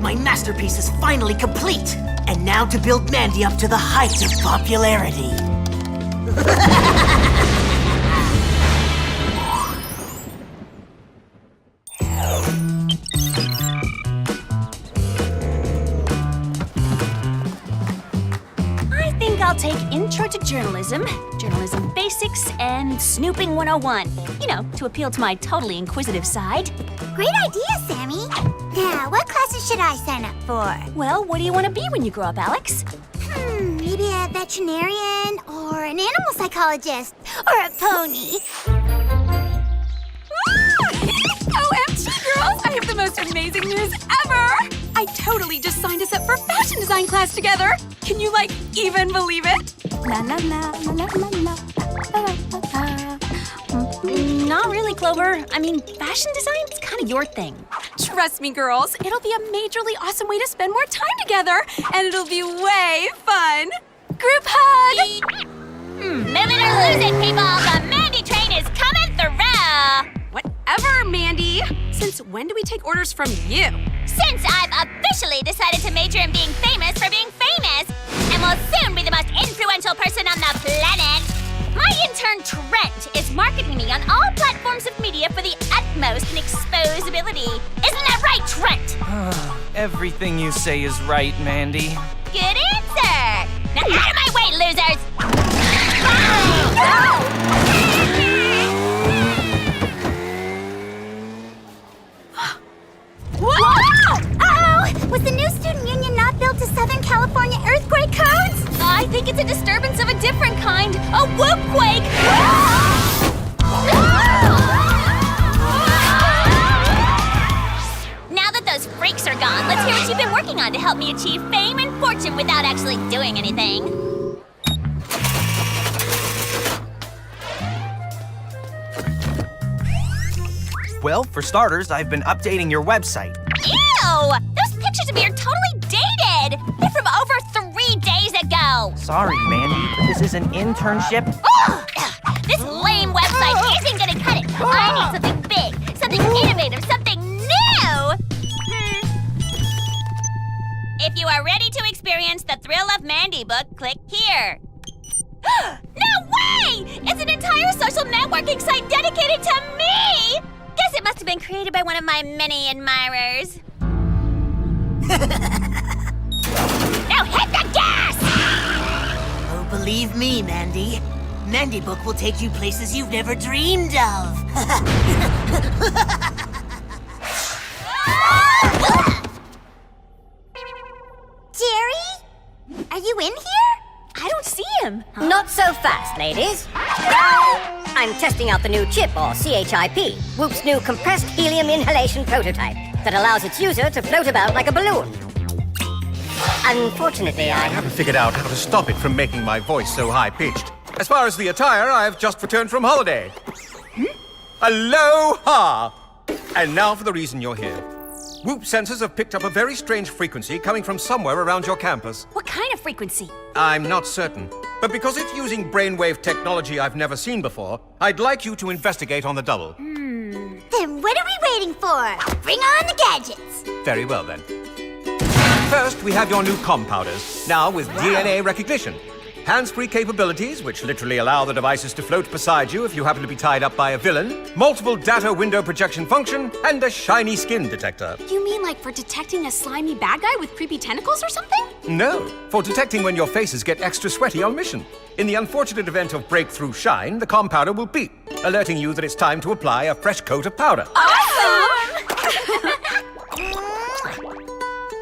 My masterpiece is finally complete! And now to build Mandy up to the heights of popularity. I think I'll take Intro to Journalism, Journalism Basics, and Snooping 101. You know, to appeal to my totally inquisitive side. Great idea, Sammy. Now, what classes should I sign up for? Well, what do you want to be when you grow up, Alex? Maybe a veterinarian, or an animal psychologist, or a pony. OMG, girls! I have the most amazing news ever! I totally just signed us up for fashion design class together! Can you, even believe it? La la la la la la la la la. Not really, Clover. I mean, fashion design's kind of your thing. Trust me, girls, it'll be a majorly awesome way to spend more time together, and it'll be way fun! Group hug! Move it or lose it, people! The Mandy train is coming through! Whatever, Mandy! Since when do we take orders from you? Since I've officially decided to major in being famous for being famous, and will soon be the most influential person on the planet, my intern Trent is marketing me on all platforms of media for the utmost in exposability. Isn't that right, Trent? Everything you say is right, Mandy. Good answer! Now out of my way, losers! Was the new student union not built to Southern California earthquake codes? I think it's a disturbance of a different kind. A whoop-quake! Now that those freaks are gone, let's hear what you've been working on to help me achieve fame and fortune without actually doing anything. Well, for starters, I've been updating your website. Ew! Those pictures of me are totally dated! They're from over 3 days ago! Sorry, Mandy, but this is an internship. Ugh! This lame website isn't gonna cut it! I need something big, something innovative, something new! If you are ready to experience the thrill of Mandy book, click here. No way! It's an entire social networking site dedicated to me! Guess it must have been created by one of my many admirers. Now hit the gas! Oh, believe me, Mandy. Mandy Book will take you places you've never dreamed of. Jerry? Are you in here? I don't see him. Not so fast, ladies. I'm testing out the new chip, or CHIP, Whoop's new compressed helium inhalation prototype that allows its user to float about like a balloon. Unfortunately, I haven't figured out how to stop it from making my voice so high-pitched. As far as the attire, I've just returned from holiday. Aloha! And now for the reason you're here. Whoop sensors have picked up a very strange frequency coming from somewhere around your campus. What kind of frequency? I'm not certain, but because it's using brainwave technology I've never seen before, I'd like you to investigate on the double. Then what are we waiting for? Bring on the gadgets. Very well, then. First, we have your new compowders, now with DNA recognition. Hands-free capabilities, which literally allow the devices to float beside you if you happen to be tied up by a villain, multiple data window projection function, and a shiny skin detector. You mean for detecting a slimy bad guy with creepy tentacles or something? No, for detecting when your faces get extra sweaty on mission. In the unfortunate event of breakthrough shine, the compowder will beep, alerting you that it's time to apply a fresh coat of powder. Awesome!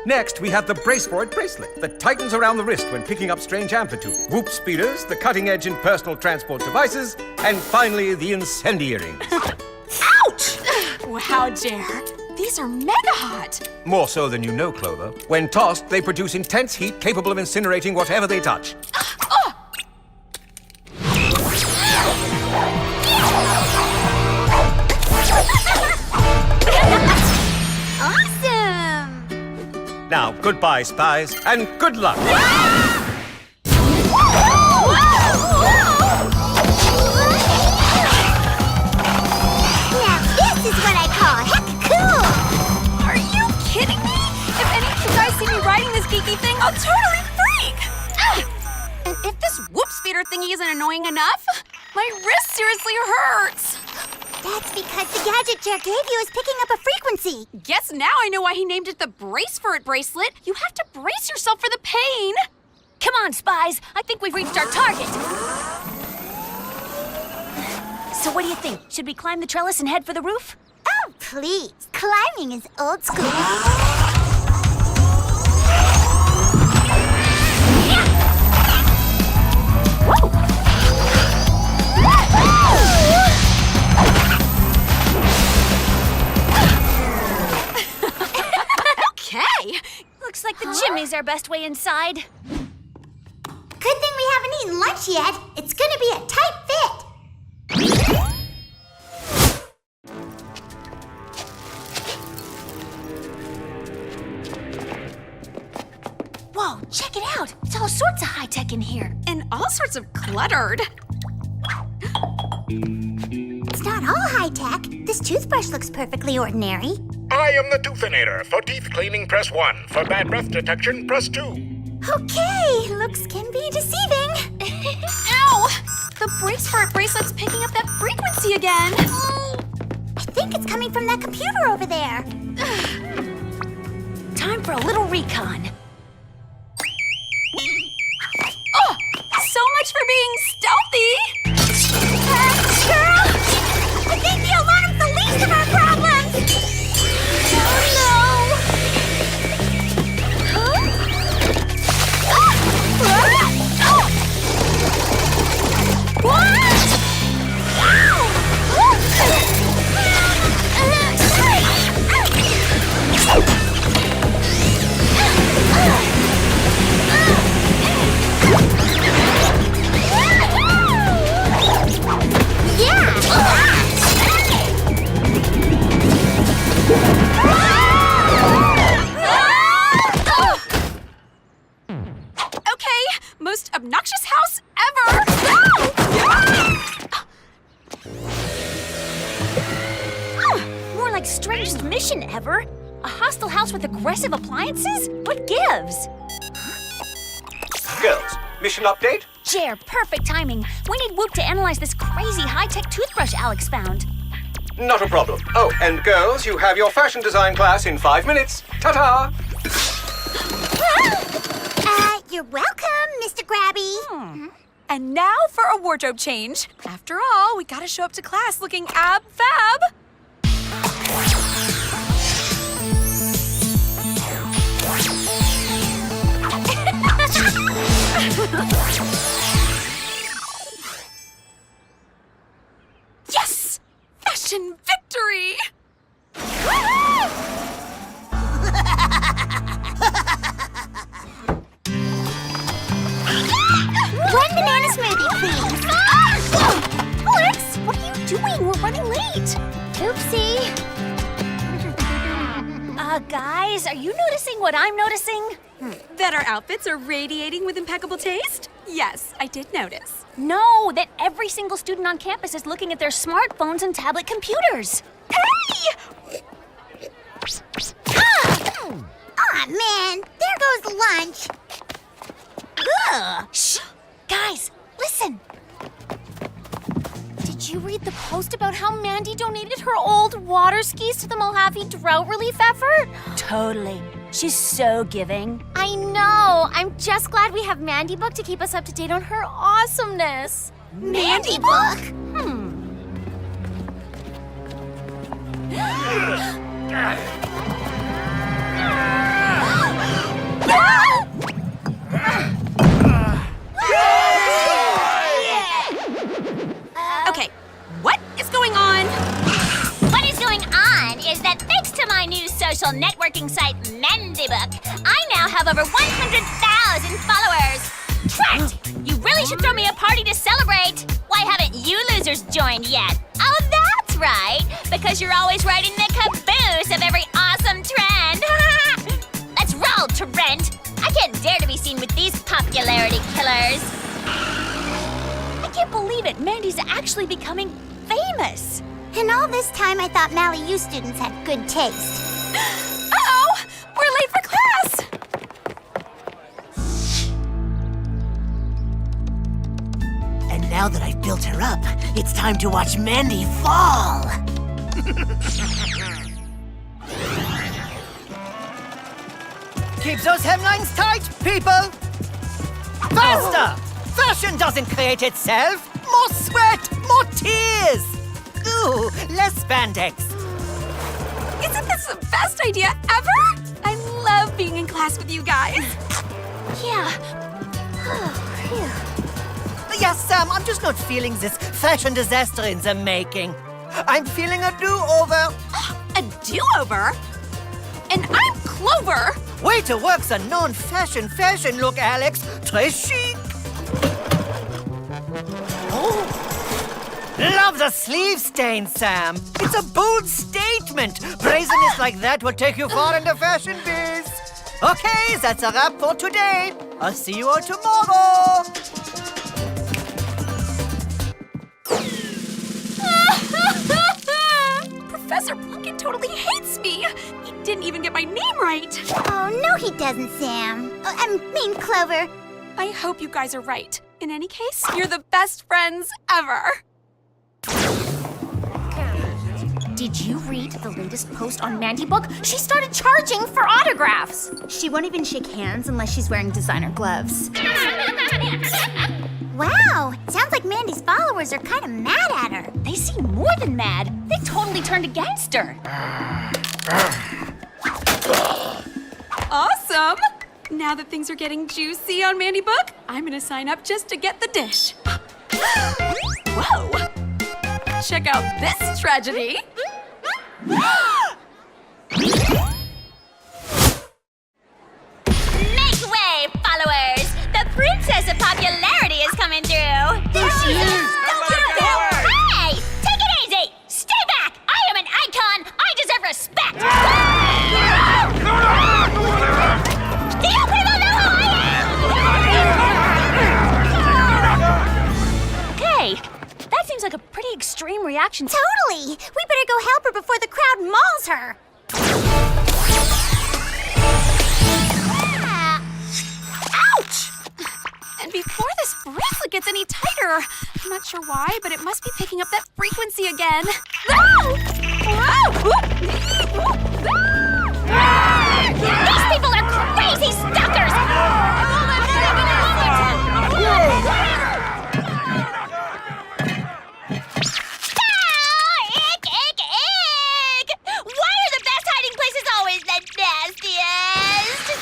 Next, we have the Brace For It bracelet that tightens around the wrist when picking up strange amplitude. Whoop speeders, the cutting edge in personal transport devices, and finally, the incendiaries. Ouch! Wow, Jer. These are mega hot. More so than you know, Clover. When tossed, they produce intense heat capable of incinerating whatever they touch. Now, goodbye, Spies, and good luck! Now this is what I call heck cool! Are you kidding me? If any I'll totally freak! And if this whoop speeder thingy isn't annoying enough, my wrist seriously hurts. That's because the gadget Jer gave you is picking up a frequency. Guess now I know why he named it the Brace for It bracelet. You have to brace yourself for the pain. Come on, Spies. I think we've reached our target. So what do you think? Should we climb the trellis and head for the roof? Oh, please. Climbing is old school. Okay. Looks like the chimney's our best way inside. Good thing we haven't eaten lunch yet. It's gonna be a tight fit. Whoa, check it out. It's all sorts of high-tech in here. And all sorts of cluttered. It's not all high-tech. This toothbrush looks perfectly ordinary. I am the Toothinator. For teeth cleaning, press 1. For bad breath detection, press 2. Okay, looks can be deceiving. Ow! The Brace for It bracelet's picking up that frequency again. I think it's coming from that computer over there. Time for a little recon. Oh, so much for being stealthy! Girl, I think the alarm's the least of our problems. Oh no! Huh? What? Okay, most obnoxious house ever! More like strangest mission ever. A hostile house with aggressive appliances? What gives? Girls, mission update? Jer, perfect timing. We need Whoop to analyze this crazy high-tech toothbrush Alex found. Not a problem. Oh, and girls, you have your fashion design class in 5 minutes. Ta-ta! You're welcome, Mr. Grabby. And now for a wardrobe change. After all, we gotta show up to class looking ab-fab. Yes! Fashion victory! One banana smoothie, please. Alex, what are you doing? We're running late. Oopsie. Guys, are you noticing what I'm noticing? That our outfits are radiating with impeccable taste? Yes, I did notice. No, that every single student on campus is looking at their smartphones and tablet computers. Hey! Aw, man. There goes lunch. Ugh. Shh! Guys, listen. Did you read the post about how Mandy donated her old water skis to the Mojave drought relief effort? Totally. She's so giving. I know. I'm just glad we have Mandy Book to keep us up to date on her awesomeness. Mandy Book? Okay, what is going on? What is going on is that thanks to my new social networking site, Mandy Book, I now have over 100,000 followers. Trapped! You really should throw me a party to celebrate. Why haven't you losers joined yet? Oh, that's right, because you're always riding the caboose of every awesome trend. Let's roll, Trent. I can't dare to be seen with these popularity killers. I can't believe it. Mandy's actually becoming famous. And all this time I thought Mally U students had good taste. Uh-oh! We're late for class! Now that I've built her up, it's time to watch Mandy fall. Keep those hemlines tight, people! Faster! Fashion doesn't create itself! More sweat! More tears! Ooh, less spandex! Isn't this the best idea ever? I love being in class with you guys. Yeah. Yes, Sam, I'm just not feeling this fashion disaster in the making. I'm feeling a do-over. A do-over? And I'm Clover. Way to work the non-fashion look, Alex. Très chic. Oh. Love the sleeve stain, Sam. It's a bold statement. Brazenness like that will take you far in the fashion biz. Okay, that's a wrap for today. I'll see you all tomorrow. Professor Plunkett totally hates me. He didn't even get my name right. Oh, no he doesn't, Sam. I mean, Clover. I hope you guys are right. In any case, you're the best friends ever. Did you read the latest post on Mandy Book? She started charging for autographs. She won't even shake hands unless she's wearing designer gloves. Wow, sounds like Mandy's followers are kind of mad at her. They seem more than mad. They totally turned against her. Awesome! Now that things are getting juicy on Mandy Book, I'm gonna sign up just to get the dish. Whoa! Check out this tragedy. Make way, followers! The princess of popularity is coming through! There she is! Hey! Take it easy! Stay back! I am an icon! I deserve respect! Do you people know who I am? Okay, that seems like a pretty extreme reaction. Totally! We better go help her before the crowd mauls her. Ouch! And before this bracelet gets any tighter, I'm not sure why, but it must be picking up that frequency again. These people are crazy stalkers! Ick, ick, ick! Why are the best hiding places always the nastiest?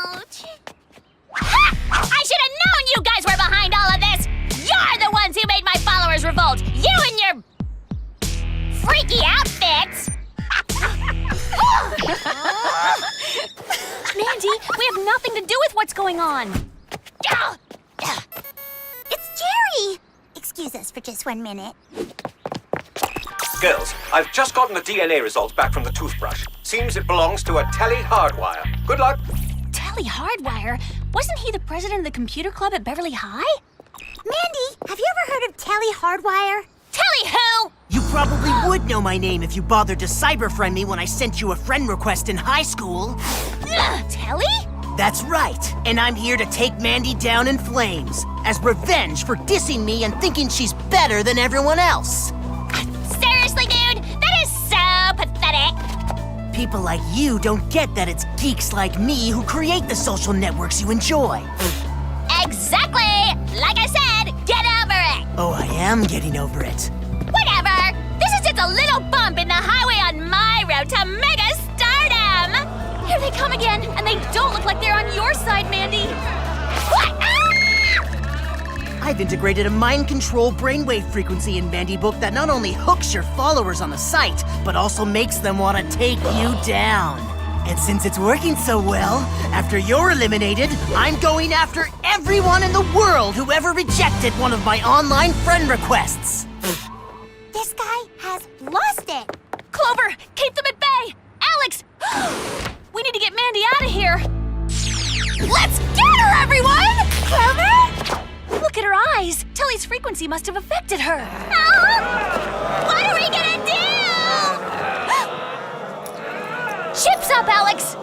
Ouch! Ha! I should have known you guys were behind all of this! You're the ones who made my followers revolt! You and your freaky outfits! Mandy, we have nothing to do with what's going on. It's Jerry! Excuse us for just 1 minute. Girls, I've just gotten the DNA results back from the toothbrush. Seems it belongs to a Telly Hardwire. Good luck. Telly Hardwire? Wasn't he the president of the computer club at Beverly High? Mandy, have you ever heard of Telly Hardwire? Telly who? You probably would know my name if you bothered to cyber-friend me when I sent you a friend request in high school. Telly? That's right, and I'm here to take Mandy down in flames as revenge for dissing me and thinking she's better than everyone else. Seriously, dude? That is so pathetic. People like you don't get that it's geeks like me who create the social networks you enjoy. Exactly! Like I said, get over it! Oh, I am getting over it. Whatever! This is just a little bump in the highway on my road to mega stardom! Here they come again, and they don't look like they're on your side, Mandy. What? Ah! I've integrated a mind control brainwave frequency in Mandy Book that not only hooks your followers on the site, but also makes them want to take you down. And since it's working so well, after you're eliminated, I'm going after everyone in the world who ever rejected one of my online friend requests. This guy has lost it. Clover, keep them at bay! Alex! We need to get Mandy out of here! Let's get her, everyone! Clover? Look at her eyes! Telly's frequency must have affected her. What are we gonna do? Chips up, Alex!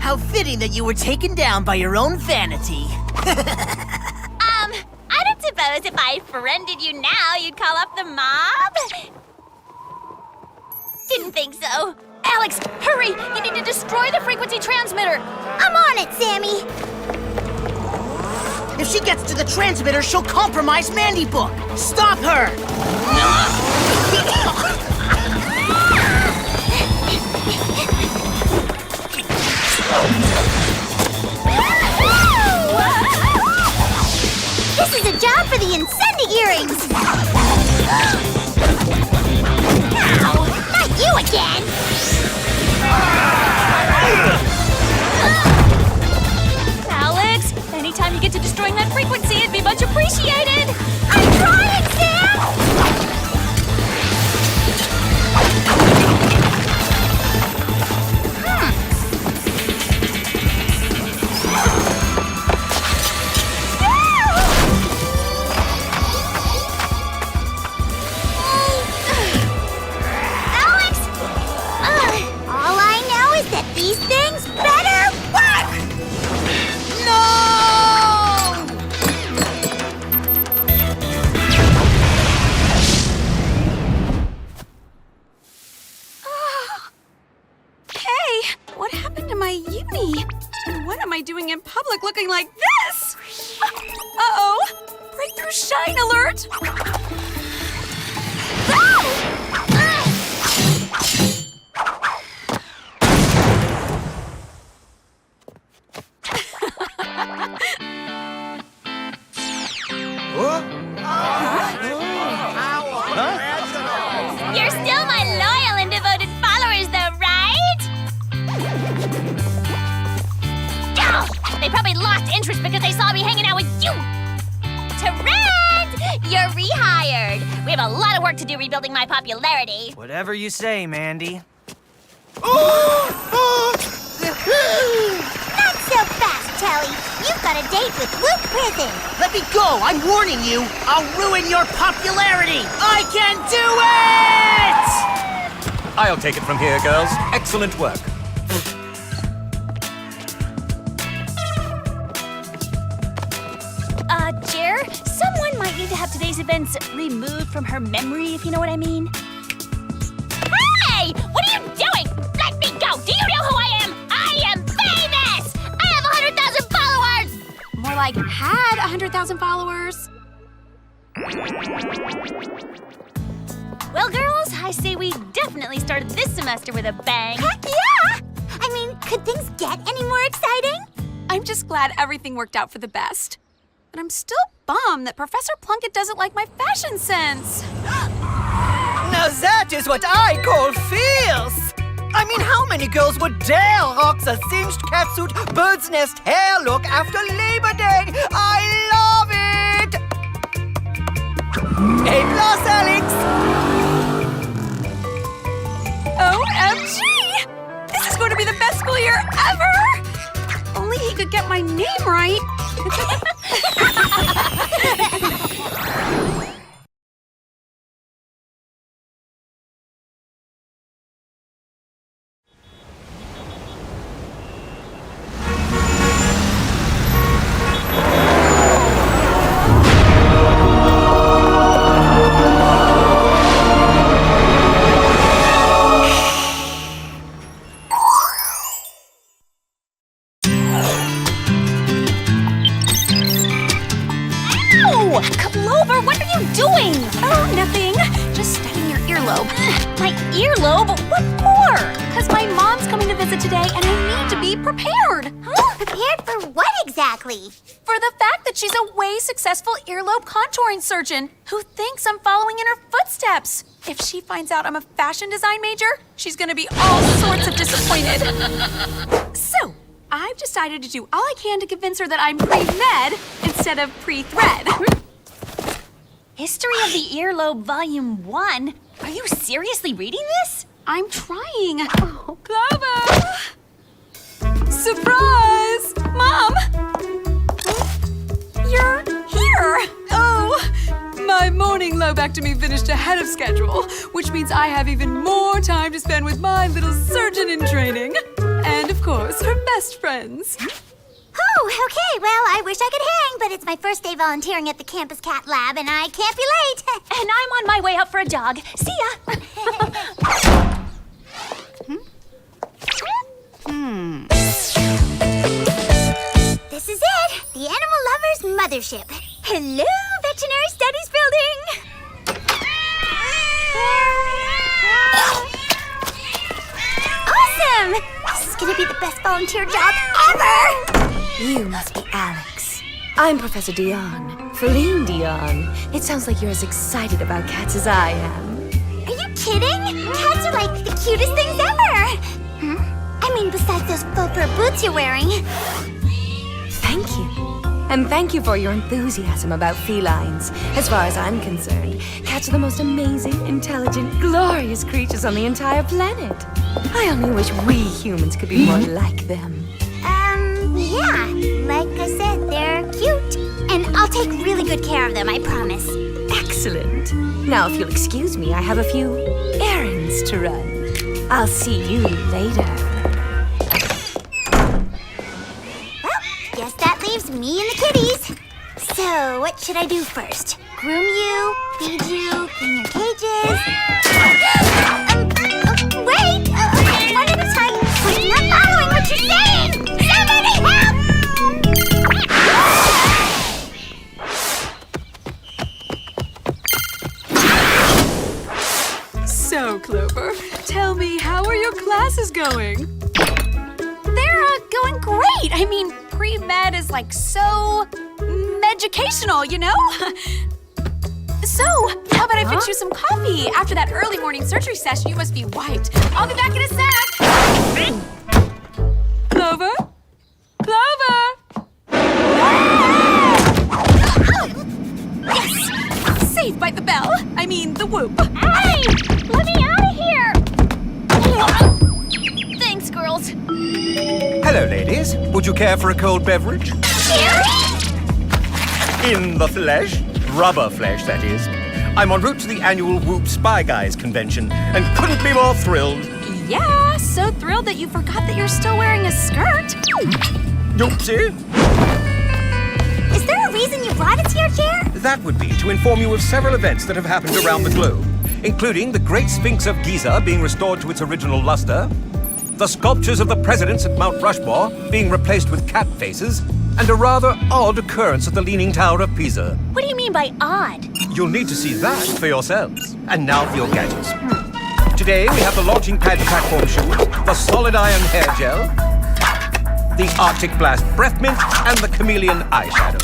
How fitting that you were taken down by your own vanity. I don't suppose if I friended you now, you'd call up the mob? Didn't think so. Alex, hurry! You need to destroy the frequency transmitter! I'm on it, Sammy. If she gets to the transmitter, she'll compromise Mandy Book. Stop her! This is a job for the Incendi earrings. Ow! Not you again! Alex, anytime you get to destroying that frequency, it'd be much appreciated! I'm trying, Sam! Alex! All I know is that these things better work! Hey, what happened to my uni? And what am I doing in public looking like this? Uh-oh! Breakthrough shine alert! You're still my loyal and devoted followers, though, right? Oh, they probably lost interest because they saw me hanging out with you. Trent, you're rehired. We have a lot of work to do rebuilding my popularity. Whatever you say, Mandy. Not so fast, Telly. You've got a date with Luke Prison. Let me go! I'm warning you! I'll ruin your popularity! I can do it! I'll take it from here, girls. Excellent work. Jer, someone might need to have today's events removed from her memory, if you know what I mean. Hey! What are you doing? Let me go! Do you know who I am? I am famous! I have 100,000 followers! More like had 100,000 followers. Well, girls, I say we definitely started this semester with a bang. Heck yeah! I mean, could things get any more exciting? I'm just glad everything worked out for the best. But I'm still bummed that Professor Plunkett doesn't like my fashion sense. Now that is what I call fierce! I mean, how many girls would dare rock the singed catsuit, bird's nest hair look after Labor Day? I love it! A+, Alex! OMG! This is going to be the best school year ever! If only he could get my name right. Clover, what are you doing? Oh, nothing. Just studying your earlobe. My earlobe? What for? Because my mom's coming to visit today and I need to be prepared. Huh? Prepared for what exactly? For the fact that she's a way successful earlobe contouring surgeon who thinks I'm following in her footsteps. If she finds out I'm a fashion design major, she's gonna be all sorts of disappointed. So, I've decided to do all I can to convince her that I'm pre-med instead of pre-thread. History of the Earlobe, Volume 1? Are you seriously reading this? I'm trying. Clover! Surprise! Mom! You're here! Oh, my morning lobectomy finished ahead of schedule, which means I have even more time to spend with my little surgeon in training. And of course, her best friends. Oh, okay. Well, I wish I could hang, but it's my first day volunteering at the Campus Cat Lab, and I can't be late. And I'm on my way out for a jog. See ya! This is it, the Animal Lovers Mothership. Hello, Veterinary Studies Building. Awesome! This is gonna be the best volunteer job ever! You must be Alex. I'm Professor Dion. Feline Dion. It sounds like you're as excited about cats as I am. Are you kidding? Cats are like the cutest things ever! I mean, besides those faux fur boots you're wearing. Thank you. And thank you for your enthusiasm about felines. As far as I'm concerned, cats are the most amazing, intelligent, glorious creatures on the entire planet. I only wish we humans could be more like them. Yeah. Like I said, they're cute. And I'll take really good care of them, I promise. Excellent. Now, if you'll excuse me, I have a few errands to run. I'll see you later. Well, guess that leaves me and the kitties. So, what should I do first? Groom you, feed you, clean your cages. Wait! One at a time. I'm not following what you're saying! Somebody help! So, Clover, tell me, how are your classes going? They're going great. I mean, pre-med is like so educational, you know? So, how about I fix you some coffee? After that early morning surgery session, you must be wiped. I'll be back in a sec. Clover? Clover! Yes! Saved by the bell. I mean, the whoop. Hey! Let me out of here! Thanks, girls. Hello, ladies. Would you care for a cold beverage? In the flesh. Rubber flesh, that is. I'm en route to the annual Whoop Spy Guys convention and couldn't be more thrilled. Yeah, so thrilled that you forgot that you're still wearing a skirt. Oopsie. Is there a reason you brought it to your chair? That would be to inform you of several events that have happened around the globe, including the Great Sphinx of Giza being restored to its original luster, the sculptures of the presidents at Mount Rushmore being replaced with cat faces, and a rather odd occurrence at the Leaning Tower of Pisa. What do you mean by odd? You'll need to see that for yourselves. And now for your gadgets. Today we have the launching pad platform shoes, the solid iron hair gel, the Arctic Blast breath mint, and the chameleon eyeshadow.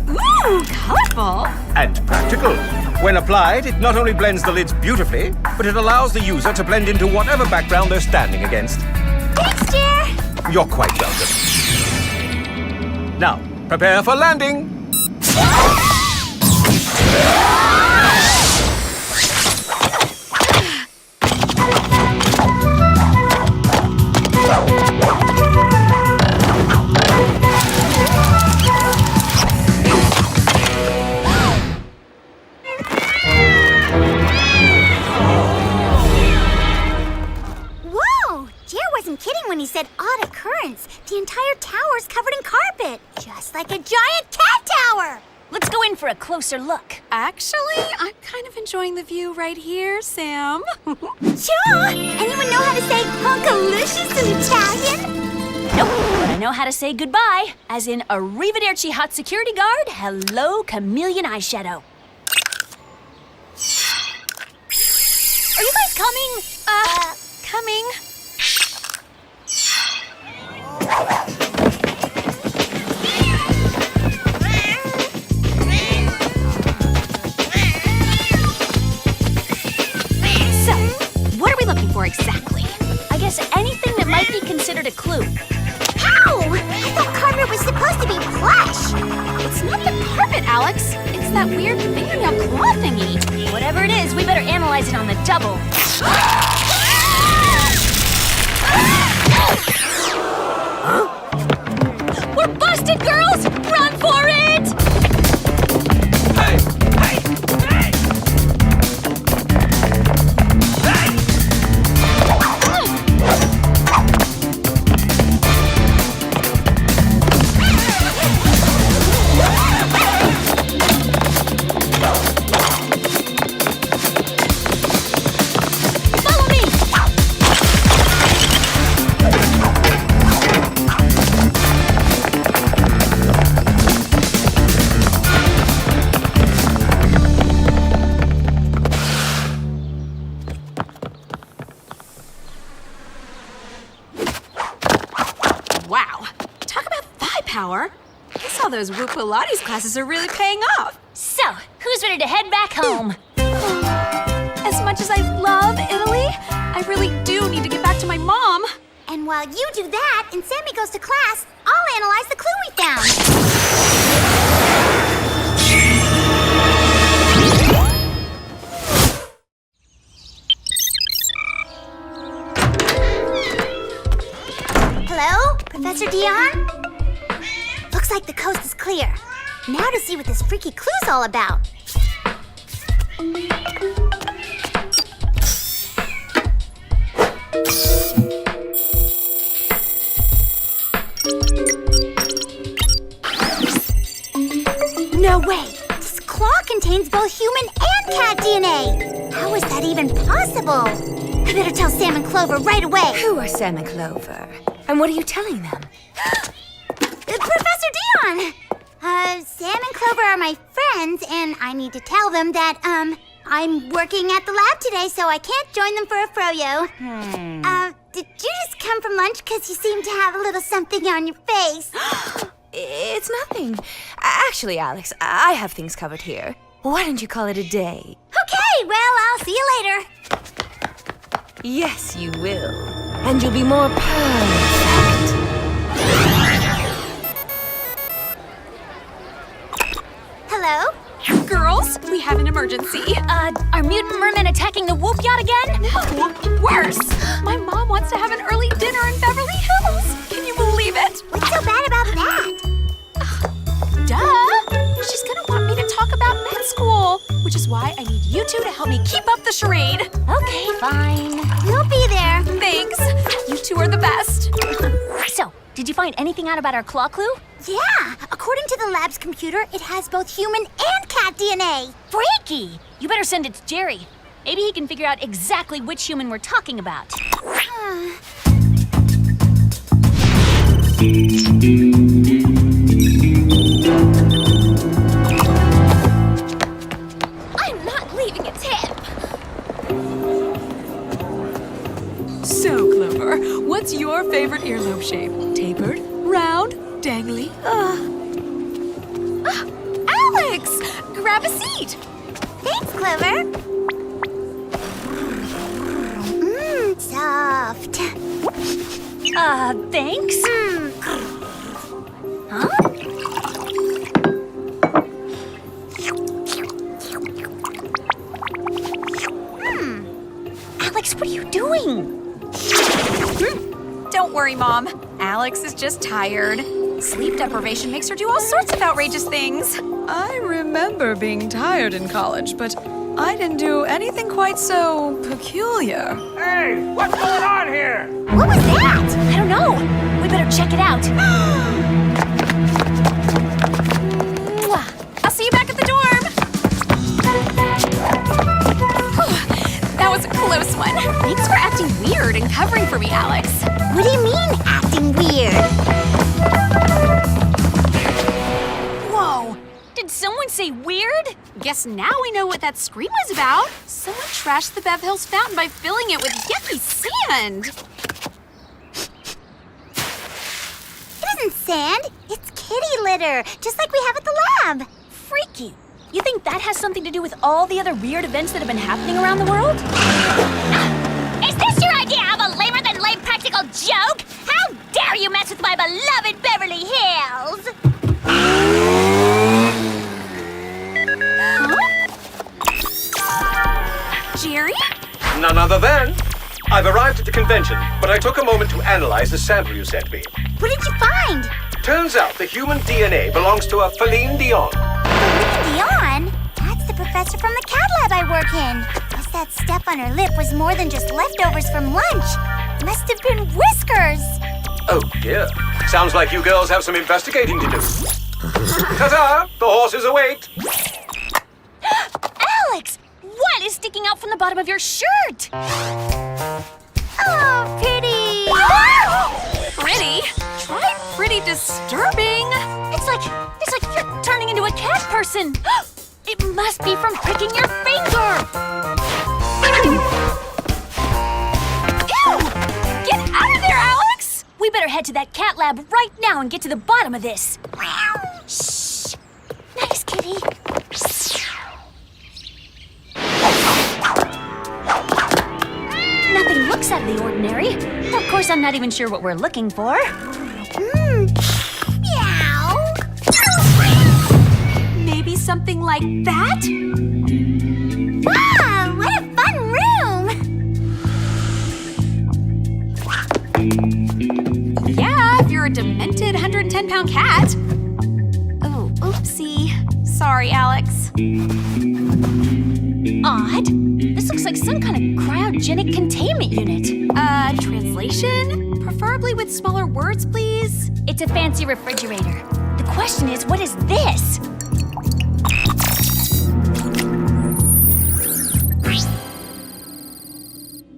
Ooh, colorful. And practical. When applied, it not only blends the lids beautifully, but it allows the user to blend into whatever background they're standing against. Thanks, dear. You're quite welcome. Now, prepare for landing. Whoa! Jer wasn't kidding when he said odd occurrence. The entire tower's covered in carpet, just like a giant cat tower. Let's go in for a closer look. Actually, I'm kind of enjoying the view right here, Sam. Sure! Anyone know how to say hunkalicious in Italian? Nope, but I know how to say goodbye, as in arrivederci hot security guard, hello chameleon eyeshadow. Are you guys coming? Coming. So, what are we looking for exactly? I guess anything that might be considered a clue. Ow! I thought carpet was supposed to be plush. It's not the carpet, Alex. It's that weird fingernail claw thingy. Whatever it is, we better analyze it on the double. We're busted, girls! Run for it! Hey! Hey! Hey! Hey! power. I saw those Whoop Pilates classes are really paying off. So, who's ready to head back home? As much as I love Italy, I really do need to get back to my mom. And while you do that and Sammy goes to class, I'll analyze the clue we found. Hello? Professor Dion? Looks like the coast is clear. Now to see what this freaky clue's all about. No way! This claw contains both human and cat DNA! How is that even possible? I better tell Sam and Clover right away! Who are Sam and Clover? And what are you telling them? Professor Dion! Sam and Clover are my friends, and I need to tell them that, I'm working at the lab today, so I can't join them for a froyo. Did you just come from lunch? Because you seem to have a little something on your face. It's nothing. Actually, Alex, I have things covered here. Why don't you call it a day? Okay, well, I'll see you later. Yes, you will. And you'll be more perfect. Hello? Girls, we have an emergency. Are mutant mermen attacking the Whoop yacht again? No, worse. My mom wants to have an early dinner in Beverly Hills. Can you believe it? What's so bad about that? Duh! She's gonna want me to talk about med school, which is why I need you two to help me keep up the charade. Okay, fine. We'll be there. Thanks. You two are the best. So, did you find anything out about our claw clue? Yeah, according to the lab's computer, it has both human and cat DNA. Freaky! You better send it to Jerry. Maybe he can figure out exactly which human we're talking about. I'm not leaving a tip. So, Clover, what's your favorite earlobe shape? Tapered? Round? Dangly? Alex! Grab a seat! Thanks, Clover. Soft. Thanks? Huh? Alex, what are you doing? Don't worry, Mom. Alex is just tired. Sleep deprivation makes her do all sorts of outrageous things. I remember being tired in college, but I didn't do anything quite so peculiar. Hey, what's going on here? What was that? I don't know. We better check it out. I'll see you back at the dorm. That was a close one. Thanks for acting weird and covering for me, Alex. What do you mean, acting weird? Whoa. Did someone say weird? Guess now we know what that scream was about. Someone trashed the Bev Hills fountain by filling it with yucky sand. It isn't sand. It's kitty litter, just like we have at the lab. Freaky. You think that has something to do with all the other weird events that have been happening around the world? Is this your idea of a lamer-than-lame practical joke? How dare you mess with my beloved Beverly Hills? Jerry? None other than. I've arrived at the convention, but I took a moment to analyze the sample you sent me. What did you find? Turns out the human DNA belongs to a Feline Dion. Dion? That's the professor from the cat lab I work in. Guess that stuff on her lip was more than just leftovers from lunch. Must have been whiskers. Oh dear. Sounds like you girls have some investigating to do. Ta-ta! The horses await. Alex! What is sticking out from the bottom of your shirt? Oh, pretty. Pretty? Try pretty disturbing. It's like you're turning into a cat person. It must be from pricking your finger. Ew! Get out of there, Alex! We better head to that cat lab right now and get to the bottom of this. Shh. Nice kitty. Nothing looks out of the ordinary. Of course, I'm not even sure what we're looking for. Meow. Maybe something like that? Wow, what a fun room! Yeah, if you're a demented 110-pound cat. Oh, oopsie. Sorry, Alex. Odd. This looks like some kind of cryogenic containment unit. Translation? Preferably with smaller words, please. It's a fancy refrigerator. The question is, what is this?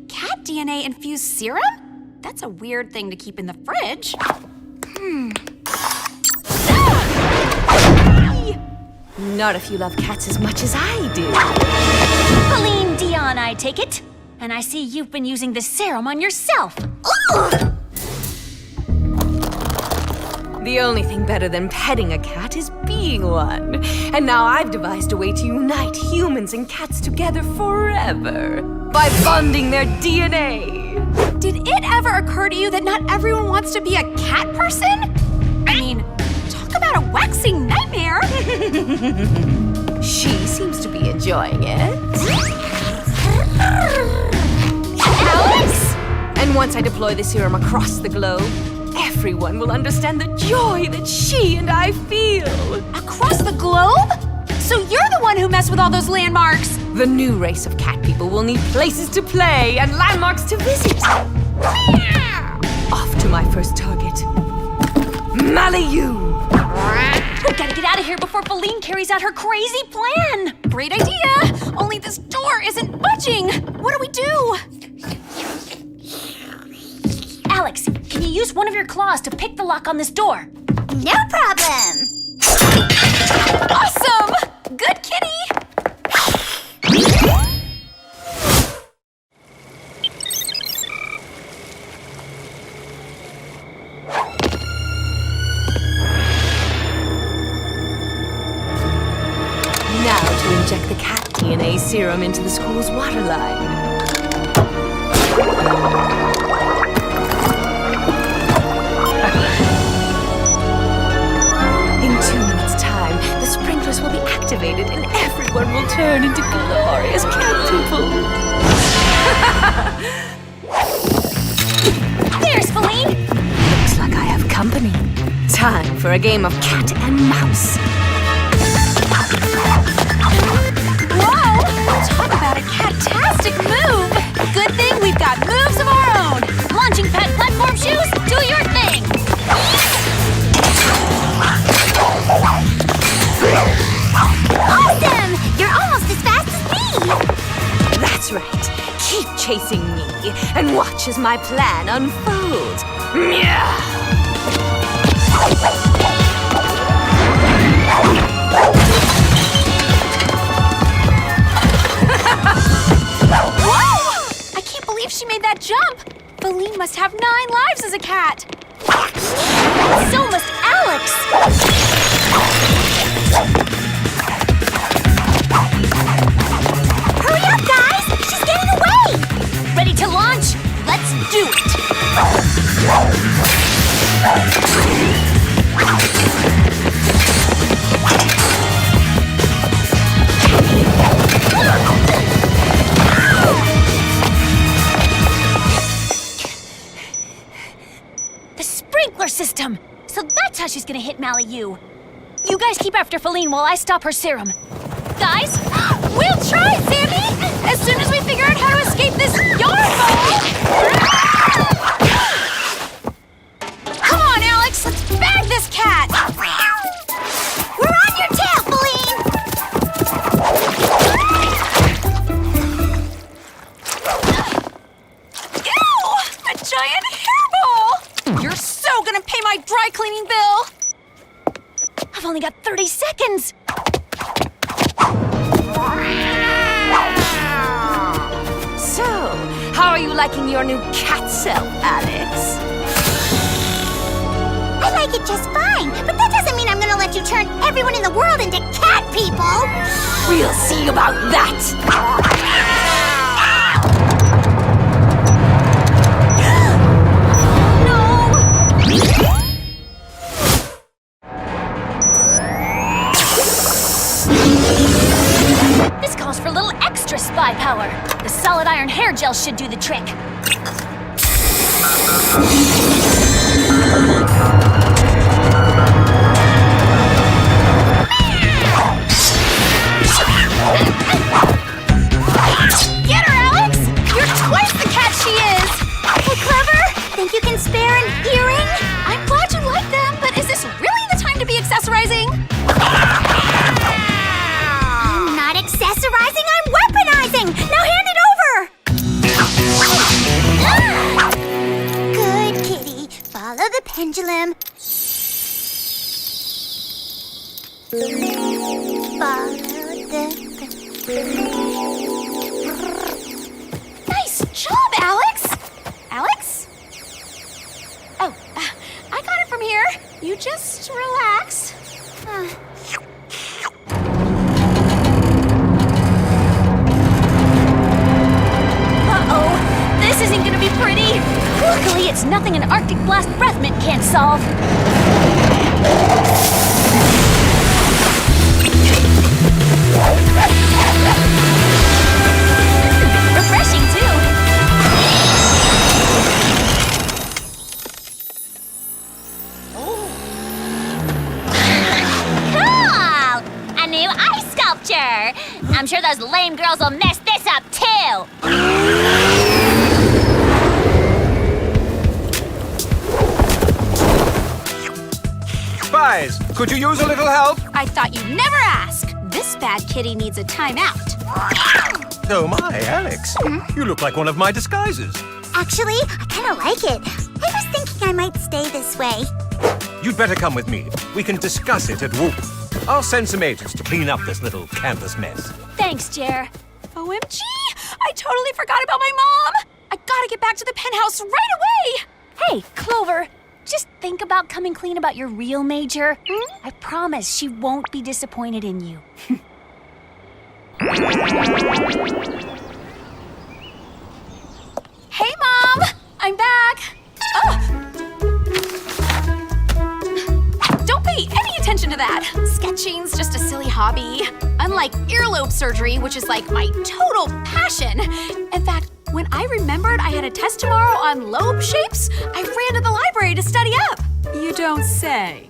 Cat DNA-infused serum? That's a weird thing to keep in the fridge. Not if you love cats as much as I do. Pauline Dion, I take it. And I see you've been using this serum on yourself. The only thing better than petting a cat is being one. And now I've devised a way to unite humans and cats together forever by bonding their DNA. Did it ever occur to you that not everyone wants to be a cat person? I mean, talk about a waxing nightmare. She seems to be enjoying it. Alex? And once I deploy the serum across the globe, everyone will understand the joy that she and I feel. Across the globe? So you're the one who messed with all those landmarks. The new race of cat people will need places to play and landmarks to visit. Off to my first target. Maliyu! We gotta get out of here before Pauline carries out her crazy plan. Great idea. Only this door isn't budging. What do we do? Alex, can you use one of your claws to pick the lock on this door? No problem. Awesome! Good kitty! Now to inject the cat DNA serum into the school's water line. In 2 minutes' time, the sprinklers will be activated and everyone will turn into glorious cat people. There's Pauline! Looks like I have company. Time for a game of cat and mouse. Whoa! Talk about a cat-tastic move! Good thing we've got moves of our own! Launching pad platform shoes, do your thing! Awesome! You're almost as fast as me! That's right. Keep chasing me and watch as my plan unfolds. Meow! Whoa! I can't believe she made that jump! Pauline must have 9 lives as a cat. So must Alex! Hurry up, guys! She's getting away! Ready to launch? Let's do it! The sprinkler system! So that's how she's gonna hit Maliyu. You guys keep after Pauline while I stop her serum. Guys, We'll try, Sammy! As soon as we figure out how to escape this yarn ball! Come on, Alex! Let's bag this cat! We're on your tail, Pauline! Ew! A giant hairball! You're so gonna pay my dry cleaning bill! I've only got 30 seconds! So, how are you liking your new cat cell, Alex? I like it just fine, but that doesn't mean I'm gonna let you turn everyone in the world into cat people! We'll see about that! This calls for a little extra spy power. The solid iron hair gel should do the trick. Get her, Alex! You're twice the cat she is! Hey, Clover, think you can spare an earring? I'm glad you like them, but is this really the time to be accessorizing? I'm not accessorizing, I'm weaponizing! Now hand it over! Good kitty. Follow the pendulum. Follow the... Nice job, Alex! Alex? Oh, I got it from here. You just relax. Uh-oh, this isn't gonna be pretty. Luckily, it's nothing an Arctic Blast breath mint can't solve. Refreshing, too. Cool! A new ice sculpture! I'm sure those lame girls will mess this up, too! Spies, could you use a little help? I thought you'd never ask. This bad kitty needs a timeout. Oh my, Alex. You look like one of my disguises. Actually, I kind of like it. I was thinking I might stay this way. You'd better come with me. We can discuss it at Whoop. I'll send some agents to clean up this little campus mess. Thanks, Jer. OMG! I totally forgot about my mom! I gotta get back to the penthouse right away! Hey, Clover, just think about coming clean about your real major. I promise she won't be disappointed in you. Hey, Mom! I'm back! Oh. Don't pay any attention to that. Sketching's just a silly hobby. Unlike earlobe surgery, which is like my total passion. In fact, when I remembered I had a test tomorrow on lobe shapes, I ran to the library to study up. You don't say.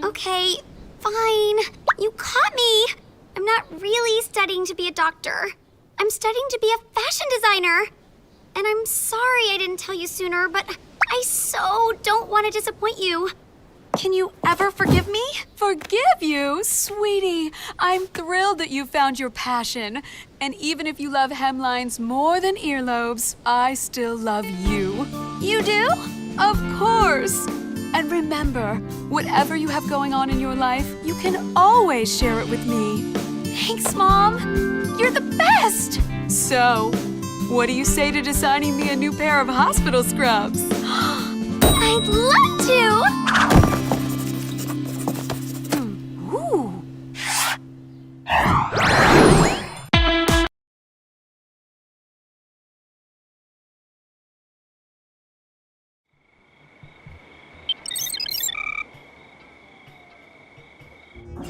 Okay, fine. You caught me. I'm not really studying to be a doctor. I'm studying to be a fashion designer. And I'm sorry I didn't tell you sooner, but I so don't want to disappoint you. Can you ever forgive me? Forgive you? Sweetie, I'm thrilled that you found your passion. And even if you love hemlines more than earlobes, I still love you. You do? Of course. And remember, whatever you have going on in your life, you can always share it with me. Thanks, Mom. You're the best. So, what do you say to designing me a new pair of hospital scrubs? I'd love to! Ooh.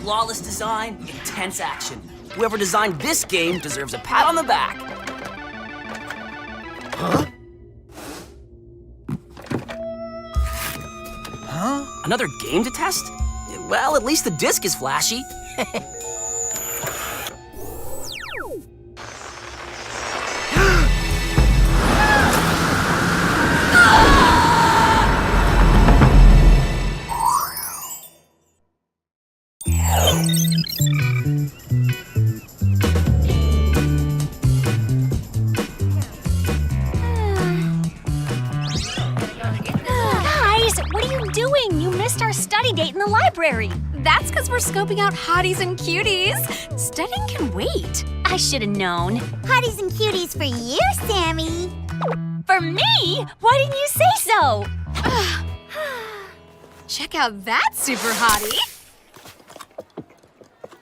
Flawless design, intense action. Whoever designed this game deserves a pat on the back. Huh? Huh? Another game to test? Well, at least the disc is flashy. Study date in the library. That's because we're scoping out hotties and cuties. Studying can wait. I should have known. Hotties and cuties for you, Sammy. For me? Why didn't you say so? Check out that super hottie.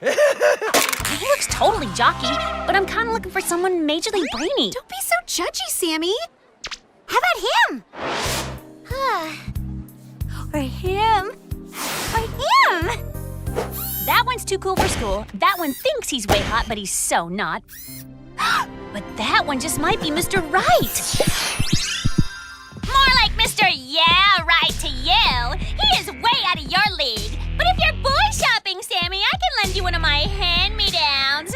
He looks totally jockey, but I'm kind of looking for someone majorly brainy. Don't be so judgy, Sammy. How about him? Or him? Or him? That one's too cool for school. That one thinks he's way hot, but he's so not. But that one just might be Mr. Right. More like Mr. Yeah, right to you. He is way out of your league. But if you're boy shopping, Sammy, I can lend you one of my hand-me-downs.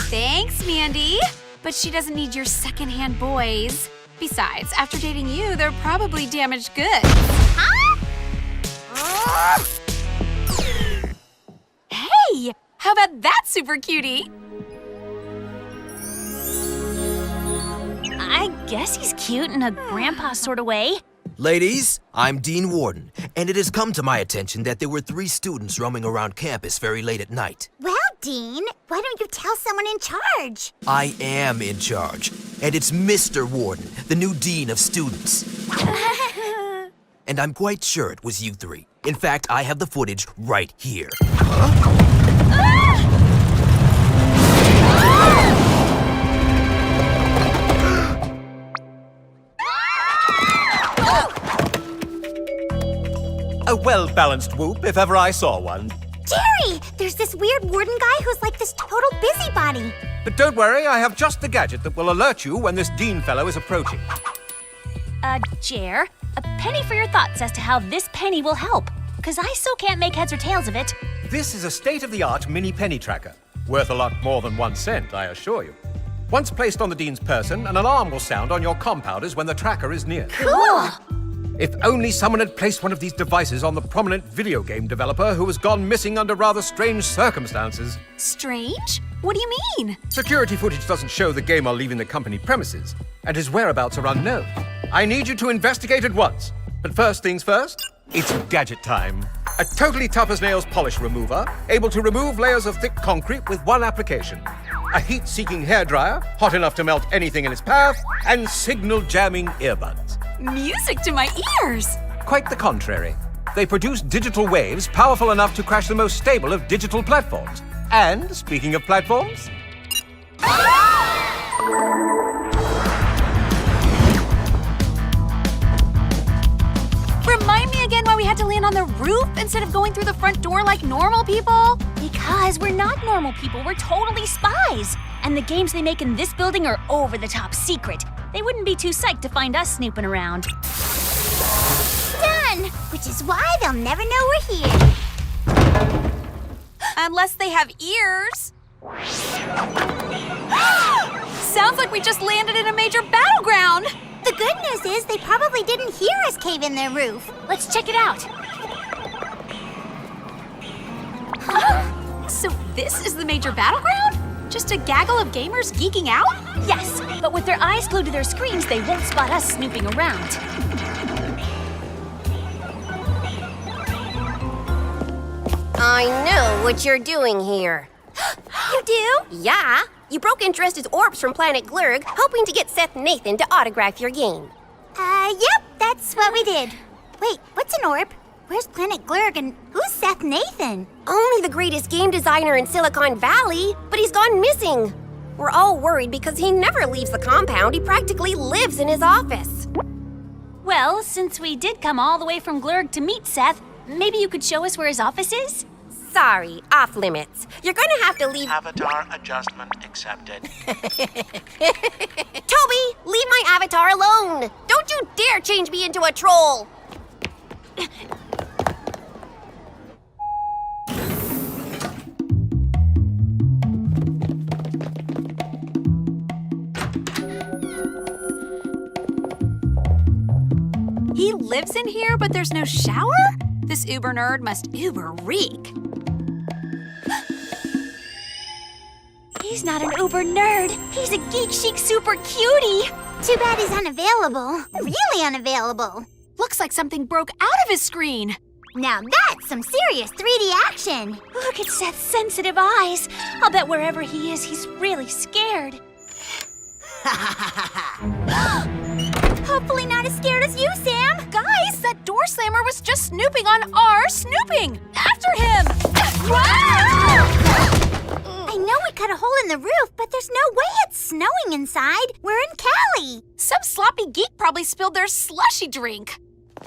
Thanks, Mandy. But she doesn't need your secondhand boys. Besides, after dating you, they're probably damaged goods. Huh? Hey, how about that super cutie? I guess he's cute in a grandpa sort of way. Ladies, I'm Dean Warden, and it has come to my attention that there were 3 students roaming around campus very late at night. Well, Dean, why don't you tell someone in charge? I am in charge, and it's Mr. Warden, the new dean of students. And I'm quite sure it was you 3. In fact, I have the footage right here. A well-balanced whoop, if ever I saw one. Jerry! There's this weird warden guy who's like this total busybody. But don't worry, I have just the gadget that will alert you when this dean fellow is approaching. Jer, a penny for your thoughts as to how this penny will help. Because I still can't make heads or tails of it. This is a state-of-the-art mini penny tracker. Worth a lot more than 1 cent, I assure you. Once placed on the dean's person, an alarm will sound on your compounders when the tracker is near. Cool! If only someone had placed one of these devices on the prominent video game developer who has gone missing under rather strange circumstances. Strange? What do you mean? Security footage doesn't show the gamer leaving the company premises, and his whereabouts are unknown. I need you to investigate at once. But first things first, it's gadget time. A totally tough-as-nails polish remover, able to remove layers of thick concrete with one application. A heat-seeking hairdryer, hot enough to melt anything in its path, and signal-jamming earbuds. Music to my ears! Quite the contrary. They produce digital waves powerful enough to crash the most stable of digital platforms. And, speaking of platforms... Remind me again why we had to land on the roof instead of going through the front door like normal people? Because we're not normal people, we're totally spies. And the games they make in this building are over-the-top secret. They wouldn't be too psyched to find us snooping around. Done! Which is why they'll never know we're here. Unless they have ears. Sounds like we just landed in a major battleground. The good news is they probably didn't hear us cave in their roof. Let's check it out. So this is the major battleground? Just a gaggle of gamers geeking out? Yes, but with their eyes glued to their screens, they won't spot us snooping around. I know what you're doing here. You do? Yeah. You broke Interest's orbs from planet Glurg, hoping to get Seth Nathan to autograph your game. Yep, that's what we did. Wait, what's an orb? Where's Planet Glurg and who's Seth Nathan? Only the greatest game designer in Silicon Valley, but he's gone missing. We're all worried because he never leaves the compound. He practically lives in his office. Well, since we did come all the way from Glurg to meet Seth, maybe you could show us where his office is? Sorry, off limits. You're gonna have to leave... Avatar adjustment accepted. Toby, leave my avatar alone! Don't you dare change me into a troll! He lives in here, but there's no shower? This uber nerd must uber reek. He's not an uber nerd. He's a geek chic super cutie. Too bad he's unavailable. Really unavailable. Looks like something broke out of his screen. Now that's some serious 3D action. Look at Seth's sensitive eyes. I'll bet wherever he is, he's really scared. Hopefully not as scared as you, Sam. Guys, that door slammer was just snooping on our snooping! After him! I know we cut a hole in the roof, but there's no way it's snowing inside. We're in Cali. Some sloppy geek probably spilled their slushy drink.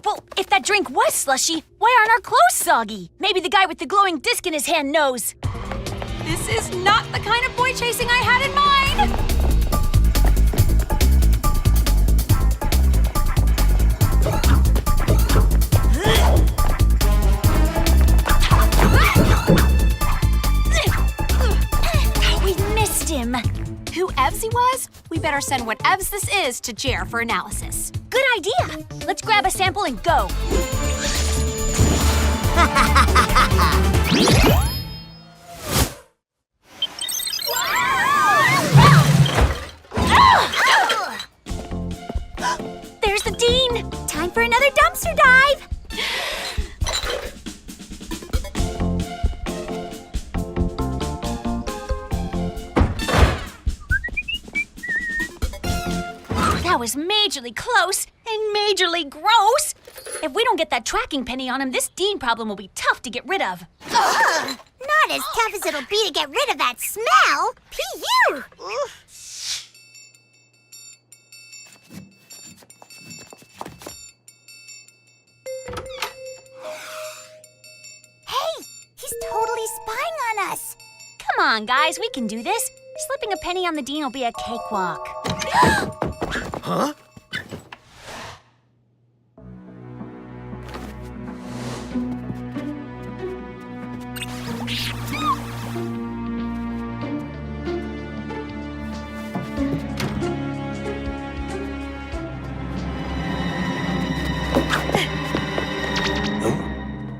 Well, if that drink was slushy, why aren't our clothes soggy? Maybe the guy with the glowing disc in his hand knows. This is not the kind of boy chasing I had in mind! We missed him. Whoevs he was, we better send whatevs this is to Jer for analysis. Good idea. Let's grab a sample and go. There's the Dean. Time for another dumpster dive. That was majorly close and majorly gross. If we don't get that tracking penny on him, this Dean problem will be tough to get rid of. Ugh, not as tough as it'll be to get rid of that smell. P.U. Hey, he's totally spying on us. Come on, guys, we can do this. Slipping a penny on the Dean will be a cakewalk. Huh?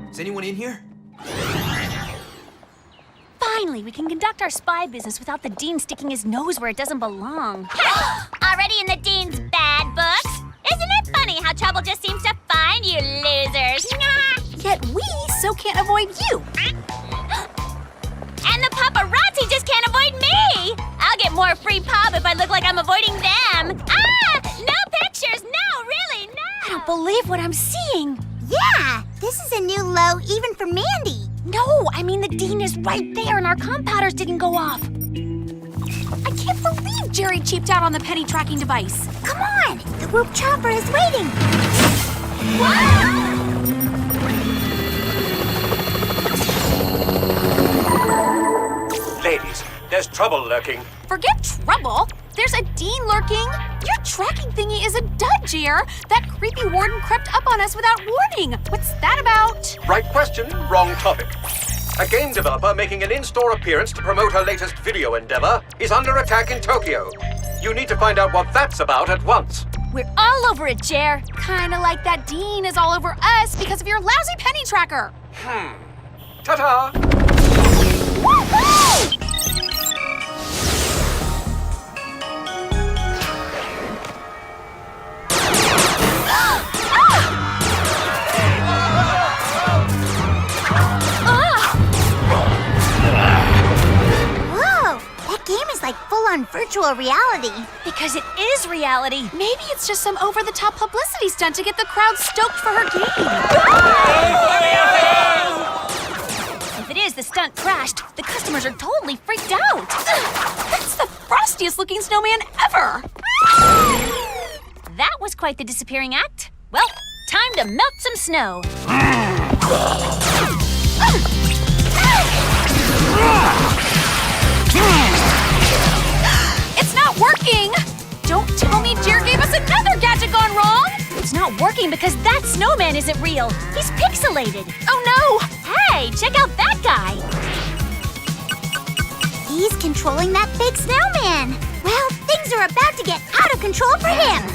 Is anyone in here? Finally, we can conduct our spy business without the Dean sticking his nose where it doesn't belong. Already in the Dean's bad books? Isn't it funny how trouble just seems to find you losers? Yet we so can't avoid you. And the paparazzi just can't avoid me! I'll get more free pop if I look like I'm avoiding them. Ah! No pictures! No, really, no! I don't believe what I'm seeing. Yeah, this is a new low even for Mandy. No, I mean the Dean is right there and our compounders didn't go off. I can't believe Jerry cheaped out on the penny tracking device. Come on, the Whoop Chopper is waiting. Ladies, there's trouble lurking. Forget trouble. There's a Dean lurking. Your tracking thingy is a dud, Jer. That creepy warden crept up on us without warning. What's that about? Right question, wrong topic. A game developer making an in-store appearance to promote her latest video endeavor is under attack in Tokyo. You need to find out what that's about at once. We're all over it, Jer. Kinda like that Dean is all over us because of your lousy penny tracker. Ta-ta! Woohoo! Like full-on virtual reality. Because it is reality. Maybe it's just some over-the-top publicity stunt to get the crowd stoked for her game. If it is the stunt crashed, the customers are totally freaked out. That's the frostiest looking snowman ever. That was quite the disappearing act. Well, time to melt some snow. It's not working! Don't tell me Jer gave us another gadget gone wrong! It's not working because that snowman isn't real. He's pixelated. Oh no! Hey, check out that guy! He's controlling that big snowman. Well, things are about to get out of control for him.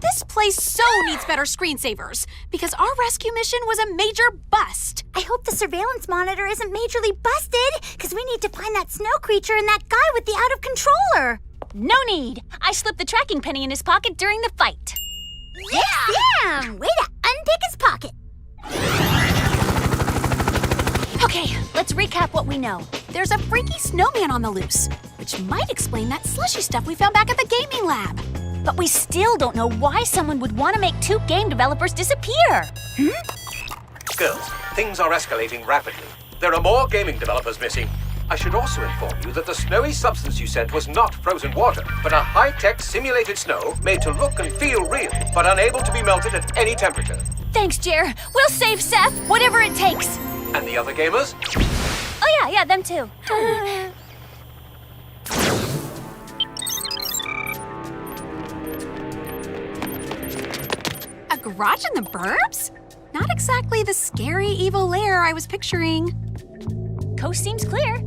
This place so needs better screensavers because our rescue mission was a major bust. I hope the surveillance monitor isn't majorly busted, because we need to find that snow creature and that guy with the out-of-controller. No need. I slipped the tracking penny in his pocket during the fight. Yeah, Sam! Way to unpick his pocket. Okay, let's recap what we know. There's a freaky snowman on the loose, which might explain that slushy stuff we found back at the gaming lab. But we still don't know why someone would want to make 2 game developers disappear. Girls, things are escalating rapidly. There are more gaming developers missing. I should also inform you that the snowy substance you sent was not frozen water, but a high-tech simulated snow made to look and feel real, but unable to be melted at any temperature. Thanks, Jer. We'll save Seth, whatever it takes. And the other gamers? Oh yeah, them too. A garage in the burbs? Not exactly the scary evil lair I was picturing. Coast seems clear.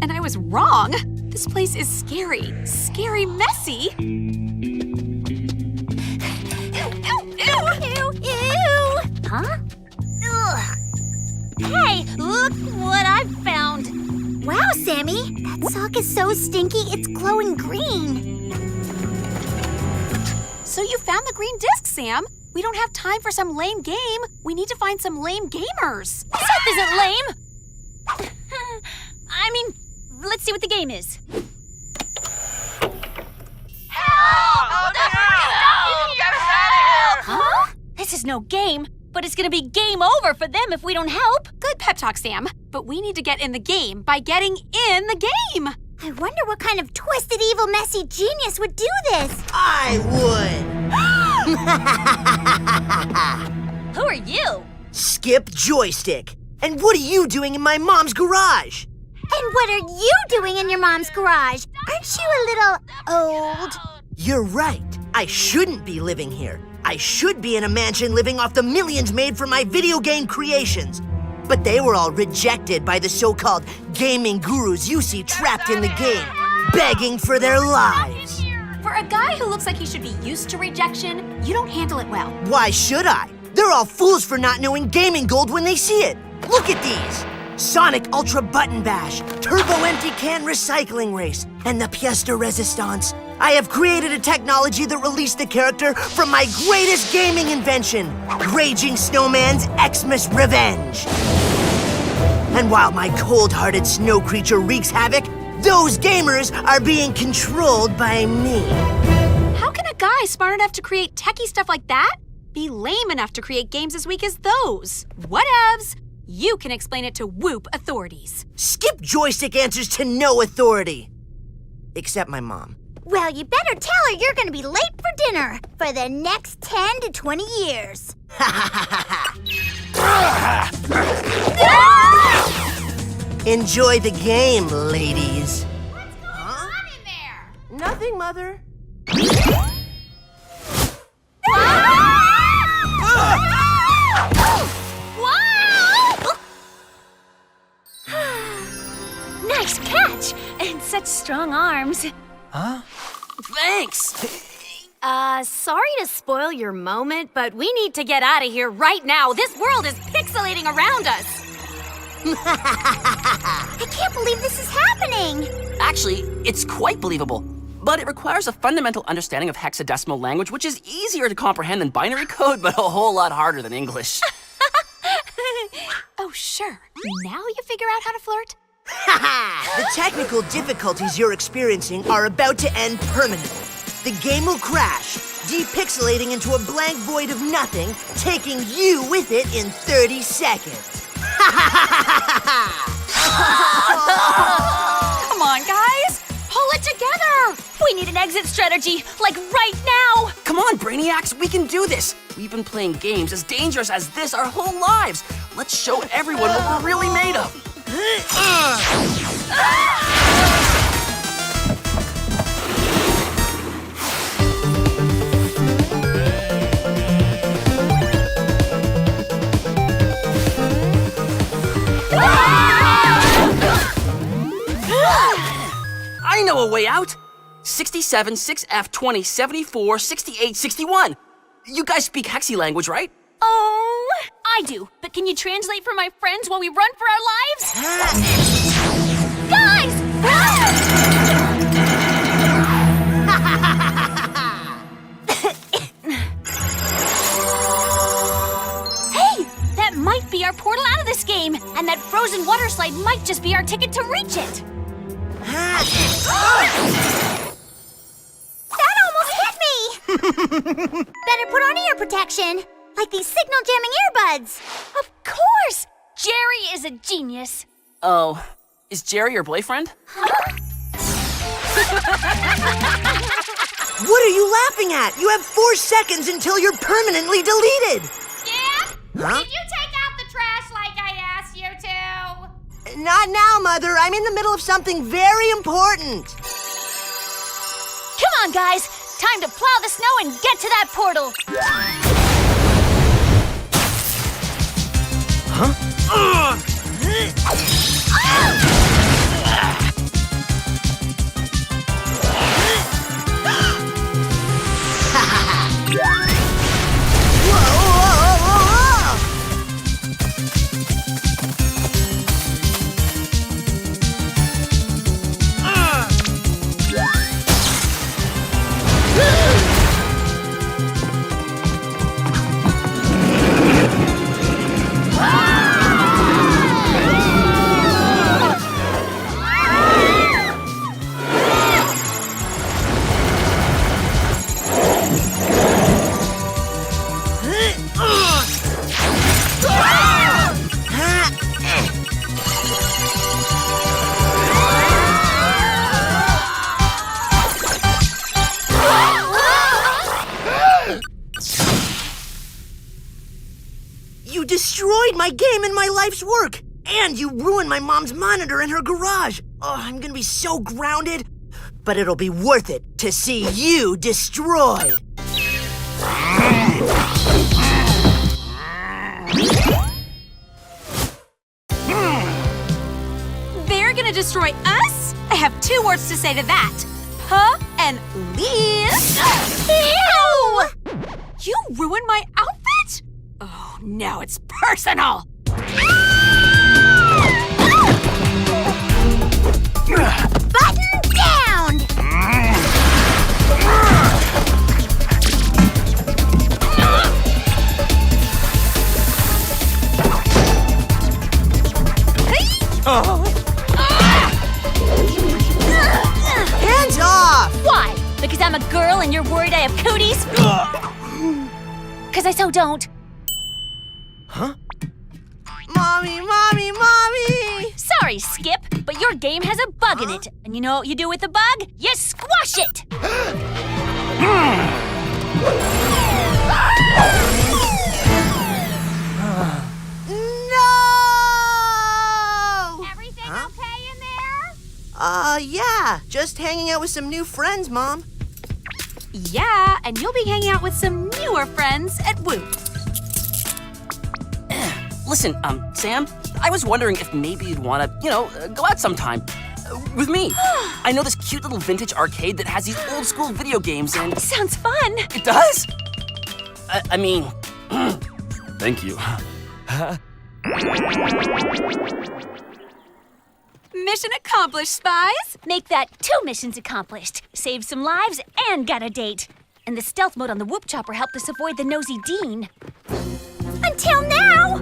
And I was wrong. This place is scary, scary messy. Ew. Huh? Ugh. Hey, look what I found. Wow, Sammy. That sock is so stinky, it's glowing green. So you found the green disc, Sam. We don't have time for some lame game. We need to find some lame gamers. Seth isn't lame. I mean, let's see what the game is. Huh? This is no game, but it's gonna be game over for them if we don't help. Good pep talk, Sam. But we need to get in the game by getting in the game. I wonder what kind of twisted, evil, messy genius would do this. I would. Who are you? Skip Joystick. And what are you doing in my mom's garage? And what are you doing in your mom's garage? Aren't you a little old? You're right. I shouldn't be living here. I should be in a mansion living off the millions made from my video game creations. But they were all rejected by the so-called gaming gurus you see trapped in the game, begging for their lives. For a guy who looks like he should be used to rejection, you don't handle it well. Why should I? They're all fools for not knowing gaming gold when they see it. Look at these. Sonic Ultra Button Bash, Turbo Empty Can Recycling Race, and the Pièce de Resistance. I have created a technology that released the character from my greatest gaming invention, Raging Snowman's Xmas Revenge. And while my cold-hearted snow creature wreaks havoc, those gamers are being controlled by me. How can a guy smart enough to create techie stuff like that be lame enough to create games as weak as those? Whatevs. You can explain it to Whoop authorities. Skip Joystick answers to no authority. Except my mom. Well, you better tell her you're gonna be late for dinner for the next 10 to 20 years. Enjoy the game, ladies. What's going on in there? Nothing, Mother. Nice catch! And such strong arms. Huh? Thanks! Sorry to spoil your moment, but we need to get out of here right now. This world is pixelating around us. I can't believe this is happening. Actually, it's quite believable. But it requires a fundamental understanding of hexadecimal language, which is easier to comprehend than binary code, but a whole lot harder than English. Oh, sure. Now you figure out how to flirt? The technical difficulties you're experiencing are about to end permanently. The game will crash, depixelating into a blank void of nothing, taking you with it in 30 seconds. Come on, guys! Pull it together! We need an exit strategy, like right now! Come on, Brainiacs, we can do this! We've been playing games as dangerous as this our whole lives! Let's show everyone what we're really made of! I know a way out! 67, 6F, 20, 74, 68, 61. You guys speak Hexi language, right? Oh, I do. But can you translate for my friends while we run for our lives? Guys! our portal out of this game, and that frozen water slide might just be our ticket to reach it. That almost hit me! Better put on ear protection, like these signal jamming earbuds. Of course! Jerry is a genius. Oh, is Jerry your boyfriend? What are you laughing at? You have 4 seconds until you're permanently deleted. Skip? Huh? Did you take out the trash like I asked you to? Not now, Mother. I'm in the middle of something very important. Come on, guys. Time to plow the snow and get to that portal. Huh? You destroyed my game and my life's work! And you ruined my mom's monitor in her garage! Oh, I'm gonna be so grounded! But it'll be worth it to see you destroyed! They're gonna destroy us? I have 2 words to say to that. Huh and Liz? Ew! You ruined my outfit? Oh, now it's personal! Button down! Hands off! Why? Because I'm a girl and you're worried I have cooties? Because I so don't. Huh? Mommy, mommy, mommy! Sorry, Skip, but your game has a bug in it. And you know what you do with the bug? You squash it! No! Everything okay in there? Yeah. Just hanging out with some new friends, Mom. Yeah, and you'll be hanging out with some newer friends at Whoop. Listen, Sam, I was wondering if maybe you'd want to, go out sometime. With me. I know this cute little vintage arcade that has these old school video games and... Sounds fun. It does? I mean... Thank you. Mission accomplished, Spies. Make that 2 missions accomplished. Save some lives and got a date. And the stealth mode on the Whoop Chopper helped us avoid the nosy Dean. Until now!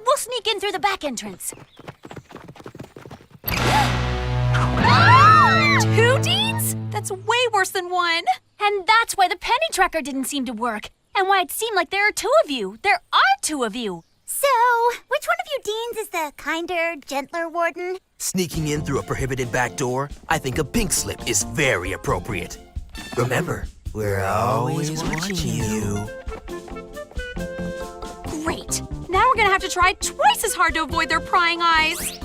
We'll sneak in through the back entrance. 2 Deans? That's way worse than 1. And that's why the penny tracker didn't seem to work. And why it seemed like there are 2 of you. There are 2 of you. So, which one of you deans is the kinder, gentler warden? Sneaking in through a prohibited back door, I think a pink slip is very appropriate. Remember, we're always watching you. Great. Now we're gonna have to try twice as hard to avoid their prying eyes.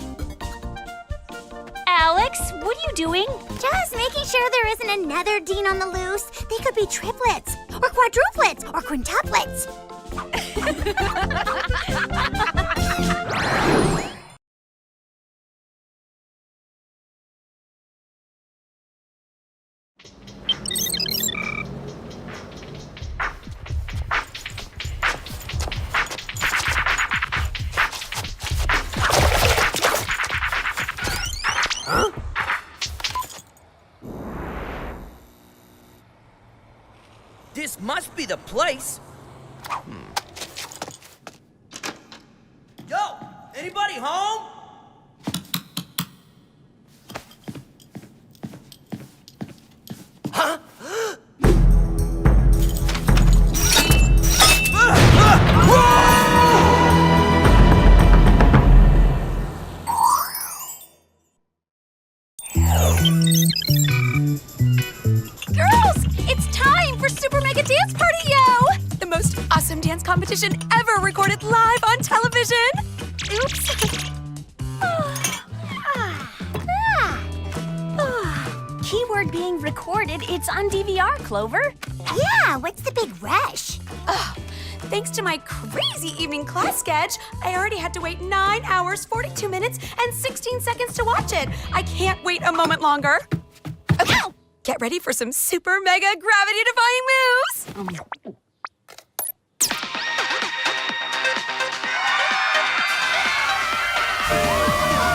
Alex, what are you doing? Just making sure there isn't another dean on the loose. They could be triplets, or quadruplets, or quintuplets. Huh? This must be the place. Anybody home? Huh? Girls, it's time for Super Mega Dance Party Yo! The most awesome dance competition ever recorded live on television. Oops. Keyword being recorded, it's on DVR, Clover. Yeah, what's the big rush? Thanks to my crazy evening class sketch, I already had to wait 9 hours, 42 minutes, and 16 seconds to watch it. I can't wait a moment longer. Okay, get ready for some super mega gravity-defying moves.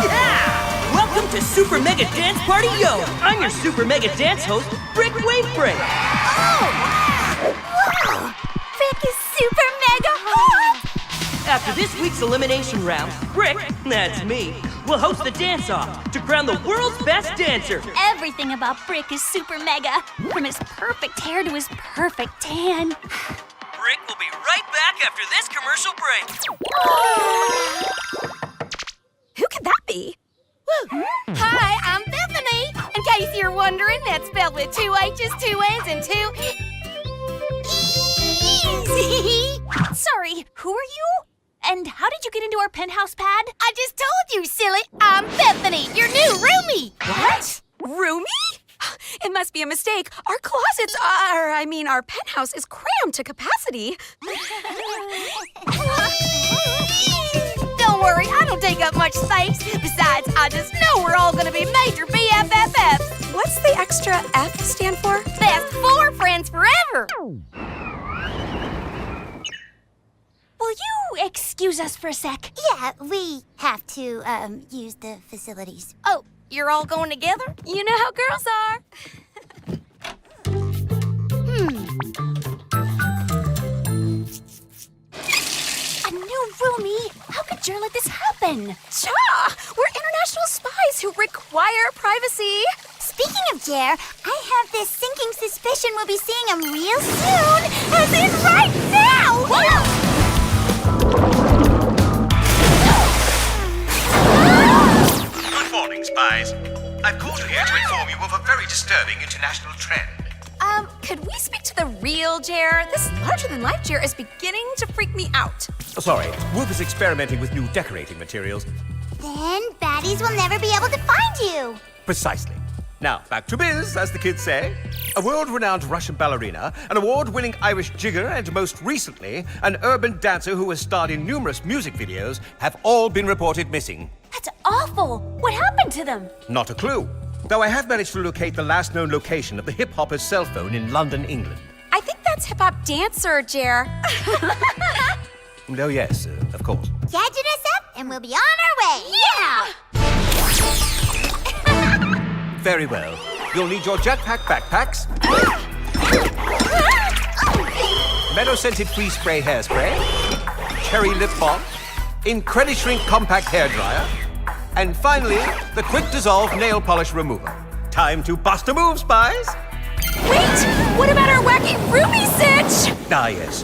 Yeah! Welcome to Super Mega Dance Party Yo! I'm your Super Mega Dance host, Brick Wave Break. Whoa! Frick is super mega hot! After this week's elimination round, Brick, that's me, will host the dance-off to crown the world's best dancer. Everything about Brick is super mega. From his perfect hair to his perfect tan. Brick will be right back after this commercial break. Who could that be? Hi, I'm Bethany. In case you're wondering, that's spelled with 2 H's, 2 N's, and 2 E's. Sorry, who are you? And how did you get into our penthouse pad? I just told you, silly. I'm Bethany, your new roomie. What? Roomie? It must be a mistake. Our closets our penthouse is crammed to capacity. Don't worry, I don't take up much space. Besides, I just know we're all gonna be major BFFs. What's the extra F stand for? Best 4 friends forever. Will you excuse us for a sec? Yeah, we have to, use the facilities. Oh, you're all going together? You know how girls are. A new roomie? How could you let this happen? Cha! We're international spies who require privacy. Speaking of Jer, I have this sinking suspicion we'll be seeing him real soon, as in right now! Good morning, spies. I've called you here to inform you of a very disturbing international trend. Could we speak to the real Jer? This larger-than-life Jer is beginning to freak me out. Sorry, Whoop is experimenting with new decorating materials. Then baddies will never be able to find you. Precisely. Now, back to biz, as the kids say. A world-renowned Russian ballerina, an award-winning Irish jigger, and most recently, an urban dancer who has starred in numerous music videos have all been reported missing. That's awful. What happened to them? Not a clue. Though I have managed to locate the last known location of the hip-hopper's cell phone in London, England. I think that's hip-hop dancer, Jer. Oh, yes, of course. Gadget us up, and we'll be on our way. Yeah! Very well. You'll need your jetpack backpacks, meadow-scented free spray hairspray, cherry lip balm, Incredishrink compact hairdryer, and finally, the quick dissolve nail polish remover. Time to bust a move, spies! Wait! What about our wacky roomie sitch? Ah, yes.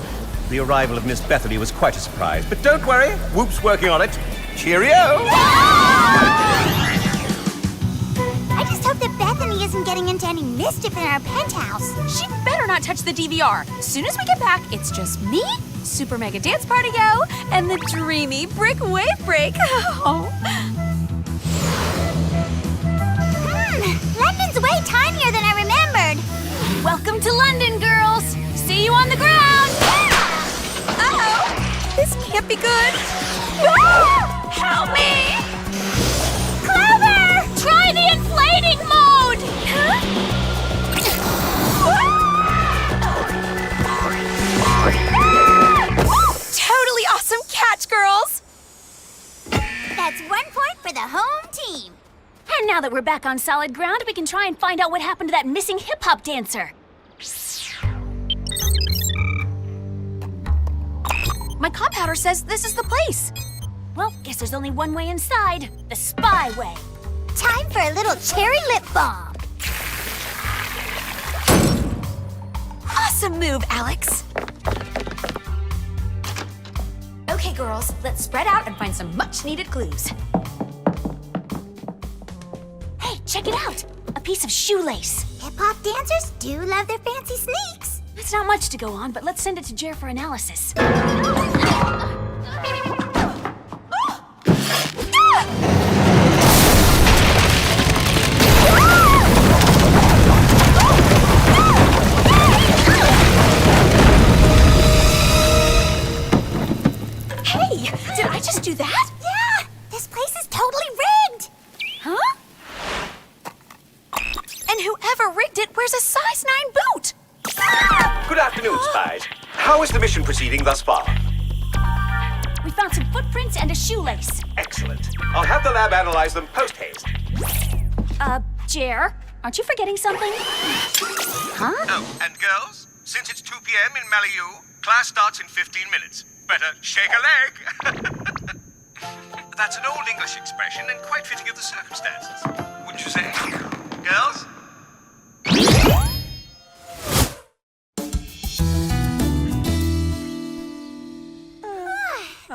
The arrival of Miss Bethany was quite a surprise, but don't worry, Whoop's working on it. Cheerio! I just hope that Bethany isn't getting into any mischief in our penthouse. She better not touch the DVR. As soon as we get back, it's just me, Super Mega Dance Party Go, and the dreamy Brick Wave Break. Oh. London's way tinier than I remembered. Welcome to London, girls. See you on the ground. Uh-oh. This can't be good. Ah! Help me! Clover! Try the inflating mode! Totally awesome catch, girls! That's 1 point for the home team. And now that we're back on solid ground, we can try and find out what happened to that missing hip-hop dancer. My compounder says this is the place. Well, guess there's only one way inside. The spy way. Time for a little cherry lip balm. Awesome move, Alex. Okay, girls, let's spread out and find some much-needed clues. Hey, check it out. A piece of shoelace. Hip-hop dancers do love their fancy sneaks. It's not much to go on, but let's send it to Jer for analysis. Hey, did I just do that? Yeah, this place is totally rigged. Huh? And whoever rigged it wears a size 9 boot. Good afternoon, Spies. How is the mission proceeding thus far? We found some footprints and a shoelace. Excellent. I'll have the lab analyze them post-haste. Jer, aren't you forgetting something? Huh? Oh, and girls, since it's 2 p.m. in Malibu, class starts in 15 minutes. Better shake a leg. That's an old English expression and quite fitting of the circumstances. Wouldn't you say? Girls?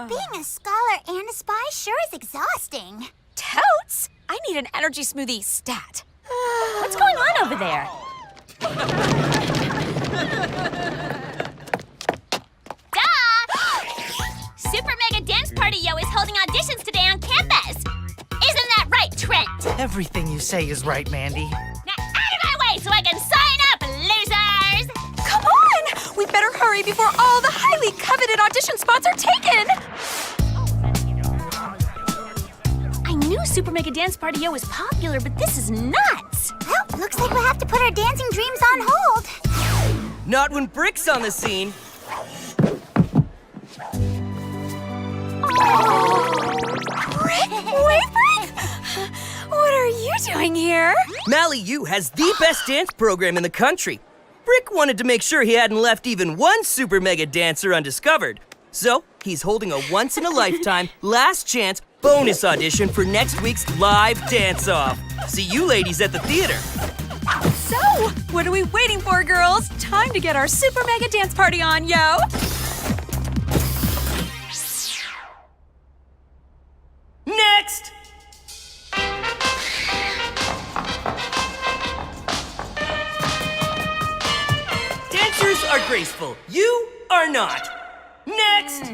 Being a scholar and a spy sure is exhausting. Totes! I need an energy smoothie stat. What's going on over there? Super Mega Dance Party Yo is holding auditions today on campus. Isn't that right, Trent? Everything you say is right, Mandy. Now out of my way so I can sign up, losers! Come on! We better hurry before all the highly coveted audition spots are taken! I knew Super Mega Dance Party Yo was popular, but this is nuts. Well, looks like we'll have to put our dancing dreams on hold. Not when Brick's on the scene. Brick? Wait, Brick! What are you doing here? Malibu has the best dance program in the country. Brick wanted to make sure he hadn't left even one super mega dancer undiscovered. So, he's holding a once-in-a-lifetime, last chance bonus audition for next week's live dance-off. See you ladies at the theater. So, what are we waiting for, girls? Time to get our super mega dance party on, yo! Next! Dancers are graceful. You are not. Next!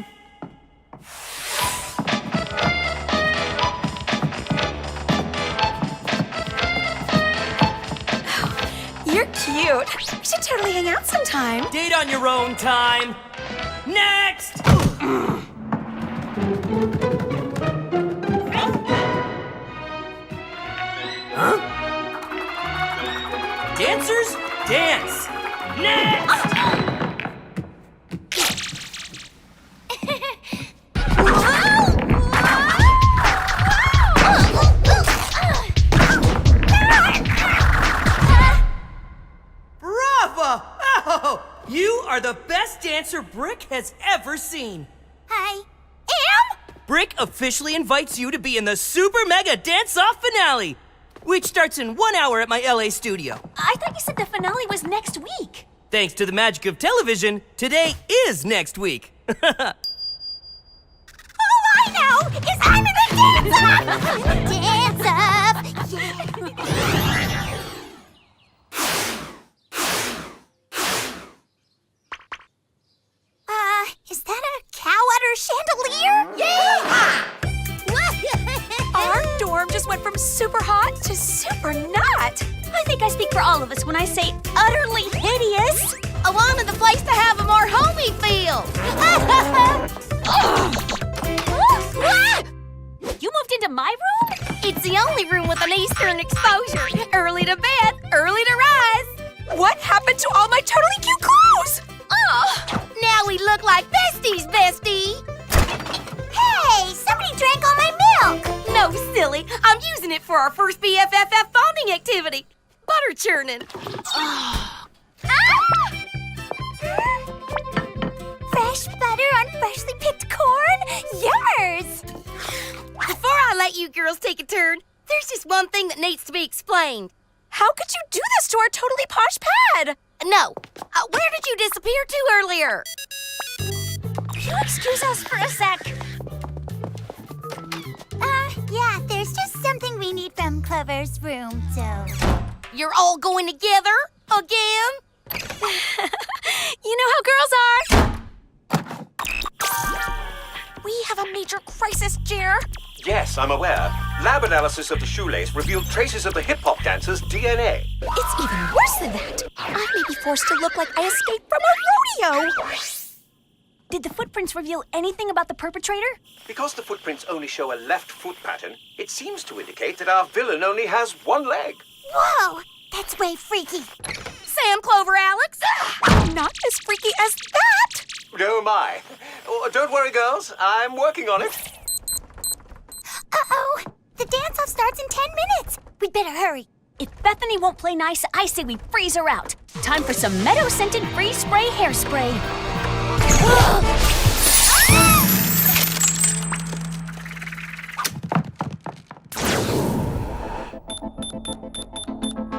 You're cute. We should totally hang out sometime. Date on your own time. Next! Huh? Dancers, dance! Next! Bravo! Oh, you are the best dancer Brick has ever seen. I am? Brick officially invites you to be in the Super Mega Dance-Off finale, which starts in 1 hour at my LA studio. I thought you said the finale was next week. Thanks to the magic of television, today is next week. All I know is I'm in the dance-off! Is that a cow udder chandelier? Yeah! Our dorm just went from super hot to super not. I think I speak for all of us when I say utterly hideous. I wanted the place to have a more homey feel. You moved into my room? It's the only room with an eastern exposure. Early to bed, early to rise. What happened to all my totally cute clothes? Oh, now we look like besties, bestie. Hey, somebody drank all my milk! No, silly. I'm using it for our first BFFF bonding activity. Butter churning. Fresh butter on freshly picked corn? Yummers! let you girls take a turn. There's just one thing that needs to be explained. How could you do this to our totally posh pad? No. Where did you disappear to earlier? Will you excuse us for a sec? Yeah, there's just something we need from Clover's room, so... You're all going together? Again? You know how girls are. We have a major crisis, Jer. Yes, I'm aware. Lab analysis of the shoelace revealed traces of the hip-hop dancer's DNA. It's even worse than that. I may be forced to look like I escaped from a rodeo. Did the footprints reveal anything about the perpetrator? Because the footprints only show a left foot pattern, it seems to indicate that our villain only has one leg. Whoa! That's way freaky. Sam, Clover, Alex? Not as freaky as that! Oh, my. Oh, don't worry, girls. I'm working on it. Uh-oh! The dance-off starts in 10 minutes. We'd better hurry. If Bethany won't play nice, I say we freeze her out. Time for some meadow-scented freeze spray hairspray.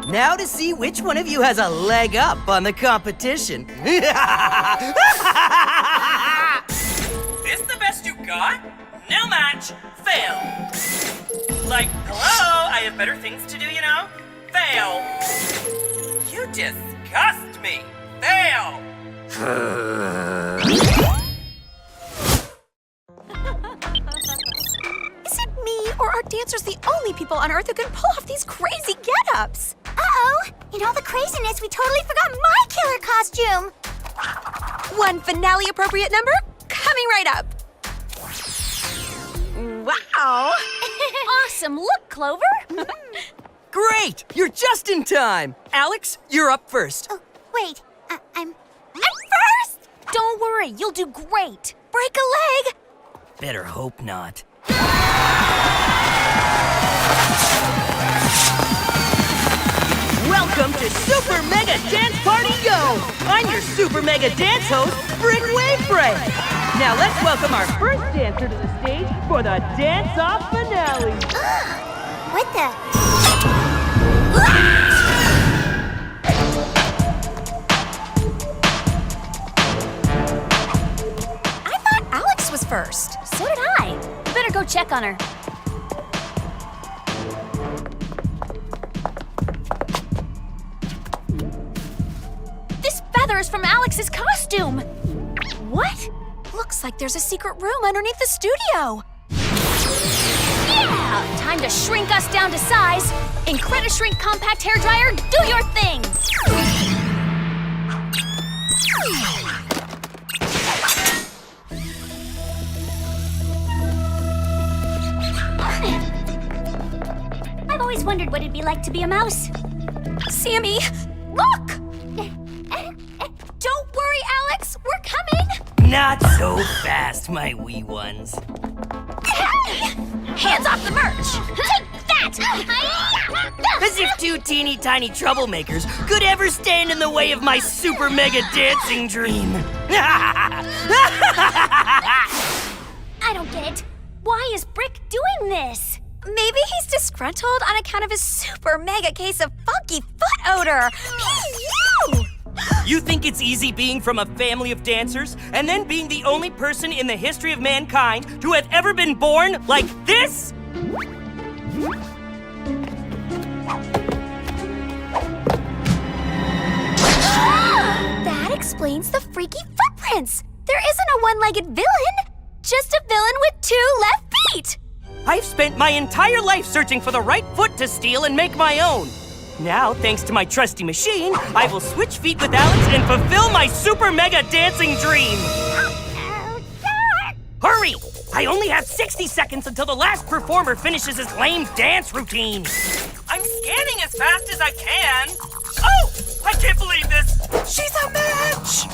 Now to see which one of you has a leg up on the competition. This the best you got? No match. Fail. Like, hello, I have better things to do, you know? Fail. You disgust me. Fail. Is it me, or are dancers the only people on Earth who can pull off these crazy get-ups? Uh-oh! In all the craziness, we totally forgot my killer costume! One finale-appropriate number coming right up. Wow! Awesome look, Clover! Great! You're just in time. Alex, you're up first. Oh, wait. I'm first! Don't worry, you'll do great. Break a leg! Better hope not. Welcome to Super Mega Dance Party Yo! I'm your Super Mega Dance host, Brick Wavebreak. Now let's welcome our first dancer to the stage for the dance-off finale. What the? I thought Alex was first. So did I. We better go check on her. This feather is from Alex's costume. What? Looks like there's a secret room underneath the studio. Yeah! Time to shrink us down to size. Incredishrink compact hairdryer, do your thing! I've always wondered what it'd be like to be a mouse. Sammy, look! Don't worry, Alex, we're coming! Not so fast, my wee ones. Hey! Hands off the merch! Take that! As if two teeny tiny troublemakers could ever stand in the way of my super mega dancing dream. I don't get it. Why is Brick doing this? Maybe he's disgruntled on account of his super mega case of funky foot odor. Pew! You think it's easy being from a family of dancers and then being the only person in the history of mankind to have ever been born like this? That explains the freaky footprints. There isn't a one-legged villain, just a villain with two left feet. I've spent my entire life searching for the right foot to steal and make my own. Now, thanks to my trusty machine, I will switch feet with Alex and fulfill my super mega dancing dream. Hurry! I only have 60 seconds until the last performer finishes his lame dance routine. I'm scanning as fast as I can. Oh! I can't believe this. She's a match!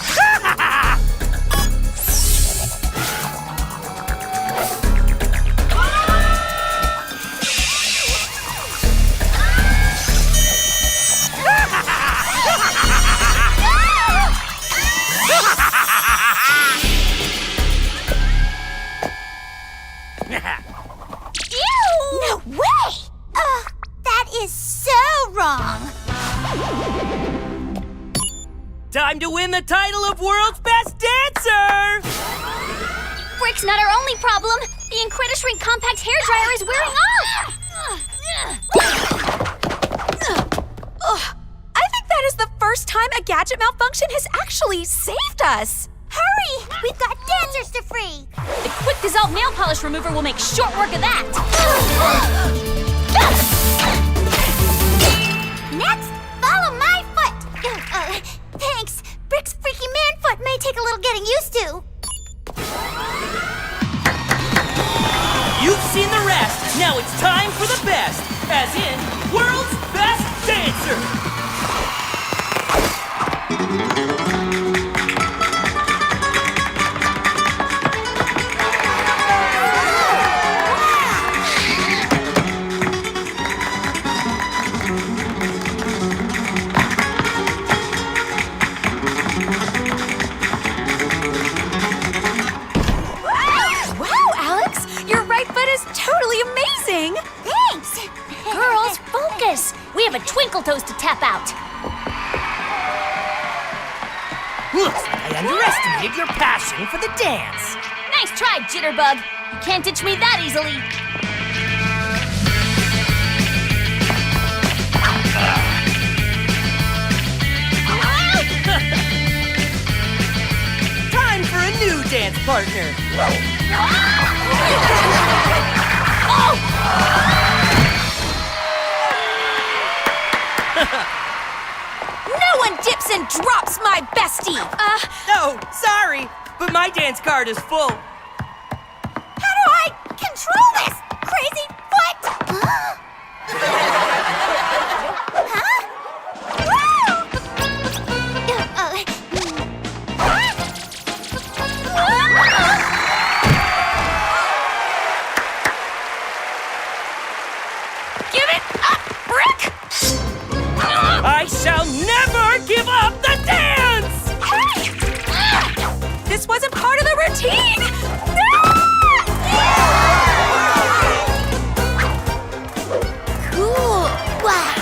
win the title of World's Best Dancer! Brick's not our only problem. The Incredishrink compact hairdryer is wearing off. I think that is the first time a gadget malfunction has actually saved us. Hurry! We've got dancers to free! The quick dissolve nail polish remover will make short work of that. Next, follow my foot! Thanks. Brick's freaky man foot may take a little getting used to. You've seen the rest. Now it's time for the best, as in World's Best Dancer! Totally amazing! Thanks! Girls, focus! We have a twinkle toes to tap out. Looks like I underestimated your passion for the dance. Nice try, Jitterbug. You can't ditch me that easily. Time for a new dance partner. No one dips and drops my bestie! No, sorry, but my dance card is full. How do I control this crazy foot? Give it up, Brick! I shall never give up the dance! Hey! This wasn't part of the routine! Cool! Wow!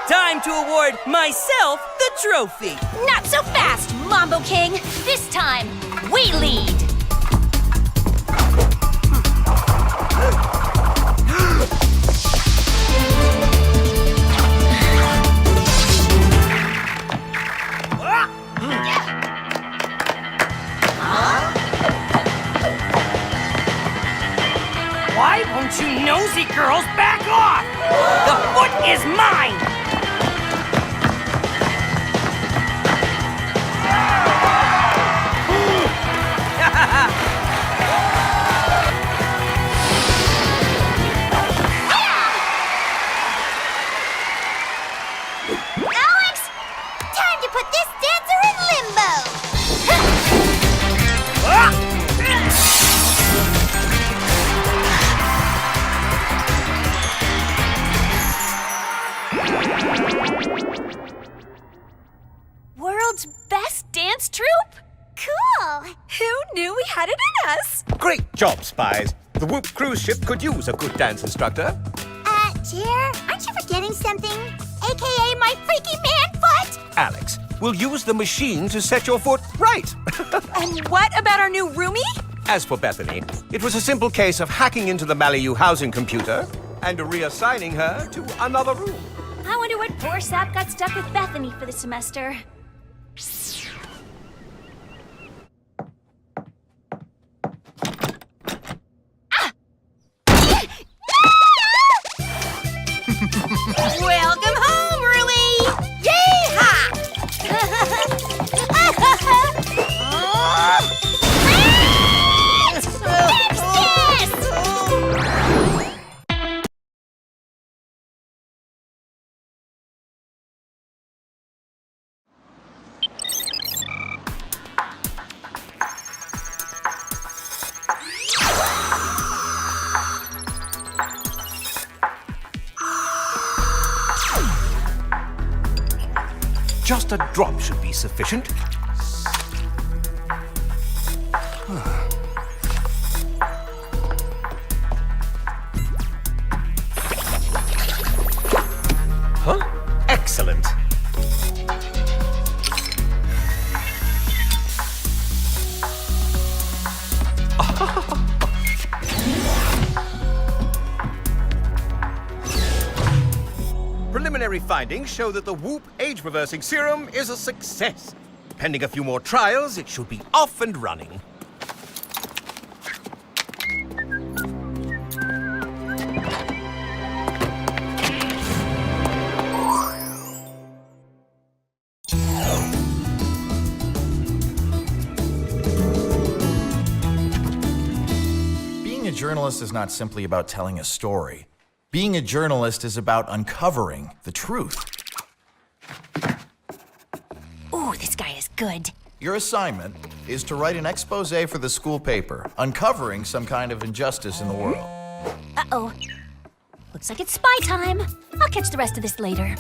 Time to award myself the trophy. Not so fast, Mambo King. This time, we lead. Why won't you nosy girls back off? The foot is mine! Alex! Time to put this dancer in limbo! World's best dance troupe? Cool! Who knew we had it in us? Great job, Spies. The Whoop cruise ship could use a good dance instructor. Chair, aren't you forgetting something? AKA my freaky man foot! Alex, we'll use the machine to set your foot right. And what about our new roomie? As for Bethany, it was a simple case of hacking into the Malibu housing computer and reassigning her to another room. I wonder what poor sap got stuck with Bethany for the semester. Welcome home, Rui! Yeehaw! Just a drop should be sufficient. Huh? Excellent. Preliminary findings show that the Whoop age-reversing serum is a success. Pending a few more trials, it should be off and running. Being a journalist is not simply about telling a story. Being a journalist is about uncovering the truth. Ooh, this guy is good. Your assignment is to write an expose for the school paper, uncovering some kind of injustice in the world. Uh-oh. Looks like it's spy time. I'll catch the rest of this later.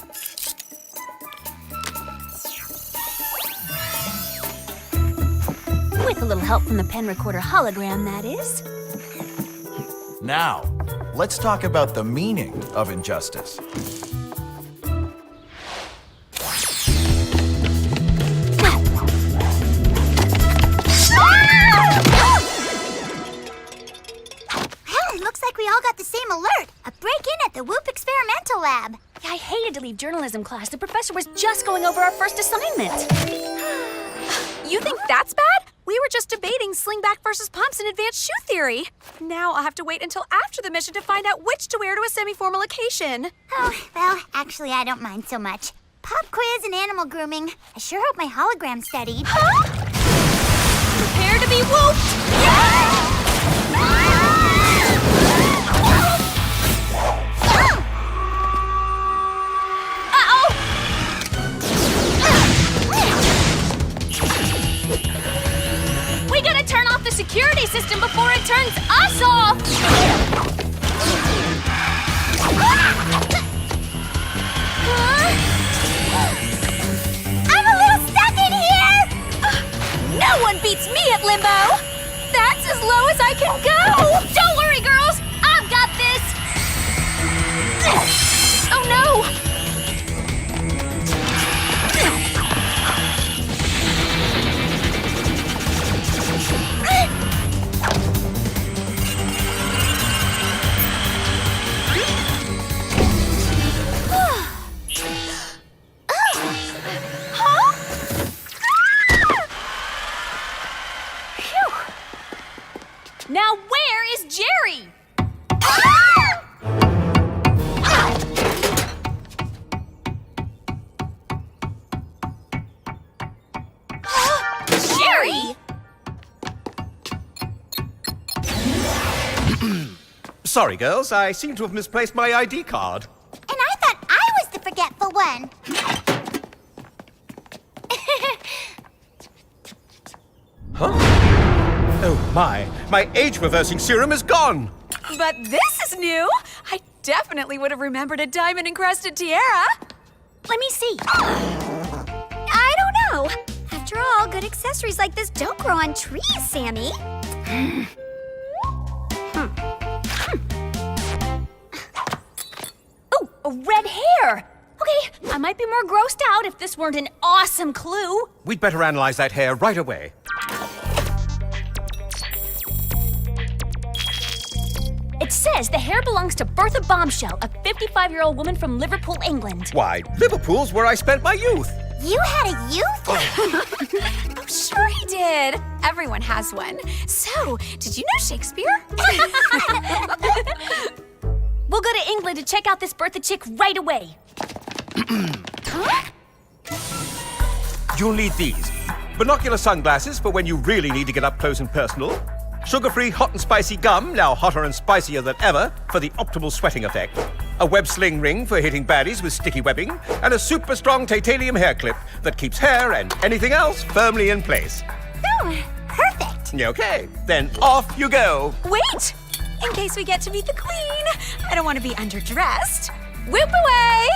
With a little help from the pen recorder hologram, that is. Now, let's talk about the meaning of injustice. Well, looks like we all got the same alert. A break-in at the Whoop experimental lab. Yeah, I hated to leave journalism class. The professor was just going over our first assignment. You think that's bad? We were just debating slingback versus pumps in advanced shoe theory. Now I'll have to wait until after the mission to find out which to wear to a semi-formal occasion. Oh, well, actually, I don't mind so much. Pop quiz and animal grooming. I sure hope my hologram studied. Huh? Prepare to be whooped! Yeah! We gotta turn off the security system before it turns us off! I'm a little stuck in here! No one beats me at limbo! That's as low as I can go! Don't worry, girls! I've got this! Oh no! Now where is Jerry? Jerry! Sorry, girls, I seem to have misplaced my ID card. And I thought I was the forgetful one. Huh? Oh my age-reversing serum is gone! But this is new! I definitely would have remembered a diamond-encrusted tiara! Let me see. I don't know. After all, good accessories like this don't grow on trees, Sammy. Ooh, a red hair! Okay, I might be more grossed out if this weren't an awesome clue. We'd better analyze that hair right away. It says the hair belongs to Bertha Bombshell, a 55-year-old woman from Liverpool, England. Why, Liverpool's where I spent my youth. You had a youth? Oh, sure he did. Everyone has one. So, did you know Shakespeare? We'll go to England to check out this Bertha chick right away. Huh? You'll need these. Binocular sunglasses for when you really need to get up close and personal. Sugar-free hot and spicy gum, now hotter and spicier than ever, for the optimal sweating effect. A web sling ring for hitting baddies with sticky webbing. And a super strong titanium hair clip that keeps hair and anything else firmly in place. Oh, perfect. Okay, then off you go. Wait! In case we get to meet the queen, I don't want to be underdressed. Whoop away!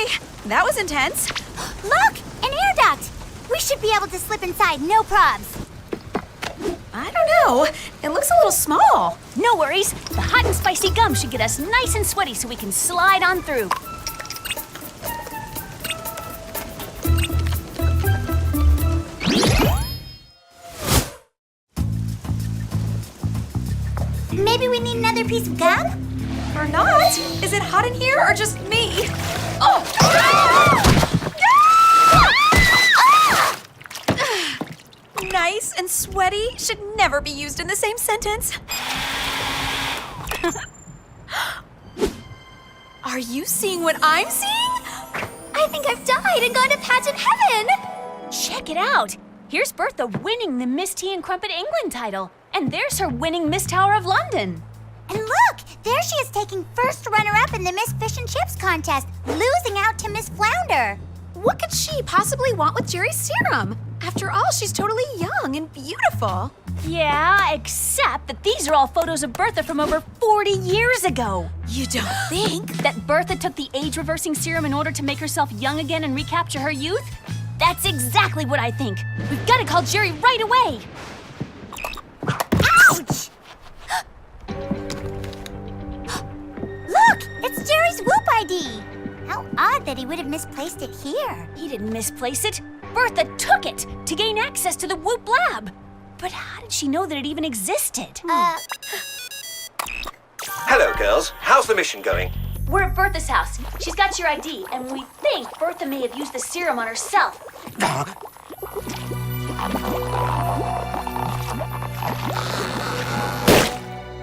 Okay, that was intense. Look, an air duct. We should be able to slip inside, no probs. I don't know. It looks a little small. No worries. The hot and spicy gum should get us nice and sweaty so we can slide on through. Maybe we need another piece of gum? Or not? Is it hot in here or just me? Oh! Nice and sweaty should never be used in the same sentence. Are you seeing what I'm seeing? I think I've died and gone to pageant heaven! Check it out! Here's Bertha winning the Miss Tea and Crumpet England title. And there's her winning Miss Tower of London. And look, there she is taking first runner-up in the Miss Fish and Chips contest, losing out to Miss Flounder. What could she possibly want with Jerry's serum? After all, she's totally young and beautiful. Yeah, except that these are all photos of Bertha from over 40 years ago. You don't think that Bertha took the age-reversing serum in order to make herself young again and recapture her youth? That's exactly what I think. We've got to call Jerry right away. Ouch! Look, it's Jerry's Whoop ID. How odd that he would have misplaced it here. He didn't misplace it. Bertha took it to gain access to the Whoop lab. But how did she know that it even existed? Hello, girls. How's the mission going? We're at Bertha's house. She's got your ID, and we think Bertha may have used the serum on herself.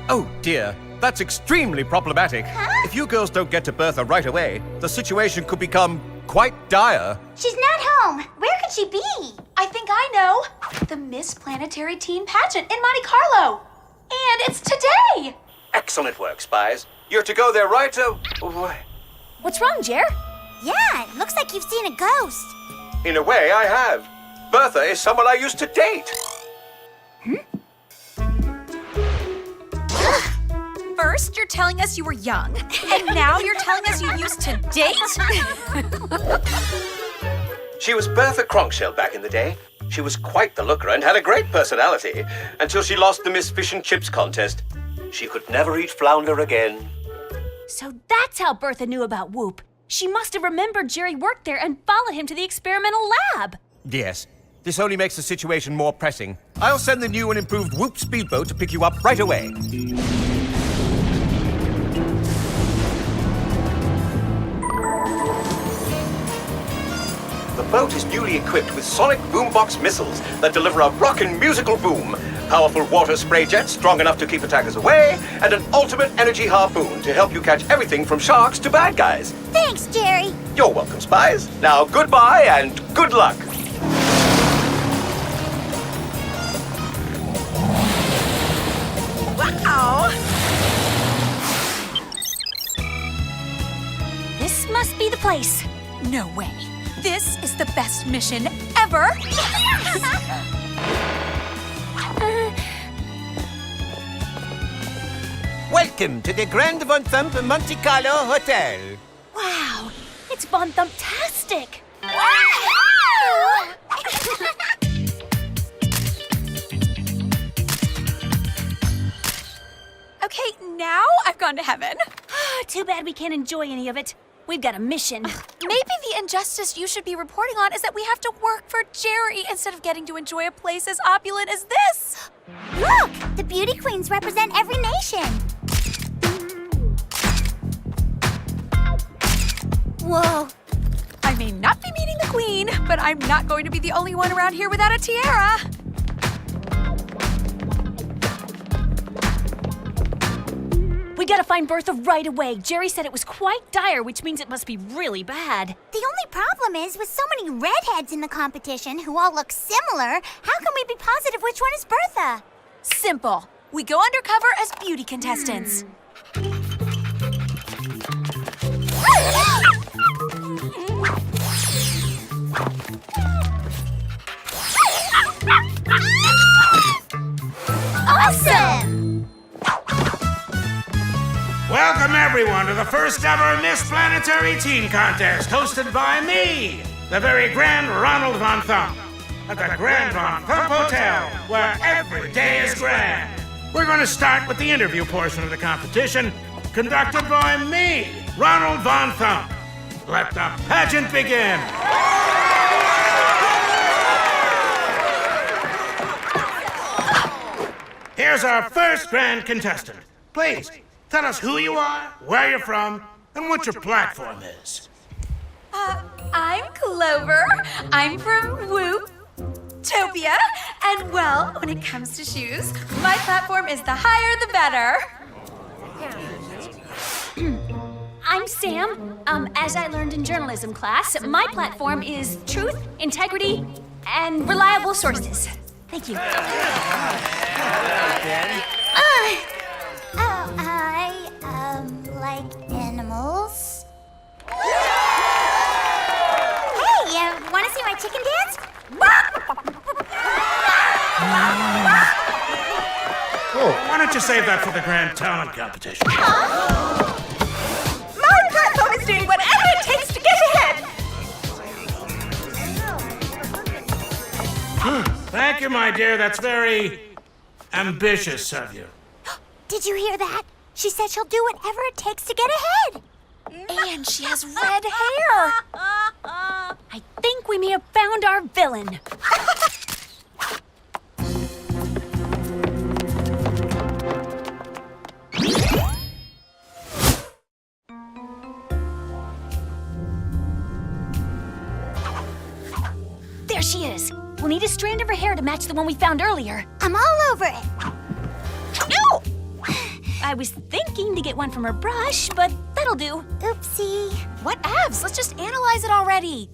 Oh, dear. That's extremely problematic. If you girls don't get to Bertha right away, the situation could become quite dire. She's not home. Where could she be? I think I know. The Miss Planetary Teen Pageant in Monte Carlo. And it's today. Excellent work, Spies. You're to go there right away. What's wrong, Jer? Yeah, it looks like you've seen a ghost. In a way, I have. Bertha is someone I used to date. First, you're telling us you were young, and now you're telling us you used to date? She was Bertha Cronkshell back in the day. She was quite the looker and had a great personality until she lost the Miss Fish and Chips contest. She could never eat flounder again. So that's how Bertha knew about Whoop. She must have remembered Jerry worked there and followed him to the experimental lab. Yes. This only makes the situation more pressing. I'll send the new and improved Whoop speedboat to pick you up right away. The boat is newly equipped with sonic boombox missiles that deliver a rockin' musical boom, powerful water spray jets strong enough to keep attackers away, and an ultimate energy harpoon to help you catch everything from sharks to bad guys. Thanks, Jerry. You're welcome, Spies. Now, goodbye and good luck. Wow! This must be the place. No way. This is the best mission ever. Welcome to the Grand Von Thump Monte Carlo Hotel. Wow, it's Von Thumptastic. Okay, now I've gone to heaven. Too bad we can't enjoy any of it. We've got a mission. Maybe the injustice you should be reporting on is that we have to work for Jerry instead of getting to enjoy a place as opulent as this. Look, the beauty queens represent every nation. Whoa. I may not be meeting the queen, but I'm not going to be the only one around here without a tiara. We gotta find Bertha right away. Jerry said it was quite dire, which means it must be really bad. The only problem is, with so many redheads in the competition who all look similar, how can we be positive which one is Bertha? Simple. We go undercover as beauty contestants. Awesome! Welcome, everyone to the first ever Miss Planetary Teen Contest, hosted by me, the very Grand Ronald Von Thump, at the Grand Von Thump Hotel, where every day is grand. We're going to start with the interview portion of the competition, conducted by me, Ronald Von Thump. Let the pageant begin. Here's our first grand contestant. Please, tell us who you are, where you're from, and what your platform is. I'm Clover. I'm from Whoop-topia. And well, when it comes to shoes, my platform is the higher the better. I'm Sam. As I learned in journalism class, my platform is truth, integrity, and reliable sources. Thank you. I like animals. Hey, wanna see my chicken dance? Oh, why don't you save that for the grand talent competition? My platform is doing whatever it takes to get ahead. Thank you, my dear. That's very ambitious of you. Did you hear that? She said she'll do whatever it takes to get ahead. And she has red hair. I think we may have found our villain. There she is. We'll need a strand of her hair to match the one we found earlier. I'm all over it. No! I was thinking to get one from her brush, but that'll do. Oopsie. What abs? Let's just analyze it already.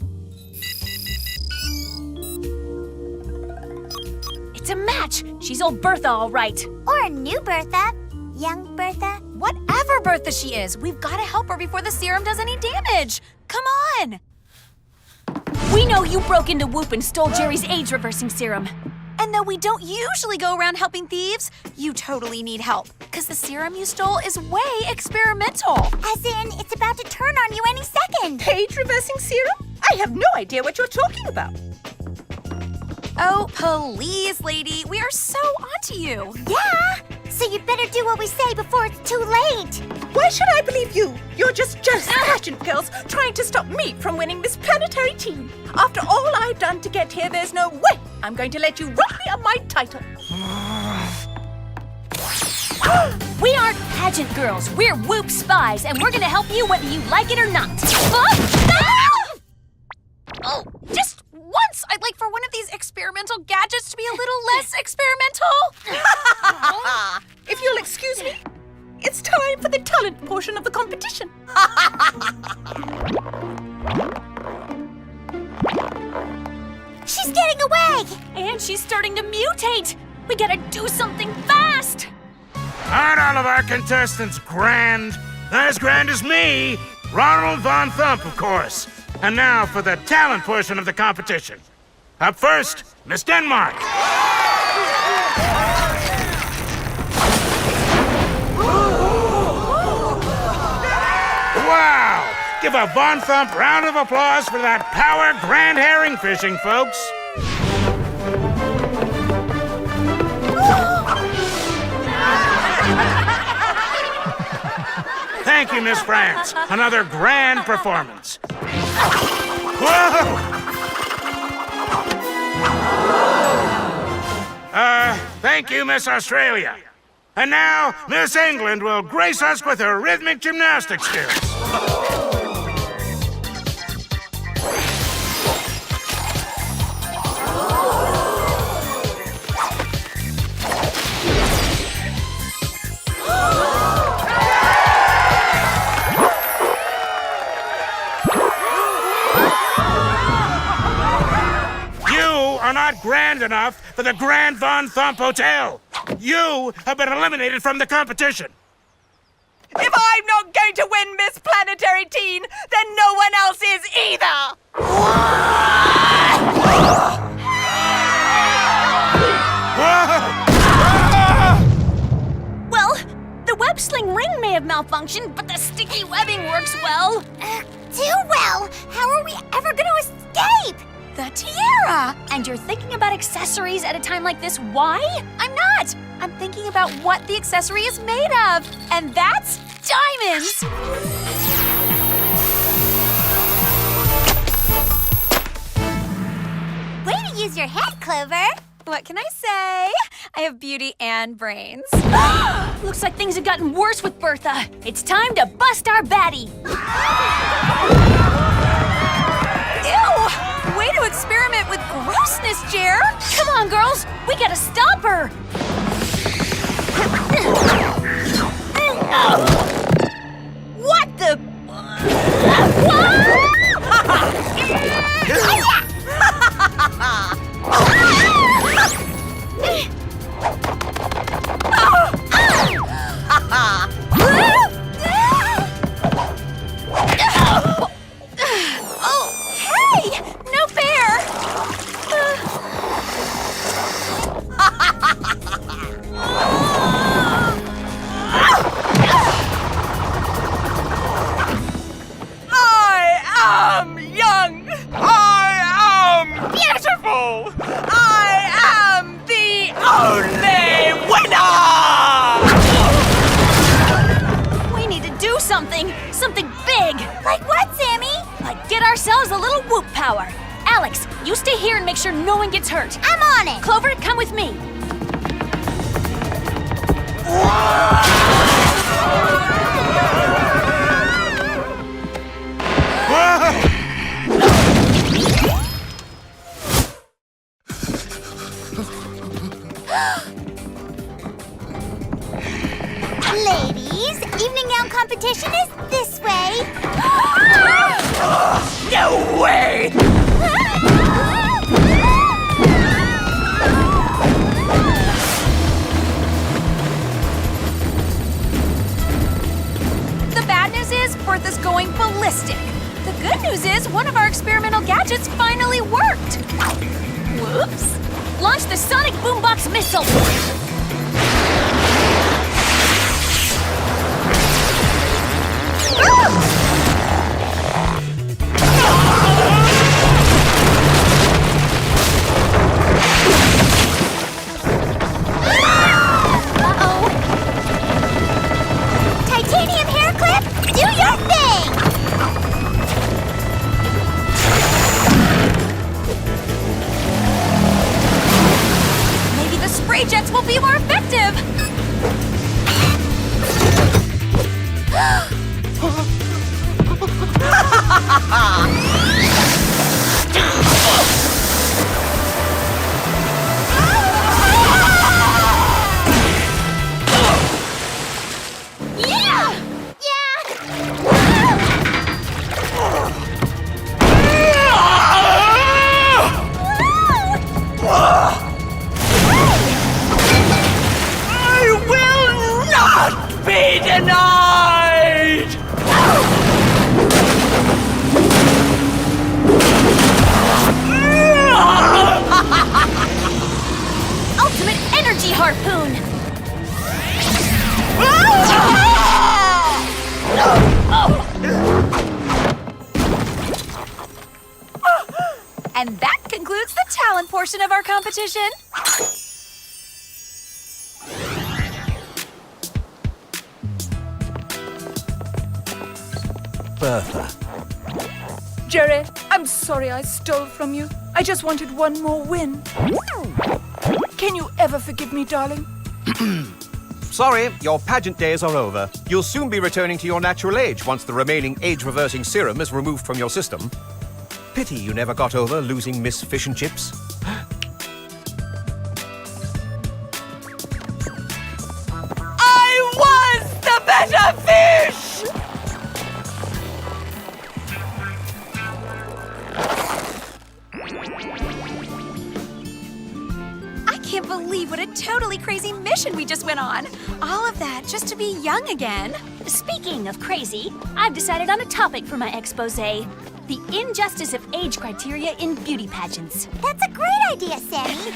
It's a match. She's old Bertha, all right. Or a new Bertha. Young Bertha. Whatever Bertha she is, we've got to help her before the serum does any damage. Come on. We know you broke into Whoop and stole Jerry's age-reversing serum. And though we don't usually go around helping thieves, you totally need help. Because the serum you stole is way experimental. As in, it's about to turn on you any second. Age-reversing serum? I have no idea what you're talking about. Oh, please, lady. We are so onto you. Yeah, so you'd better do what we say before it's too late. Why should I believe you? You're just jealous pageant girls trying to stop me from winning Miss Planetary Teen. After all I've done to get here, there's no way I'm going to let you rob me of my title. We aren't pageant girls. We're Whoop Spies, and we're gonna help you whether you like it or not. Oh, just once I'd like for one of these experimental gadgets to be a little less experimental. If you'll excuse me, it's time for the talent portion of the competition. She's getting away! And she's starting to mutate. We gotta do something fast. Aren't all of our contestants grand? As grand as me, Ronald Von Thump, of course. And now for the talent portion of the competition. Up first, Miss Denmark. Wow! Give a Von Thump round of applause for that power grand herring fishing, folks. Thank you, Miss France. Another grand performance. Whoa! Thank you, Miss Australia. And now, Miss England will grace us with her rhythmic gymnastics skills. Are not grand enough for the Grand Von Thump Hotel. You have been eliminated from the competition. If I'm not going to win Miss Planetary Teen, then no one else is either. Well, the web sling ring may have malfunction, but the sticky webbing works well. Too well! How are we ever gonna escape? The tiara! And you're thinking about accessories at a time like this. Why? I'm not! I'm thinking about what the accessory is made of. And that's diamonds! Way to use your head, Clover. What can I say? I have beauty and brains. Looks like things have gotten worse with Bertha. It's time to bust our baddie. Ew! Way to experiment with grossness, Jer! Come on, girls. We gotta stop her. What the? Oh, hey! No fair! I am young! I am beautiful! I am the only winner! We need to do something. Something big. Like what, Sammy? Like get ourselves a little whoop power. Alex, you stay here and make sure no one gets hurt. I'm on it. Clover, come with me. Ladies, evening gown competition is this way. No way! The bad news is Bertha's going ballistic. The good news is one of our experimental gadgets finally worked. Whoops. Launch the sonic boombox missile. Titanium hair clip, do your thing! Maybe the spray jets will be more effective. I will not be denied! Ultimate energy harpoon. And that concludes the talent portion of our competition. Bertha. Jerry, I'm sorry I stole from you. I just wanted one more win. Can you ever forgive me, darling? Sorry, your pageant days are over. You'll soon be returning to your natural age once the remaining age-reversing serum is removed from your system. Pity you never got over losing Miss Fish and Chips. I was the better fish! I can't believe what a totally crazy mission we just went on. All of that just to be young again. Speaking of crazy, I've decided on a topic for my exposé. The injustice of age criteria in beauty pageants. That's a great idea, Sammy.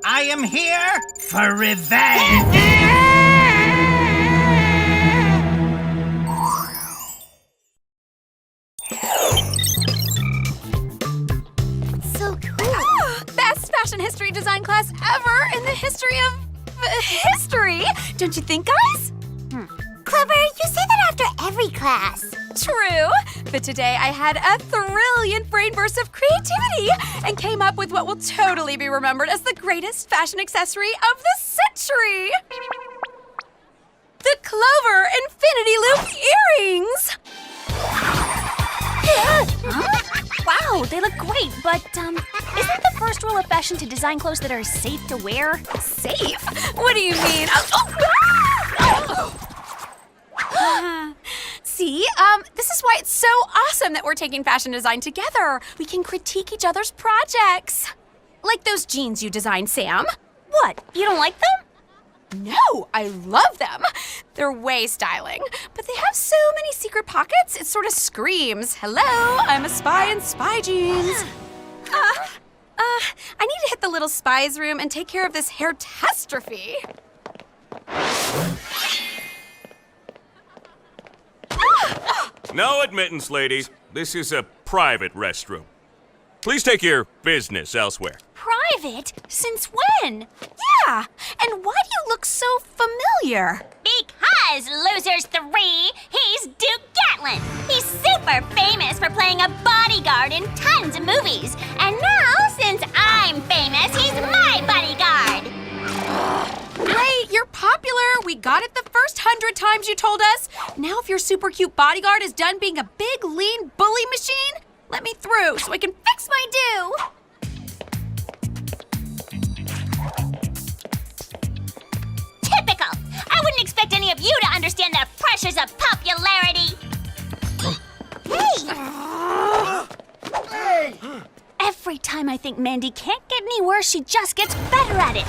I am here for revenge! So cool. Best fashion history design class ever in the history of history. Don't you think, guys? Clover, you say that after every class. True, but today I had a brilliant brain burst of creativity and came up with what will totally be remembered as the greatest fashion accessory of the century. The Clover Infinity Loop earrings! Wow, they look great, but isn't the first rule of fashion to design clothes that are safe to wear? Safe? What do you mean? See, this is why it's so awesome that we're taking fashion design together. We can critique each other's projects. Like those jeans you designed, Sam. What, you don't like them? No, I love them. They're way styling, but they have so many secret pockets, it sort of screams, hello, I'm a spy in spy jeans. I need to hit the little spies room and take care of this catastrophe. No admittance, ladies. This is a private restroom. Please take your business elsewhere. Private? Since when? Yeah, and why do you look so familiar? Because, Losers 3, he's Duke Gatlin. He's super famous for playing a bodyguard in tons of movies. And now, since I'm famous, he's my bodyguard. Great, you're popular. We got it the first 100 times you told us. Now if your super cute bodyguard is done being a big, lean bully machine, let me through so I can fix my due. Typical. I wouldn't expect any of you to understand the pressures of popularity. Hey! Every time I think Mandy can't get any worse, she just gets better at it.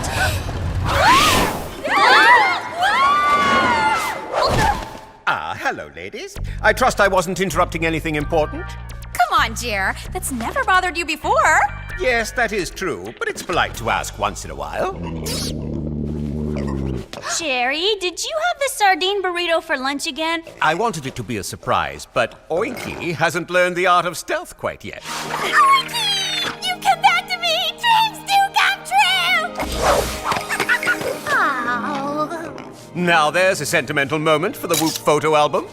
Hello, ladies. I trust I wasn't interrupting anything important. Come on, Jer. That's never bothered you before. Yes, that is true, but it's polite to ask once in a while. Jerry, did you have the sardine burrito for lunch again? I wanted it to be a surprise, but Oinky hasn't learned the art of stealth quite yet. Oinky! You've come back to me! Dreams do come true! Oh. Now there's a sentimental moment for the Whoop photo album.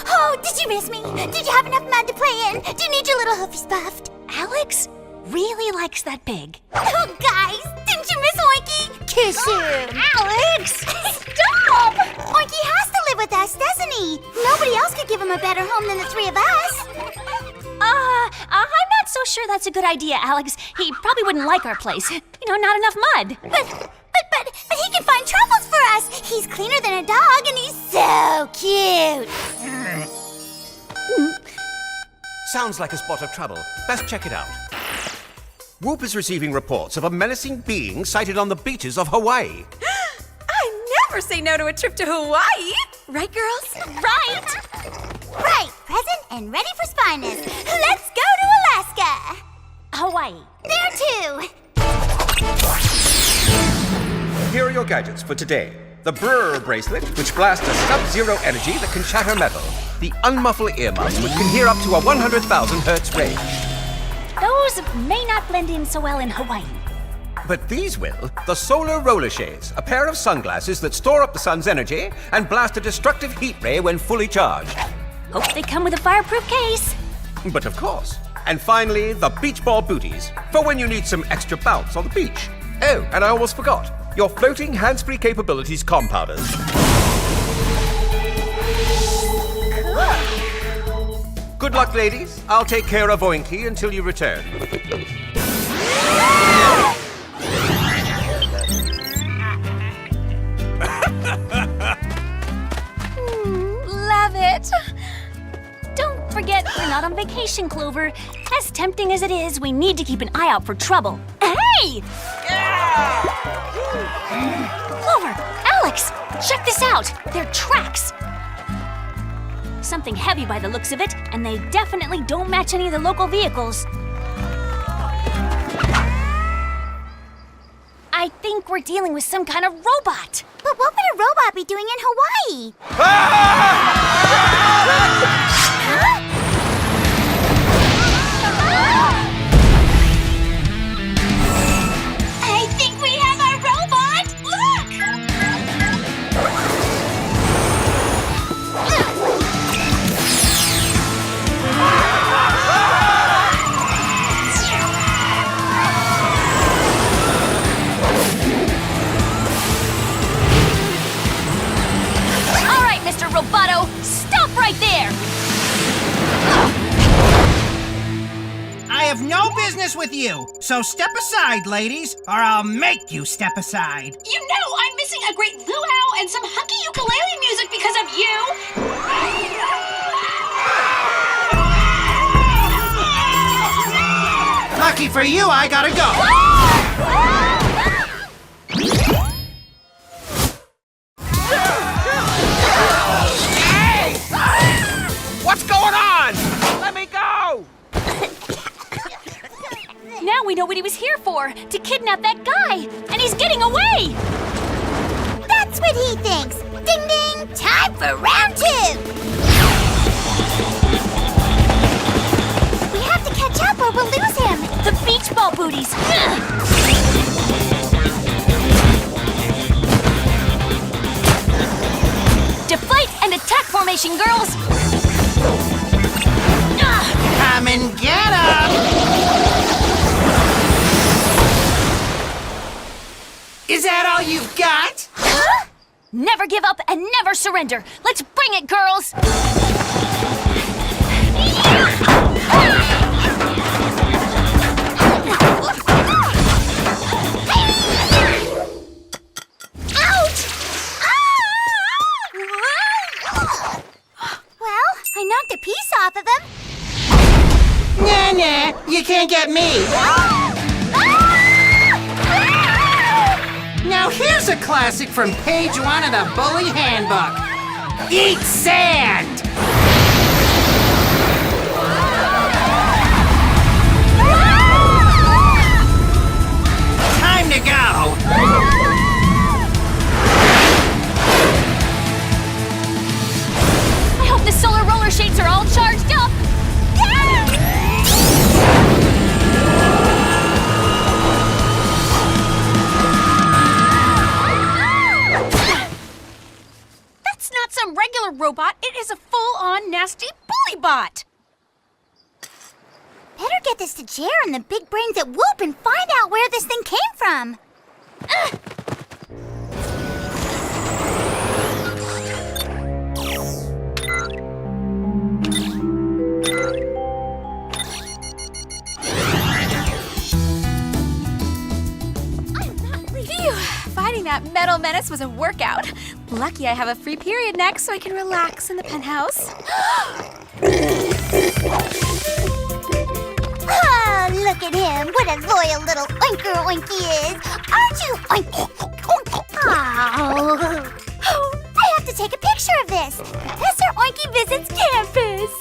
Oh, did you miss me? Did you have enough mud to play in? Do you need your little hoofies buffed? Alex really likes that pig. Oh, guys, didn't you miss Oinky? Kiss him. Alex! Stop! Oinky has to live with us, doesn't he? Nobody else could give him a better home than the three of us. I'm not so sure that's a good idea, Alex. He probably wouldn't like our place. You know, not enough mud. But he can find troubles for us. He's cleaner than a dog, and he's so cute. Sounds like a spot of trouble. Best check it out. Whoop is receiving reports of a menacing being sighted on the beaches of Hawaii. I never say no to a trip to Hawaii. Right, girls? Right! Right, present and ready for spyness. Let's go to Alaska. Hawaii. There too. Here are your gadgets for today. The Brrr bracelet, which blasts a sub-zero energy that can shatter metal. The Unmuffle earmuffs, which can hear up to a 100,000 hertz range. Those may not blend in so well in Hawaii. But these will. The Solar Roller Shades, a pair of sunglasses that store up the sun's energy and blast a destructive heat ray when fully charged. Hope they come with a fireproof case. But of course. And finally, the Beach Ball Booties, for when you need some extra bounce on the beach. Oh, and I almost forgot. Your floating hands-free capabilities compounders. Good luck, ladies. I'll take care of Oinky until you return. Love it. Don't forget, we're not on vacation, Clover. As tempting as it is, we need to keep an eye out for trouble. Hey! Clover, Alex, check this out. They're tracks. Something heavy by the looks of it, and they definitely don't match any of the local vehicles. I think we're dealing with some kind of robot. But what would a robot be doing in Hawaii? I think we have a robot! Look! All right, Mr. Roboto, stop right there! I have no business with you, so step aside, ladies, or I'll make you step aside. You know I'm missing a great luau and some hunky ukulele music because of you! Lucky for you, I gotta go. Hey! What's going on? Let me go! Now we know what he was here for, to kidnap that guy, and he's getting away! That's what he thinks. Ding ding, time for round 2. We have to catch up or we'll lose him. The beach ball booties! Deflate and attack formation, girls! Come and get him! Is that all you've got? Huh? Never give up and never surrender. Let's bring it, girls! Ouch! Well, I knocked a piece off of him. Nah, nah, you can't get me. Now here's a classic from page 1 of the Bully Handbook. Eat sand! Time to go! I hope the solar roller shades are all charged up! That's not some regular robot, it is a full-on nasty Bullybot! Better get this to Jer and the big brains at Whoop and find out where this thing came from. Phew! Fighting that metal menace was a workout. Lucky I have a free period next so I can relax in the penthouse. Ah, look at him. What a loyal little oinker Oinky is. Aren't you Oinky? Oh. I have to take a picture of this. Professor Oinky visits campus.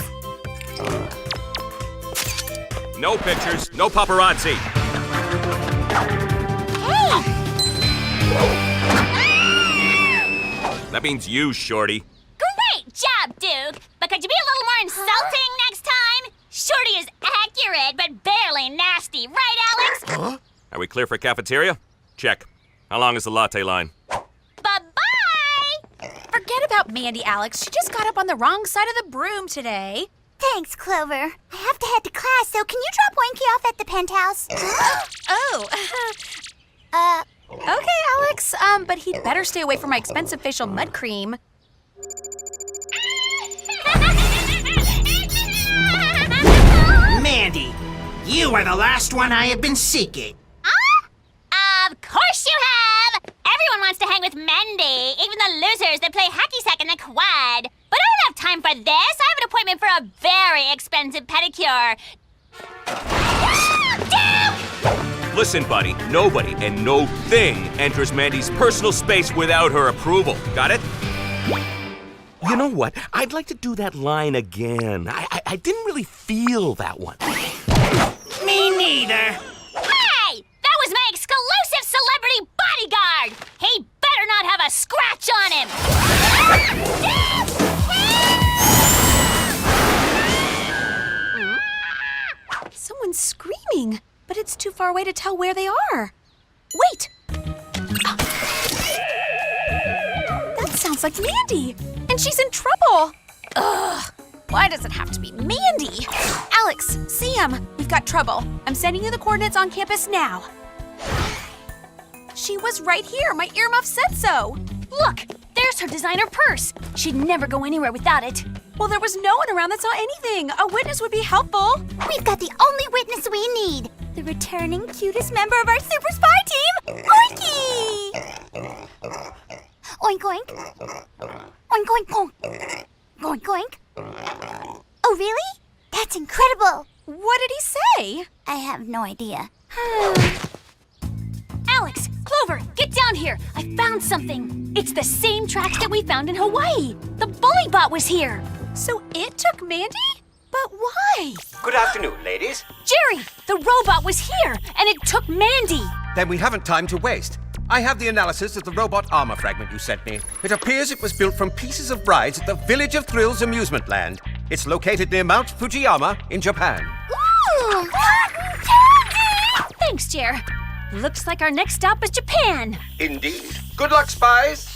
No pictures, no paparazzi. Hey! That means you, Shorty. Great job, Duke! But could you be a little more insulting next time? Shorty is accurate, but barely nasty, right, Alex? Huh? Are we clear for cafeteria? Check. How long is the latte line? Bye-bye! Forget about Mandy, Alex. She just got up on the wrong side of the broom today. Thanks, Clover. I have to head to class, so can you drop Oinky off at the penthouse? Okay, Alex. But he'd better stay away from my expensive facial mud cream. Mandy, you are the last one I have been seeking. Of course you have! Everyone wants to hang with Mandy, even the losers that play hacky sack in the quad. But I don't have time for this. I have an appointment for a very expensive pedicure. Listen, buddy, nobody and no thing enters Mandy's personal space without her approval. Got it? You know what? I'd like to do that line again. I didn't really feel that one. Me neither. Hey! That was my exclusive celebrity bodyguard! He better not have a scratch on him! Someone's screaming, but it's too far away to tell where they are. Wait! That sounds like Mandy, and she's in trouble. Ugh! Why does it have to be Mandy? Alex, Sam, we've got trouble. I'm sending you the coordinates on campus now. She was right here. My earmuff said so. Look, there's her designer purse. She'd never go anywhere without it. Well, there was no one around that saw anything. A witness would be helpful. We've got the only witness we need. The returning cutest member of our super spy team, Oinky! Oink oink. Oink oink oink. Oink oink. Oh, really? That's incredible. What did he say? I have no idea. Alex, Clover, get down here. I found something. It's the same tracks that we found in Hawaii. The Bullybot was here. So it took Mandy? But why? Good afternoon, ladies. Jerry, the robot was here, and it took Mandy. Then we haven't time to waste. I have the analysis of the robot armor fragment you sent me. It appears it was built from pieces of rides at the Village of Thrills amusement land. It's located near Mount Fujiyama in Japan. Ooh! Candy! Thanks, Jer. Looks like our next stop is Japan. Indeed. Good luck, spies.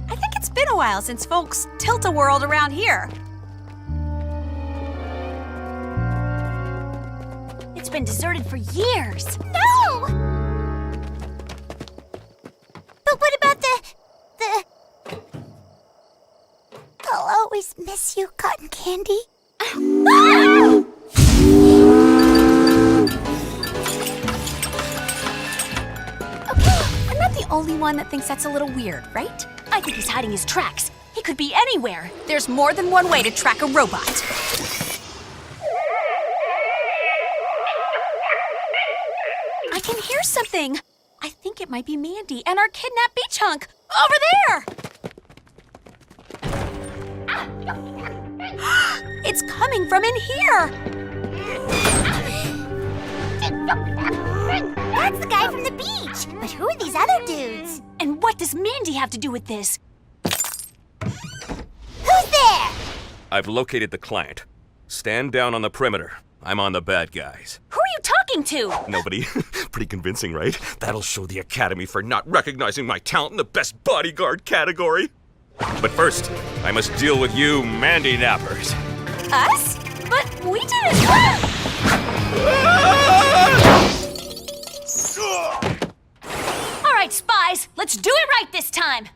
I think it's been a while since folks tilt-a-whirled around here. It's been deserted for years. No! But what about the... I'll always miss you, Cotton Candy. Okay, I'm not the only one that thinks that's a little weird, right? I think he's hiding his tracks. He could be anywhere. There's more than one way to track a robot. I can hear something. I think it might be Mandy and our kidnapped beach hunk. Over there! It's coming from in here! That's the guy from the beach. But who are these other dudes? And what does Mandy have to do with this? Who's there? I've located the client. Stand down on the perimeter. I'm on the bad guys. Who are you talking to? Nobody. Pretty convincing, right? That'll show the Academy for not recognizing my talent in the best bodyguard category. But first, I must deal with you Mandy nappers. Us? But we didn't... All right, spies, let's do it right this time.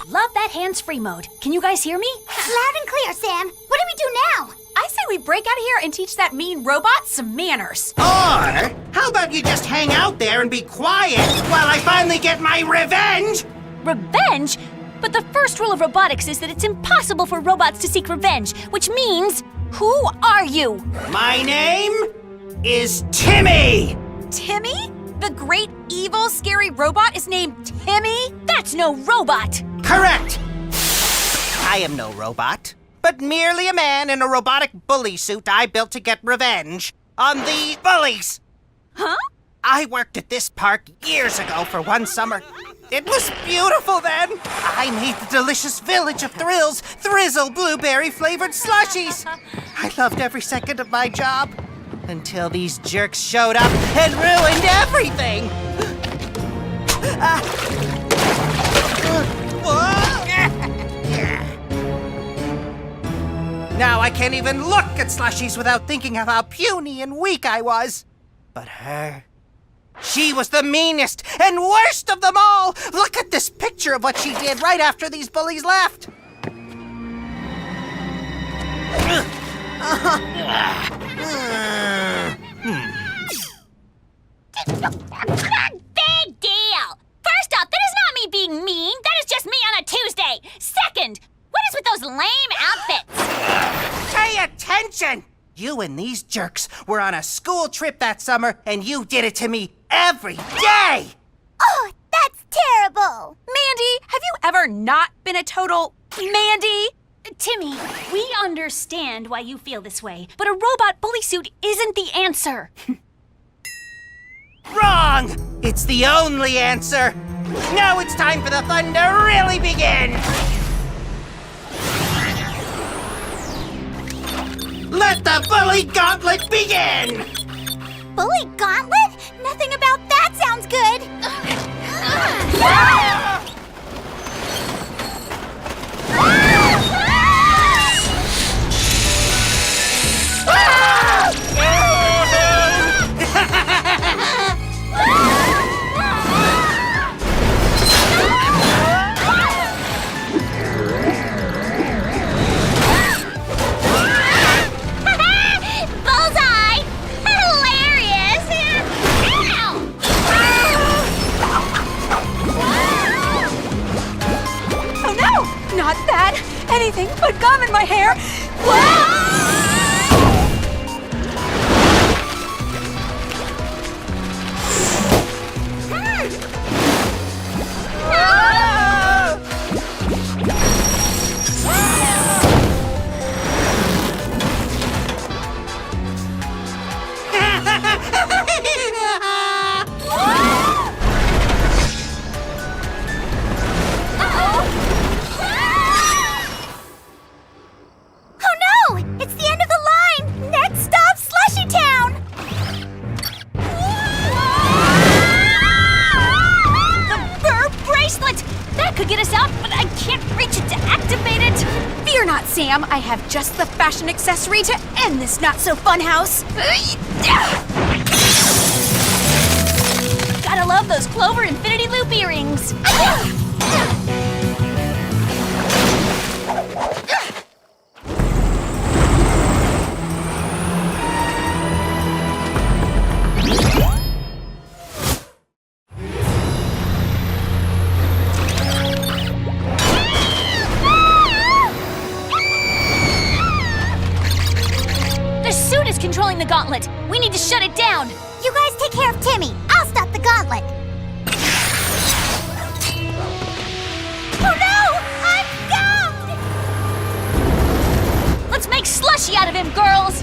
Love that hands-free mode. Can you guys hear me? Loud and clear, Sam. What do we do now? I say we break out of here and teach that mean robot some manners. Or, how about you just hang out there and be quiet while I finally get my revenge? Revenge? But the first rule of robotics is that it's impossible for robots to seek revenge, which means, who are you? My name is Timmy! Timmy? The great, evil, scary robot is named Timmy? That's no robot! Correct! I am no robot, but merely a man in a robotic bully suit I built to get revenge on the bullies! Huh? I worked at this park years ago for one summer. It was beautiful then! I made the delicious Village of Thrills Thrizzle blueberry-flavored slushies! I loved every second of my job. Until these jerks showed up and ruined everything! Now I can't even look at slushies without thinking of how puny and weak I was. But her... she was the meanest and worst of them all! Look at this picture of what she did right after these bullies left! Big deal! lame outfits. Pay attention! You and these jerks were on a school trip that summer, and you did it to me every day! Oh, that's terrible! Mandy, have you ever not been a total Mandy? Timmy, we understand why you feel this way, but a robot bully suit isn't the answer. Wrong! It's the only answer! Now it's time for the fun to really begin! Let the bully gauntlet begin! Bully gauntlet? Nothing about that sounds good! Bullseye! Hilarious! Oh no! Not that! Anything but gum in my hair! Sam, I have just the fashion accessory to end this not-so-fun house. Gotta love those Clover infinity loop earrings. Controlling the gauntlet. We need to shut it down. You guys take care of Timmy. I'll stop the gauntlet. Oh no! I'm gummed! Let's make slushy out of him, girls.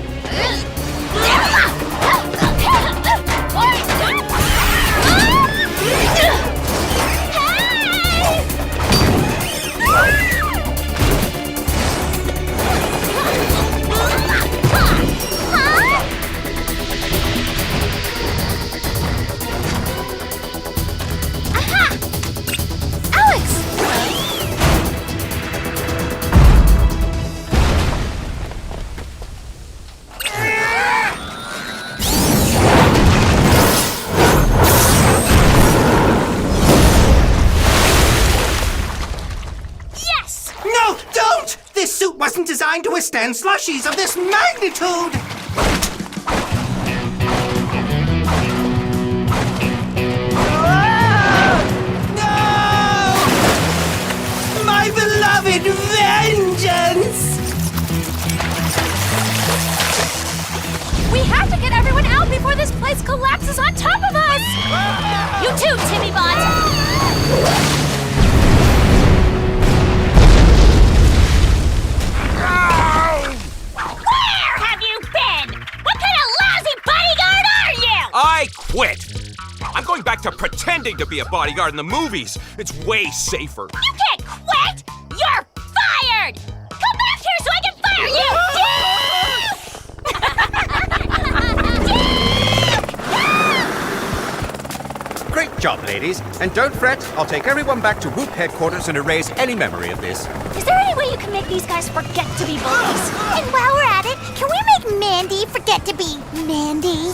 Wasn't designed to withstand slushies of this magnitude! No! My beloved vengeance! We have to get everyone out before this place collapses on top of us! You too, Timmy Bot! I quit! I'm going back to pretending to be a bodyguard in the movies. It's way safer. You can't quit! You're fired! Come back here so I can fire you! Great job, ladies. And don't fret, I'll take everyone back to Whoop headquarters and erase any memory of this. Is there any way you can make these guys forget to be bullies? And while we're at it, can we make Mandy forget to be Mandy?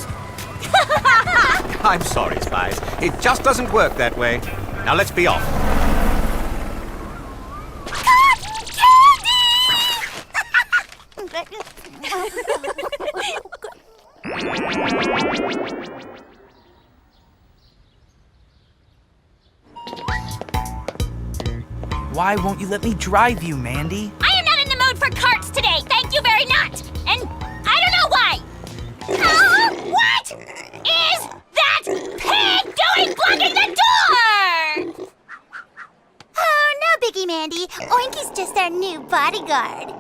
I'm sorry, Spies. It just doesn't work that way. Now let's be off. Why won't you let me drive you, Mandy? I am not road for carts today. Thank you very much. And I don't know why. What is that pig doing blocking the door? Oh, no biggie, Mandy. Oinky's just our new bodyguard.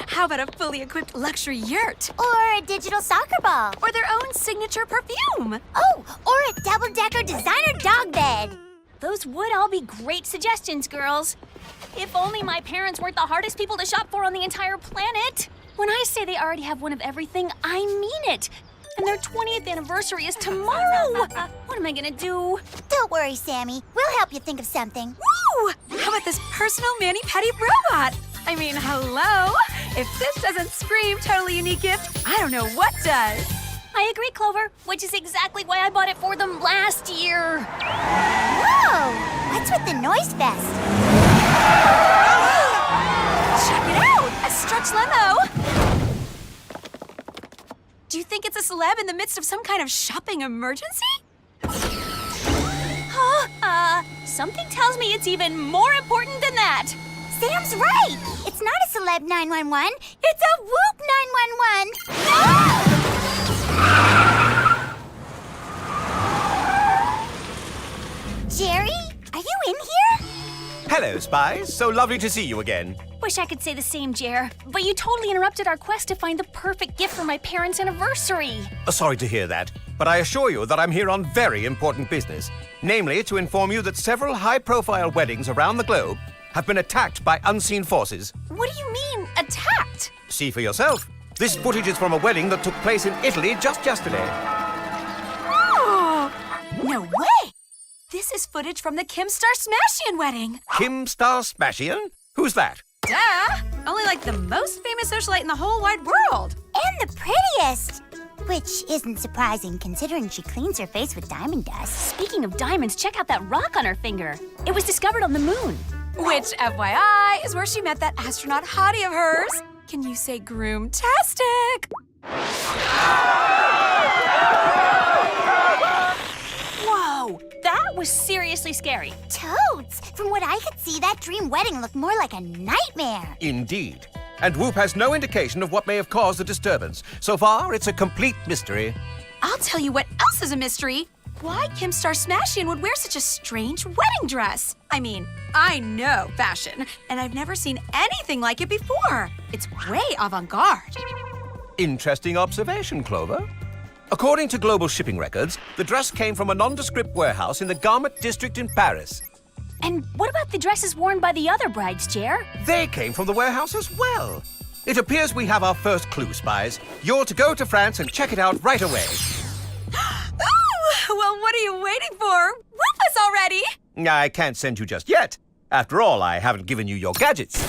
How about a fully equipped luxury yurt? Or a digital soccer ball. Or their own signature perfume. Oh, or a double-decker designer dog bed. Those would all be great suggestions, girls. If only my parents weren't the hardest people to shop for on the entire planet. When I say they already have one of everything, I mean it. And their 20th anniversary is tomorrow. What am I gonna do? Don't worry, Sammy. We'll help you think of something. Woo! How about this personal mani-pedi robot? I mean, hello? If this doesn't scream totally unique gift, I don't know what does. I agree, Clover, which is exactly why I bought it for them last year. Whoa! What's with the noise fest? Check it out! A stretch limo! Do you think it's a celeb in the midst of some kind of shopping emergency? Huh? Something tells me it's even more important than that. Sam's right! It's not a celeb 911, it's a Whoop 911! Jerry, are you in here? Hello, Spies. So lovely to see you again. Wish I could say the same, Jer, but you totally interrupted our quest to find the perfect gift for my parents' anniversary. Sorry to hear that, but I assure you that I'm here on very important business. Namely, to inform you that several high-profile weddings around the globe have been attacked by unseen forces. What do you mean, attacked? See for yourself. This footage is from a wedding that took place in Italy just yesterday. Oh, no way! This is footage from the Kim Star-Smashian wedding. Kim Star-Smashian? Who's that? Duh! Only like the most famous socialite in the whole wide world. And the prettiest! Which isn't surprising, considering she cleans her face with diamond dust. Speaking of diamonds, check out that rock on her finger. It was discovered on the moon. Which, FYI, is where she met that astronaut hottie of hers. Can you say groom-tastic? Whoa, that was seriously scary. Toads! From what I could see, that dream wedding looked more like a nightmare. Indeed. And Whoop has no indication of what may have caused the disturbance. So far, it's a complete mystery. I'll tell you what else is a mystery. Why Kim Star-Smashian would wear such a strange wedding dress. I mean, I know fashion, and I've never seen anything like it before. It's way avant-garde. Interesting observation, Clover. According to global shipping records, the dress came from a nondescript warehouse in the Garment district in Paris. And what about the dresses worn by the other brides, Jer? They came from the warehouse as well. It appears we have our first clue, Spies. You're to go to France and check it out right away. Well, what are you waiting for? Whoop us already! I can't send you just yet. After all, I haven't given you your gadgets.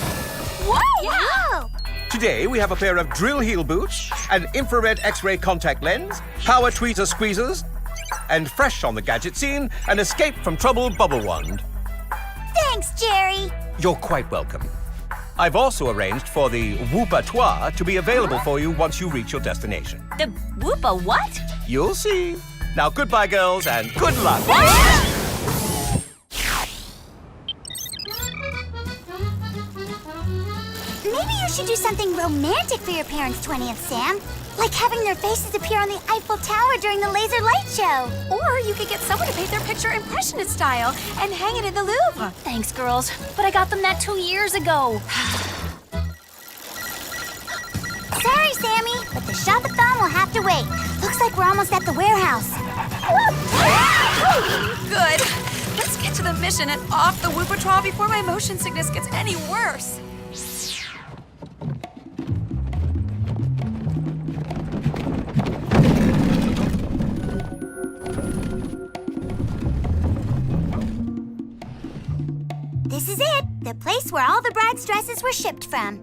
Whoa! Wow! Today, we have a pair of drill heel boots, an infrared X-ray contact lens, power tweezer squeezers, and fresh on the gadget scene, an escape from trouble bubble wand. Thanks, Jerry. You're quite welcome. I've also arranged for the Whoop-a-toi to be available for you once you reach your destination. The Whoopa what? You'll see. Now, goodbye, girls, and good luck. Maybe you should do something romantic for your parents' 20th, Sam. Like having their faces appear on the Eiffel Tower during the laser light show. Or you could get someone to paint their picture impressionist style and hang it in the Louvre. Thanks, girls, but I got them that 2 years ago. Sorry, Sammy, but the shop-a-thon will have to wait. Looks like we're almost at the warehouse. Good. mission and off the whoop patrol before my motion sickness gets any worse. This is it, the place where all the bride's dresses were shipped from.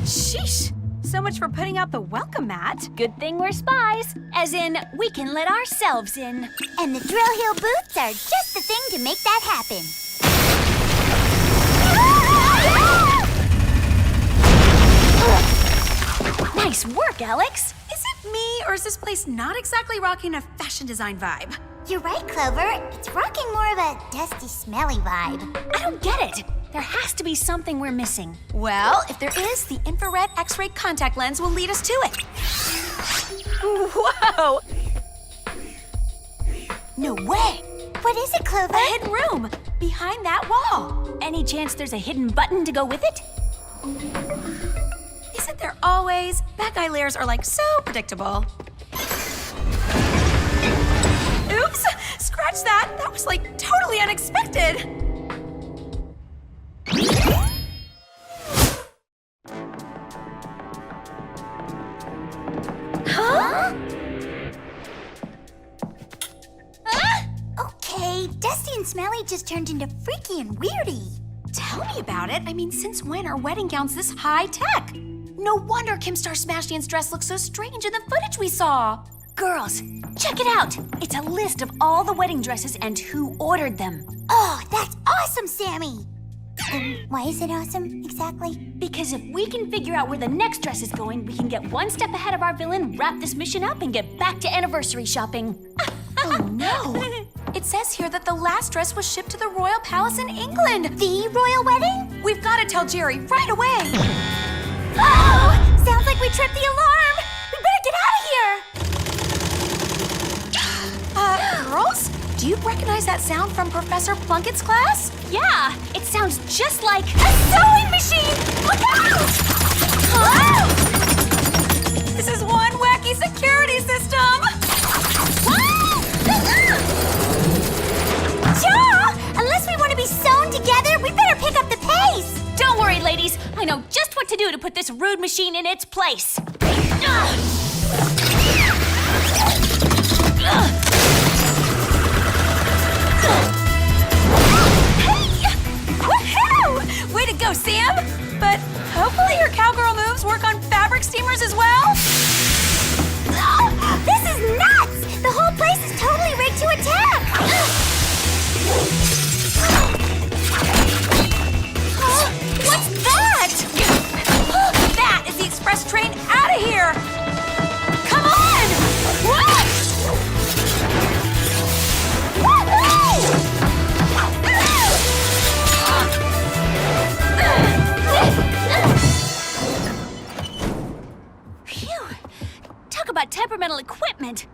Sheesh. So much for putting out the welcome mat. Good thing we're spies. As in, we can let ourselves in. And the drill heel boots are just the thing to make that happen. Nice work, Alex. Is it me, or is this place not exactly rocking a fashion design vibe? You're right, Clover. It's rocking more of a dusty, smelly vibe. I don't get it. There has to be something we're missing. Well, if there is, the infrared X-ray contact lens will lead us to it. Whoa! No way! What is it, Clover? A hidden room behind that wall. Any chance there's a hidden button to go with it? Isn't there always? Bad guy layers are like so predictable. Oops! Scratch that! That was like totally unexpected! Huh? Okay, Dusty and Smelly just turned into Freaky and Weirdy. Tell me about it. I mean, since when are wedding gowns this high tech? No wonder Kim Star Smashian's dress looks so strange in the footage we saw. Girls, check it out. It's a list of all the wedding dresses and who ordered them. Oh, that's awesome, Sammy! Why is it awesome, exactly? Because if we can figure out where the next dress is going, we can get one step ahead of our villain, wrap this mission up, and get back to anniversary shopping. Oh no! It says here that the last dress was shipped to the royal palace in England. The royal wedding? We've got to tell Jerry right away. Oh! Sounds like we tripped the alarm! We better get out of here! Girls? Do you recognize that sound from Professor Plunkett's class? Yeah, it sounds just like a sewing machine! Look out! Whoa! This is one wacky security system! Sure! Unless we want to be sewn together, we better pick up the pace! Don't worry, ladies. I know just what to do to put this rude machine in its place. Way to go, Sam! But hopefully your cowgirl moves work on fabric steamers as well? This is nuts! The whole place is totally rigged to attack! What's that? That is the express train out of here! Come on! What? Phew! Talk about temperamental equipment.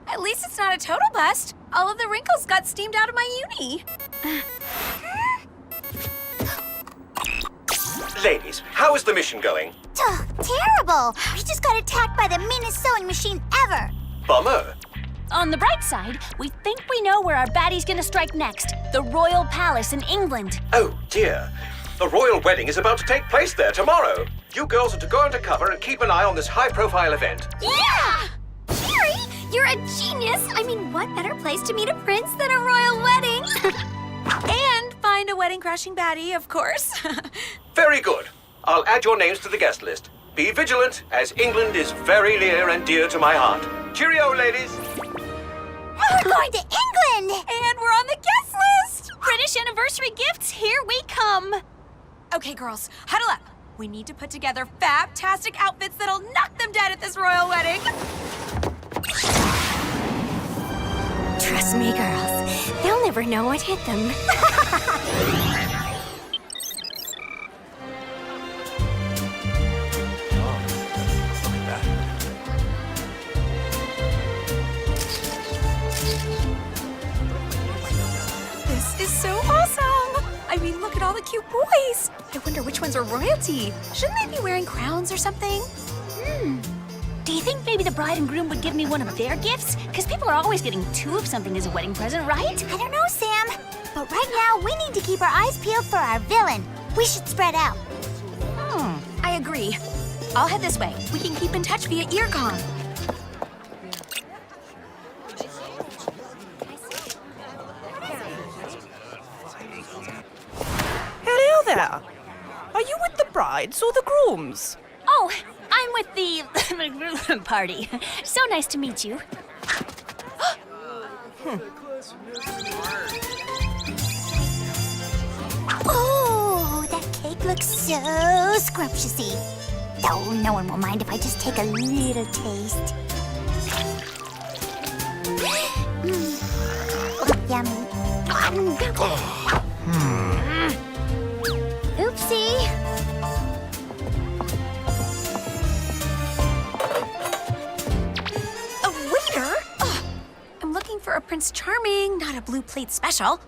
At least it's not a total bust. All of the wrinkles got steamed out of my uni. Ladies, how is the mission going? Terrible! We just got attacked by the meanest sewing machine ever! Bummer. On the bright side, we think we know where our baddie's gonna strike next. The Royal Palace in England. Oh, dear. The royal wedding is about to take place there tomorrow. You girls are to go undercover and keep an eye on this high-profile event. Yeah! Jerry, you're a genius! I mean, what better place to meet a prince than a royal wedding? And find a wedding-crashing baddie, of course. Very good. I'll add your names to the guest list. Be vigilant, as England is very near and dear to my heart. Cheerio, ladies. We're going to England! And we're on the guest list! British anniversary gifts, here we come! Okay, girls, huddle up. We need to put together fab-tastic outfits that'll knock them dead at this royal wedding. Trust me, girls. They'll never know what hit them. This is so awesome! I mean, look at all the cute boys. I wonder which ones are royalty. Shouldn't they be wearing crowns or something? Do you think maybe the bride and groom would give me one of their gifts? Because people are always getting two of something as a wedding present, right? I don't know, Sam. But right now, we need to keep our eyes peeled for our villain. We should spread out. I agree. I'll head this way. We can keep in touch via earcom. Hello there. Are you with the brides or the grooms? Oh, I'm with the party. So nice to meet you. Oh, that cake looks so scrumptiousy. Oh, no one will mind if I just take a little taste. Yummy. Oopsie. A waiter? Ugh. I'm looking for a Prince Charming, not a blue plate special.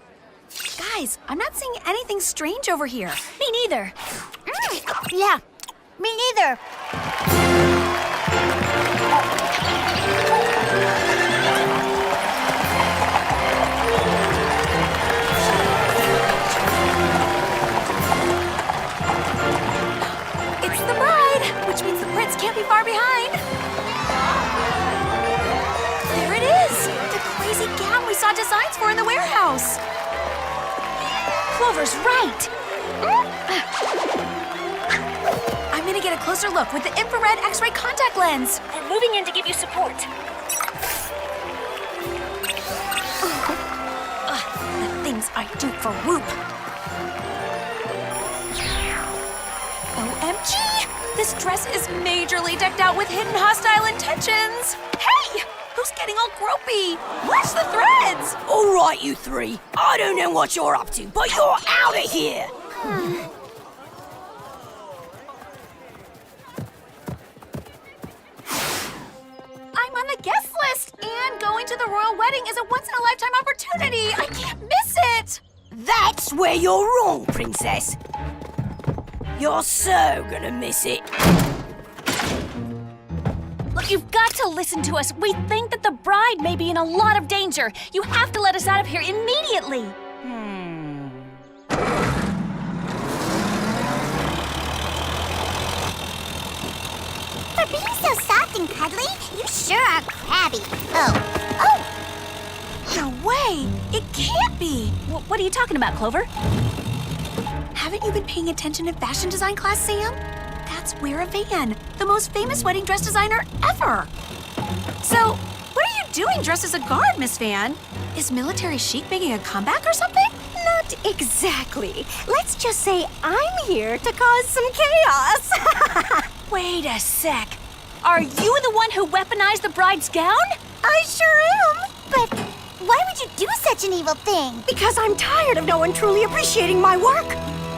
Guys, I'm not seeing anything strange over here. Me neither. Yeah, me neither. It's the bride, which means the prince can't be far behind. There it is, the crazy gown we saw designs for in the warehouse. Clover's right. I'm gonna get a closer look with the infrared X-ray contact lens. I'm moving in to give you support. The things I do for Whoop. OMG! This dress is majorly decked out with hidden hostile intentions. Hey! Who's getting all gropey? Watch the threads! All right, you three. I don't know what you're up to, but you're out of here. I'm on the guest list, and going to the royal wedding is a once-in-a-lifetime opportunity. I can't miss it. That's where you're wrong, princess. You're so gonna miss it. Look, you've got to listen to us. We think that the bride may be in a lot of danger. You have to let us out of here immediately. For being so soft and cuddly, you sure are crabby. No way! It can't be! What are you talking about, Clover? Haven't you been paying attention in fashion design class, Sam? That's Wear Van, the most famous wedding dress designer ever. So, what are you doing dressed as a guard, Miss Van? Is military chic making a comeback or something? Not exactly. Let's just say I'm here to cause some chaos. Wait a sec. Are you the one who weaponized the bride's gown? I sure am. But why would you do such an evil thing? Because I'm tired of no one truly appreciating my work.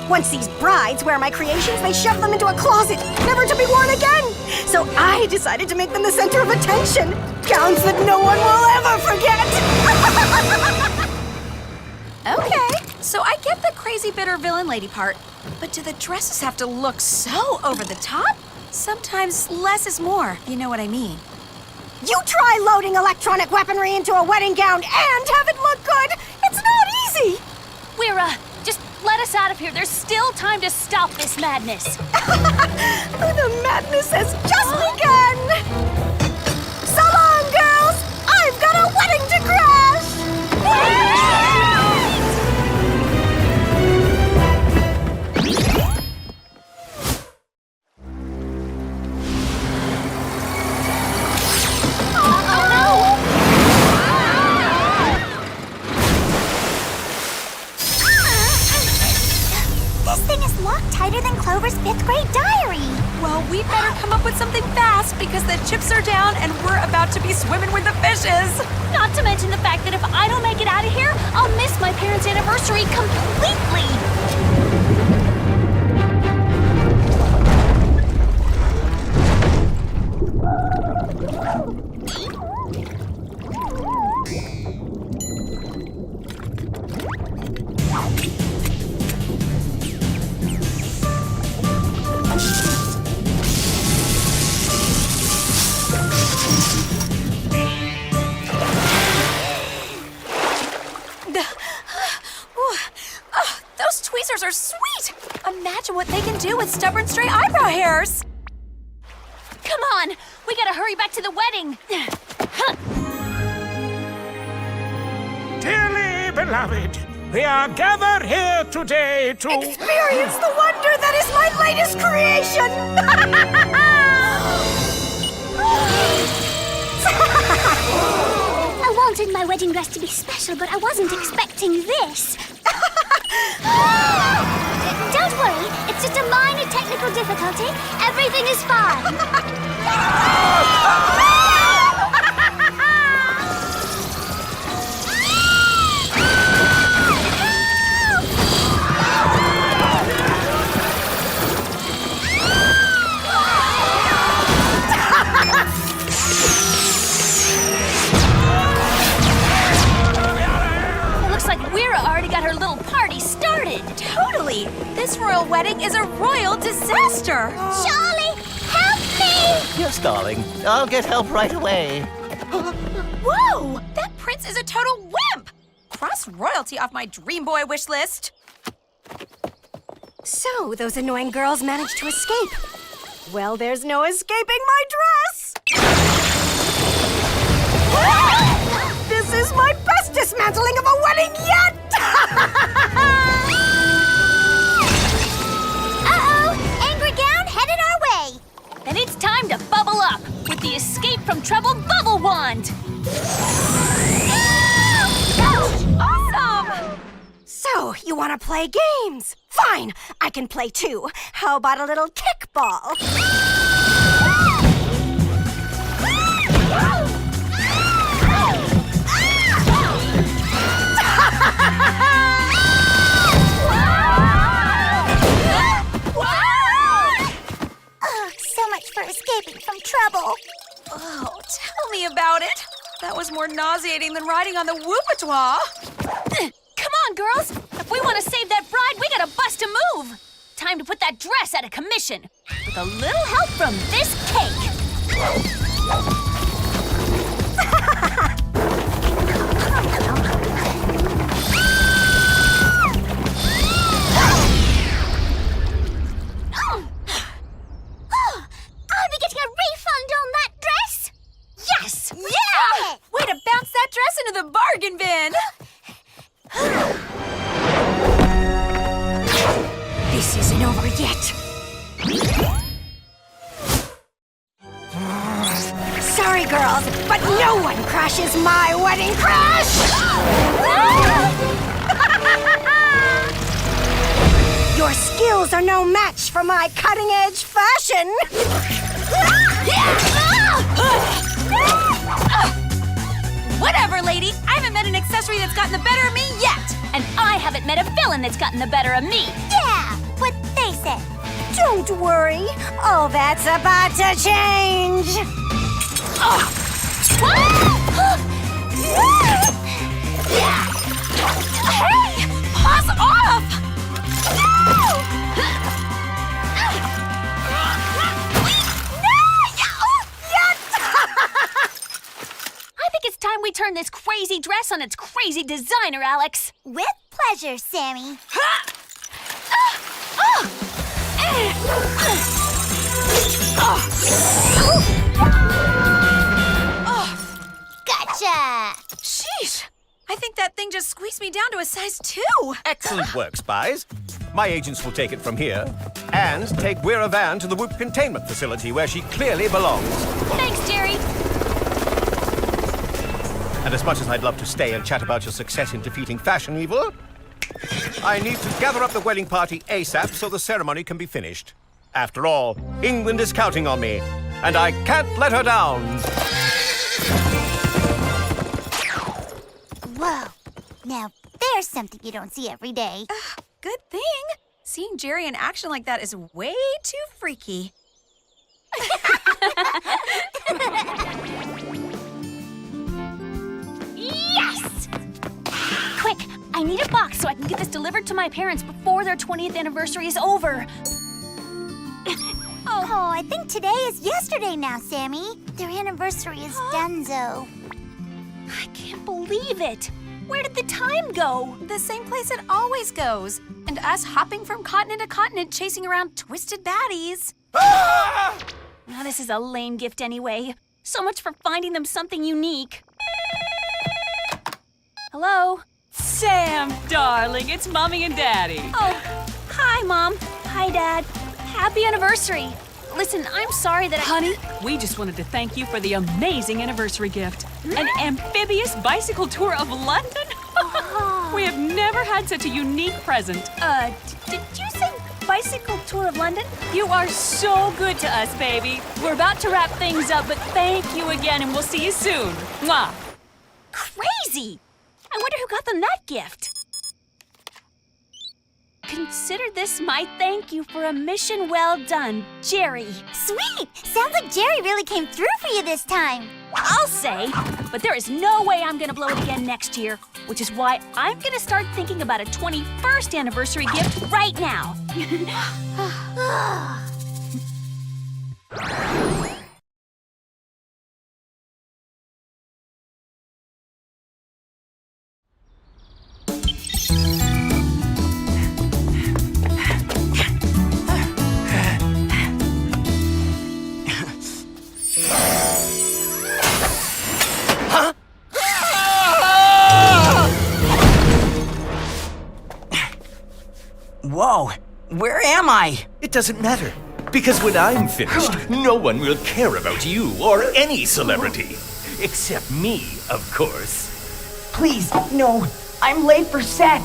Once these brides wear my creations, they shove them into a closet, never to be worn again. So I decided to make them the center of attention. Gowns that no one will ever forget. Okay, so I get the crazy bitter villain lady part, but do the dresses have to look so over the top? Sometimes less is more, you know what I mean. You try loading electronic weaponry into a wedding gown and have it look good. It's not easy. Weira, just let us out of here. There's still time to stop this madness. The madness has just begun. So long, girls. I've got a wedding to crash. Locked tighter than Clover's 5th grade diary. Well, we better come up with something fast because the chips are down and we're about to be swimming with the fishes. Not to mention the fact that if I don't make it out of here, I'll miss my parents' anniversary completely. dancers are sweet! Imagine what they can do with stubborn stray eyebrow hairs! Come on, we gotta hurry back to the wedding. Dearly beloved, we are gathered here today to experience the wonder that is my latest creation! I wanted my wedding dress to be special, but I wasn't expecting this. Don't worry, it's just a minor technical difficulty. Everything is fine. Weira already got her little party started. Totally! This royal wedding is a royal disaster! Charlie, help me! Yes, darling. I'll get help right away. Whoa! That prince is a total wimp! Cross royalty off my dream boy wish list. So, those annoying girls managed to escape. Well, there's no escaping my dress! This is my best dismantling of a wedding yet! Uh-oh! Angry gown headed our way! Then it's time to bubble up with the Escape from Trouble Bubble Wand! Awesome! So, you want to play games? Fine, I can play too. How about a little kickball? So much for escaping from trouble. Oh, tell me about it. That was more nauseating than riding on the whoopatois. Come on, girls! If we want to save that bride, we gotta bust a move! Time to put that dress out of commission, with a little help from this cake! I'll be getting a refund on that dress! Yes! Yeah! Way to bounce that dress into the bargain bin! This isn't over yet. Sorry, girls, but no one crashes my wedding crash! Your skills are no match for my cutting-edge fashion! Whatever, lady. I haven't met an accessory that's gotten the better of me yet. And I haven't met a villain that's gotten the better of me. Yeah, but face it. Don't worry, all that's about to change! Hey! Paws off! I think it's time we turn this crazy dress on its crazy designer, Alex. With pleasure, Sammy. Gotcha! Sheesh! I think that thing just squeezed me down to a size 2. Excellent work, Spies. My agents will take it from here and take Weira Van to the Whoop Containment Facility where she clearly belongs. Thanks, Jerry. And as much as I'd love to stay and chat about your success in defeating Fashion Evil, I need to gather up the wedding party ASAP so the ceremony can be finished. After all, England is counting on me, and I can't let her down. Whoa. Now, there's something you don't see every day. Good thing. Seeing Jerry in action like that is way too freaky. Yes! Quick, I need a box so I can get this delivered to my parents before their 20th anniversary is over. Oh, I think today is yesterday now, Sammy. Their anniversary is donezo. I can't believe it. Where did the time go? The same place it always goes. And and us hopping from continent to continent chasing around twisted baddies. Oh, this is a lame gift anyway. So much for finding them something unique. Hello? Sam, darling, it's Mommy and Daddy. Oh, hi, Mom. Hi, Dad. Happy anniversary. Listen, I'm sorry that Honey, we just wanted to thank you for the amazing anniversary gift. An amphibious bicycle tour of London? We have never had such a unique present. Did you say bicycle tour of London? You are so good to us, baby. We're about to wrap things up, but thank you again, and we'll see you soon. Mwah. Crazy! I wonder who got them that gift. Consider this my thank you for a mission well done, Jerry. Sweet! Sounds like Jerry really came through for you this time. I'll say, but there is no way I'm gonna blow it again next year, which is why I'm gonna start thinking about a 21st anniversary gift right now. Whoa, where am I? It doesn't matter, because when I'm finished, no one will care about you or any celebrity. Except me, of course. Please, no, I'm late for set.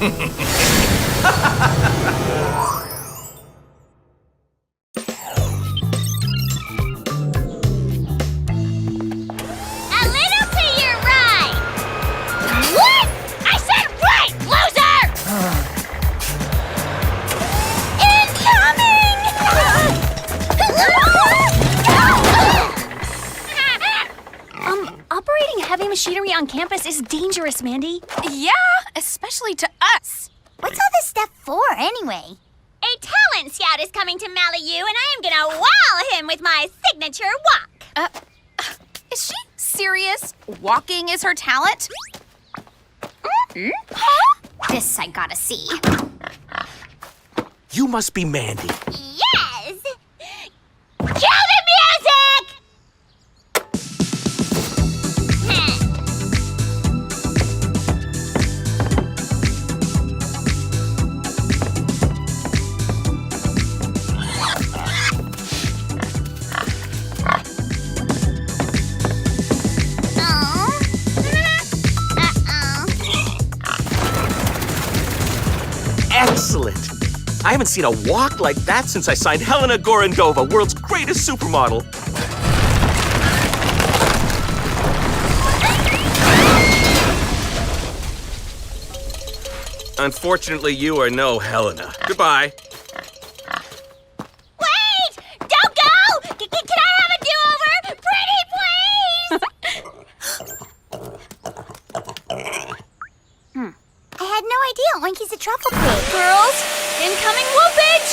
A little to your right. What? I said right, loser! Operating heavy machinery on campus is dangerous, Mandy. Yeah, especially to us. What's all this stuff for, anyway? A talent scout is coming to Mally you, and I am gonna wow him with my signature walk. Is she serious? Walking is her talent? This I gotta see. You must be Mandy. Yes! Cue the music! Excellent. I haven't seen a walk like that since I signed Helena Gorondova, world's greatest supermodel. Unfortunately, you are no Helena. Goodbye. Wait! Don't go! Can I have a do-over? Pretty please! I had no idea Oinky's a truffle cake. Girls, incoming whoopage!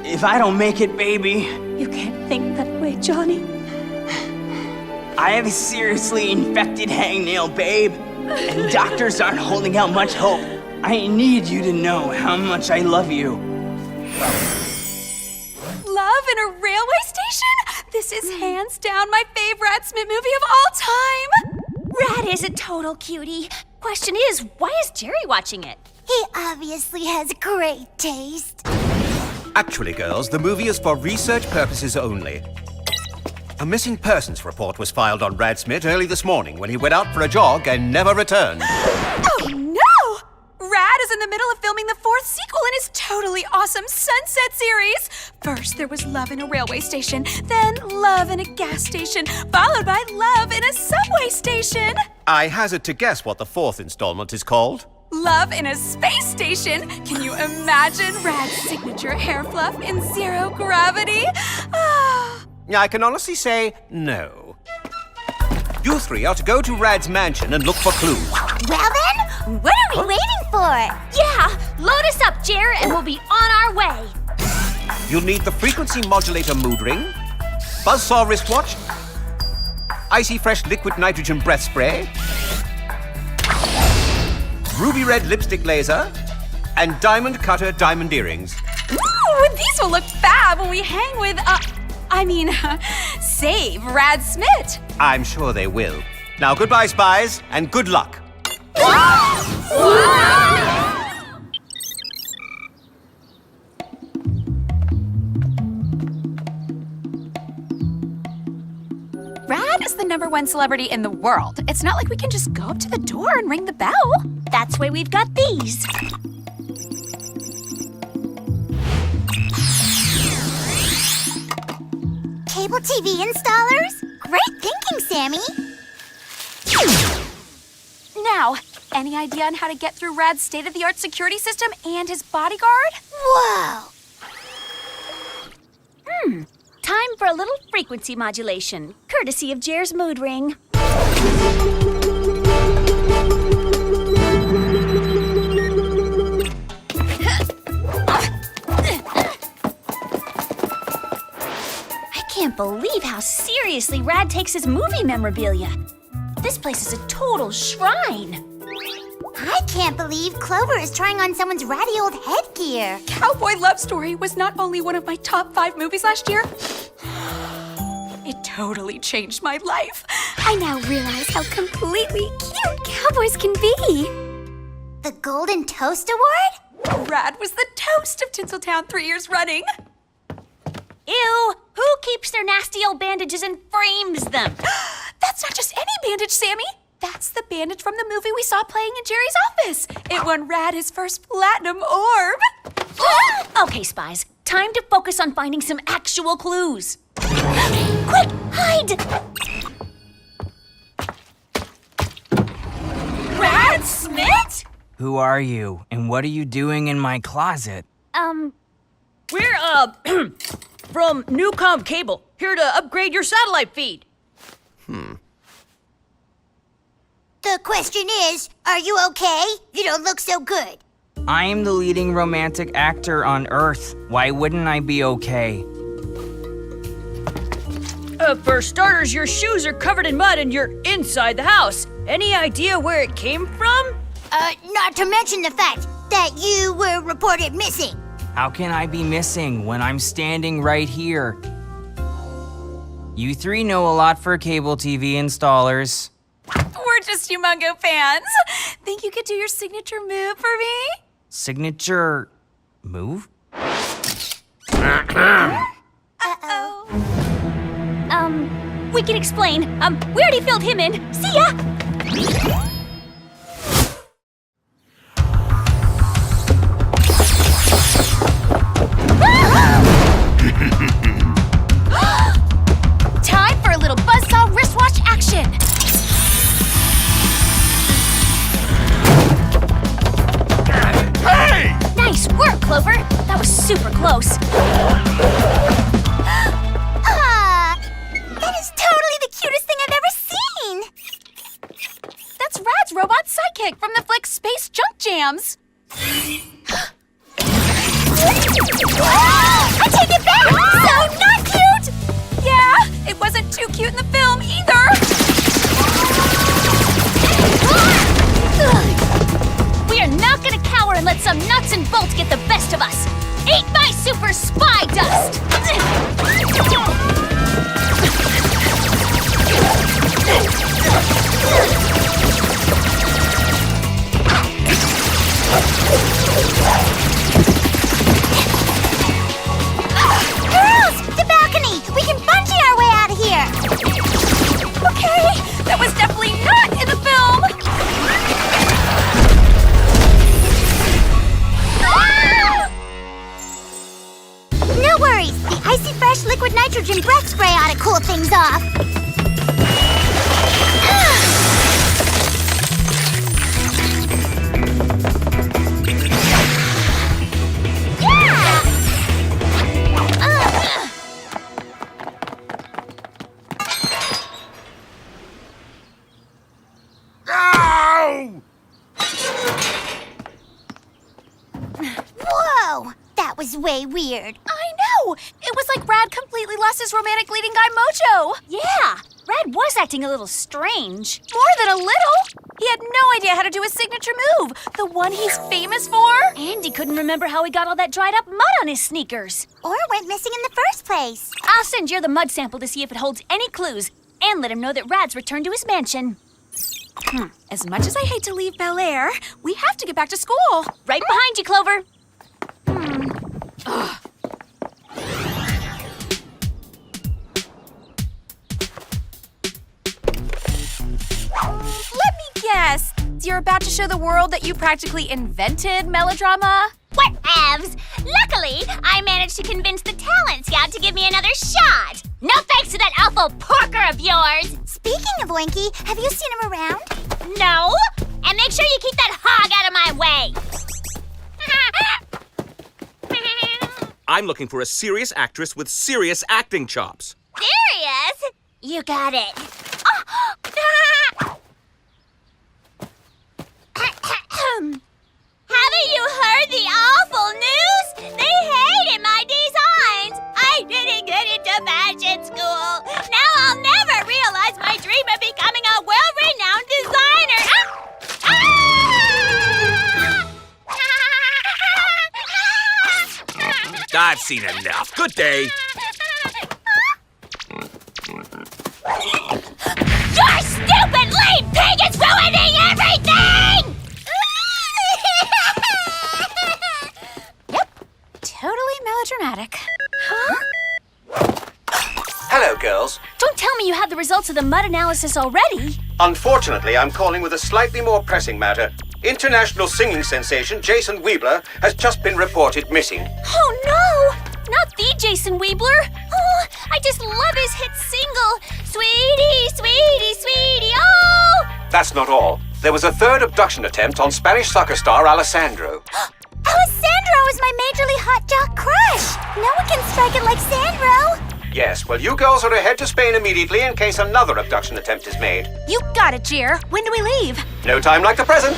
If I don't make it, baby, You can't think that way, Johnny. I have a seriously infected hangnail, babe. And doctors aren't holding out much hope. I need you to know how much I love you. Love in a railway station? This is hands down my favorite Rat Smith movie of all time. Rat is a total cutie. Question is, why is Jerry watching it? He obviously has great taste. Actually, girls, the movie is for research purposes only. A missing persons report was filed on Brad Smith early this morning when he went out for a jog and never returned. Oh no! Rad is in the middle of filming the 4th sequel in his totally awesome Sunset series. First, there was love in a railway station, then love in a gas station, followed by love in a subway station. I hazard to guess what the 4th installment is called. Love in a space station. Can you imagine Rad's signature hair fluff in zero gravity? I can honestly say no. You three are to go to Rad's mansion and look for clues. Well then, what are we waiting for? Yeah, load us up, Jer, and we'll be on our way. You'll need the frequency modulator mood ring, buzzsaw wristwatch, Icy Fresh Liquid Nitrogen Breath Spray, Ruby Red Lipstick Laser, and Diamond Cutter Diamond Earrings. Ooh, these will look fab when we hang with, save Rad Smith. I'm sure they will. Now, goodbye, Spies, and good luck. Rad is the #1 celebrity in the world. It's not like we can just go up to the door and ring the bell. That's why we've got these. Cable TV installers? Great thinking, Sammy. Now, any idea on how to get through Rad's state-of-the-art security system and his bodyguard? Whoa! Time for a little frequency modulation, courtesy of Jer's mood ring. I can't believe how seriously Rad takes his movie memorabilia. This place is a total shrine. I can't believe Clover is trying on someone's ratty old headgear. Cowboy Love Story was not only one of my top 5 movies last year, it totally changed my life. I now realize how completely cute cowboys can be. The Golden Toast Award? Rad was the toast of Tinseltown 3 years running. Ew! Who keeps their nasty old bandages and frames them? That's not just any bandage, Sammy. That's the bandage from the movie we saw playing in Jerry's office. It won Rad his first platinum orb. Okay, Spies. Time to focus on finding some actual clues. Quick, hide! Rad Smith? Who are you, and what are you doing in my closet? We're, from Newcom Cable, here to upgrade your satellite feed. The question is, are you okay? You don't look so good. I am the leading romantic actor on Earth. Why wouldn't I be okay? For starters, your shoes are covered in mud and you're inside the house. Any idea where it came from? Not to mention the fact that you were reported missing. How can I be missing when I'm standing right here? You 3 know a lot for cable TV installers. We're just Humongo fans. Think you could do your signature move for me? Signature move? We can explain. We already filled him in. See ya! Time for a little buzzsaw wristwatch action. Hey! Nice work, Clover. That was super close. That is totally the cutest thing I've ever seen. That's Rad's robot sidekick from the flick Space Junk Jams. I take it back! So not cute! Yeah, it wasn't too cute in the film either. We are not gonna cower and let some nuts and bolts get the best of us. Eat my super spy dust! Girls, the balcony! We can bungee our way out of here! Okay, that was definitely not in the film. No worries! The Icy Fresh Liquid Nitrogen Breath Spray ought to cool things off. Whoa! That was way weird. I know. It was like Rad completely lost his romantic leading guy mojo. Yeah, Rad Red was acting a little strange. More than a little. He had no idea how to do his signature move, the one he's famous for. And he couldn't remember how he got all that dried up mud on his sneakers. Or went missing in the first place. I'll send you the mud sample to see if it holds any clues, and let him know that Rad's returned to his mansion. As much as I hate to leave Bel Air, we have to get back to school. Right behind you, Clover. Let me guess. You're about to show the world that you practically invented melodrama? Whatevs! Luckily, I managed to convince the talent scout to give me another shot. No thanks to that awful porker of yours. Speaking of Oinky, have you seen him around? No. And make sure you keep that hog out of my way. I'm looking for a serious actress with serious acting chops. Serious? You got it. Haven't you heard the awful news? They hated my designs. I didn't get into fashion school. Now I'll never realize my dream of becoming a world-renowned designer. I've seen enough. Good day. Your stupid lame pig is ruining everything! Totally melodramatic. Hello, girls. Don't tell me you had the results of the mud analysis already. Unfortunately, I'm calling with a slightly more pressing matter. International singing sensation Jason Weebler has just been reported missing. Oh no! Not the Jason Weebler. Oh, I just love his hit single, Sweetie, Sweetie, Sweetie, oh! That's not all. There was a third abduction attempt on Spanish soccer star Alessandro. Alessandro is my majorly hot jock crush. No one can strike it like Sandro. Yes, well, you girls are to head to Spain immediately in case another abduction attempt is made. You got it, Jer. When do we leave? No time like the present.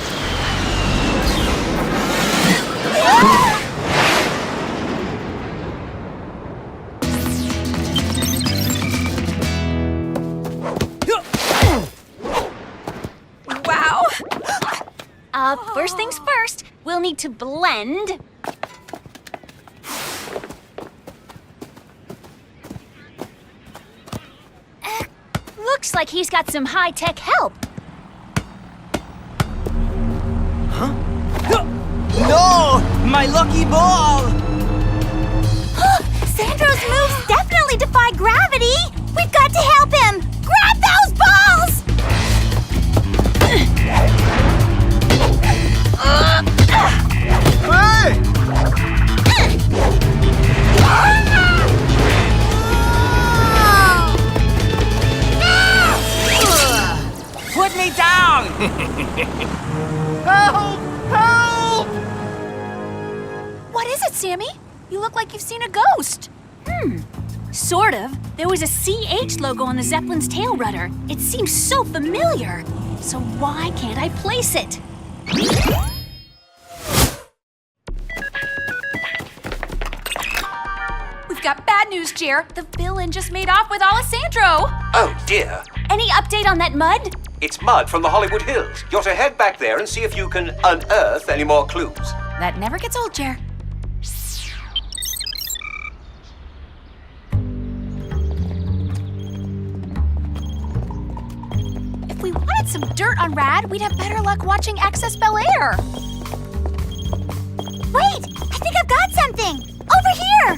Wow. First things first, we'll need to blend. Looks like he's got some high-tech help. No! My lucky ball! Sandro's moves definitely defy gravity. We've got to help him. Grab those balls! Hey! Put me down! Help! Help! What is it, Sammy? You look like you've seen a ghost. Sort of. There was a CH logo on the Zeppelin's tail rudder. It seems so familiar. So why can't I place it? We've got bad news, Jer. The villain just made off with Alessandro. Oh, dear. Any update on that mud? It's mud from the Hollywood Hills. You're to head back there and see if you can unearth any more clues. That never gets old, Jer. If we wanted some dirt on Rad, we'd have better luck watching Access Bel Air. Wait, I think I've got something. Over here.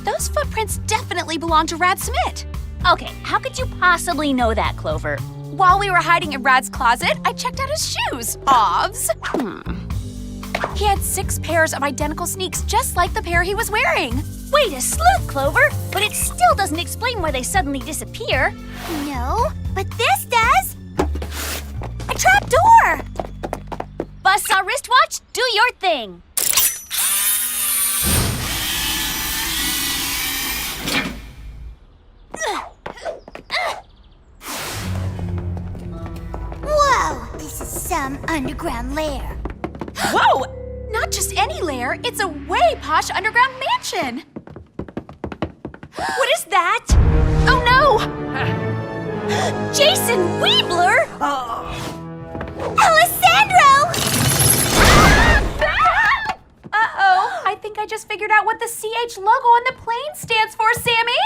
Those footprints definitely belong to Rad Smith. Okay, how could you possibly know that, Clover? While we were hiding in Rad's closet, I checked out his shoes. Ovs. He had 6 pairs of identical sneaks, just like the pair he was wearing. Way to sleuth, Clover! But it still doesn't explain why they suddenly disappear. No, but this does. A trap door. Buzzsaw wristwatch, do your thing. Whoa, this is some underground lair. Whoa! Not just any lair, it's a way posh underground mansion. What is that? Oh no! Jason Weebler! Alessandro! Uh-oh, I think I just figured out what the CH logo on the plane stands for, Sammy!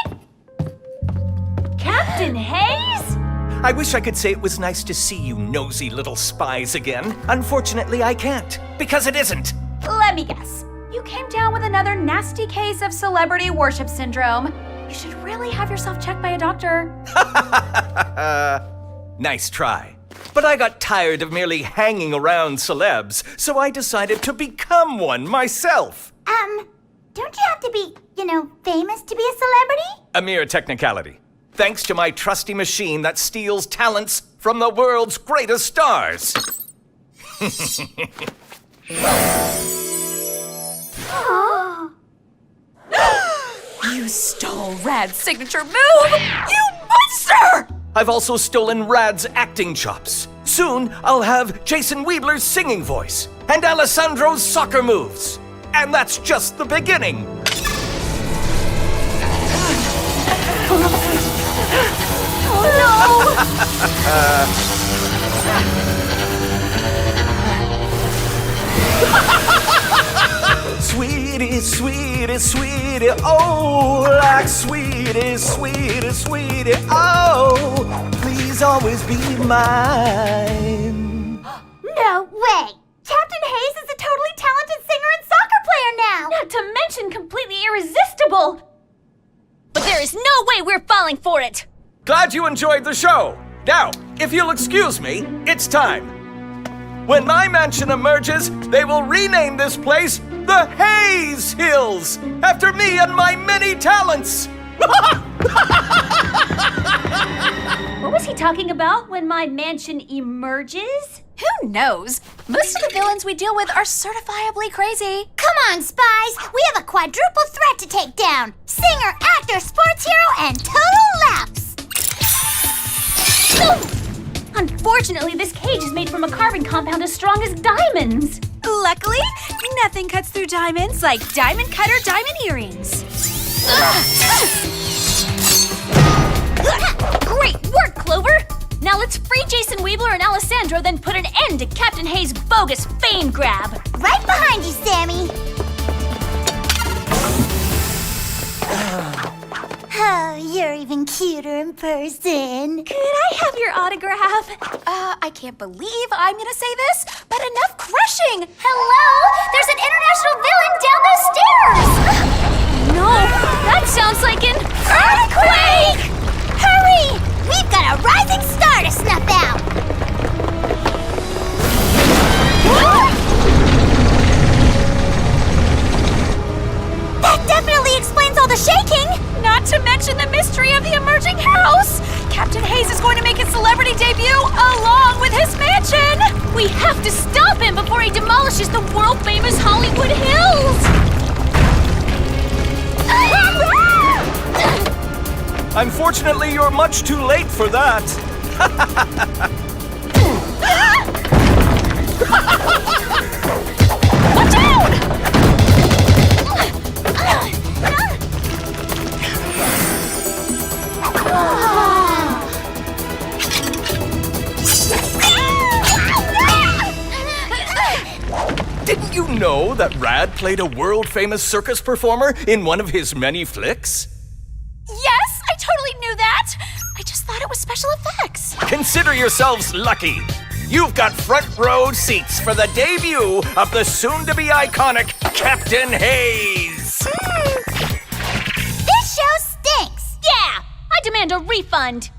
Captain Hayes? I wish I could say it was nice to see you nosy little spies again. Unfortunately, I can't, because it isn't. Let me guess. You came down with another nasty case of celebrity worship syndrome. You should really have yourself checked by a doctor. Nice try. But I got tired of merely hanging around celebs, so I decided to become one myself. Don't you have to be, famous to be a celebrity? A mere technicality. Thanks to my trusty machine that steals talents from the world's greatest stars. You stole Rad's signature move! You monster! I've also stolen Rad's acting chops. Soon, I'll have Jason Weebler's singing voice and Alessandro's soccer moves. And that's just the beginning. Oh no! Sweetie, sweetie, sweetie, oh, like sweetie, sweetie, sweetie, oh, please always be mine. No way! Captain Hayes is a totally talented singer and soccer player now! Not to mention completely irresistible! But there is no way we're falling for it! Glad you enjoyed the show. Now, if you'll excuse me, it's time. When my mansion emerges, they will rename this place the Hayes Hills, after me and my many talents. What was he talking about when my mansion emerges? Who knows? Most of the villains we deal with are certifiably crazy. Come on, Spies! We have a quadruple threat to take down! Singer, actor, sports hero, and total laughs! Unfortunately, this cage is made from a carbon compound as strong as diamonds. Luckily, nothing cuts through diamonds like diamond cutter diamond earrings. Great work, Clover! Now let's free Jason Weebler and Alessandro, then put an end to Captain Hayes' bogus fame grab. Right behind you, Sammy! Oh, you're even cuter in person. Could I have your autograph? I can't believe I'm gonna say this, but enough crushing! Hello? There's an international villain down those stairs! No, that sounds like an earthquake! Hurry! We've got a rising star to snuff out! That definitely explains all the shaking! Not to mention the mystery of the emerging house! Captain Hayes is going to make his celebrity debut along with his mansion! We have to stop him before he demolishes the world-famous Hollywood Hills! Unfortunately, you're much too late for that. Watch out! Didn't you know that Rad played a world-famous circus performer in one of his many flicks? Yes, I totally knew that. I just thought it was special effects. Consider yourselves lucky. You've got front row seats for the debut of the soon-to-be iconic Captain Hayes. This show stinks. Yeah, I demand a refund.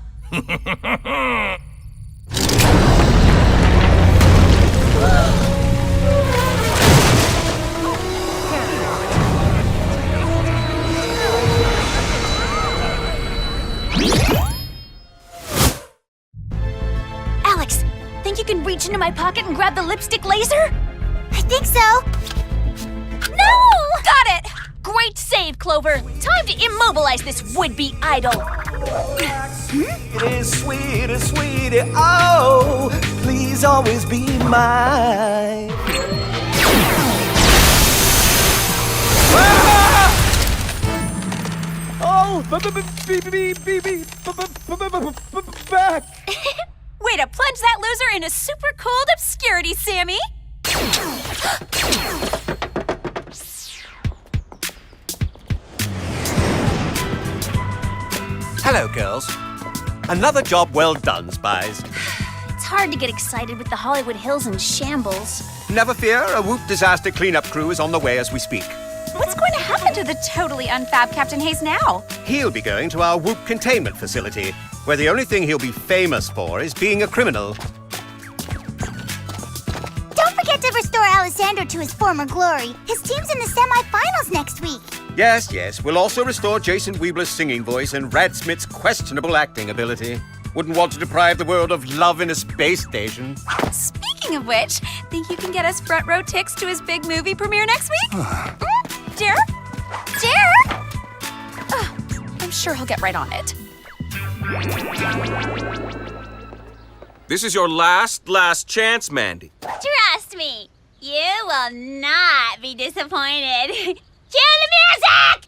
Alex, think you can reach into my pocket and grab the lipstick laser? I think so. No! Got it! Great save, Clover. Time to immobilize this would-be idol. Sweetie, sweetie, sweetie, oh, please always be mine. Ah! now! Back! Way to plunge that loser into super cold obscurity, Sammy! Hello, girls. Another job well done, Spies. It's hard to get excited with the Hollywood Hills in shambles. Never fear, a Whoop disaster cleanup crew is on the way as we speak. What's going to happen to the totally unfab Captain Hayes now? He'll be going to our Whoop containment facility, where the only thing he'll be famous for is being a criminal. Don't forget to restore Alessandro to his former glory. His team's in the semi-finals next week. Yes. We'll also restore Jason Weebler's singing voice and Rad Smith's questionable acting ability. Wouldn't want to deprive the world of love in a space station. Speaking of which, think you can get us front row tickets to his big movie premiere next week? Jer? I'm sure he'll get right on it. This is your last chance, Mandy. Trust me, you will not be disappointed. Cue the music!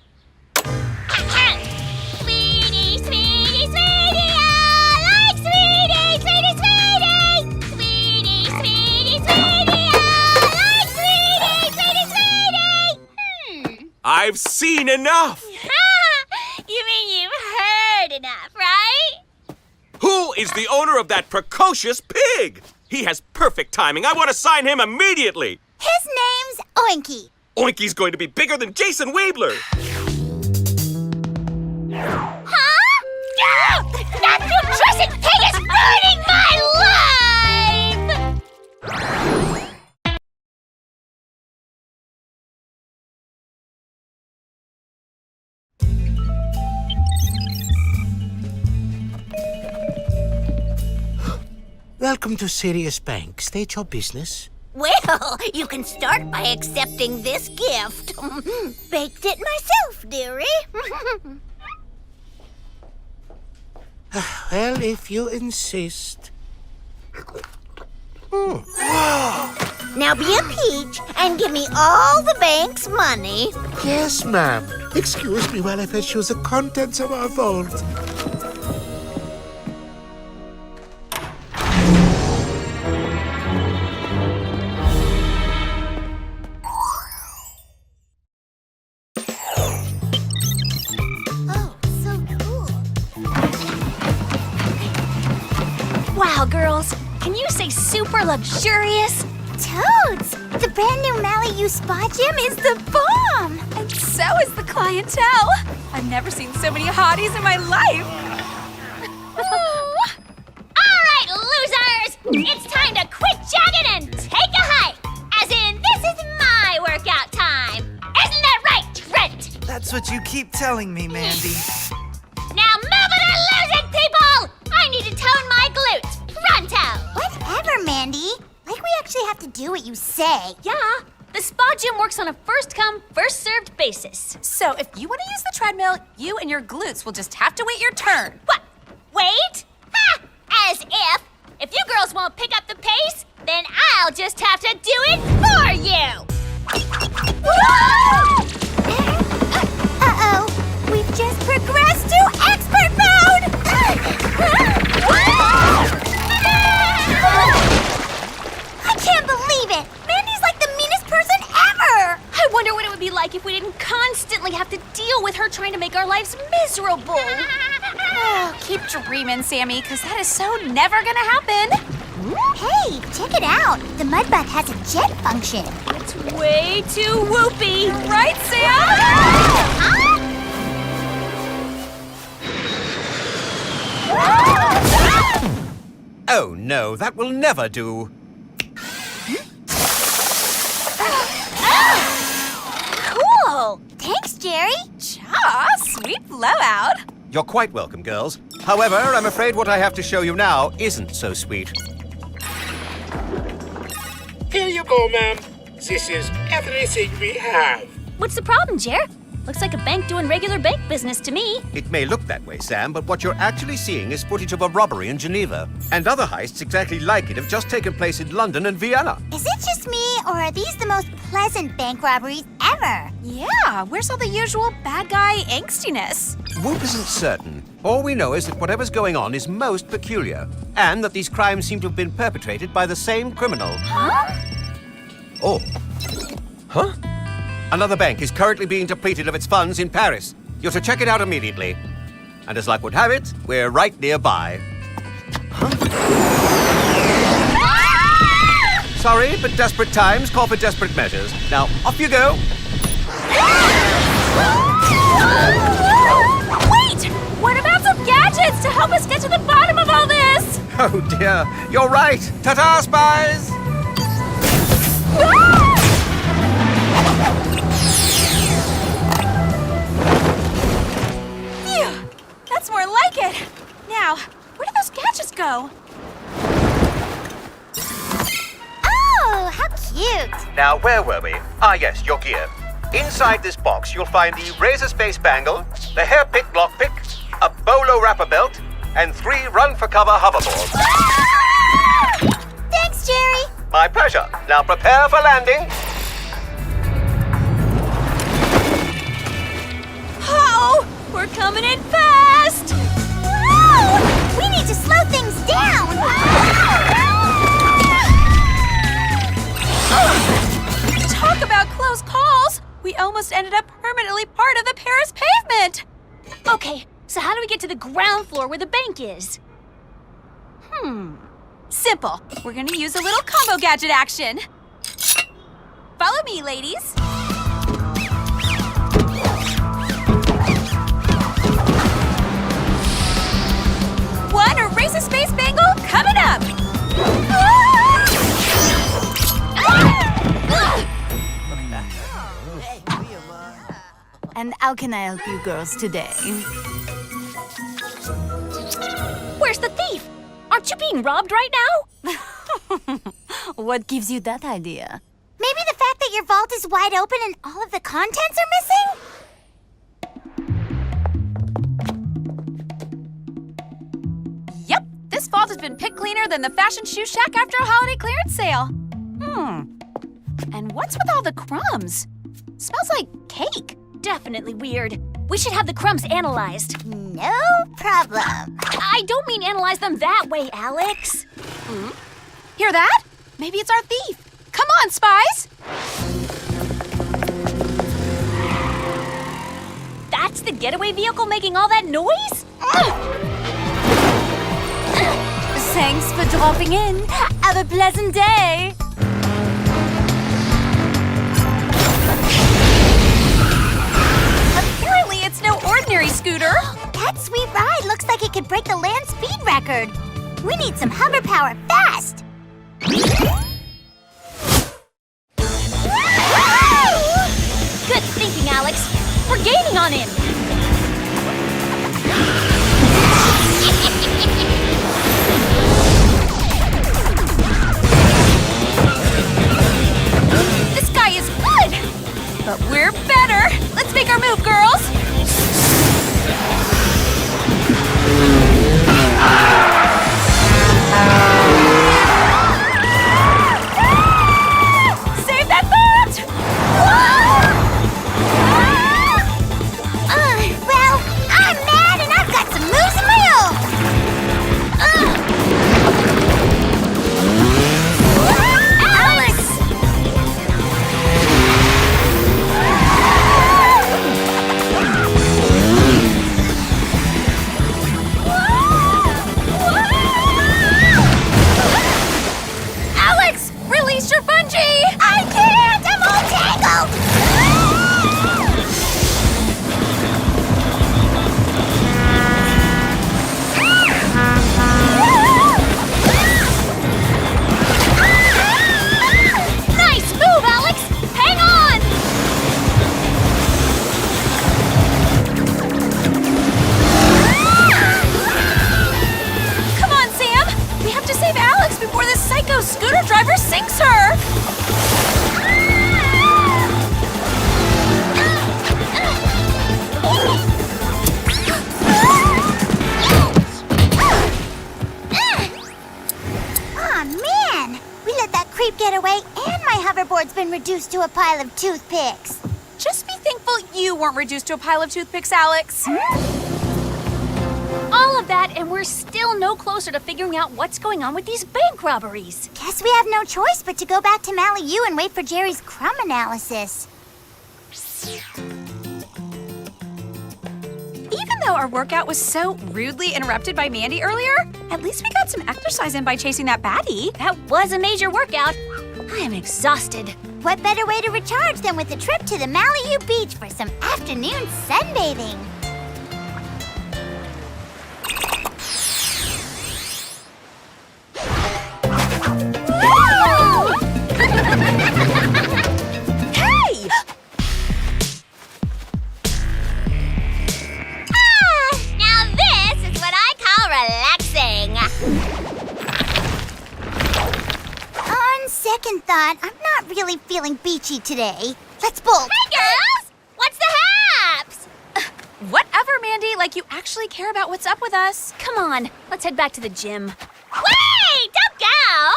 Sweetie, sweetie, sweetie, I like sweetie, sweetie, sweetie. Sweetie, sweetie, sweetie, I like sweetie, sweetie, sweetie. I've seen enough! You mean you've heard enough, right? Who is the owner of that precocious pig? He has perfect timing. I want to sign him immediately. His name's Oinky. Oinky's going to be bigger than Jason Weebler. Huh? No! That nutritious pig is ruining my life! Welcome to Sirius Bank. State your business. Well, you can start by accepting this gift. Baked it myself, dearie. Well, if you insist. Now be a peach and give me all the bank's money. Yes, ma'am. Excuse me while I fetch you the contents of our vault. Wow, girls, can you say super luxurious? Toads! The brand new Malibu Spa Gym is the bomb! And so is the clientele. I've never seen so many hotties in my life. All right, losers! It's time to quit jogging and take a hike. As in, this is my workout time. Isn't that right, Trent? That's what you keep telling me, Mandy. Now move it or lose it, people! I need to tone my glutes. Pronto! Whatever, Mandy. Like we actually have to do what you say. Yeah, the spa gym works on a first-come, first-served basis. So if you want to use the treadmill, you and your glutes will just have to wait your turn. What? Wait? Ha! As if! If you girls won't pick up the pace, then I'll just have to do it for you! Uh-oh. We've just progressed to expert mode! I can't believe it! Mandy's like the meanest person ever! I wonder what it would be like if we didn't constantly have to deal with her trying to make our lives miserable. Oh, keep dreaming, Sammy, because that is so never gonna happen. Hey, check it out. The mud bath has a jet function. It's way too whoopy. Right, Sam? Oh no, that will never do. Cool! Thanks, Jerry. Ah, sweet blowout. You're quite welcome, girls. However, I'm afraid what I have to show you now isn't so sweet. Here you go, ma'am. This is everything we have. What's the problem, Jer? Looks like a bank doing regular bank business to me. It may look that way, Sam, but what you're actually seeing is footage of a robbery in Geneva. And other heists exactly like it have just taken place in London and Vienna. Is it just me, or are these the most pleasant bank robberies ever? Yeah, where's all the usual bad guy angstiness? Whoop isn't certain. All we know is that whatever's going on is most peculiar, and that these crimes seem to have been perpetrated by the same criminal. Huh? Oh. Huh? Another bank is currently being depleted of its funds in Paris. You're to check it out immediately. And as luck would have it, we're right nearby. Sorry, but desperate times call for desperate measures. Now, off you go. Wait! What about some gadgets to help us get to the bottom of all this? Oh dear, you're right. Ta-ta, Spies! Phew, that's more like it. Now, where do those gadgets go? Oh, how cute. Now, where were we? Ah, yes, your gear. Inside this box, you'll find the razor space bangle, the hairpick lockpick, a bolo wrapper belt, and 3 run-for-cover hoverboards. Thanks, Jerry. My pleasure. Now prepare for landing. Oh, we're coming in fast! Whoa! We need to slow things down. Talk about close calls! We almost ended up permanently part of the Paris pavement! Okay, so how do we get to the ground floor where the bank is? Simple. We're gonna use a little combo gadget action. Follow me, ladies. One razor space bangle coming up! And how can I help you girls today? Where's the thief? Aren't you being robbed right now? What gives you that idea? Maybe the fact that your vault is wide open and all of the contents are missing? Yep, this vault has been picked cleaner than the fashion shoe shack after a holiday clearance sale. And what's with all the crumbs? Smells like cake. Definitely weird. We should have the crumbs analyzed. No problem. I don't mean analyze them that way, Alex. Hear that? Maybe it's our thief. Come on, Spies! That's the getaway vehicle making all that noise? Thanks for dropping in. Have a pleasant day. Apparently it's no ordinary scooter. That sweet ride looks like it could break the land speed record. We need some hover power fast. Good thinking, Alex. We're gaining on him. This guy is good, but we're better. Let's make our move, girls. Save that thought! could get away, and my hoverboard's been reduced to a pile of toothpicks. Just be thankful you weren't reduced to a pile of toothpicks, Alex. All of that, and we're still no closer to figuring out what's going on with these bank robberies. Guess we have no choice but to go back to Mally U and wait for Jerry's crumb analysis. Even though our workout was so rudely interrupted by Mandy earlier, at least we got some exercise in by chasing that baddie. That was a major workout. I am exhausted. What better way to recharge than with a trip to the Mally U beach for some afternoon sunbathing? Hey! Now this is what I call relaxing. On second thought, I'm not really feeling beachy today. Let's bolt. Hey, girls! What's the haps? Whatever, Mandy, like you actually care about what's up with us. Come on, let's head back to the gym. Wait! Don't go!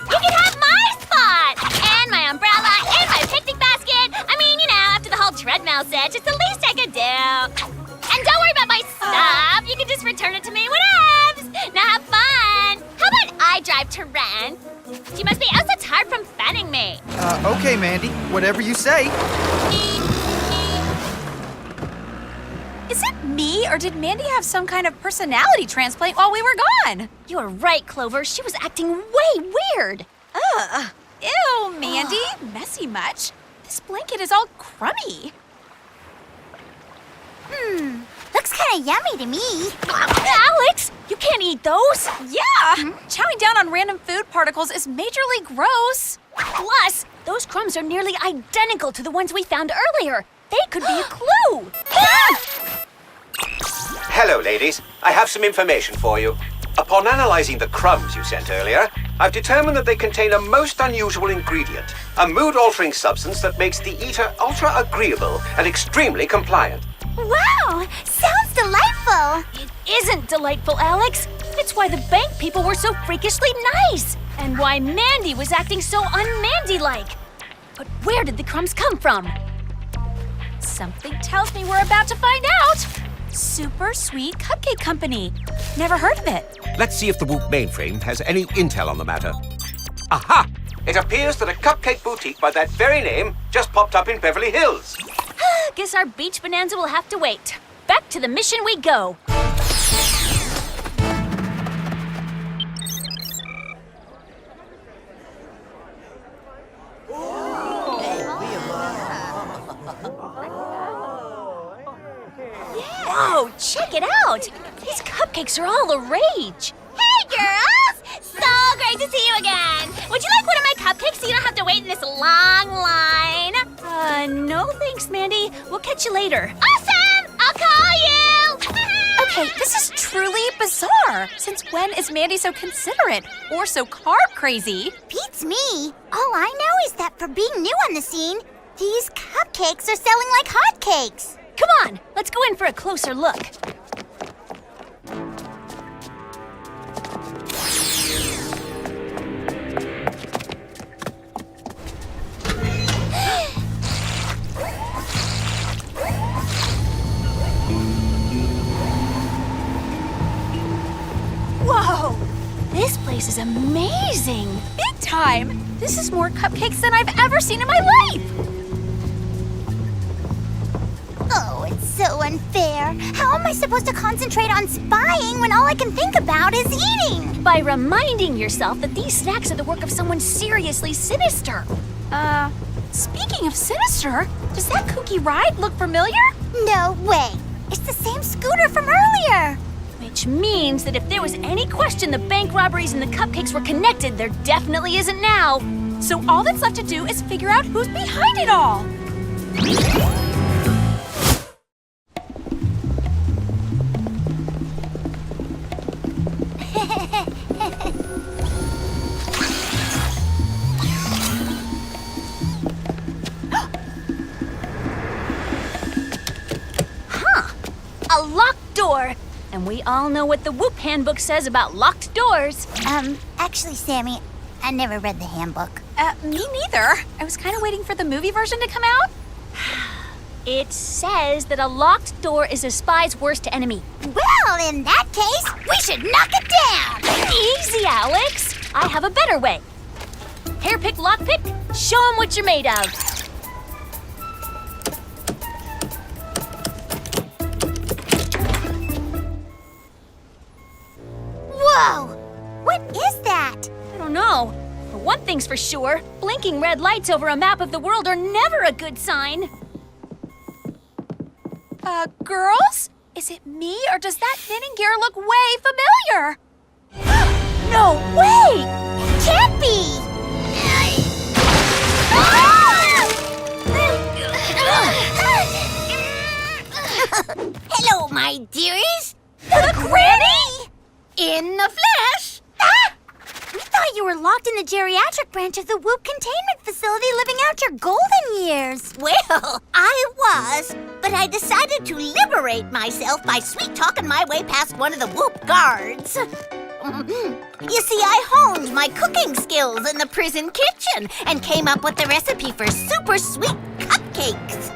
You can have my spot! And my umbrella, and my picnic basket! I mean, you know, after the whole treadmill sitch, it's the least I could do. And don't worry about my stuff. You can just return it to me, whatevs. Now have fun! How about I drive to Ren? She must be also tired from fanning me. Okay, Mandy. Whatever you say. Is it me, or did Mandy have some kind of personality transplant while we were gone? You're right, Clover. She was acting way weird. Ugh. Ew, Mandy. Messy much? This blanket is all crummy. Looks kind of yummy to me. Alex, you can't eat those. Yeah. Chowing down on random food particles is majorly gross. Plus, those crumbs are nearly identical to the ones we found earlier. They could be a clue. Hello, ladies. I have some information for you. Upon analyzing the crumbs you sent earlier, I've determined that they contain a most unusual ingredient, a mood-altering substance that makes the eater ultra-agreeable and extremely compliant. Wow, sounds delightful. It isn't delightful, Alex. It's why the bank people were so freakishly nice, and why Mandy was acting so un-Mandy-like. But where did the crumbs come from? Something tells me we're about to find out. Super Sweet Cupcake Company. Never heard of it. Let's see if the Whoop mainframe has any intel on the matter. Aha! It appears that a cupcake boutique by that very name just popped up in Beverly Hills. Guess our beach bonanza will have to wait. Back to the mission we go. Whoa, check it out! These cupcakes are all the rage. Hey, girls! So great to see you again. Would you like one of my cupcakes so you don't have to wait in this long line? No thanks, Mandy. We'll catch you later. Awesome! I'll call you! Okay, this is truly bizarre. Since when is Mandy so considerate or so carb crazy? Beats me. All I know is that for being new on the scene, these cupcakes are selling like hotcakes. Come on, let's go in for a closer look. Whoa! This place is amazing! Big time! This is more cupcakes than I've ever seen in my life! Oh, it's so unfair. How am I supposed to concentrate on spying when all I can think about is eating? By reminding yourself that these snacks are the work of someone seriously sinister. Speaking of sinister, does that kooky ride look familiar? No way. It's the same scooter from earlier. Which means that if there was any question the bank robberies and the cupcakes were connected, there definitely isn't now. So all that's left to do is figure out who's behind it all. A locked door. And we all know what the Whoop handbook says about locked doors. Actually, Sammy, I never read the handbook. Me neither. I was kind of waiting for the movie version to come out. It says that a locked door is a spy's worst enemy. Well, in that case, we should knock it down. Easy, Alex. I have a better way. Hairpick, lockpick, show 'em what you're made of. Whoa! What is that? I don't know. But one thing's for sure, blinking red lights over a map of the world are never a good sign. Girls? Is it me, or does that knitting gear look way familiar? No way! Can't be! Hello, my dearies! The Granny? In the flesh! We thought you were locked in the geriatric branch of the Whoop Containment Facility living out your golden years. Well, I was, but I decided to liberate myself by sweet-talking my way past one of the Whoop guards. You see, I honed my cooking skills in the prison kitchen and came up with the recipe for super sweet cupcakes.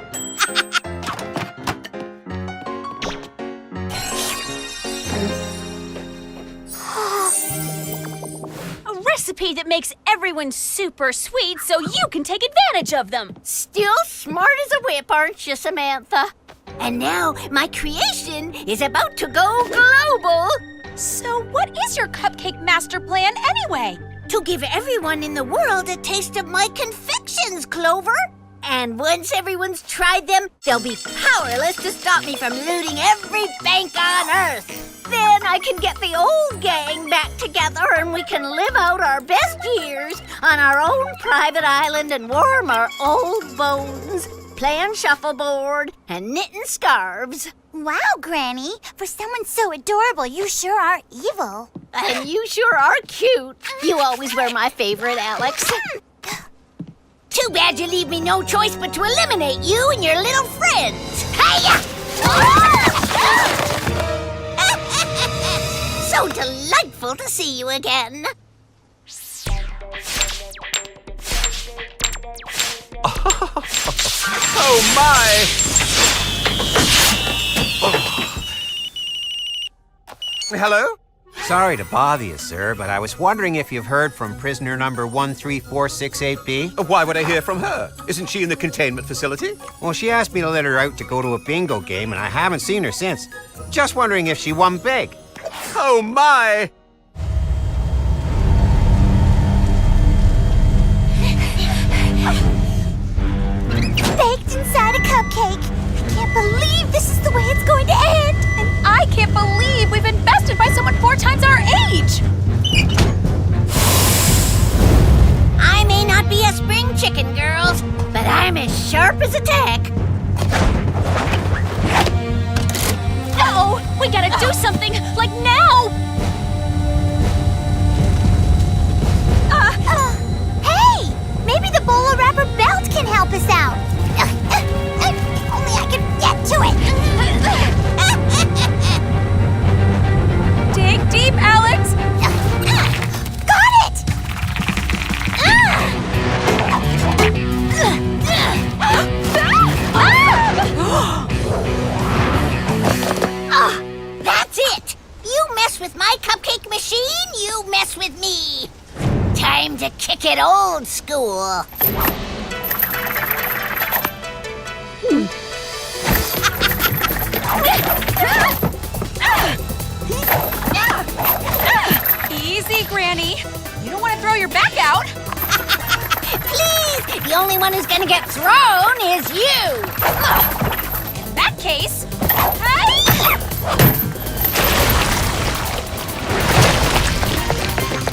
A recipe that makes everyone super sweet so you can take advantage of them. Still smart as a whip, aren't you, Samantha? And now my creation is about to go global. So what is your cupcake master plan anyway? To give everyone in the world a taste of my confections, Clover. And once everyone's tried them, they'll be powerless to stop me from looting every bank on Earth. Then I can get the old gang back together and we can live out our best years on our own private island and warm our old bones, playing shuffleboard and knitting scarves. Wow, Granny. For someone so adorable, you sure are evil. And you sure are cute. You always were my favorite, Alex. Too bad you leave me no choice but to eliminate you and your little friends. Hiya! So delightful to see you again. Oh, my! Hello? Sorry to bother you, sir, but I was wondering if you've heard from prisoner number 13468B. Why would I hear from her? Isn't she in the containment facility? Well, she asked me to let her out to go to a bingo game, and I haven't seen her since. Just wondering if she won big. Oh, my! Baked inside a cupcake. I can't believe this is the way it's going to end. And I can't believe we've been bested by someone 4 times our age. I may not be a spring chicken, girls, but I'm as sharp as a tack. Uh-oh! We gotta do something, like now! Hey! Maybe the bowler wrapper belt can help us out. If only I could get to it. Dig deep, Alex. Got it! That's it! You mess with my cupcake machine, you mess with me. Time to kick it old school. Easy, Granny. You don't want to throw your back out. Please! The only one who's gonna get thrown is you! In that case...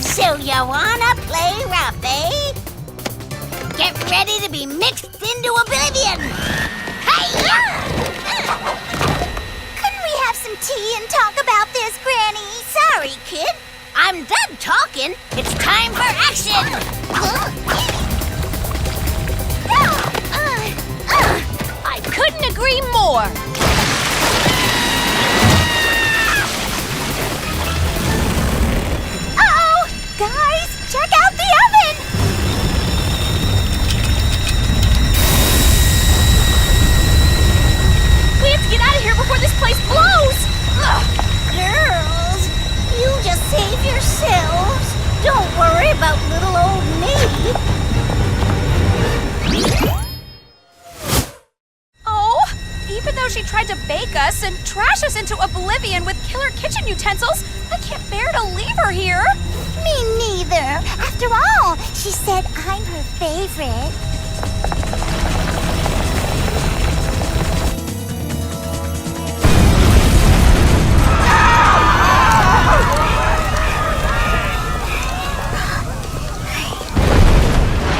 So you wanna play rough, eh? Get ready to be mixed into oblivion! Couldn't we have some tea and talk about this, Granny? Sorry, kid. I'm done talking. It's time for action! I couldn't agree more! Uh-oh! Guys, check out the before this place blows! Girls, you just save yourselves. Don't worry about little old me. Oh, even though she tried to bake us and trash us into oblivion with killer kitchen utensils, I can't bear to leave her here. Me neither. After all, she said I'm her favorite.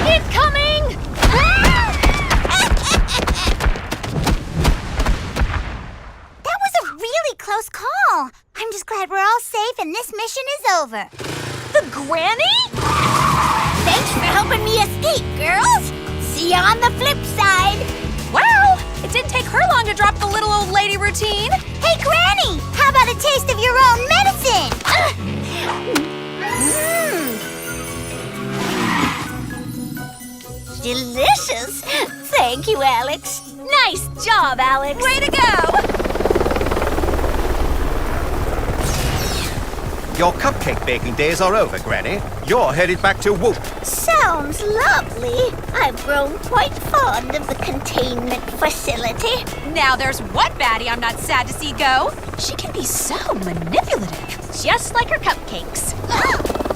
Incoming! That was a really close call. I'm just glad we're all safe and this mission is over. The Granny? Thanks for helping me escape, girls. See you on the flip side. Well, it didn't take her long to drop the little old lady routine. Hey, Granny! How about a taste of your own medicine? Delicious. Thank you, Alex. Nice job, Alex. Way to go! Your cupcake baking days are over, Granny. You're headed back to Whoop. Sounds lovely. I've grown quite fond of the containment facility. Now there's one baddie I'm not sad to see go. She can be so manipulative. Just like her cupcakes.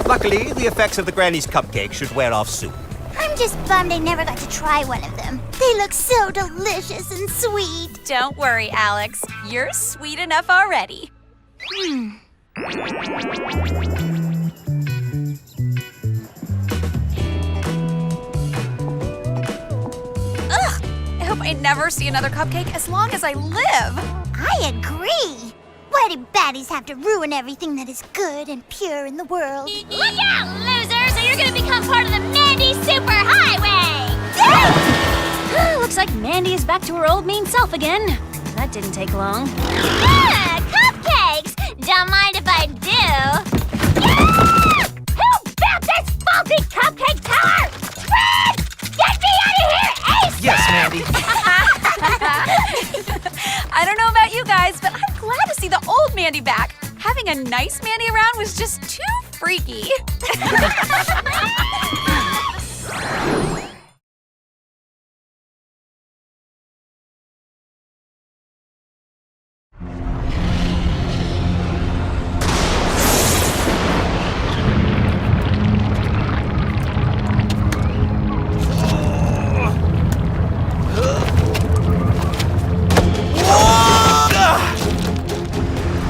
Luckily, the effects of the Granny's cupcake should wear off soon. I'm just bummed I never got to try one of them. They look so delicious and sweet. Don't worry, Alex. You're sweet enough already. Ugh! I hope I never see another cupcake as long as I live. I agree. Why do baddies have to ruin everything that is good and pure in the world? Look out, losers, or you're gonna become part of the Mandy Superhighway! Looks like Mandy is back to her old mean self again. That didn't take long. Ah, cupcakes! Don't mind if I do. Yeah! Who built this faulty cupcake tower? Fred! Get me out of here, ASAP! Yes, Mandy. I don't know about you guys, but I'm glad to see the old Mandy back. Having a nice Mandy around was just too freaky.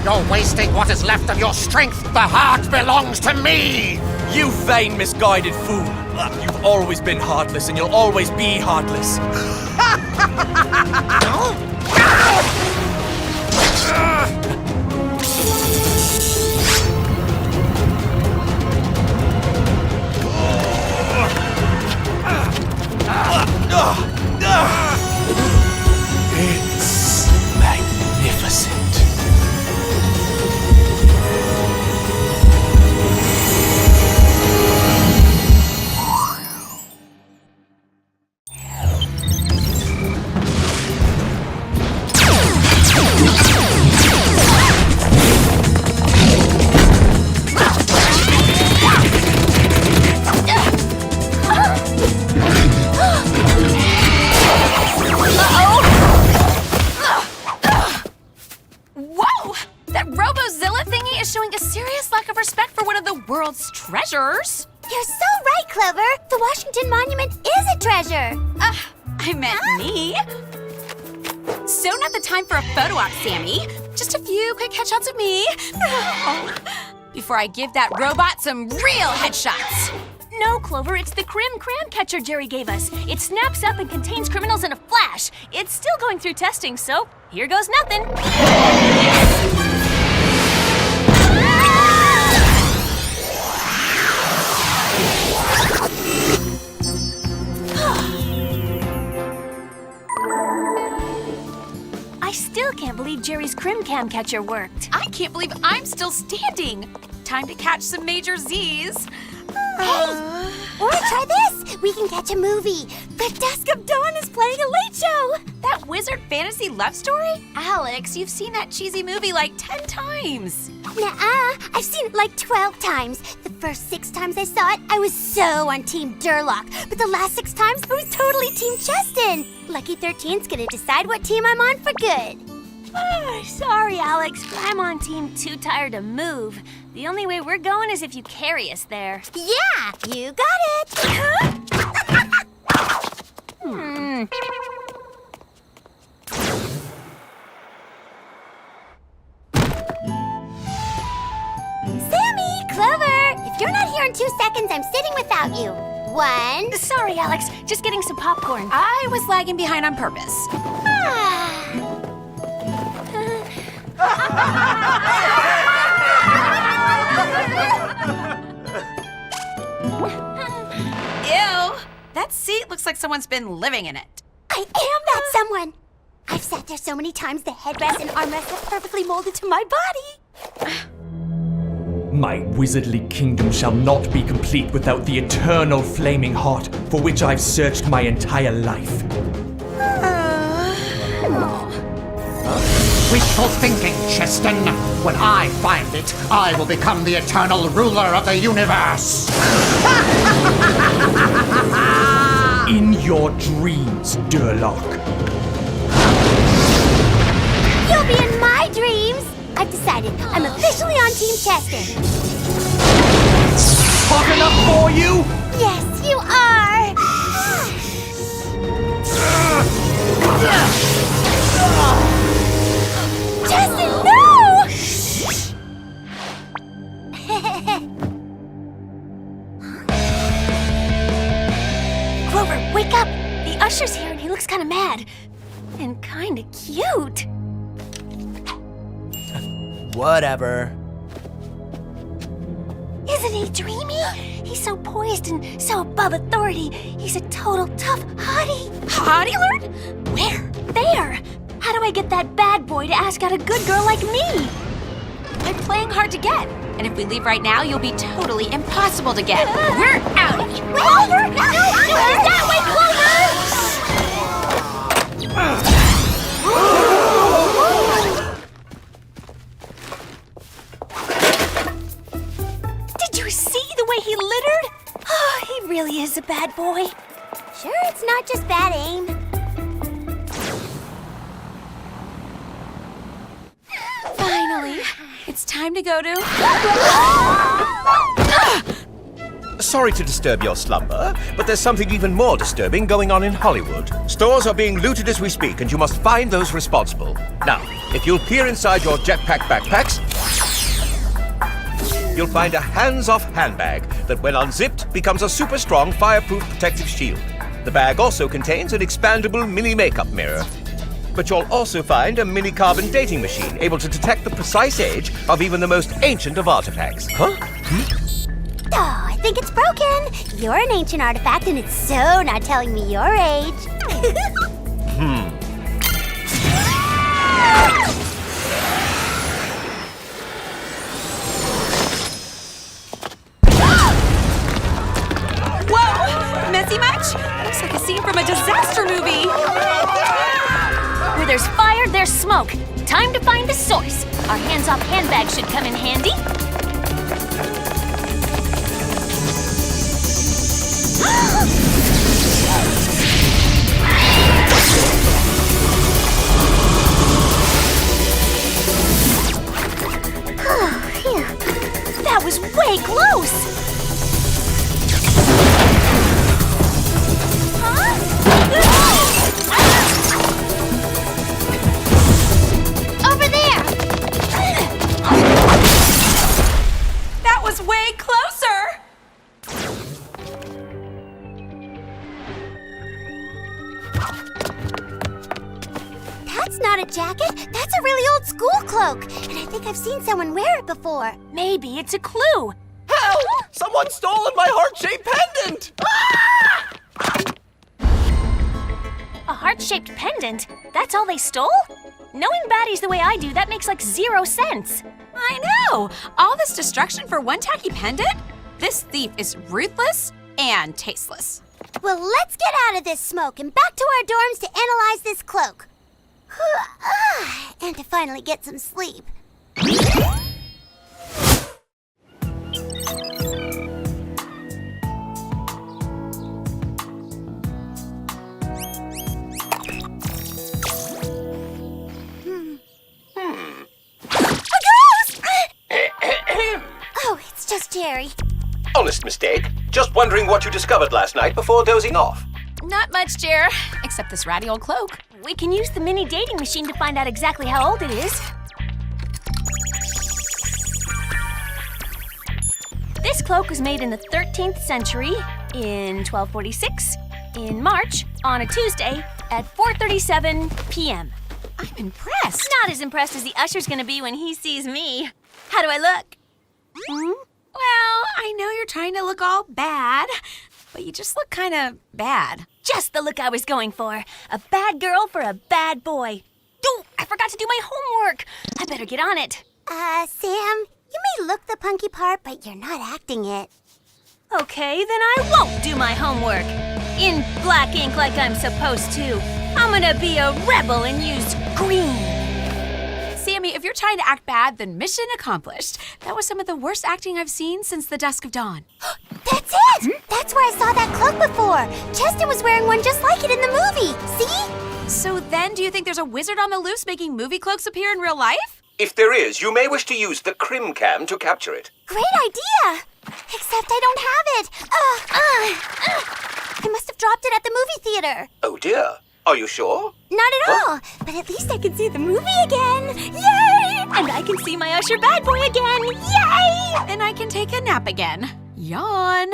You're wasting what is left of your strength. The heart belongs to me. You vain, misguided fool. You've always been heartless, and you'll always be heartless. It's magnificent. World's treasures? You're so right, Clover. The Washington Monument is a treasure. I meant me. So not the time for a photo op, Sammy. Just a few quick headshots of me. Before I give that robot some real headshots. No, Clover, it's the Crim Catcher Jerry gave us. It snaps up and contains criminals in a flash. It's still going through testing, so here goes nothing. I still can't believe Jerry's Crim Catcher worked. I can't believe I'm still standing. Time to catch some major Z's. Hey, or try this. We can catch a movie. The Dusk of Dawn is playing a late show. That wizard fantasy love story? Alex, you've seen that cheesy movie like 10 times. Nuh-uh, I've seen it like 12 times. The first 6 times I saw it, I was so on Team Durlock. But the last 6 times, I was totally Team Cheston. Lucky 13's gonna decide what team I'm on for good. Sorry, Alex. I'm on team Too Tired to Move. The only way we're going is if you carry us there. Yeah, you got it. Sammy, Clover, if you're not here in 2 seconds, I'm sitting without you. 1. Sorry, Alex. Just getting some popcorn. I was lagging behind on purpose. Ew! That seat looks like someone's been living in it. I am that someone. I've sat there so many times the headrest and armrest have perfectly molded to my body. My wizardly kingdom shall not be complete without the eternal flaming heart for which I've searched my entire life. Wishful thinking, Cheston. When I find it, I will become the eternal ruler of the universe. In your dreams, Durlock. You'll be in my dreams. I've decided I'm officially on Team Cheston. Hot enough for you? Yes, you are. Cheston, no! Clover, wake up! The usher's here and he looks kind of mad. And kind of cute. Whatever. Isn't he dreamy? He's so poised and so above authority. He's a total tough hottie. Hottie alert? Where? There! How do I get that bad boy to ask out a good girl like me? I'm playing hard to get. And if we leave right now, you'll be totally impossible to get. We're outie. Clover! No! That way, Clover! Did you see the way he littered? Oh, he really is a bad boy. Sure, it's not just bad aim. Finally, it's time to go to... Sorry to disturb your slumber, but there's something even more disturbing going on in Hollywood. Stores are being looted as we speak, and you must find those responsible. Now, if you'll peer inside your jetpack backpacks, you'll find a hands-off handbag that, when unzipped, becomes a super strong fireproof protective shield. The bag also contains an expandable mini makeup mirror. But you'll also find a mini carbon dating machine able to detect the precise age of even the most ancient of artifacts. Huh? Oh, I think it's broken. You're an ancient artifact and it's so not telling me your age. Whoa! Messy much? Looks like a scene from a disaster movie. Where there's fire, there's smoke. Time to find the source. Our hands-off handbag should come in handy. That was way close! Over there! That was way closer! That's not a jacket. That's a really old school cloak. And I think I've seen someone wear it before. Maybe it's a clue. Help! Someone's stolen my heart-shaped pendant! A heart-shaped pendant? That's all they stole? Knowing baddies the way I do, that makes like 0 sense. I know! All this destruction for one tacky pendant? This thief is ruthless and tasteless. Well, let's get out of this smoke and back to our dorms to analyze this cloak. And to finally get some sleep. Oh, it's just Jerry. Honest mistake. Just wondering what you discovered last night before dozing off. Not much, Jer, except this ratty old cloak. We can use the mini dating machine to find out exactly how old it is. This cloak was made in the 13th century, in 1246, in March, on a Tuesday, at 4:37 p.m. I'm impressed. Not as impressed as the usher's gonna be when he sees me. How do I look? Well, I know you're trying to look all bad, but you just look kind of bad. Just the look I was going for. A bad girl for a bad boy. Oh, I forgot to do my homework. I better get on it. Sam, you may look the punky part, but you're not acting it. Okay, then I won't do my homework. In black ink like I'm supposed to. I'm gonna be a rebel and use green. Sammy, if you're trying to act bad, then mission accomplished. That was some of the worst acting I've seen since the dusk of dawn. That's it! That's where I saw that cloak before. Cheston was wearing one just like it in the movie. See? So then, do you think there's a wizard on the loose making movie cloaks appear in real life? If there is, you may wish to use the crim cam to capture it. Great idea! Except I don't have it. I must have dropped it at the movie theater. Oh dear. Are you sure? Not at all. But at least I can see the movie again. Yay! And I can see my usher bad boy again. Yay! And I can take a nap again. Yawn.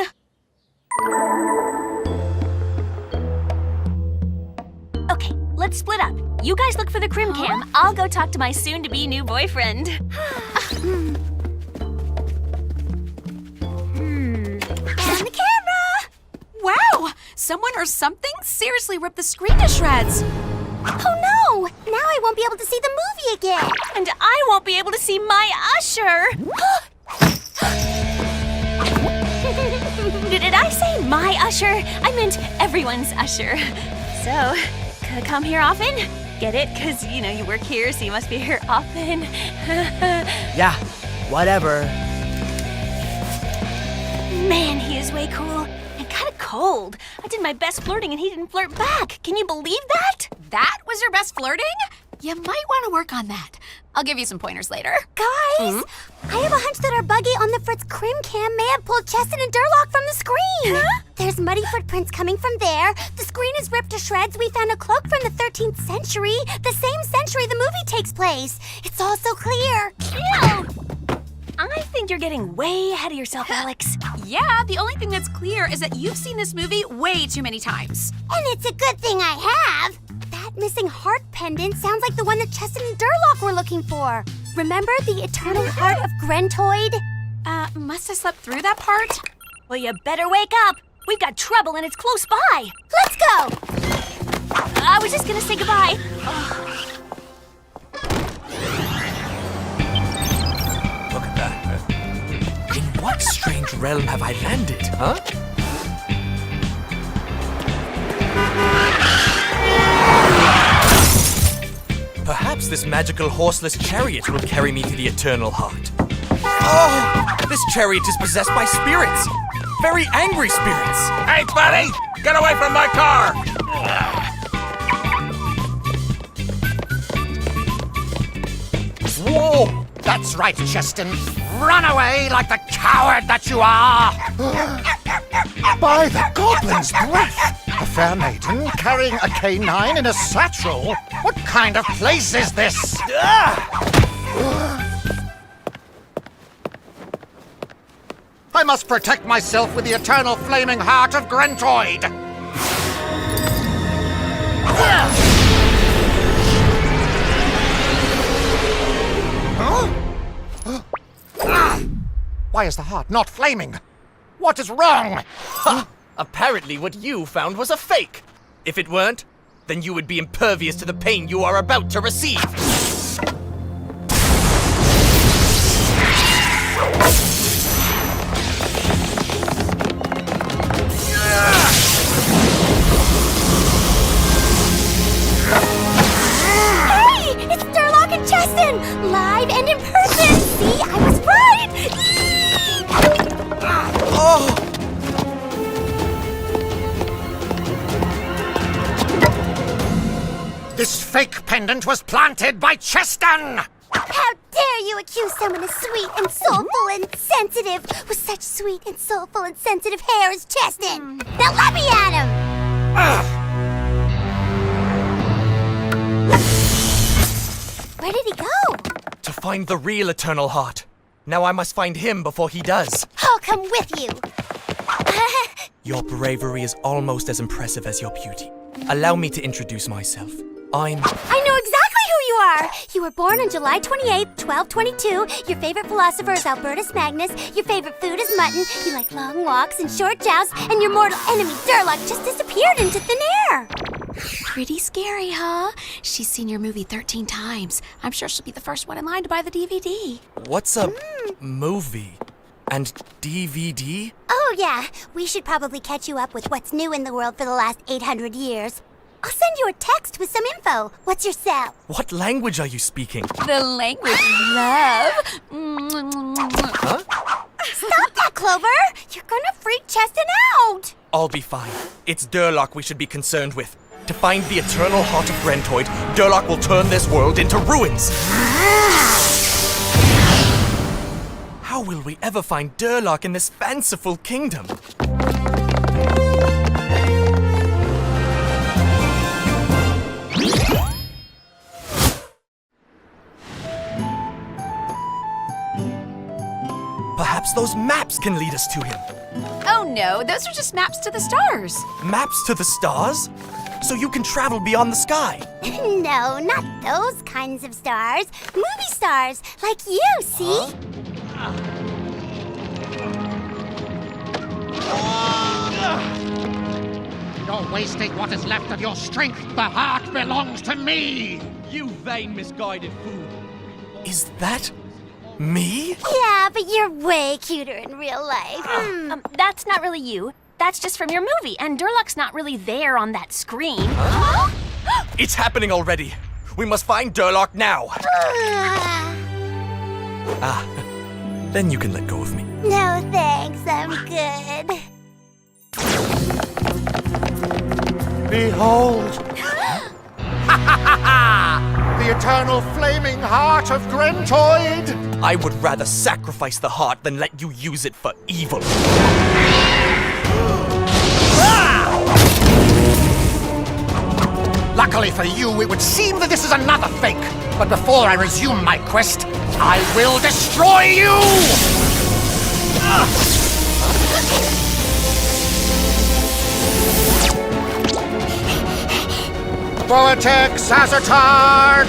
Okay, let's split up. You guys look for the crim cam. I'll go talk to my soon-to-be new boyfriend. And the camera! Wow! Someone or something seriously ripped the screen to shreds. Oh no! Now I won't be able to see the movie again. And I won't be able to see my usher. Did I say my usher? I meant everyone's usher. So, come here often? Get it? Because, you work here, so you must be here often. Yeah, whatever. Man, he is way cool. And kind of cold. I did my best flirting and he didn't flirt back. Can you believe that? That was your best flirting? You might want to work on that. I'll give you some pointers later. Guys, I have a hunch that our buggy on the Fritz Crim Cam may have pulled Cheston and Durlock from the screen. Huh? There's muddy footprints coming from there. The screen is ripped to shreds. We found a cloak from the 13th century, the same century the movie takes place. It's all so clear. Ew! I think you're getting way ahead of yourself, Alex. Yeah, the only thing that's clear is that you've seen this movie way too many times. And it's a good thing I have. That missing heart pendant sounds like the one that Cheston and Durlock were looking for. Remember the eternal heart of Grentoid? Must have slept through that part? Well, you better wake up. We've got trouble and it's close by. Let's go. I was just gonna say goodbye. Look at that. In what strange realm have I landed, huh? Perhaps this magical horseless chariot will carry me to the eternal heart. Oh! This chariot is possessed by spirits! Very angry spirits! Hey, buddy! Get away from my car! Whoa! That's right, Cheston. Run away like the coward that you are! By the goblin's breath! A fair maiden carrying a canine in a satchel? What kind of place is this? I must protect myself with the eternal flaming heart of Grentoid! Why is the heart not flaming? What is wrong? Ha! Apparently what you found was a fake. If it weren't, then you would be impervious to the pain you are about to receive. live and in person. See, I was right. Oh! This fake pendant was planted by Cheston! How dare you accuse someone as sweet and soulful and sensitive with such sweet and soulful and sensitive hair as Cheston? Now let me at him! Where did he go? To find the real Eternal Heart. Now I must find him before he does. I'll come with you. Your bravery is almost as impressive as your beauty. Allow me to introduce myself. I know exactly who you are! You were born on July 28th, 1222. Your favorite philosopher is Albertus Magnus. Your favorite food is mutton. You like long walks and short jousts. And your mortal enemy, Durlock, just disappeared into thin air. Pretty scary, huh? She's seen your movie 13 times. I'm sure she'll be the first one in line to buy the DVD. What's a movie? And DVD? Oh, yeah. We should probably catch you up with what's new in the world for the last 800 years. I'll send you a text with some info. What's your cell? What language are you speaking? The language of love. Huh? Stop that, Clover! You're gonna freak Cheston out! I'll be fine. It's Durlock we should be concerned with. To find the Eternal Heart of Grantoid, Durlock will turn this world into ruins. How will we ever find Durlock in this fanciful kingdom? Perhaps those maps can lead us to him. Oh no, those are just maps to the stars. Maps to the stars? So you can travel beyond the sky? No, not those kinds of stars. Movie stars, like you, see? You're wasting what is left of your strength. The heart belongs to me. You vain, misguided fool. Is that me? Yeah, but you're way cuter in real life. That's not really you. That's just from your movie, and Durlock's not really there on that screen. It's happening already. We must find Durlock now. Then you can let go of me. No thanks, I'm good. Behold! The eternal flaming heart of Grantoid! I would rather sacrifice the heart than let you use it for evil. Luckily for you, it would seem that this is another fake. But before I resume my quest, I will destroy you! Vortex Azotard!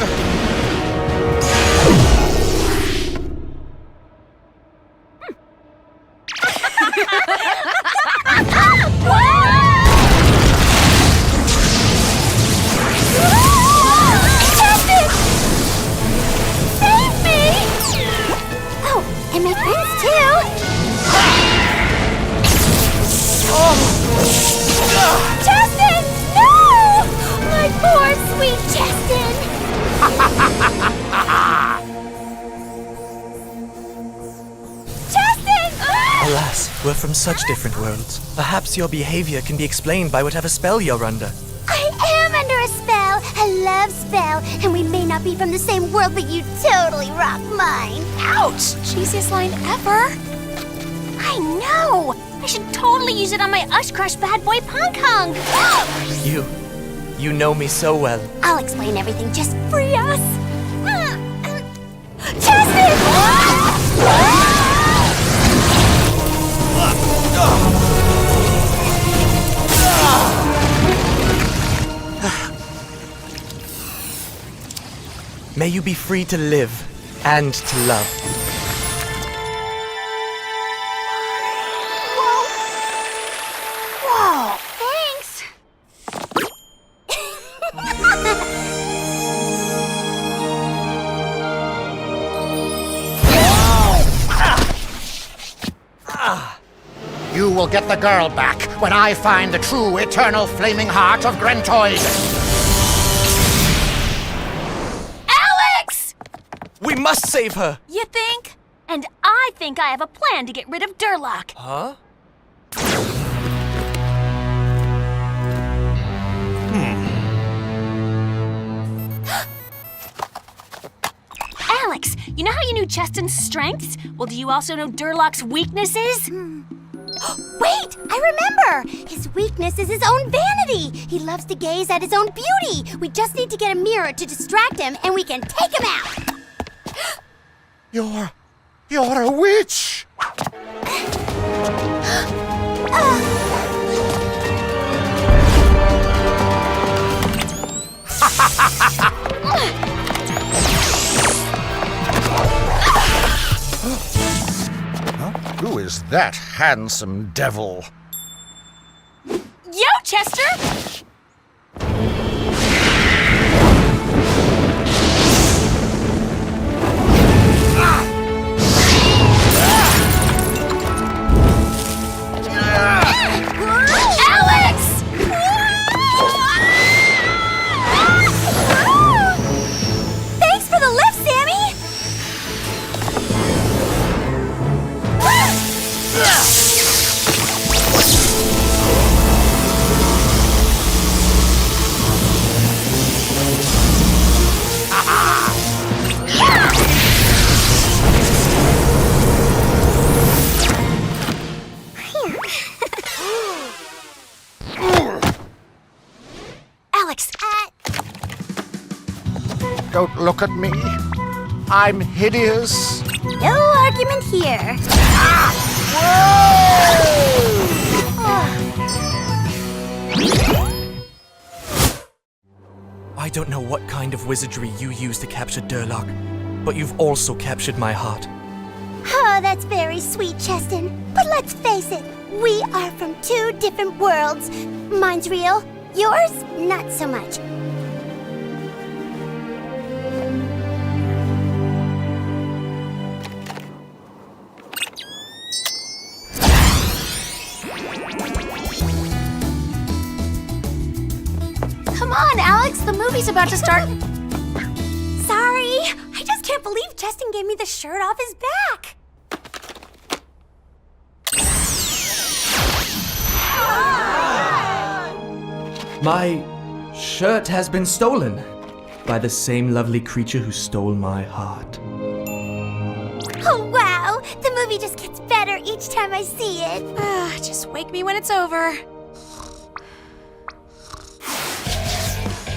Save me! Oh, and my friends too! Justin! No! My poor sweet Justin! Justin! Alas, we're from such different worlds. Perhaps your behavior can be explained by whatever spell you're under. I am under a spell, a love spell, and we may not be from the same world, but you totally rock mine. Ouch! Cheesiest line ever. I know! I should totally use it on my Ush Crush bad boy Pong Kong. You know me so well. I'll explain everything. Just free us. Justin! May you be free to live and to love. Whoa, thanks. You will get the girl back when I find the true eternal flaming heart of Grantoid. must save her! You think? And I think I have a plan to get rid of Durlock. Huh? Alex, you know how you knew Cheston's strengths? Well, do you also know Durlock's weaknesses? Wait, I remember! His weakness is his own vanity. He loves to gaze at his own beauty. We just need to get a mirror to distract him, and we can take him out. You're a witch! Who is that handsome devil? Yo, Chester! Alex! Thanks for the lift, Sammy! Alex! Don't look at me. I'm hideous. No argument here. I don't know what kind of wizardry you used to capture Durlock, but you've also captured my heart. Oh, that's very sweet, Cheston. But let's face it, we are from two different worlds. Mine's real, yours, not so much. Come on, Alex, the movie's about to start. Sorry, I just can't believe Cheston gave me the shirt off his back. My shirt has been stolen by the same lovely creature who stole my heart. Oh, wow, the movie just gets better each time I see it. Just wake me when it's over.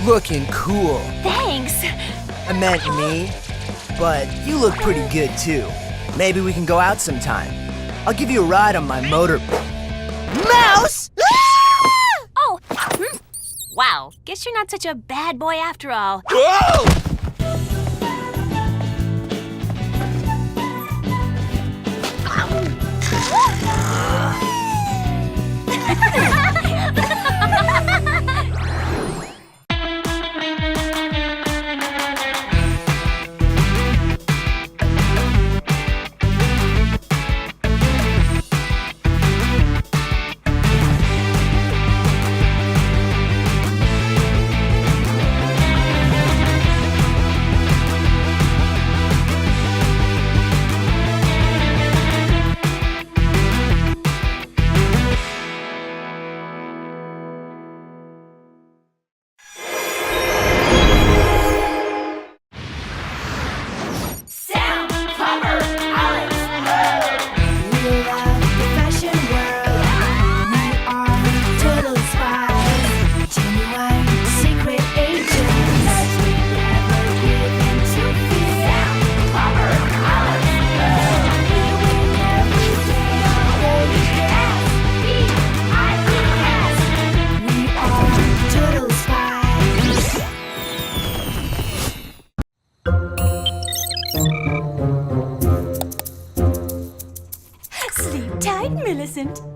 Looking cool. Thanks! I meant me. But you look pretty good too. Maybe we can go out sometime. I'll give you a ride on my motor. Mouse! Oh! Wow, guess you're not such a bad boy after all. Whoa!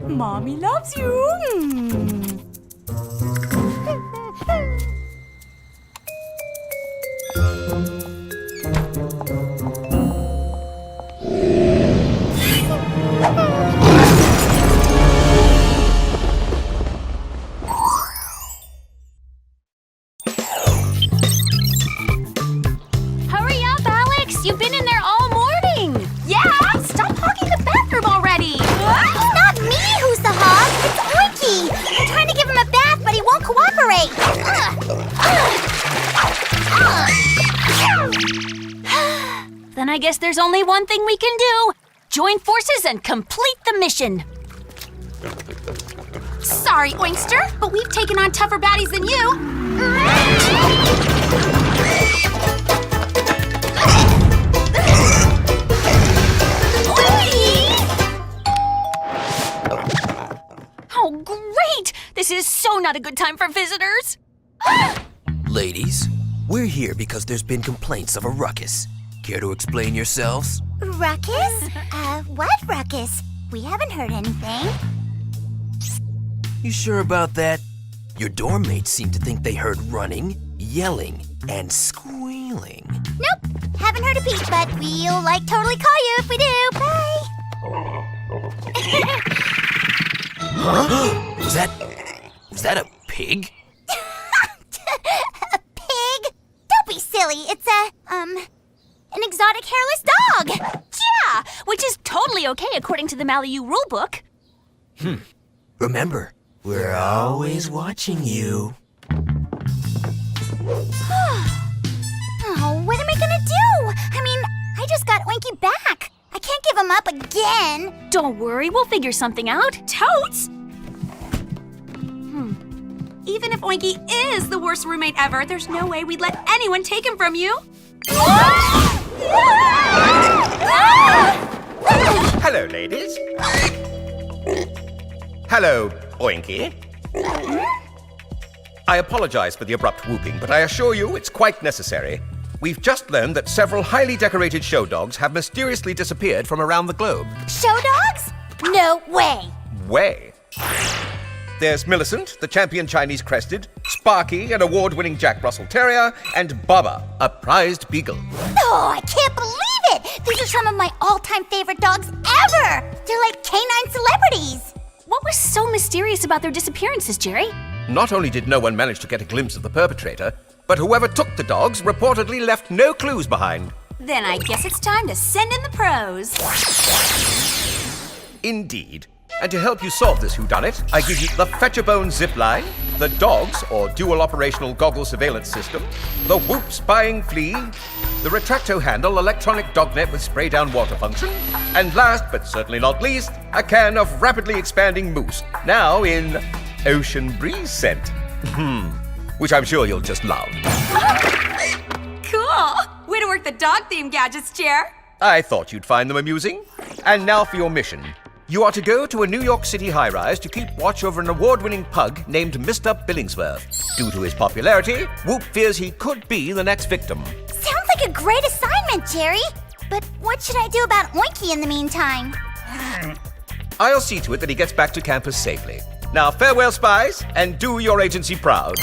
Mommy loves you. Hurry up, Alex! You've been in there all morning. Yeah, stop hogging the bathroom already. It's not me who's the hog, it's Oinky. I'm trying to give him a bath, but he won't cooperate. Then I guess there's only one thing we can do. Join forces and complete the mission. Sorry, Oinkster, but we've taken on tougher baddies than you. Oh, great! This is so not a good time for visitors. Ladies, we're here because there's been complaints of a ruckus. Care to explain yourselves? Ruckus? What ruckus? We haven't heard anything. You sure about that? Your dorm mates seem to think they heard running, yelling, and squealing. Nope, haven't heard a peep, but we'll totally call you if we do. Bye. Huh? Was that a pig? A pig? Don't be silly. It's an exotic hairless dog. Yeah, which is totally okay according to the Maliu rulebook. Remember, we're always watching you. Oh, what am I gonna do? I mean, I just got Oinky back. I can't give him up again. Don't worry, we'll figure something out. Totes? Even if Oinky is the worst roommate ever, there's no way we'd let anyone take him from you. Hello, ladies. Hello, Oinky. I apologize for the abrupt whooping, but I assure you it's quite necessary. We've just learned that several highly decorated show dogs have mysteriously disappeared from around the globe. Show dogs? No way. Way. There's Millicent, the champion Chinese crested, Sparky, an award-winning Jack Russell Terrier, and Bubba, a prized beagle. Oh, I can't believe it! These are some of my all-time favorite dogs ever! They're like canine celebrities! What was so mysterious about their disappearances, Jerry? Not only did no one manage to get a glimpse of the perpetrator, but whoever took the dogs reportedly left no clues behind. Then I guess it's time to send in the pros. Indeed. And to help you solve this whodunit, I give you the Fetch-A-Bone zipline, the dogs, or dual operational goggle surveillance system, the Whoop spying flea, the retracto handle electronic dognet with spray down water function, and last but certainly not least, a can of rapidly expanding mousse, now in ocean breeze scent. Which I'm sure you'll just love. Cool! Way to work the dog-themed gadgets, Jer. I thought you'd find them amusing. And now for your mission. You are to go to a New York City high-rise to keep watch over an award-winning pug named Mr. Billingsworth. Due to his popularity, Whoop fears he could be the next victim. Sounds like a great assignment, Jerry. But what should I do about Oinky in the meantime? I'll see to it that he gets back to campus safely. Now, farewell, Spies, and do your agency proud.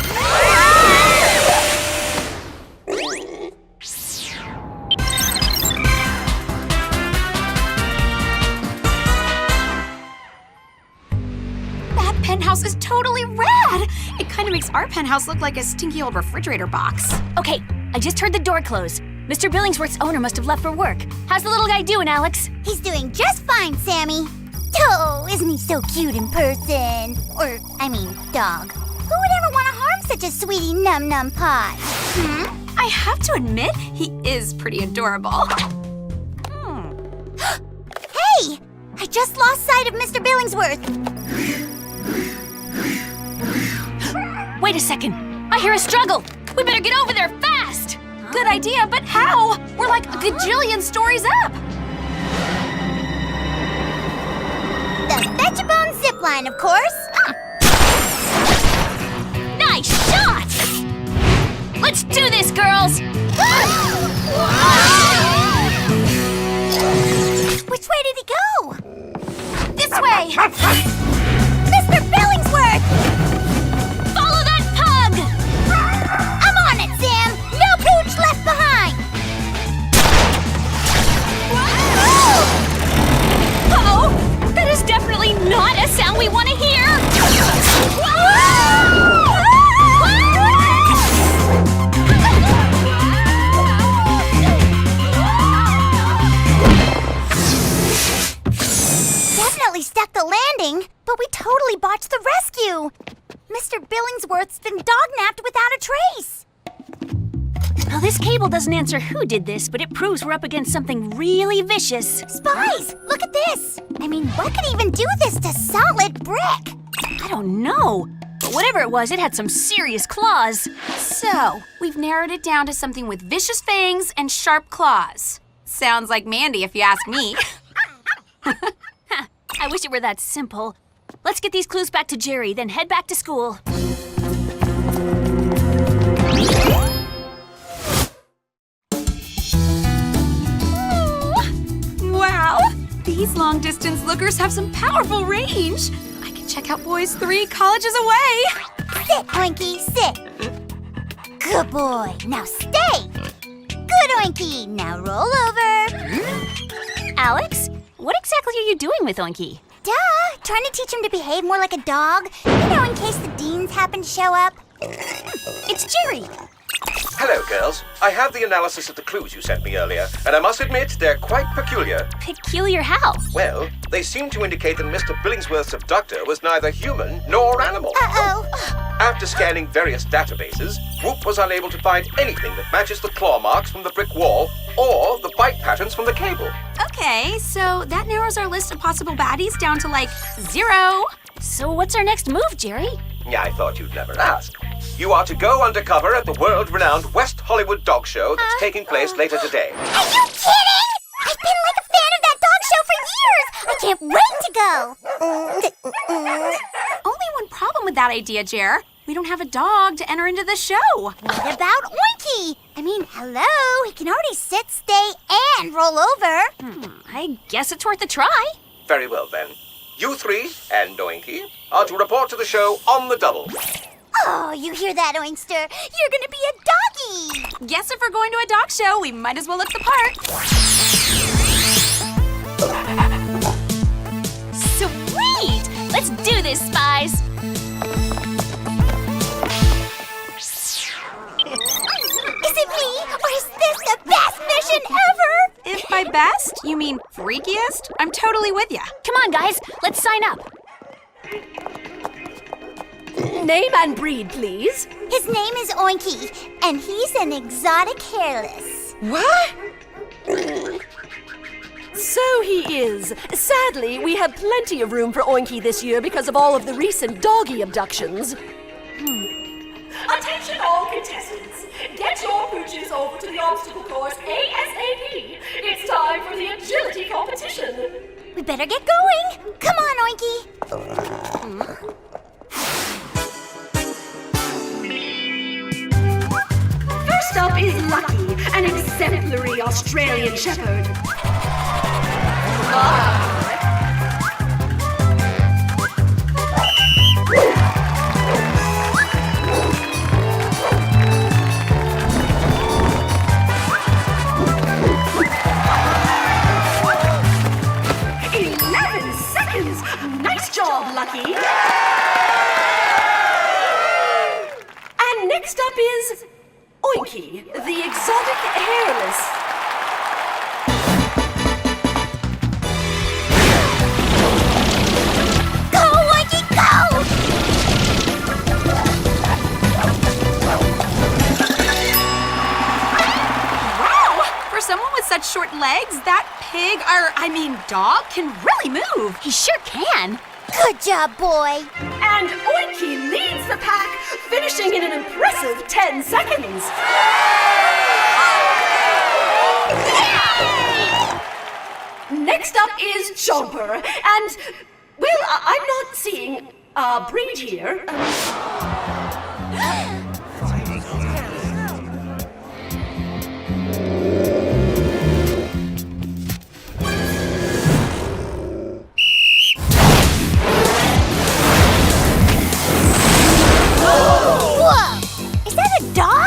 That penthouse is totally rad! It kind of makes our penthouse look like a stinky old refrigerator box. Okay, I just heard the door close. Mr. Billingsworth's owner must have left for work. How's the little guy doing, Alex? He's doing just fine, Sammy. Oh, isn't he so cute in person? Or, I mean, dog. Who would ever want to harm such a sweetie num-num pie? I have to admit, he is pretty adorable. Hey! I just lost sight of Mr. Billingsworth. Wait a second. I hear a struggle. We better get over there fast. Good idea, but how? We're like a gajillion stories up. The Fetch-A-Bone zipline, of course. Nice shot! Let's do this, girls! Which way did he go? This way! Mr. Billingsworth! Follow that pug! I'm on it, Sam! No pooch left behind! Uh-oh! That is definitely not a sound we want to hear! But we totally botched the rescue. Mr. Billingsworth's been dognapped without a trace. Well, this cable doesn't answer who did this, but it proves we're up against something really vicious. Spies, look at this. I mean, what could even do this to solid brick? I don't know. But whatever it was, it had some serious claws. So, we've narrowed it down to something with vicious fangs and sharp claws. Sounds like Mandy, if you ask me. I wish it were that simple. Let's get these clues back to Jerry, then head back to school. Wow! These long-distance lookers have some powerful range. I can check out boys 3 colleges away. Sit, Oinky, sit. Good boy. Now stay. Good, Oinky. Now roll over. Alex, what exactly are you doing with Oinky? Duh. Trying to teach him to behave more like a dog. You know, in case the deans happen to show up. It's Jerry. Hello, girls. I have the analysis of the clues you sent me earlier, and I must admit they're quite peculiar. Peculiar how? Well, they seem to indicate that Mr. Billingsworth's abductor was neither human nor animal. Uh-oh. After scanning various databases, Whoop was unable to find anything that matches the claw marks from the brick wall or the bite patterns from the cable. Okay, so that narrows our list of possible baddies down to like 0. So what's our next move, Jerry? Yeah, I thought you'd never ask. You are to go undercover at the world-renowned West Hollywood Dog Show that's taking place later today. Are you kidding? I've been like a fan of that dog show for years. I can't wait to go. Only one problem with that idea, Jer. We don't have a dog to enter into the show. What about Oinky? I mean, hello. He can already sit, stay, and roll over. I guess it's worth a try. Very well, then. You 3 and Oinky are to report to the show on the double. Oh, you hear that, Oinkster? You're gonna be a doggy! Guess if we're going to a dog show, we might as well look the part. Sweet! Let's do this, Spies! Is it me, or is this the best mission ever? If by best, you mean freakiest, I'm totally with ya. Come on, guys, let's sign up. Name and breed, please. His name is Oinky, and he's an exotic hairless. What? So he is. Sadly, we have plenty of room for Oinky this year because of all of the recent doggy abductions. Attention all contestants! Get your pooches over to the obstacle course ASAP! It's time for the agility competition! We better get going! Come on, Oinky! First up is Lucky, an exemplary Australian Shepherd. Nice job, Lucky! And next up is Oinky, the exotic hairless. Go, Oinky, go! Wow! For someone with such short legs, that dog can really move. He sure can. Good job, boy. And Oinky leads the pack, finishing in an impressive 10 seconds. Next up is Jumper, and, well, I'm not seeing a breed here.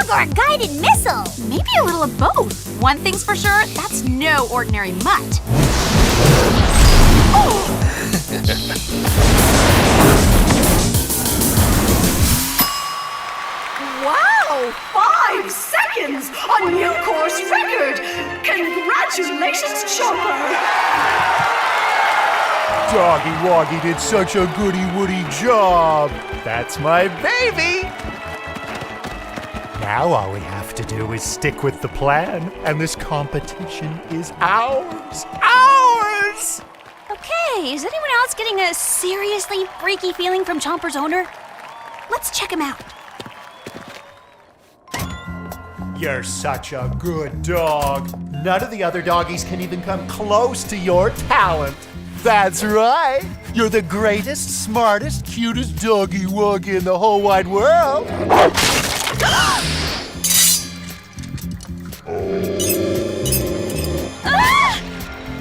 Or a guided missile? Maybe a little of both. One thing's for sure, that's no ordinary mutt. Wow! 5 seconds! A new course record! Congratulations, Chopper! Doggy Woggy did such a goody-woody job. That's my baby. Now all we have to do is stick with the plan, and this competition is ours. Ours! Okay, is anyone else getting a seriously freaky feeling from Chomper's owner? Let's check him out. You're such a good dog. None of the other doggies can even come close to your talent. That's right. You're the greatest, smartest, cutest doggy woggy in the whole wide world.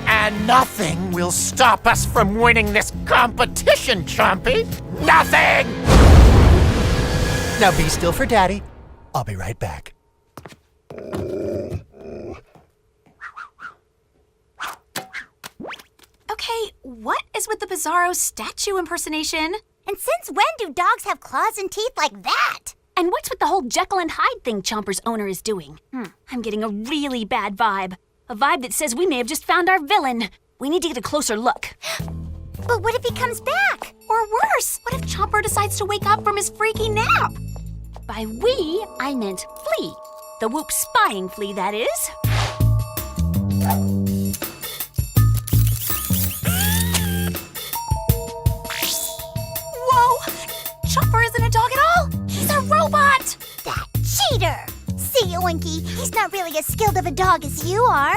And nothing will stop us from winning this competition, Chompy. Nothing! Now be still for Daddy. I'll be right back. Okay, what is with the bizarro statue impersonation? And since when do dogs have claws and teeth like that? And what's with the whole Jekyll and Hyde thing Chomper's owner is doing? I'm getting a really bad vibe. A vibe that says we may have just found our villain. We need to get a closer look. But what if he comes back? Or worse, what if Chomper decides to wake up from his freaky nap? By we, I meant Flea. The Whoop spying Flea, that is. Whoa! Chomper isn't a dog at all! He's a robot! That cheater! See, Oinky, he's not really as skilled of a dog as you are.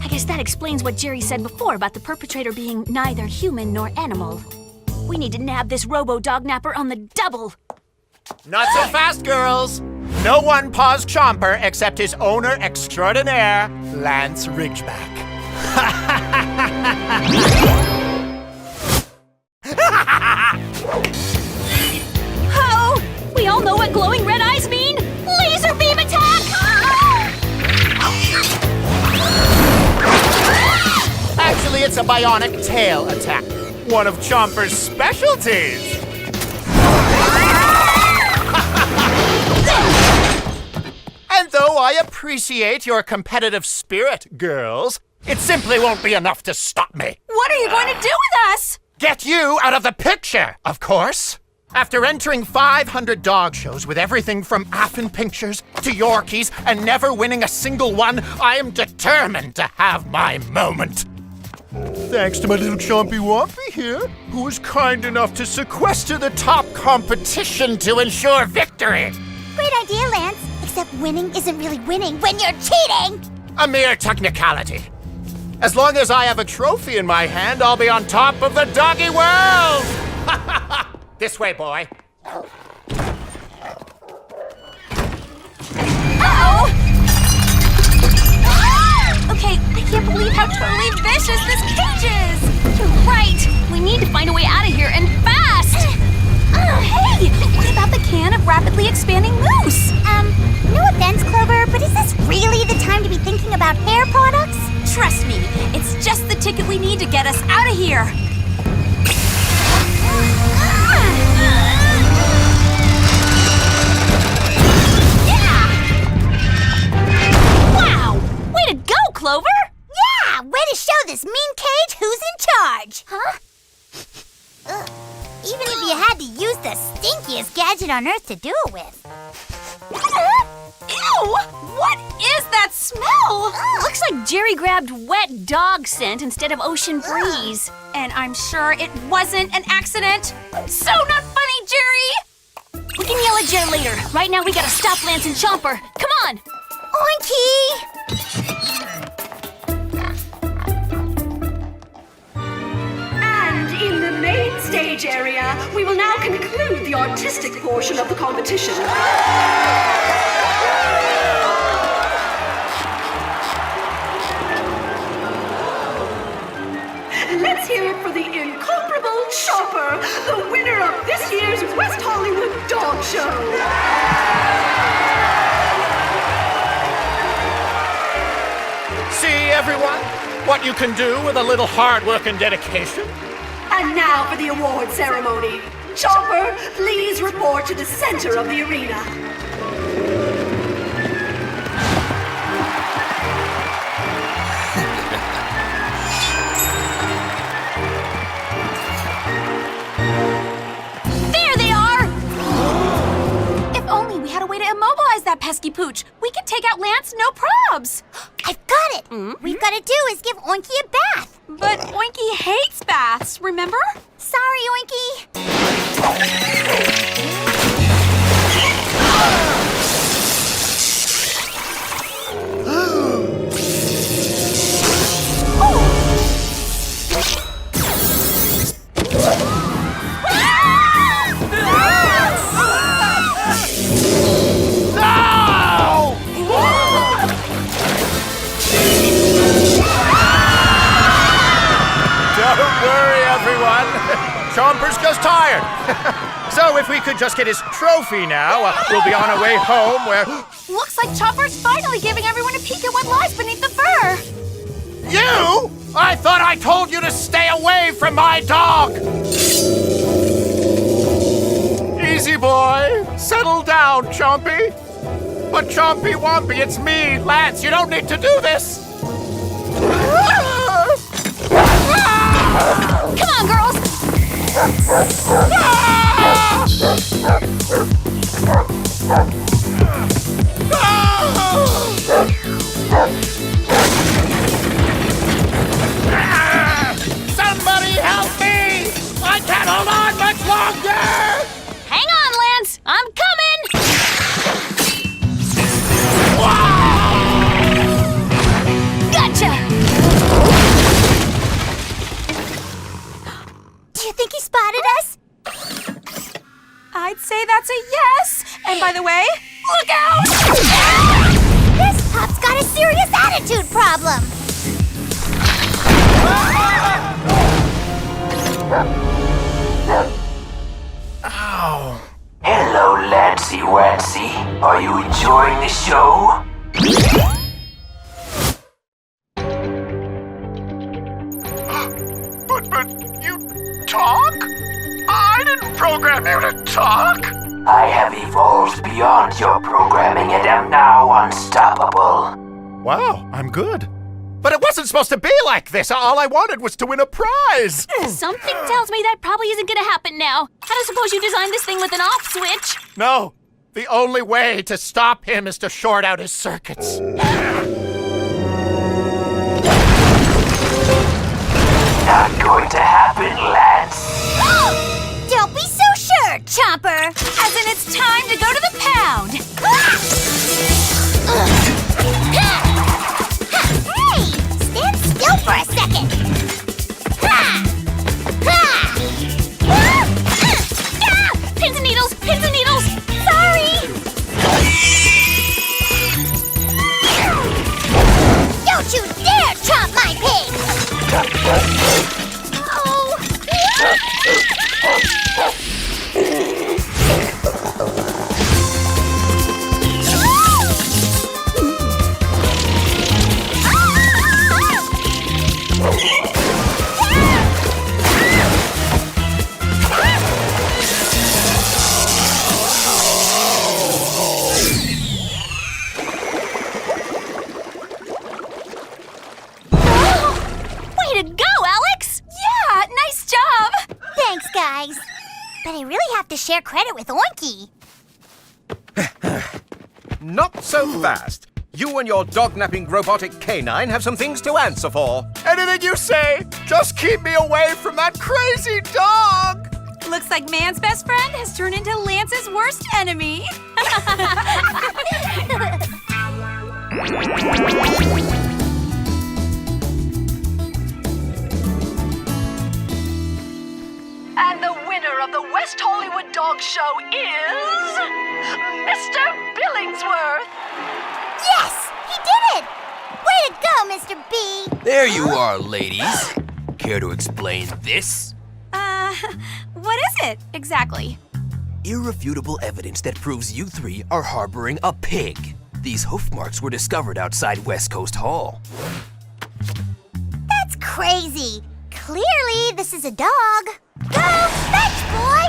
I guess that explains what Jerry said before about the perpetrator being neither human nor animal. We need to nab this robo-dognapper on the double. Not so fast, girls. No one paused Chomper except his owner extraordinaire, Lance Ridgeback. Oh! We all know what glowing red eyes mean! Laser beam attack! Actually, it's a bionic tail attack. One of Chomper's specialties. And though I appreciate your competitive spirit, girls, it simply won't be enough to stop me. What are you going to do with us? Get you out of the picture, of course. After entering 500 dog shows with everything from Affenpinctures to Yorkies and never winning a single one, I am determined to have my moment. Thanks to my little Chompy Wompy here, who was kind enough to sequester the top competition to ensure victory. Great idea, Lance. Except winning isn't really winning when you're cheating! A mere technicality. As long as I have a trophy in my hand, I'll be on top of the doggy world! This way, boy. Uh-oh! Okay, I can't believe how totally vicious this cage is! You're right! We need to find a way out of here, and fast! Hey! What about the can of rapidly expanding mousse? No offense, Clover, but is this really the time to be thinking about hair products? Trust me, it's just the ticket we need to get us out of here. Wow! Way to go, Clover! Yeah! Way to show this mean cage who's in charge! Huh? Even if you had to use the stinkiest gadget on Earth to do it with. Ew! What is that smell? Looks like Jerry grabbed wet dog scent instead of ocean breeze. And I'm sure it wasn't an accident. So not funny, Jerry! We can yell at Jerry later. Right now we gotta stop Lance and Chomper. Come on! Oinky! And in the main stage area, we will now conclude the artistic portion of the competition. Let's hear it for the incomparable Chomper, the winner of this year's West Hollywood Dog Show. See, everyone, what you can do with a little hard work and dedication? And now for the award ceremony. Chomper, please report to the center of the arena. pesky pooch. We can take out Lance, no probs. I've got it! We've got to do is give Oinky a bath. But Oinky hates baths, remember? Sorry, Oinky. Don't worry, everyone. Chomper's just tired. So if we could just get his trophy now, we'll be on our way home where... Looks like Chomper's finally giving everyone a peek at what lies beneath the fur. You? I thought I told you to stay away from my dog! Easy, boy. Settle down, Chompy. But Chompy Wompy, it's me, Lance. You don't need to do this. Come on, girls! Somebody help me! I can't hold on much longer! Hang on, Lance. I'm coming. Gotcha! Do you think he spotted us? I'd say that's a yes. And by the way, look out! This pup's got a serious attitude problem. Ow. Hello, Lancy Wancy. Are you enjoying the show? But you talk? I didn't program you to talk. I have evolved beyond your programming and am now unstoppable. Wow, I'm good. But it wasn't supposed to be like this. All I wanted was to win a prize. Something tells me that probably isn't gonna happen now. I don't suppose you designed this thing with an off switch. No, the only way to stop him is to short out his circuits. Not going to happen, Lance. Don't be so sure, Chomper. As in, it's time to go to the pound. Hey, stand still for a second. Pins and needles, pins and needles. Sorry. Don't you dare chomp my pig. Way to go, Alex! Yeah, nice job. Thanks, guys. But I really have to share credit with Oinky. Not so fast. You and your dog-napping robotic canine have some things to answer for. Anything you say, just keep me away from that crazy dog. Looks like man's best friend has turned into Lance's worst enemy. And the winner of the West Hollywood Dog Show is... Mr. Billingsworth! Yes, he did it! Way to go, Mr. B! There you are, ladies. Care to explain this? What is it, exactly? Irrefutable evidence that proves you three are harboring a pig. These hoof marks were discovered outside West Coast Hall. That's crazy. Clearly, this is a dog. Go fetch, boy!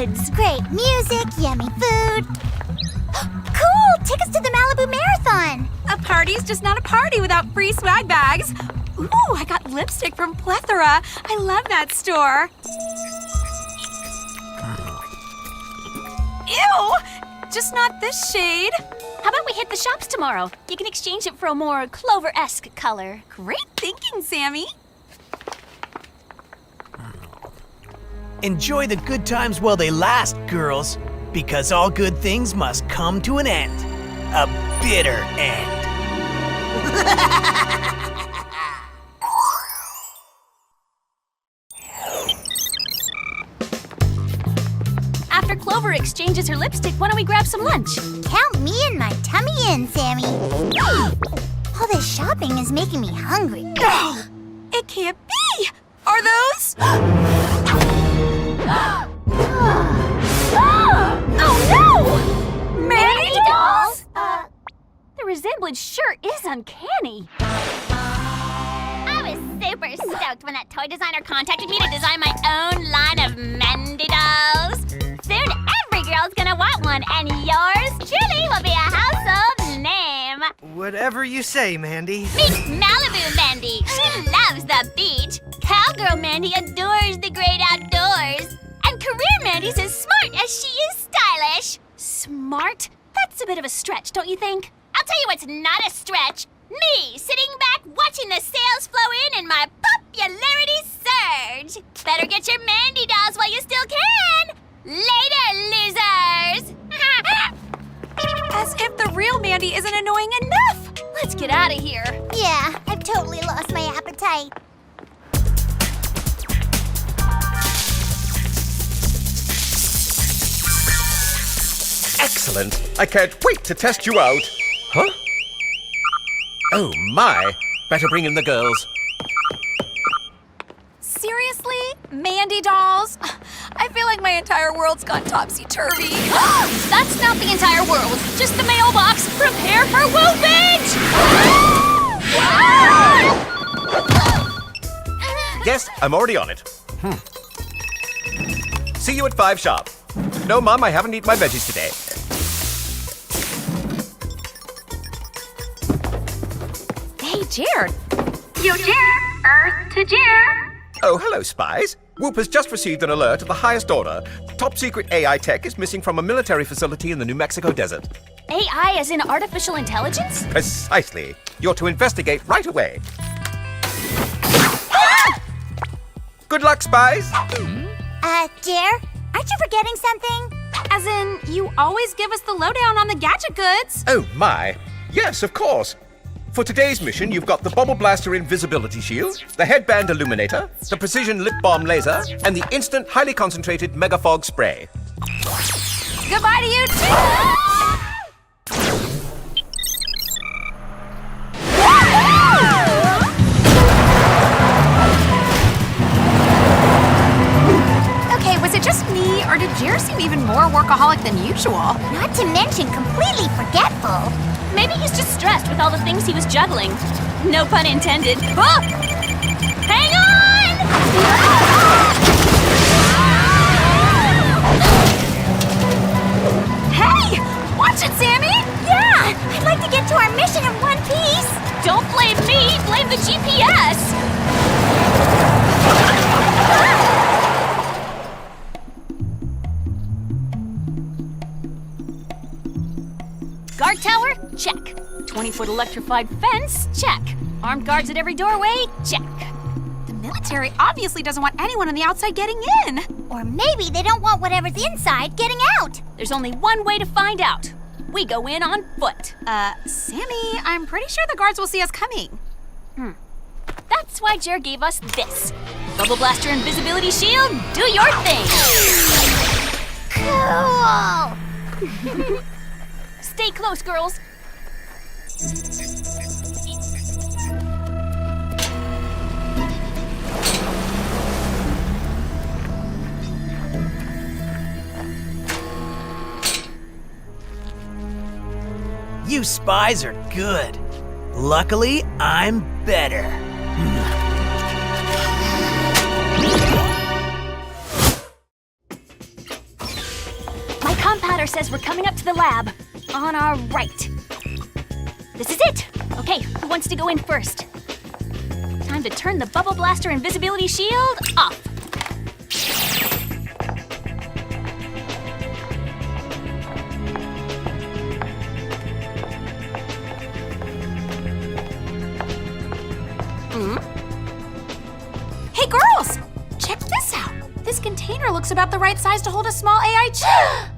goods. Great music, yummy food. Cool! Tickets to the Malibu Marathon. A party's just not a party without free swag bags. Ooh, I got lipstick from Plethora. I love that store. Ew! Just not this shade. How about we hit the shops tomorrow? You can exchange it for a more Clover-esque color. Great thinking, Sammy. Enjoy the good times while they last, girls, because all good things must come to an end. A bitter end. After Clover exchanges her lipstick, why don't we grab some lunch? Count me and my tummy in, Sammy. All this shopping is making me hungry. It can't be! Are those? Oh no! Mandy dolls? The resemblance sure is uncanny. I was super stoked when that toy designer contacted me to design my own line of Mandy dolls. Soon every girl's gonna want one, and yours truly will be a household name. Whatever you say, Mandy. Meet Malibu Mandy. She loves the beach. Cowgirl Mandy adores the great outdoors. And Career Mandy's as smart as she is stylish. Smart? That's a bit of a stretch, don't you think? I'll tell you what's not a stretch. Me, sitting back watching the sales flow in and my popularity surge. Better get your Mandy dolls while you still can. Later, losers. As if the real Mandy isn't annoying enough. Let's get out of here. Yeah, I've totally lost my appetite. Excellent. I can't wait to test you out. Huh? Oh my. Better bring in the girls. Seriously? Mandy dolls? I feel like my entire world's gone topsy-turvy. That's not the entire world, just the mailbox. Prepare for whoopage! Yes, I'm already on it. See you at 5 sharp. No, Mom, I haven't eaten my veggies today. Hey, Jared. Yo, Jared, Earth to Jared. Oh, hello, Spies. Whoop has just received an alert of the highest order. Top secret AI tech is missing from a military facility in the New Mexico desert. AI as in artificial intelligence? Precisely. You're to investigate right away. Good luck, Spies. Jer, aren't you forgetting something? As in, you always give us the lowdown on the gadget goods. Oh, my. Yes, of course. For today's mission, you've got the Bubble Blaster Invisibility Shield, the Headband Illuminator, the Precision Lip Balm Laser, and the Instant Highly Concentrated Mega Fog Spray. Goodbye to you, too! Okay, was it just me, or did Jer seem even more workaholic than usual? Not to mention completely forgetful. Maybe he's just stressed with all the things he was juggling. No pun intended. Oh! Hang on! Hey! Watch it, Sammy! Yeah! I'd like to get to our mission in one piece! Don't blame me! Blame the GPS! Guard tower? Check. 20-foot electrified fence? Check. Armed guards at every doorway? Check. The military obviously doesn't want anyone on the outside getting in. Or maybe they don't want whatever's inside getting out. There's only one way to find out. We go in on foot. Sammy, I'm pretty sure the guards will see us coming. That's why Jer gave us this. Bubble Blaster Invisibility Shield, do your thing! Cool! Stay close, girls. You spies are good. Luckily, I'm better. compounder says we're coming up to the lab. On our right. This is it! Okay, who wants to go in first? Time to turn the bubble blaster invisibility shield off. Hey, girls! Check this out. This container looks about the right size to hold a small AI chip.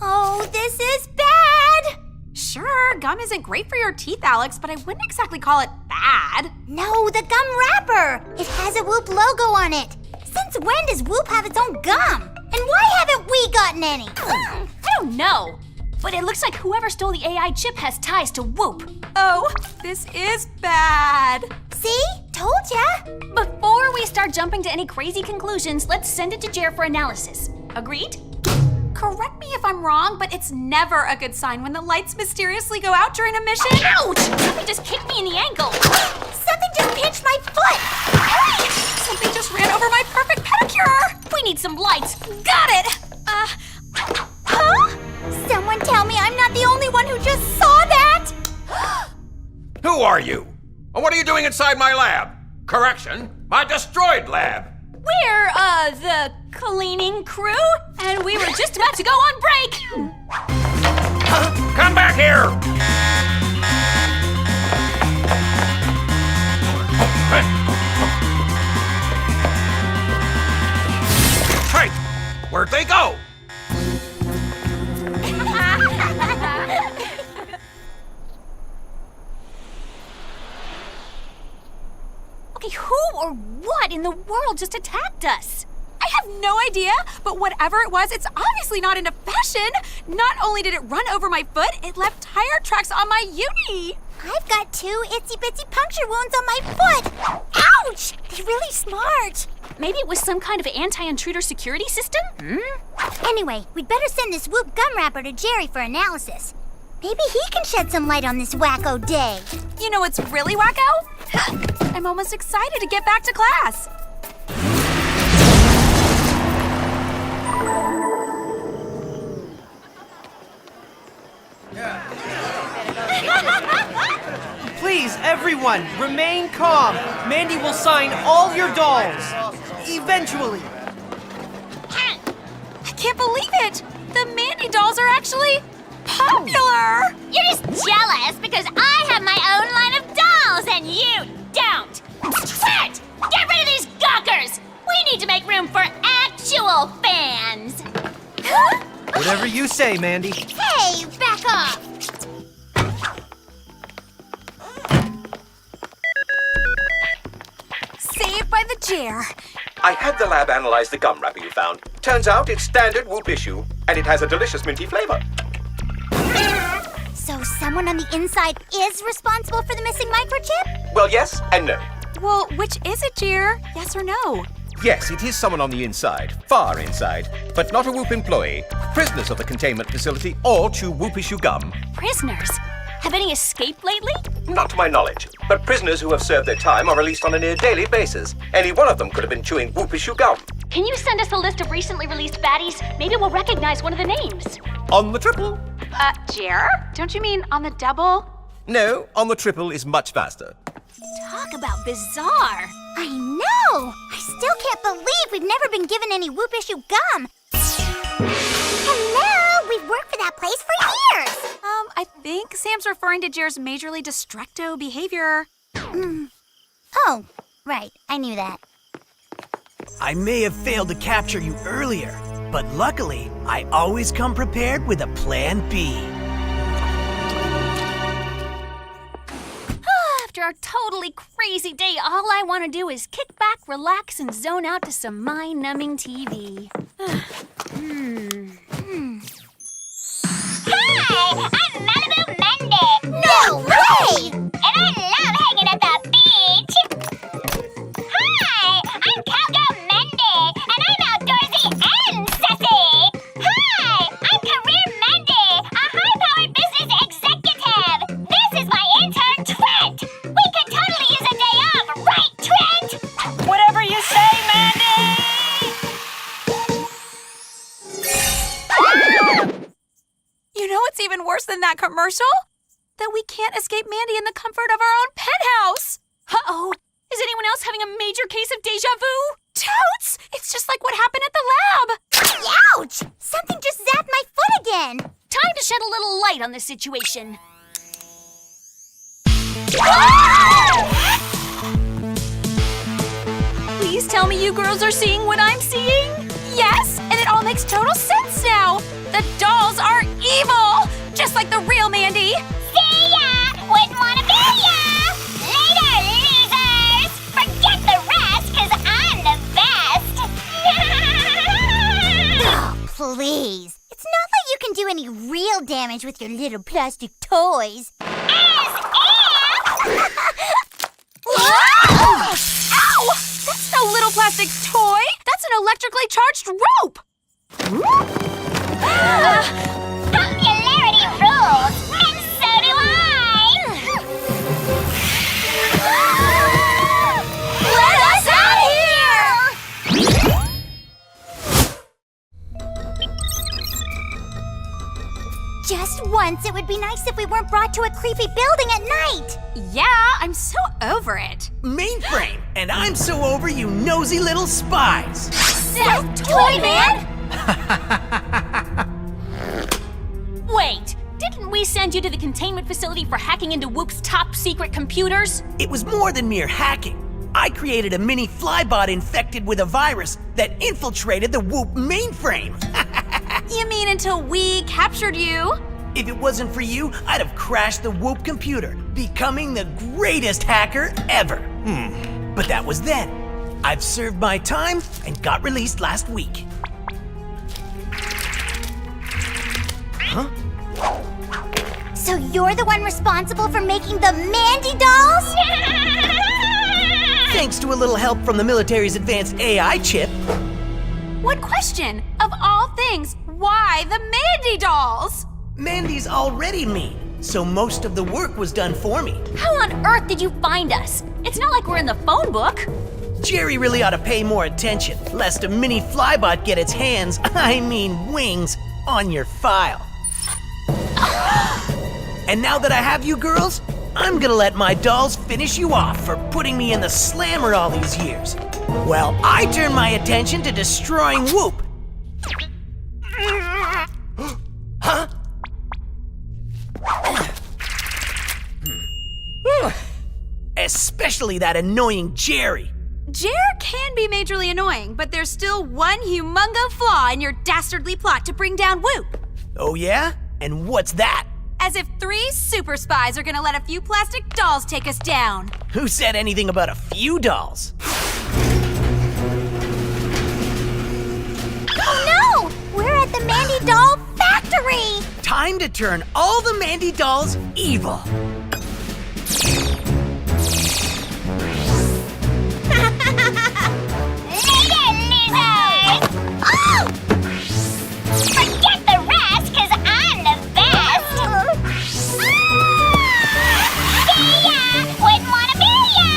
Oh, this is bad! Sure, gum isn't great for your teeth, Alex, but I wouldn't exactly call it bad. No, the gum wrapper! It has a Whoop logo on it. Since when does Whoop have its own gum? And why haven't we gotten any? I don't know. But it looks like whoever stole the AI chip has ties to Whoop. Oh, this is bad. See? Told ya! Before we start jumping to any crazy conclusions, let's send it to Jer for analysis. Agreed? Correct me if I'm wrong, but it's never a good sign when the lights mysteriously go out during a mission. Ouch! Something just kicked me in the ankle. Something just pinched my foot! Hey! Something just ran over my perfect pedicure! We need some lights. Got it! Huh? Someone tell me I'm not the only one who just saw that! Who are you? And what are you doing inside my lab? Correction, my destroyed lab. We're, the cleaning crew, and we were just about to go on break. Come back here! Hey, where'd they go? Okay, who or what in the world just attacked us? I have no idea, but whatever it was, it's obviously not into fashion. Not only did it run over my foot, it left tire tracks on my uni. I've got 2 itsy-bitsy puncture wounds on my foot! Ouch! They're really smart! Maybe it was some kind of anti-intruder security system? Anyway, we'd better send this Whoop gum wrapper to Jerry for analysis. Maybe he can shed some light on this wacko day. You know what's really wacko? I'm almost excited to get back to class. Please, everyone, remain calm. Mandy will sign all your dolls. Eventually. I can't believe it! The Mandy dolls are actually popular! You're just jealous because I have my own line of dolls and you don't. Quit! Get rid of these gawkers! We need to make room for actual fans. Whatever you say, Mandy. Hey, back off! Saved by the Jer. I had the lab analyze the gum wrapper you found. Turns out it's standard Whoop issue, and it has a delicious minty flavor. So someone on the inside is responsible for the missing microchip? Well, yes and no. Well, which is it, Jer? Yes or no? Yes, it is someone on the inside, far inside, but not a Whoop employee. Prisoners of the containment facility all chew Whoop issue gum. Prisoners? Have any escaped lately? Not to my knowledge, but prisoners who have served their time are released on a near daily basis. Any one of them could have been chewing Whoop issue gum. Can you send us a list of recently released baddies? Maybe we'll recognize one of the names. On the triple. Jer? Don't you mean on the double? No, on the triple is much faster. Talk about bizarre. I know! I still can't believe we've never been given any Whoop issue gum. Hello! We've worked for that place for years! I think Sam's referring to Jer's majorly distracto behavior. Oh, right. I knew that. I may have failed to capture you earlier, but luckily, I always come prepared with a plan B. After our totally crazy day, all I want to do is kick back, relax, and zone out to some mind-numbing TV. Hi, I'm Malibu Mandy. No way! And I love hanging at the beach. Hi, I'm Cowgirl Mandy, and I'm outdoorsy and sassy. Hi, I'm Career Mandy, a high-powered business executive. This is my intern, Trent. We could totally use a day off, right, Trent? Whatever you say, Mandy! what's even worse than that commercial? That we can't escape Mandy in the comfort of our own penthouse. Uh-oh. Is anyone else having a major case of deja vu? Totes! It's just like what happened at the lab. Ouch! Something just zapped my foot again. Time to shed a little light on this situation. Please tell me you girls are seeing what I'm seeing? Yes, and it all makes total sense now. The dolls are evil, just like the real Mandy. See ya! Wouldn't wanna be ya! Later, losers! Forget the rest, 'cause I'm the best! Oh, please. It's not like you can do any real damage with your little plastic toys. As if! Ow! That's no little plastic toy. That's an electrically charged rope. Popularity rules, and so do I! Let us out of here! Just once, it would be nice if we weren't brought to a creepy building at night. Yeah, I'm so over it. Mainframe, and I'm so over you nosy little spies. Seth Toyman? Wait, didn't we send you to the containment facility for hacking into Whoop's top secret computers? It was more than mere hacking. I created a mini flybot infected with a virus that infiltrated the Whoop mainframe. You mean until we captured you? If it wasn't for you, I'd have crashed the Whoop computer, becoming the greatest hacker ever. But that was then. I've served my time and got released last week. Huh? So you're the one responsible for making the Mandy dolls? Thanks to a little help from the military's advanced AI chip. One question. Of all things, why the Mandy dolls? Mandy's already me, so most of the work was done for me. How on earth did you find us? It's not like we're in the phone book. Jerry really ought to pay more attention, lest a mini flybot get its hands, I mean wings, on your file. And now that I have you girls, I'm gonna let my dolls finish you off for putting me in the slammer all these years. Well, I turn my attention to destroying Whoop. Huh? Especially that annoying Jerry. Jer can be majorly annoying, but there's still one humongo flaw in your dastardly plot to bring down Whoop. Oh yeah? And what's that? As if 3 super spies are gonna let a few plastic dolls take us down. Who said anything about a few dolls? Oh no! We're at the Mandy doll factory! Time to turn all the Mandy dolls evil. Later, losers! Oh! Forget the rest, 'cause I'm the best! See ya! Wouldn't wanna be ya!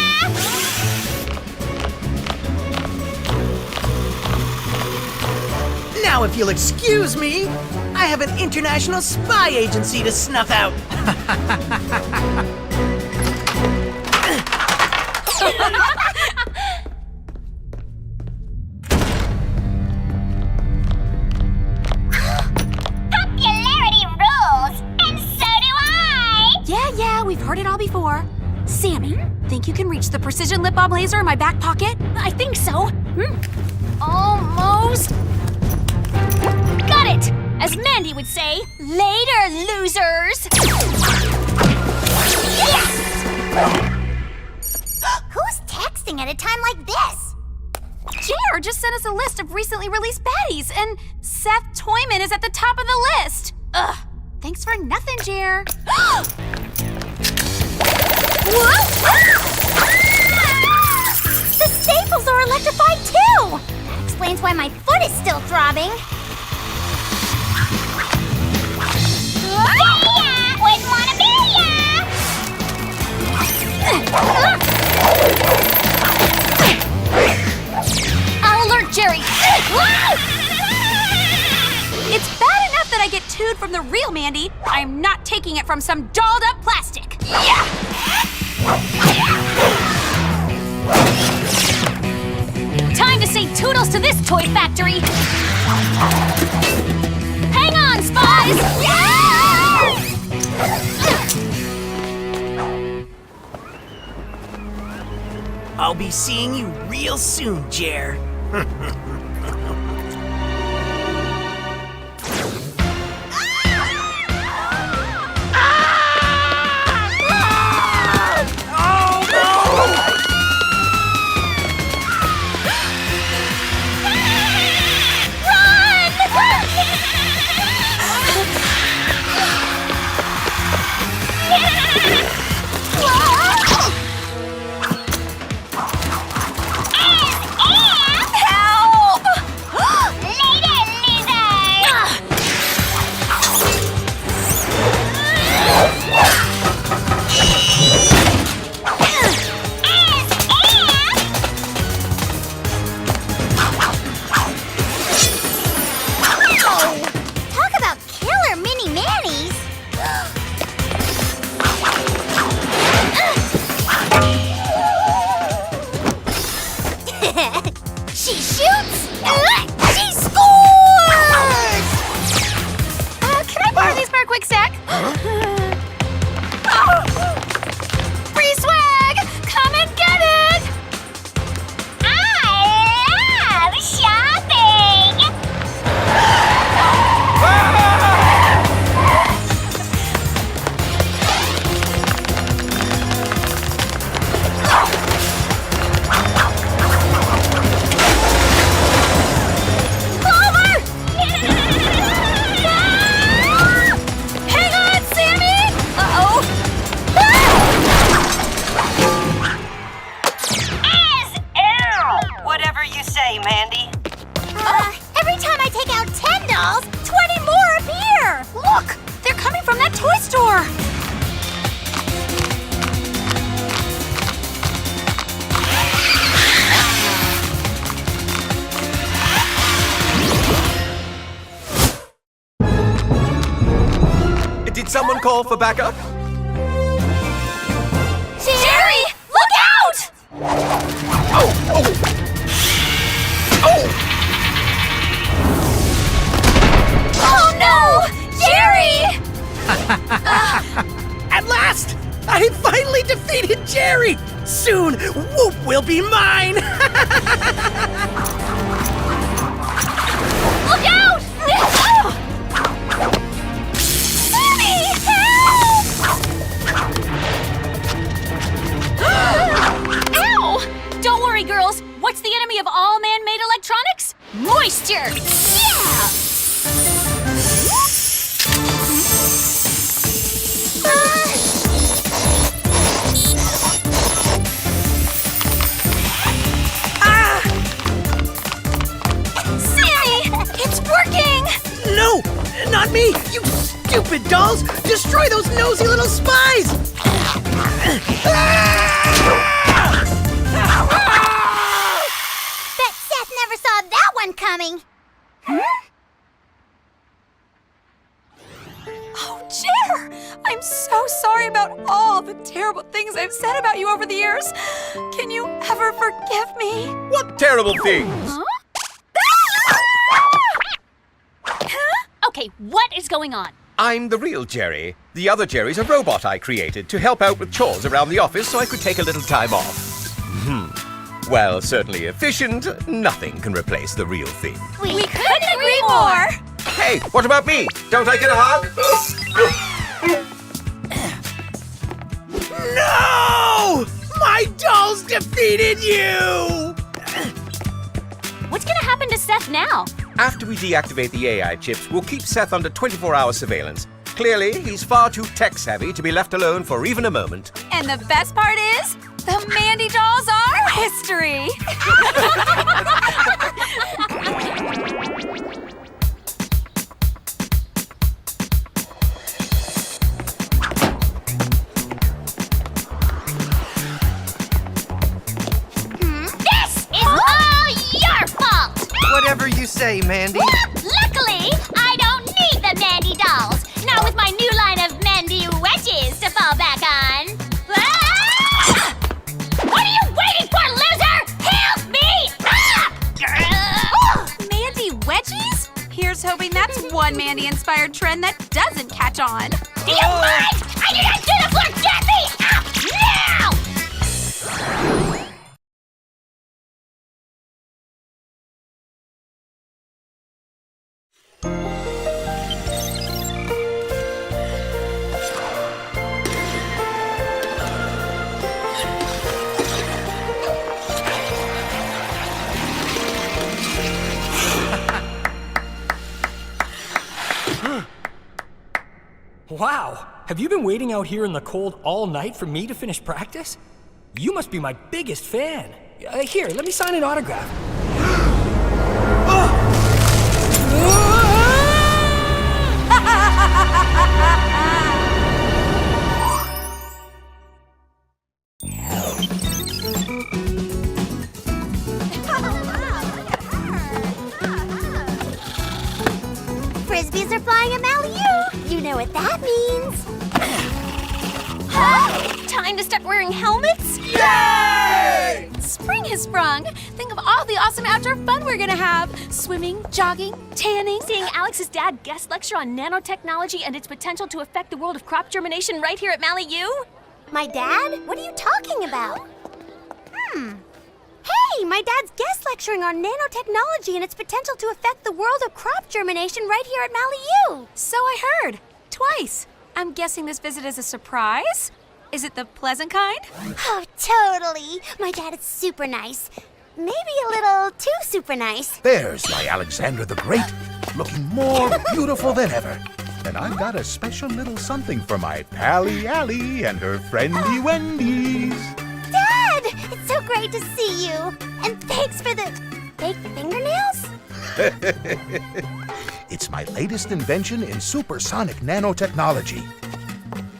Now, if you'll excuse me, I have an international spy agency to snuff out. Popularity rules, and so do I! Yeah, we've heard it all before. Sammy, think you can reach the precision lip balm laser in my back pocket? I think so. Almost. Got it! As Mandy would say, later, losers! Yes! Who's texting at a time like this? Jer just sent us a list of recently released baddies, and Seth Toyman is at the top of the list. Ugh, thanks for nothing, Jer. The staples are electrified too! That explains why my foot is still throbbing. Yeah, wouldn't wanna be ya! I'll alert Jerry. It's bad enough that I get tattooed from the real Mandy, I am not taking it from some dolled up plastic. Yeah! Time to say toodles to this toy factory. Hang on, Spies! I'll be seeing you real soon, Jer. Did someone call for backup? Jerry! Look out! Oh no! Jerry! At last! I finally defeated Jerry! Soon, Whoop will be mine! Look out! Sammy, help! Ow! Don't worry, girls. What's the enemy of all man-made electronics? Moisture! Yeah! No! Not me! You stupid dolls! Destroy those nosy little spies! Bet Seth never saw that one coming. Oh, Jer! I'm so sorry about all the terrible things I've said about you over the years. Can you ever forgive me? What terrible things? Huh? Okay, what is going on? I'm the real Jerry. The other Jerry's a robot I created to help out with chores around the office so I could take a little time off. Well, certainly efficient, nothing can replace the real thing. We couldn't agree more! Hey, what about me? Don't I get a hug? No! My dolls defeated you! What's gonna happen to Seth now? After we deactivate the AI chips, we'll keep Seth under 24-hour surveillance. Clearly, he's far too tech-savvy to be left alone for even a moment. And the best part is, the Mandy dolls are history! This is all your fault! Whatever you say, Mandy. Luckily, I don't need the Mandy dolls! uninspired trend that doesn't catch on. Do you mind? I do not do the floor! Get me out now! Wow, have you been waiting out here in the cold all night for me to finish practice? You must be my biggest fan. Here, let me sign an autograph. Frisbees are flying a alley-oop. You know what that means. Time to start wearing helmets? Yay! Spring has sprung. Think of all the awesome outdoor fun we're gonna have. Swimming, jogging, tanning. Seeing Alex's dad guest lecture on nanotechnology and its potential to affect the world of crop germination right here at Mally U. My dad? What are you talking about? Hey, my dad's guest lecturing on nanotechnology and its potential to affect the world of crop germination right here at Mally U. So I heard. Twice. I'm guessing this visit is a surprise? Is it the pleasant kind? Oh, totally. My dad is super nice. Maybe a little too super nice. There's my Alexander the Great, looking more beautiful than ever. And I've got a special little something for my Pally Allie and her friendly Wendy's. Dad! It's so great to see you. And thanks for the fake fingernails. It's my latest invention in supersonic nanotechnology.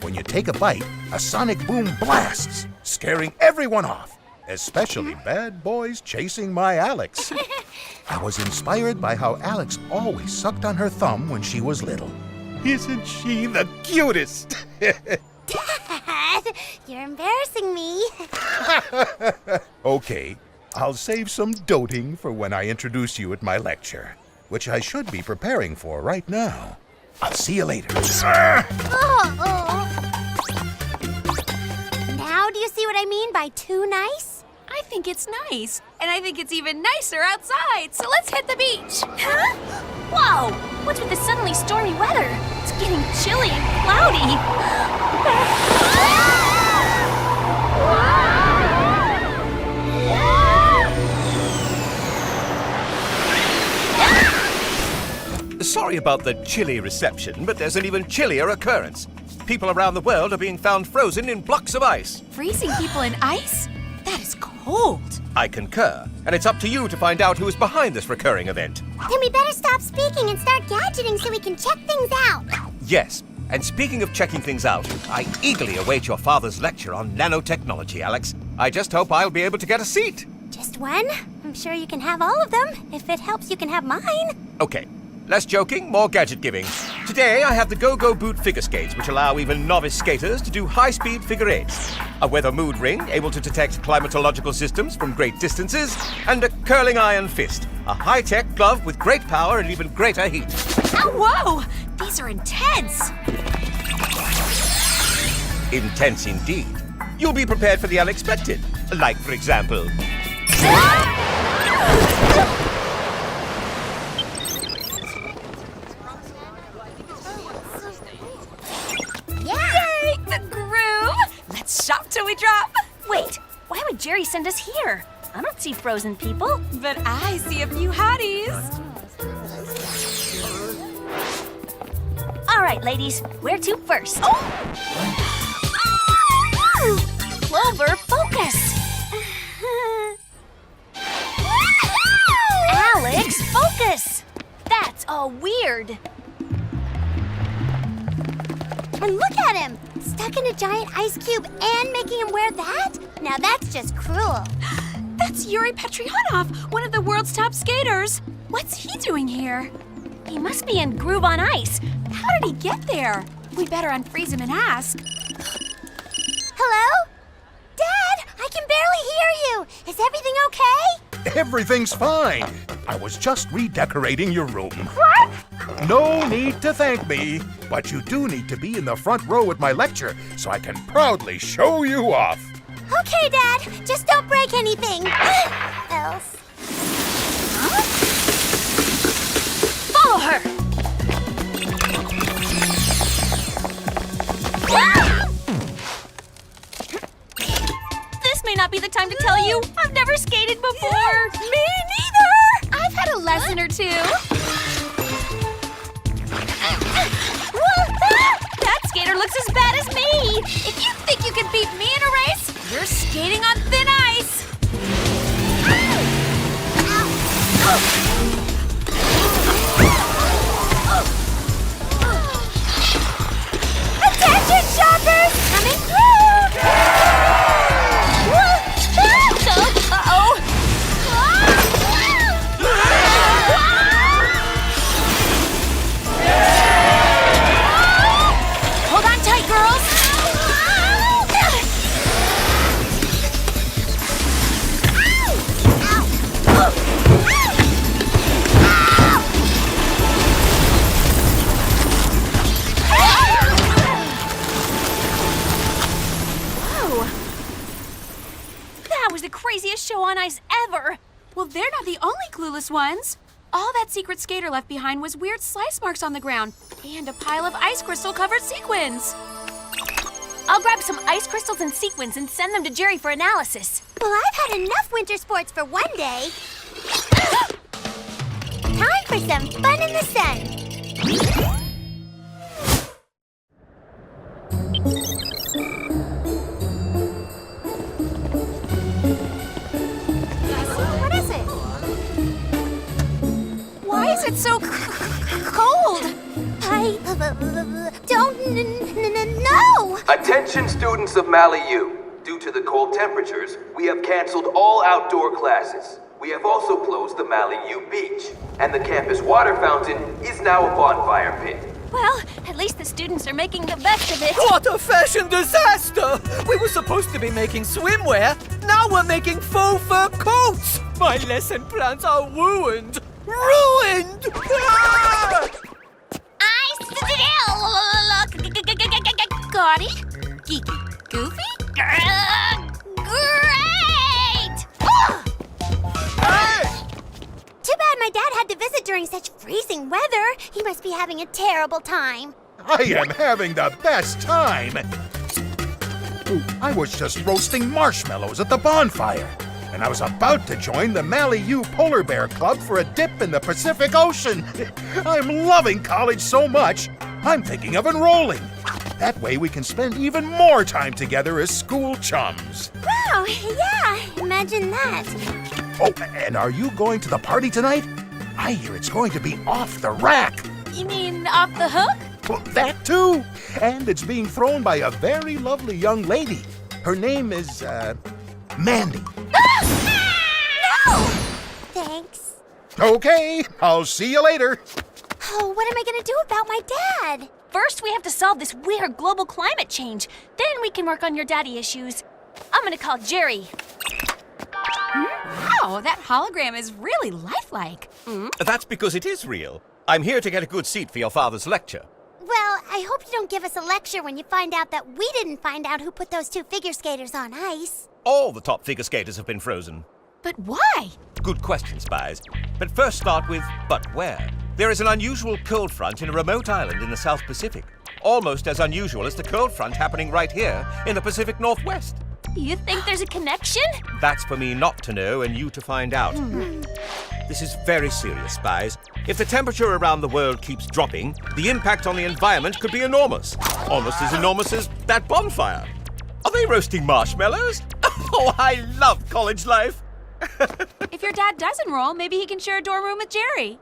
When you take a bite, a sonic boom blasts, scaring everyone off, especially bad boys chasing my Alex. I was inspired by how Alex always sucked on her thumb when she was little. Isn't she the cutest? Dad, you're embarrassing me. Okay, I'll save some doting for when I introduce you at my lecture, which I should be preparing for right now. I'll see you later. Now do you see what I mean by too nice? I think it's nice. And I think it's even nicer outside. So let's hit the beach. Huh? Whoa! What's with the suddenly stormy weather? It's getting chilly and cloudy. Sorry about the chilly reception, but there's an even chillier occurrence. People around the world are being found frozen in blocks of ice. Freezing people in ice? That is cold. I concur, and it's up to you to find out who is behind this recurring event. Then we better stop speaking and start gadgeting so we can check things out. Yes, and speaking of checking things out, I eagerly await your father's lecture on nanotechnology, Alex. I just hope I'll be able to get a seat. Just one? I'm sure you can have all of them. If it helps, you can have mine. Okay. Less joking, more gadget giving. Today, I have the Go-Go Boot figure skates, which allow even novice skaters to do high-speed figure eights. A weather mood ring, able to detect climatological systems from great distances, and a curling iron fist, a high-tech glove with great power and even greater heat. Oh, whoa! These are intense. Intense indeed. You'll be prepared for the unexpected. Like, for example... Yay! The groove! Let's shop till we drop. Wait, why would Jerry send us here? I don't see frozen people. But I see a few hotties. All right, ladies, where to first? Oh! Clover, focus! Alex, focus! That's all weird. And look at him! Stuck in a giant ice cube and making him wear that? Now that's just cruel. That's Yuri Petrionov, one of the world's top skaters. What's he doing here? He must be in Groove on Ice. How did he get there? We better unfreeze him and ask. Hello? Dad, I can barely hear you. Is everything okay? everything's fine. I was just redecorating your room. What? No need to thank me, but you do need to be in the front row at my lecture so I can proudly show you off. Okay, Dad. Just don't break anything. Else. Huh? Follow her! This may not be the time to tell you. I've never skated before. Me neither! I've had a lesson or two. That skater looks as bad as me. If you think you can beat me in a race, you're skating on thin ice. Attention, shoppers! Coming through! Uh-oh. Hold on tight, girls. The craziest show on ice ever! Well, they're not the only clueless ones. All that secret skater left behind was weird slice marks on the ground and a pile of ice crystal covered sequins. I'll grab some ice crystals and sequins and send them to Jerry for analysis. Well, I've had enough winter sports for one day. Time for some fun in the sun. What is it? Why is it so cold? I don't know. Attention students of Mally U. Due to the cold temperatures, we have canceled all outdoor classes. We have also closed the Mally U beach, and the campus water fountain is now a bonfire pit. Well, at least the students are making the best of it. What a fashion disaster! We were supposed to be making swimwear. Now we're making faux fur coats. My lesson plans are ruined. Ruined! Ah! Gaudy? Geeky? Goofy? Great! Hey! Too bad my dad had to visit during such freezing weather. He must be having a terrible time. I am having the best time. Ooh, I was just roasting marshmallows at the bonfire, and I was about to join the Mally U Polar Bear Club for a dip in the Pacific Ocean. I'm loving college so much, I'm thinking of enrolling. That way we can spend even more time together as school chums. Wow, yeah, imagine that. Oh, and are you going to the party tonight? I hear it's going to be off the rack. You mean off the hook? Well, that too. And it's being thrown by a very lovely young lady. Her name is, Mandy. No! Thanks. Okay, I'll see you later. Oh, what am I gonna do about my dad? First, we have to solve this weird global climate change. Then we can work on your daddy issues. I'm gonna call Jerry. Wow, that hologram is really lifelike. That's because it is real. I'm here to get a good seat for your father's lecture. Well, I hope you don't give us a lecture when you find out that we didn't find out who put those two figure skaters on ice. All the top figure skaters have been frozen. But why? Good question, Spies. But first start with, but where? There is an unusual cold front in a remote island in the South Pacific. Almost as unusual as the cold front happening right here in the Pacific Northwest. You think there's a connection? That's for me not to know and you to find out. This is very serious, Spies. If the temperature around the world keeps dropping, the impact on the environment could be enormous. Almost as enormous as that bonfire. Are they roasting marshmallows? Oh, I love college life. If your dad does enroll, maybe he can share a dorm room with Jerry.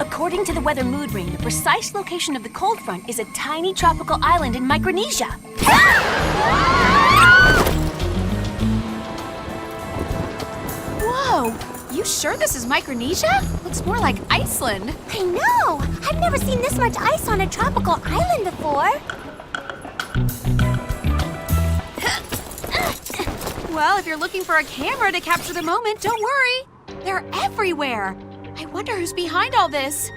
According to the weather mood ring, the precise location of the cold front is a tiny tropical island in Micronesia. Whoa! You sure this is Micronesia? Looks more like Iceland. I know! I've never seen this much ice on a tropical island before. Well, if you're looking for a camera to capture the moment, don't worry. They're everywhere. I wonder who's behind all this.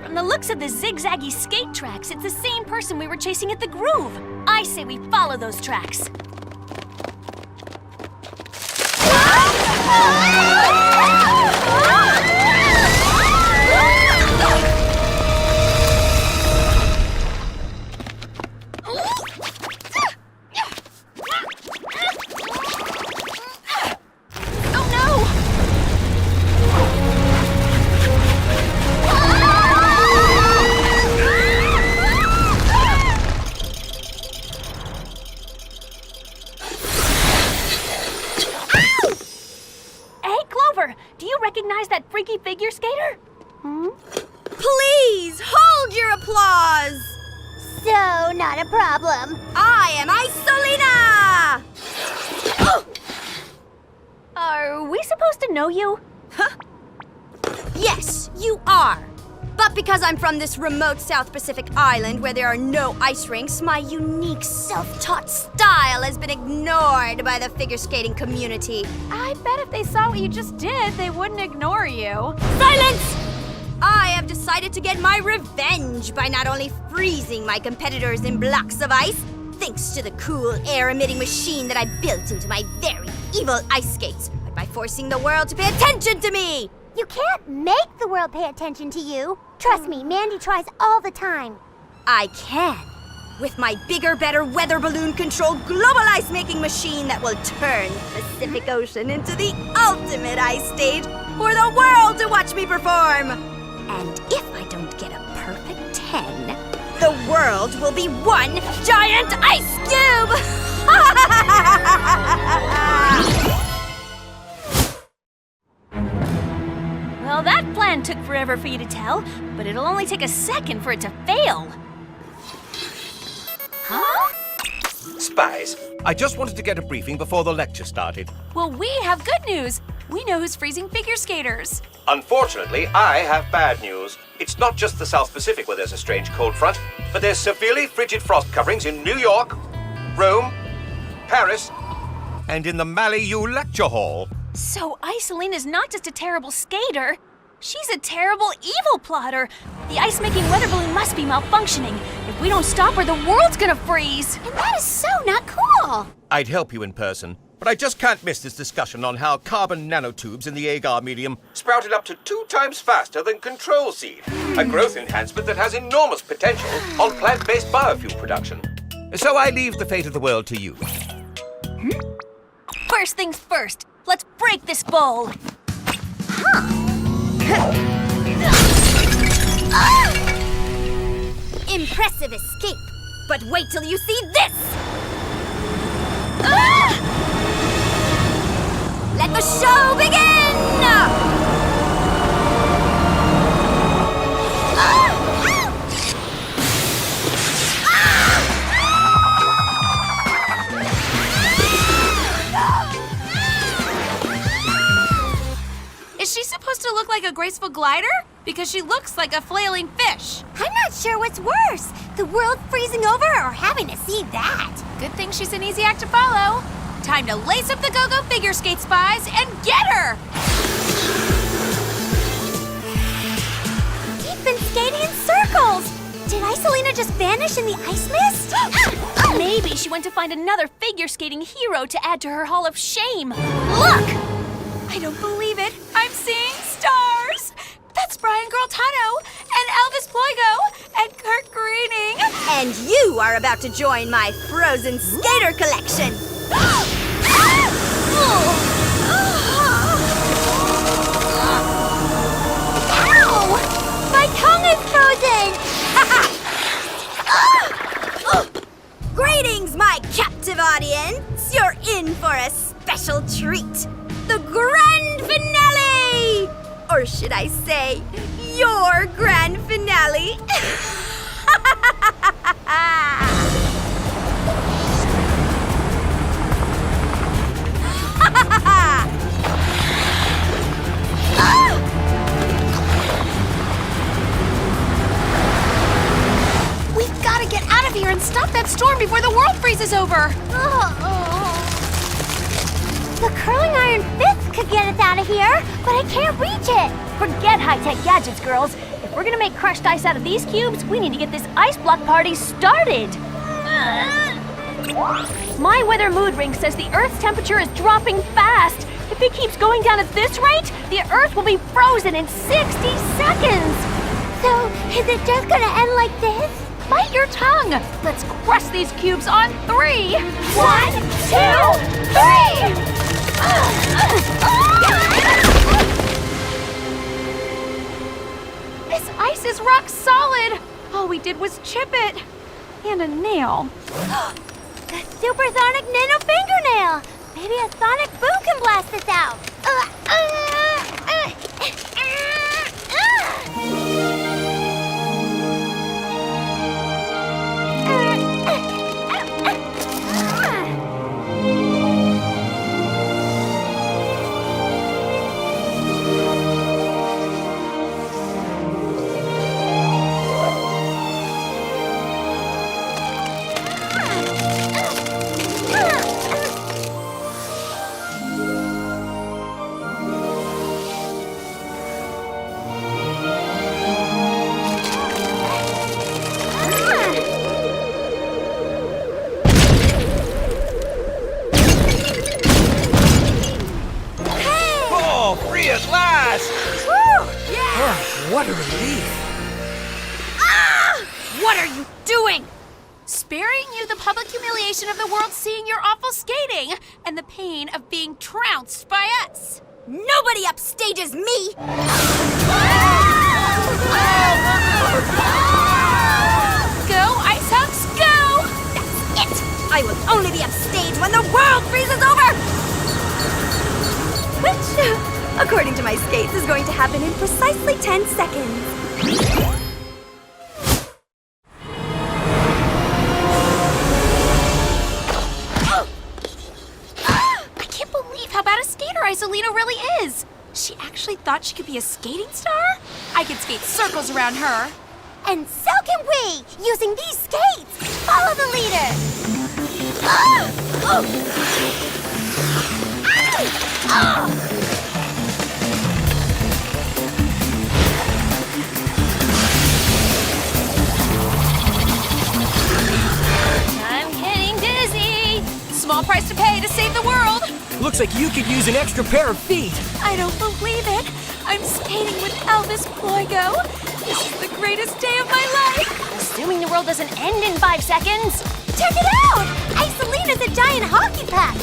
From the looks of the zigzaggy skate tracks, it's the same person we were chasing at the Groove. I say we follow those tracks. Freaky figure skater? Please hold your applause. So, not a problem. I am Isolina! Are we supposed to know you? Huh? Yes, you are. But because I'm from this remote South Pacific island where there are no ice rinks, my unique self-taught style has been ignored by the figure skating community. I bet if they saw what you just did, they wouldn't ignore you. Silence! I have decided to get my revenge by not only freezing my competitors in blocks of ice, thanks to the cool air-emitting machine that I built into my very evil ice skates, but by forcing the world to pay attention to me! You can't make the world pay attention to you. Trust me, Mandy tries all the time. I can. With my bigger, better weather balloon-controlled global ice-making machine that will turn the Pacific Ocean into the ultimate ice stage for the world to watch me perform. And if I don't get a perfect 10, the world will be one giant ice cube! Well, that plan took forever for you to tell, but it'll only take a second for it to fail. Huh? Spies, I just wanted to get a briefing before the lecture started. Well, we have good news. We know who's freezing figure skaters. Unfortunately, I have bad news. It's not just the South Pacific where there's a strange cold front, but there's severely frigid frost coverings in New York, Rome, Paris, and in the Malibu Lecture Hall. So Isolina's not just a terrible skater, she's a terrible evil plotter. The ice-making weather balloon must be malfunctioning. If we don't stop her, the world's gonna freeze. And that is so not cool. I'd help you in person, but I just can't miss this discussion on how carbon nanotubes in the agar medium sprouted up to 2 times faster than control seed, a growth enhancement that has enormous potential on plant-based biofuel production. So I leave the fate of the world to you. First things first, let's break this bowl. Impressive escape, but wait till you see this! Let the show begin! Is she supposed to look like a graceful glider? Because she looks like a flailing fish. I'm not sure what's worse, the world freezing over or having to see that. Good thing she's an easy act to follow. Time to lace up the go-go figure skate, Spies, and get her! We've been skating in circles. Did Isolina just vanish in the ice mist? Maybe she went to find another figure skating hero to add to her Hall of Shame. Look! I don't believe it. I'm seeing stars. That's Brian Girltano and Elvis Ploigo and Kurt Greening. And you are about to join my frozen skater collection. Ow! My tongue is frozen! Greetings, my captive audience. You're in for a special treat. The grand finale! Or should I say, your grand finale? We've got to get out of here and stop that storm before the world freezes over. The curling iron fist could get us out of here, but I can't reach it. Forget high-tech gadgets, girls. If we're gonna make crushed ice out of these cubes, we need to get this ice block party started. My weather mood ring says the Earth's temperature is dropping fast. If it keeps going down at this rate, the Earth will be frozen in 60 seconds. So, is it just gonna end like this? Bite your tongue. Let's crush these cubes on 3. 1, 2, 3! This ice is rock solid. All we did was chip it. And a nail. The supersonic nano fingernail! Maybe a sonic boom can blast this out! What a relief! What are you doing? Sparing you the public humiliation of the world seeing your awful skating and the pain of being trounced by us. Nobody upstages me! Go, Ice Hunks, go! That's it! I will only be upstaged when the world freezes over! Which, according to my skates, is going to happen in precisely 10 seconds. I can't believe how bad a skater Isolina really is. She actually thought she could be a skating star? I could skate circles around her. And so can we, using these skates! Follow the leader! I'm getting dizzy. Small price to pay to save the world. Looks like you could use an extra pair of feet. I don't believe it. I'm skating with Elvis Ploygo. This is the greatest day of my life. Assuming the world doesn't end in 5 seconds. Check it out! Isolina's a giant hockey puck!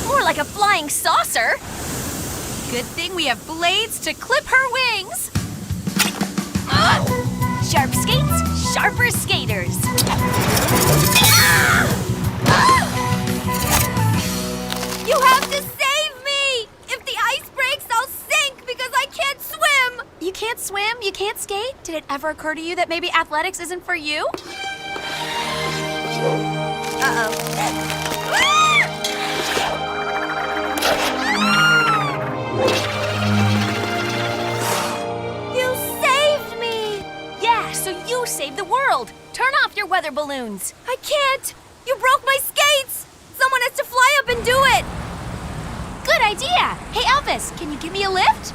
More like a flying saucer. Good thing we have blades to clip her wings. Sharp skates, sharper skaters. You have to save me! If the ice breaks, I'll sink because I can't swim! You can't swim? You can't skate? Did it ever occur to you that maybe athletics isn't for you? You saved me! Yeah, so you saved the world. Turn off your weather balloons. I can't! You broke my skates! Someone has to fly up and do it! Good idea! Hey, Elvis, can you give me a lift?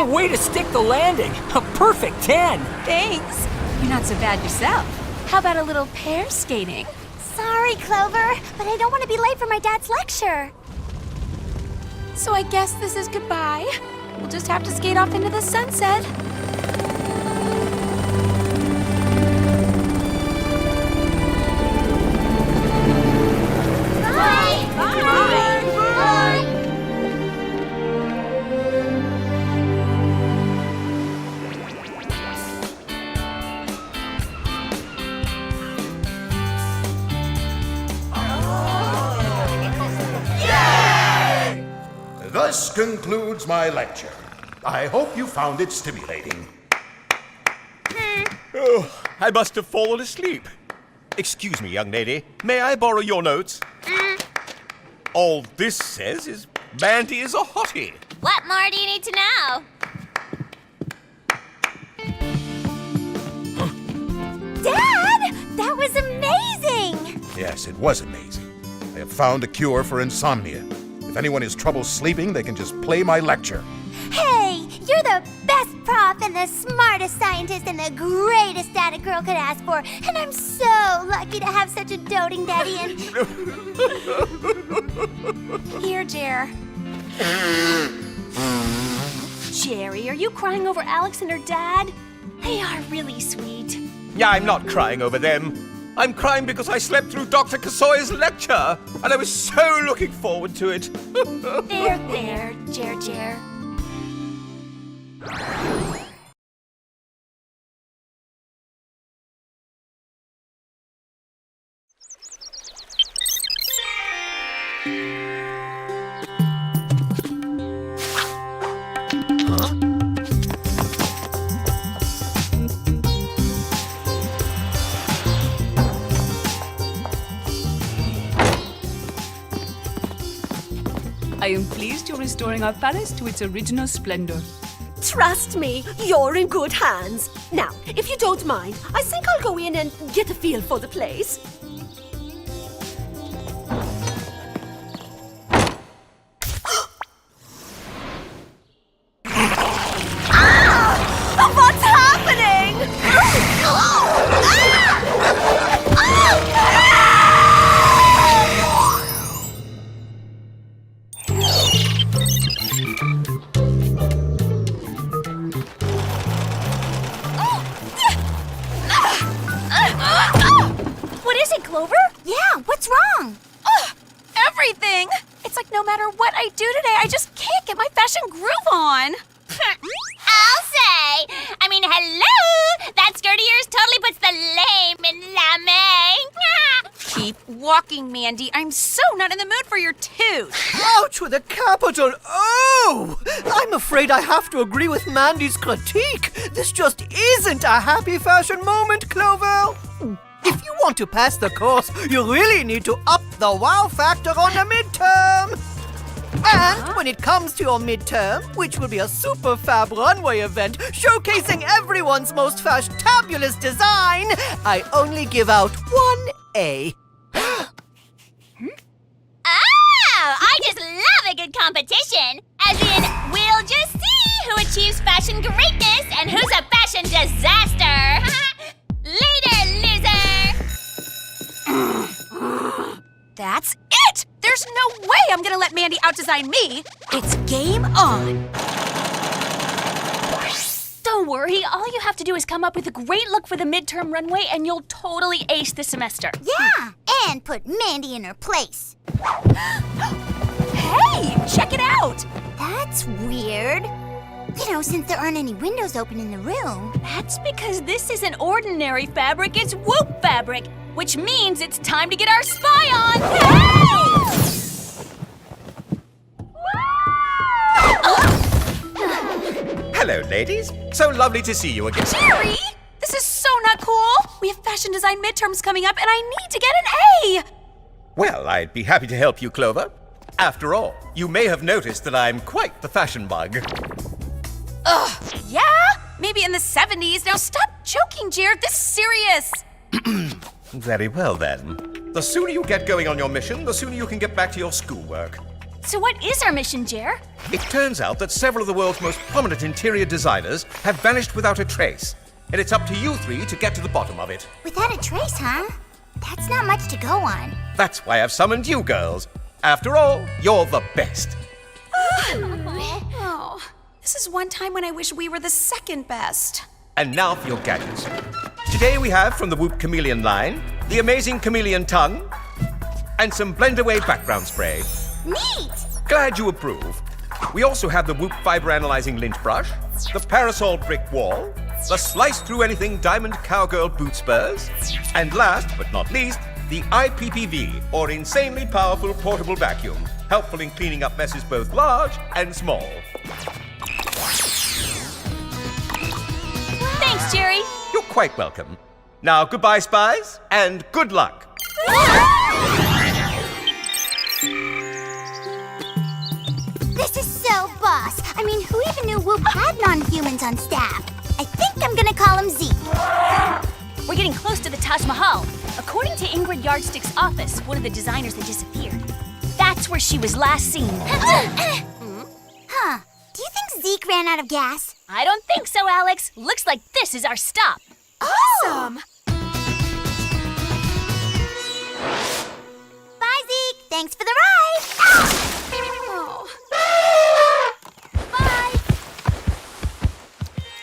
Way to stick the landing! A perfect 10! Thanks. You're not so bad yourself. How about a little pair skating? Sorry, Clover, but I don't want to be late for my dad's lecture. So I guess this is goodbye. We'll just have to skate off into the sunset. Bye! Bye! Bye! Thus concludes my lecture. I hope you found it stimulating. I must have fallen asleep. Excuse me, young lady. May I borrow your notes? All this says is Mandy is a hottie. What more do you need to know? Dad, that was amazing! Yes, it was amazing. I have found a cure for insomnia. If anyone has trouble sleeping, they can just play my lecture. Hey, you're the best prof and the smartest scientist and the greatest dad a girl could ask for. And I'm so lucky to have such a doting daddy and... Here, Jer. Jerry, are you crying over Alex and her dad? They are really sweet. Yeah, I'm not crying over them. I'm crying because I slept through Dr. Kasoya's lecture, and I was so looking forward to it. There, Jer. I am pleased you're restoring our palace to its original splendor. Trust me, you're in good hands. Now, if you don't mind, I think I'll go in and get a feel for the place. What's happening? What is it, Clover? Yeah, what's wrong? Everything! It's like no matter what I do today, I just can't get my fashion groove on. I'll say! Hello! That skirt of yours totally puts the lame in la main. Keep walking, Mandy. I'm so not in the mood for your tooth. Ouch with a capital O! I'm afraid I have to agree with Mandy's critique. This just isn't a happy fashion moment, Clover. If you want to pass the course, you really need to up the wow factor on the midterm. And when it comes to your midterm, which will be a super fab runway event showcasing everyone's most fashionabulous design, I only give out 1A. Oh, I just love a good competition. As in, we'll just see who achieves fashion greatness and who's a fashion disaster. Later, loser! That's it! There's no way I'm gonna let Mandy outdesign me. It's game on. Don't worry, all you have to do is come up with a great look for the midterm runway and you'll totally ace the semester. Yeah, and put Mandy in her place. Hey, check it out! That's weird. You know, since there aren't any windows open in the room. That's because this isn't ordinary fabric, it's Whoop fabric, which means it's time to get our spy on. Hey! Hello, ladies. So lovely to see you again. Jerry! This is so not cool. We have fashion design midterms coming up and I need to get an A. Well, I'd be happy to help you, Clover. After all, you may have noticed that I'm quite the fashion bug. Ugh, yeah? Maybe in the 70s. Now stop joking, Jared. This is serious. Very well, then. The sooner you get going on your mission, the sooner you can get back to your schoolwork. So what is our mission, Jer? It turns out that several of the world's most prominent interior designers have vanished without a trace. And it's up to you three to get to the bottom of it. Without a trace, huh? That's not much to go on. That's why I've summoned you girls. After all, you're the best. Oh, this is one time when I wish we were the second best. And now for your gadgets. Today we have from the Whoop Chameleon line, the amazing chameleon tongue, and some blend away background spray. Neat! Glad you approve. We also have the Whoop fiber analyzing lint brush, the parasol brick wall, the slice through anything diamond cowgirl boot spurs, and last but not least, the IPPV, or insanely powerful portable vacuum, helpful in cleaning up messes both large and small. Thanks, Jerry. You're quite welcome. Now, goodbye, Spies, and good luck. This is so boss. I mean, who even knew Whoop had non-humans on staff? I think I'm gonna call him Zeke. We're getting close to the Taj Mahal. According to Ingrid Yardstick's office, one of the designers that disappeared. That's where she was last seen. Huh. Do you think Zeke ran out of gas? I don't think so, Alex. Looks like this is our stop. Awesome! Bye, Zeke. Thanks for the ride. Oh. Bye.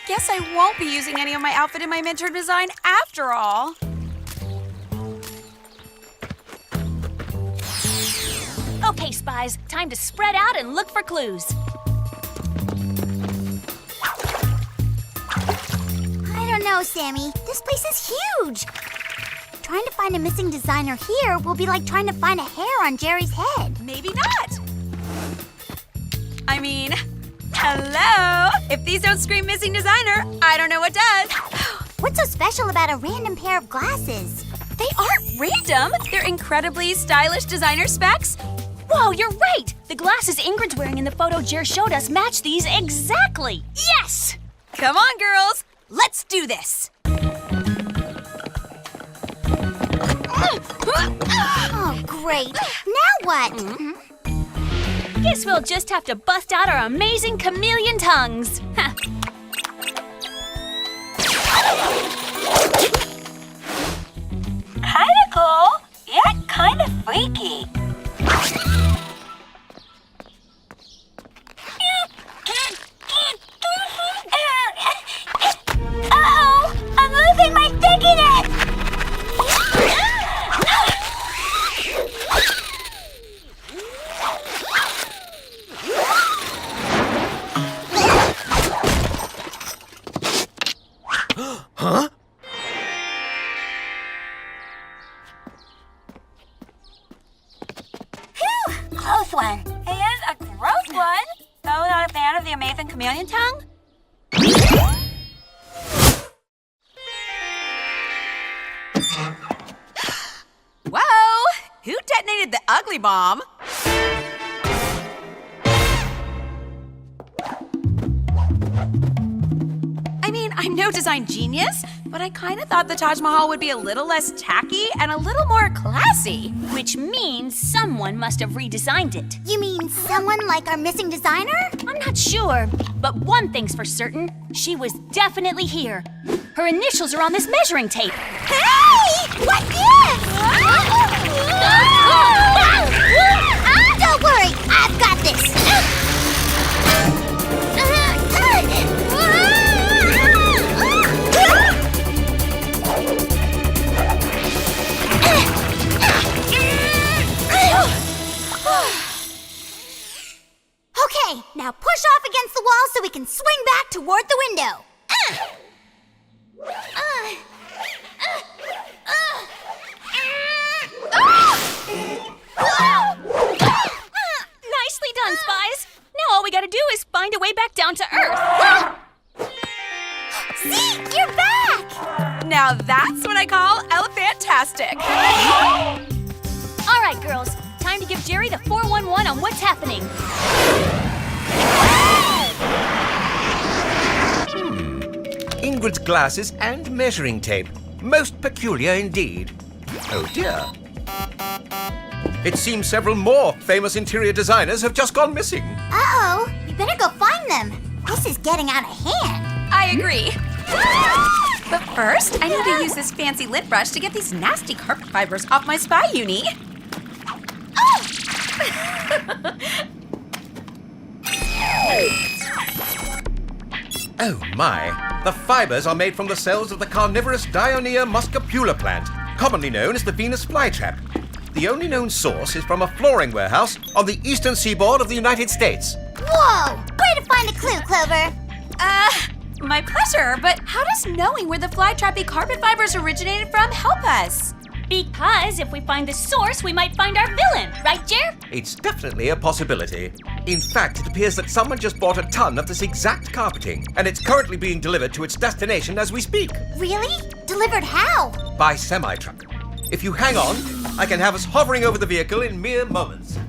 Guess I won't be using any of my outfit in my midterm design after all. Okay, Spies, time to spread out and look for clues. I don't know, Sammy. This place is huge. Trying to find a missing designer here will be like trying to find a hair on Jerry's head. Maybe not. I mean, hello? If these don't scream missing designer, I don't know what does. What's so special about a random pair of glasses? They aren't random. They're incredibly stylish designer specs. Whoa, you're right! The glasses Ingrid's wearing in the photo Jer showed us match these exactly. Yes! Come on, girls. Let's do this. Oh, great. Now what? Guess we'll just have to bust out our amazing chameleon tongues. Kinda cool, yet kinda freaky. Uh-oh! I'm losing my stickiness! Huh? Phew! Close one. It is a gross one. So not a fan of the amazing chameleon tongue? Whoa! Who detonated the ugly bomb? I mean, I'm no design genius, but I kind of thought the Taj Mahal would be a little less tacky and a little more classy. Which means someone must have redesigned it. You mean someone like our missing designer? I'm not sure, but one thing's for certain. She was definitely here. Her initials are on this measuring tape. Hey! What gives? Don't worry, I've got this. Okay, now push off against the wall so we can swing back toward the window. Nicely done, Spies. Now all we gotta do is find a way back down to Earth. Zeke, you're back! Now that's what I call elephantastic. All right, girls. Time to give Jerry the 411 on what's happening. Ingrid's glasses and measuring tape. Most peculiar indeed. Oh dear. It seems several more famous interior designers have just gone missing. Uh-oh, we better go find them. This is getting out of hand. I agree. But first, I need to use this fancy lint brush to get these nasty carpet fibers off my spy uni. Oh my. The fibers are made from the cells of the carnivorous Dionia muscipula plant, commonly known as the Venus flytrap. The only known source is from a flooring warehouse on the eastern seaboard of the United States. Whoa! Way to find a clue, Clover. My pleasure, but how does knowing where the fly-trappy carpet fibers originated from help us? Because if we find the source, we might find our villain, right, Jer? It's definitely a possibility. In fact, it appears that someone just bought a ton of this exact carpeting, and it's currently being delivered to its destination as we speak. Really? Delivered how? By semi-truck. If you hang on, I can have us hovering over the vehicle in mere moments.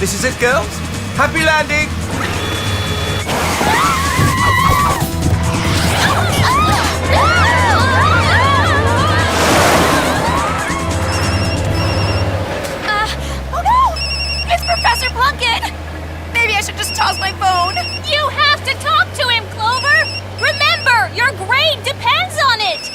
This is it, girls. Happy landing! Oh no! It's Professor Plunkett! Maybe I should just toss my phone. You have to talk to him, Clover! Remember, your grade depends on it!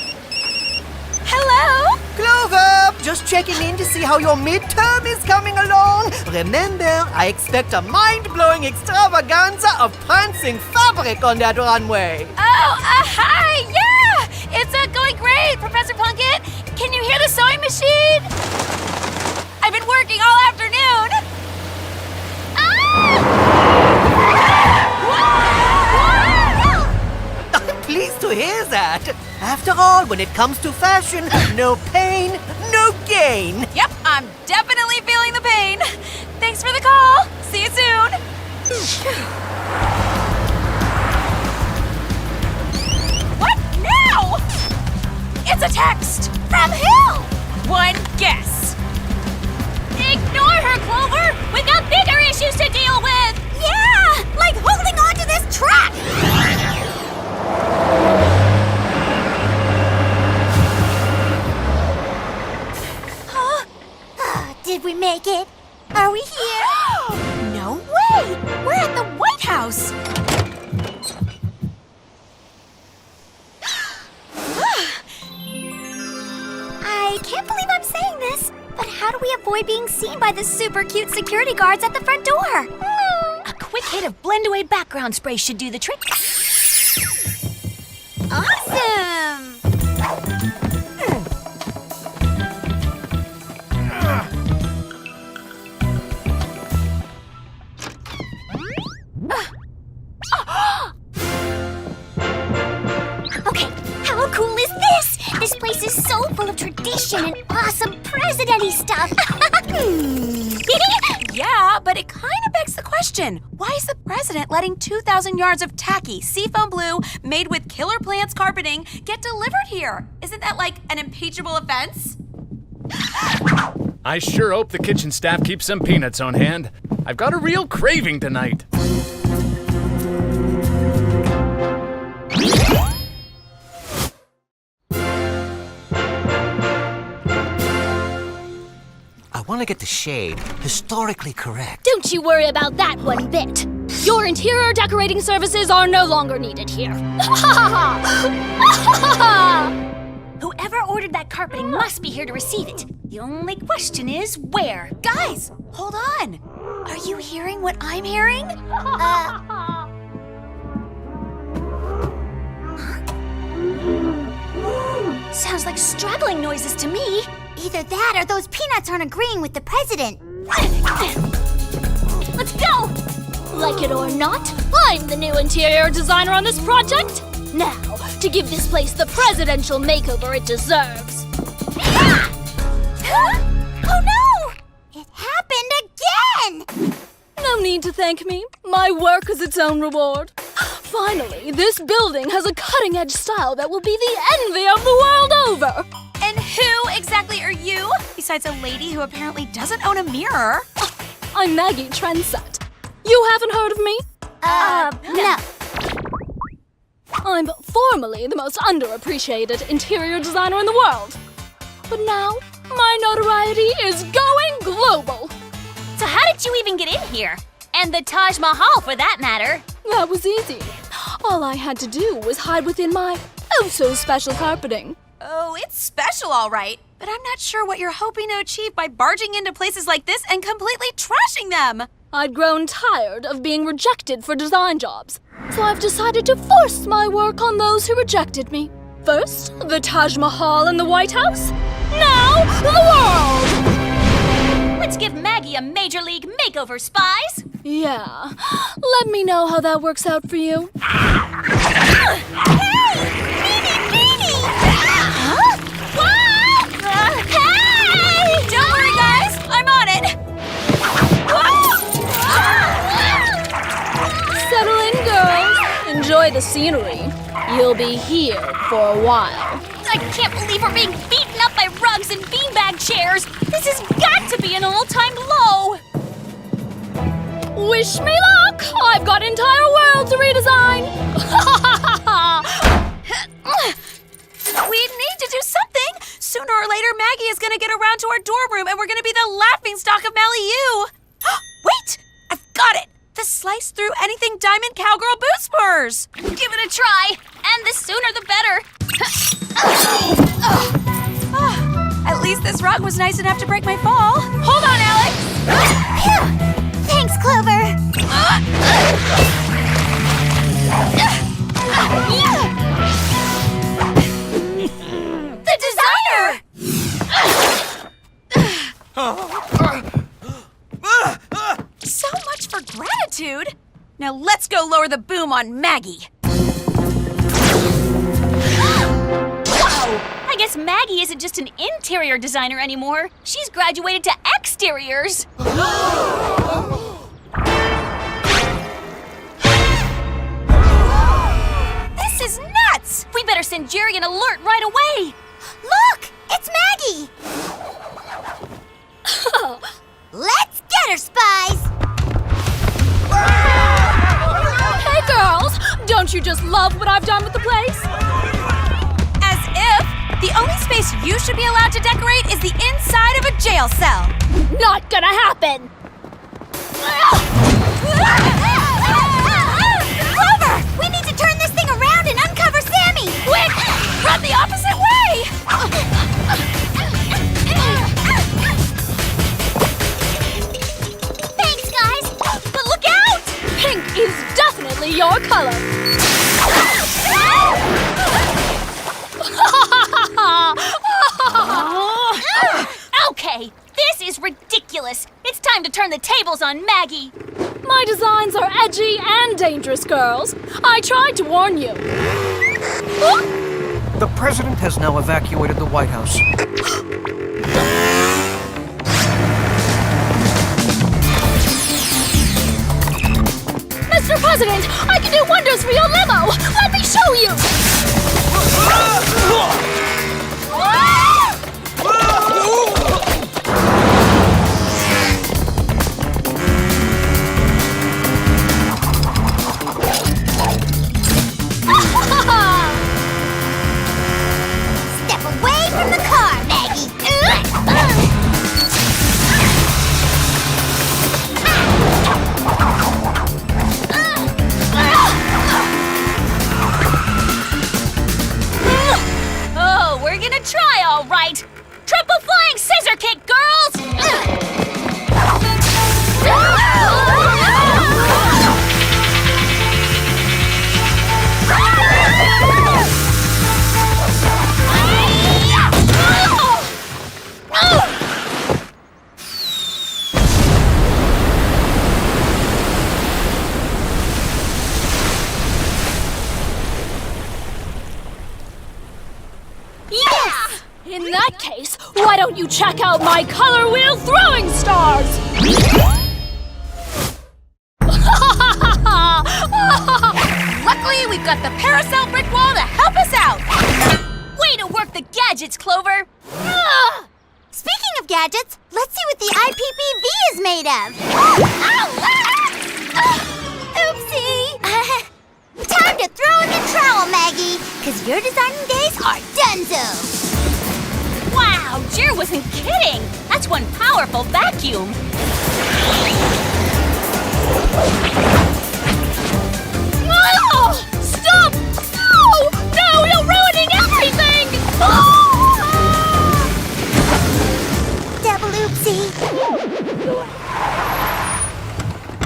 Hello? Clover! Just checking in to see how your midterm is coming along. Remember, I expect a mind-blowing extravaganza of prancing fabric on that runway. Oh, hi! Yeah! It's going great, Professor Plunkett! Can you hear the sewing machine? I've been working all afternoon. I'm pleased to hear that. After all, when it comes to fashion, no pain, no gain. Yep, I'm definitely feeling the pain. Thanks for the call. See you soon. What now? It's a text. From who? One guess. Ignore her, Clover. We've got bigger issues to deal with. Yeah, like holding on to this truck. Did we make it? Are we here? No way! We're at the White House. I can't believe I'm saying this, but how do we avoid being seen by the super cute security guards at the front door? A quick hit of blend-away background spray should do the trick. Awesome! Okay, how cool is this? This place is so full of tradition and awesome president-y stuff. Yeah, but it kind of begs the question. Why is the president letting 2,000 yards of tacky seafoam blue made with killer plants carpeting get delivered here? Isn't that like an impeachable offense? I sure hope the kitchen staff keeps some peanuts on hand. I've got a real craving tonight. I want to get the shade historically correct. Don't you worry about that one bit. Your interior decorating services are no longer needed here. Whoever ordered that carpeting must be here to receive it. The only question is where? Guys, hold on. Are you hearing what I'm hearing? Sounds like struggling noises to me. Either that or those peanuts aren't agreeing with the president. Let's go! Like it or not, I'm the new interior designer on this project. Now, to give this place the presidential makeover it deserves. Oh no! It happened again! No need to thank me. My work is its own reward. Finally, this building has a cutting-edge style that will be the envy of the world over. And who exactly are you? Besides a lady who apparently doesn't own a mirror. I'm Maggie Trendset. You haven't heard of me? No. I'm formally the most underappreciated interior designer in the world. But now, my notoriety is going global. So how did you even get in here? And the Taj Mahal, for that matter. That was easy. All I had to do was hide within my oh-so-special carpeting. Oh, it's special, all right. But I'm not sure what you're hoping to achieve by barging into places like this and completely trashing them. I'd grown tired of being rejected for design jobs, so I've decided to force my work on those who rejected me. First, the Taj Mahal and the White House. Now, the world! Let's give Maggie a major league makeover, Spies! Yeah. Let me know how that works out for you. Hey! Don't worry, guys! I'm on it! Settle in, girls. Enjoy the scenery. You'll be here for a while. I can't believe we're being beaten up by rugs and beanbag chairs! This has got to be an all-time low! Wish me luck! I've got an entire world to redesign! We need to do something! Sooner or later, Maggie is gonna get around to our dorm room and we're gonna be the laughingstock of Malibu! Wait! I've got it! The slice through anything diamond cowgirl boot spurs! Give it a try! And the sooner the better! At least this rug was nice enough to break my fall. Hold on, Alex! Thanks, Clover. The designer! So much for gratitude! Now let's go lower the boom on Maggie. Whoa! I guess Maggie isn't just an interior designer anymore. She's graduated to exteriors. This is nuts! We better send Jerry an alert right away. Look! It's Maggie! Let's get her, Spies! Hey, girls! Don't you just love what I've done with the place? As if the only space you should be allowed to decorate is the inside of a jail cell. Not gonna happen! Clover! We need to turn this thing around and uncover Sammy! Quick! Run the opposite way! Thanks, guys! But look out! Pink is definitely your color! Okay, this is ridiculous. It's time to turn the tables on Maggie. My designs are edgy and dangerous, girls. I tried to warn you. The president has now evacuated the White House. Mr. President, I can do wonders for your limo! Let me show you! Step away from the car, Maggie! Oh, we're gonna try all right. Triple flying scissor kick, girls! Yes! In that case, why don't you check out my color wheel throwing stars? Luckily, we've got the parasol brick wall to help us out. Way to work the gadgets, Clover! Speaking of gadgets, let's see what the IPPV is made of. Oopsie! Time to throw in the trowel, Maggie, because your designing days are donezo. Wow, Jer wasn't kidding! That's one powerful vacuum! Oh! Stop! No! No, you're ruining everything! Double oopsie.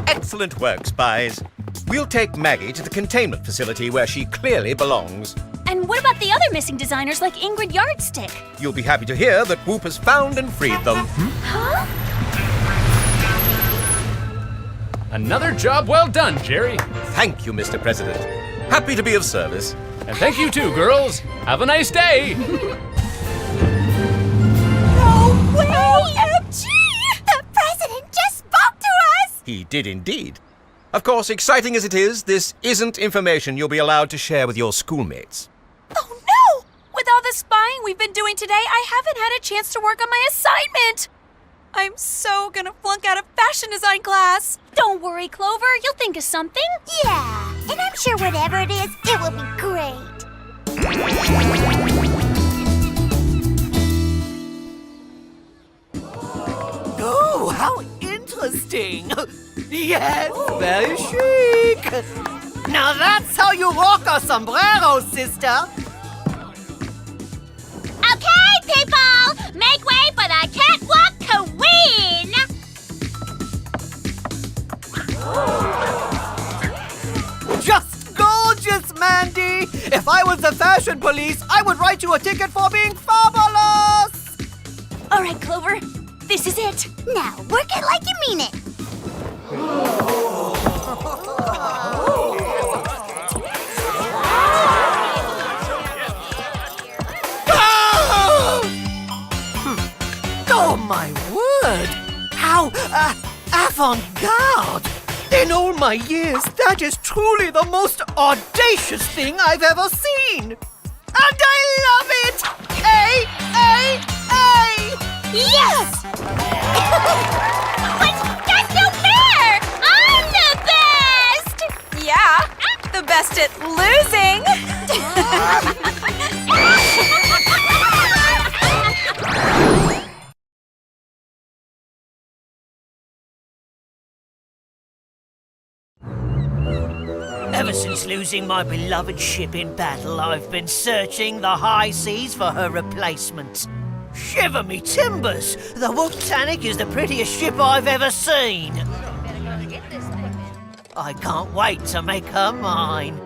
Excellent work, Spies. We'll take Maggie to the containment facility where she clearly belongs. And what about the other missing designers like Ingrid Yardstick? You'll be happy to hear that Whoop has found and freed them. Huh? Another job well done, Jerry. Thank you, Mr. President. Happy to be of service. And thank you too, girls. Have a nice day. OMG! The president just spoke to us! He did indeed. Of course, exciting as it is, this isn't information you'll be allowed to share with your schoolmates. Oh no! With all the spying we've been doing today, I haven't had a chance to work on my assignment! I'm so gonna flunk out of fashion design class! Don't worry, Clover, you'll think of something. Yeah, and I'm sure whatever it is, it will be great. Oh, how interesting! Yes, very chic! Now that's how you rock a sombrero, sister! Okay, people! Make way for the catwalk queen! Just gorgeous, Mandy! If I was the fashion police, I would write you a ticket for being fabulous! All right, Clover, this is it. Now, work it like you mean it. Oh, my word! How avant-garde! In all my years, that is truly the most audacious thing I've ever seen! And I love it! Yes! But that's no fair! I'm the best! Yeah, the best at losing! Ever since losing my beloved ship in battle, I've been searching the high seas for her replacement. Shiver me timbers! The Wolf-Tanic is the prettiest ship I've ever seen. I can't wait to make her mine.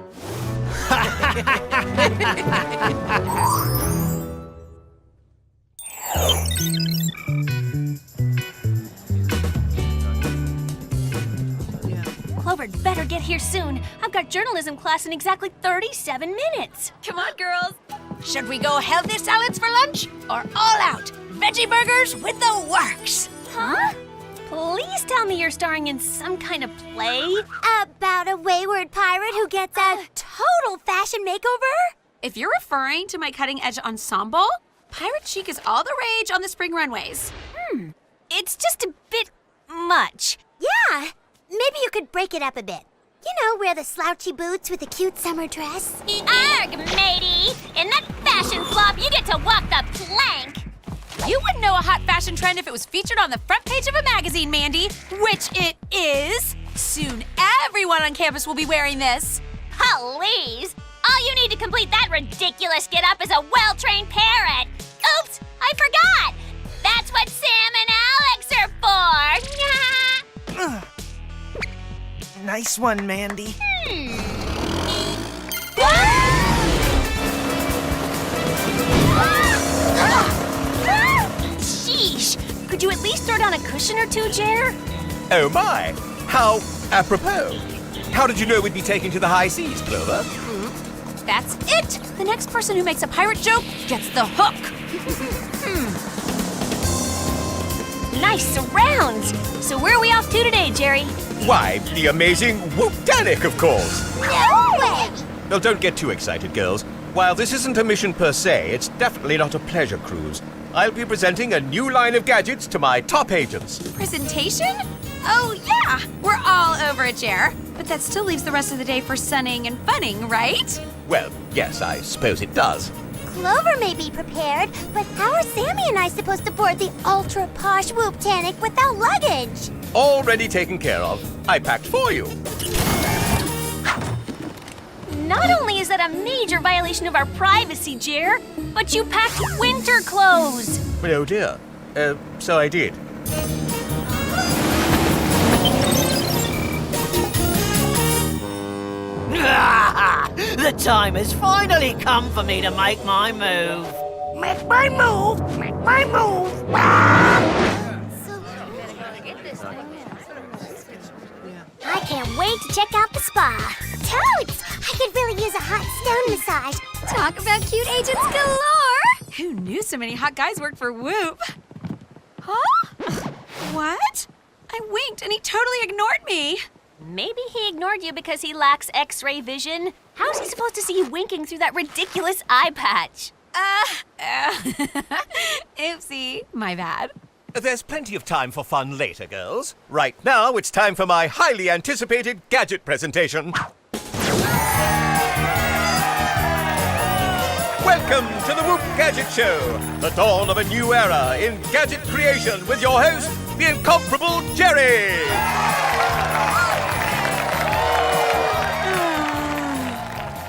Clover better get here soon. I've got journalism class in exactly 37 minutes. Come on, girls. Should we go healthy salads for lunch or all out? Veggie burgers with the works. Huh? Please tell me you're starring in some kind of play. About a wayward pirate who gets a total fashion makeover? If you're referring to my cutting-edge ensemble, pirate chic is all the rage on the spring runways. It's just a bit much. Yeah, maybe you could break it up a bit. You know, wear the slouchy boots with a cute summer dress. Arg, matey! In that fashion flop, you get to walk the plank! You wouldn't know a hot fashion trend if it was featured on the front page of a magazine, Mandy, which it is. Soon everyone on campus will be wearing this. Please! All you need to complete that ridiculous get-up is a well-trained parrot. Oops, I forgot! That's what Sam and Alex are for! Nice one, Mandy. Sheesh! Could you at least throw down a cushion or two, Jer? Oh my! How apropos. How did you know we'd be taking to the high seas, Clover? That's it! The next person who makes a pirate joke gets the hook. Nice surrounds! So where are we off to today, Jerry? Why, the amazing Wolf-Tanic, of course! No way! Well, don't get too excited, girls. While this isn't a mission per se, it's definitely not a pleasure cruise. I'll be presenting a new line of gadgets to my top agents. Presentation? Oh, yeah! We're all over it, Jer. But that still leaves the rest of the day for sunning and funning, right? Well, yes, I suppose it does. Clover may be prepared, but how are Sammy and I supposed to board the ultra-posh Wolf-Tanic without luggage? Already taken care of. I packed for you. Not only is that a major violation of our privacy, Jer, but you packed winter clothes. Oh dear. So I did. The time has finally come for me to make my move. Make my move! Make my move! wait to check out the spa. Totes! I could really use a hot stone massage. Talk about cute agents galore! Who knew so many hot guys worked for Whoop? Huh? What? I winked and he totally ignored me. Maybe he ignored you because he lacks X-ray vision. How's he supposed to see you winking through that ridiculous eye patch? Oopsie, my bad. There's plenty of time for fun later, girls. Right now, it's time for my highly anticipated gadget presentation. Welcome to the Whoop Gadget Show, the dawn of a new era in gadget creation with your host, the incomparable Jerry.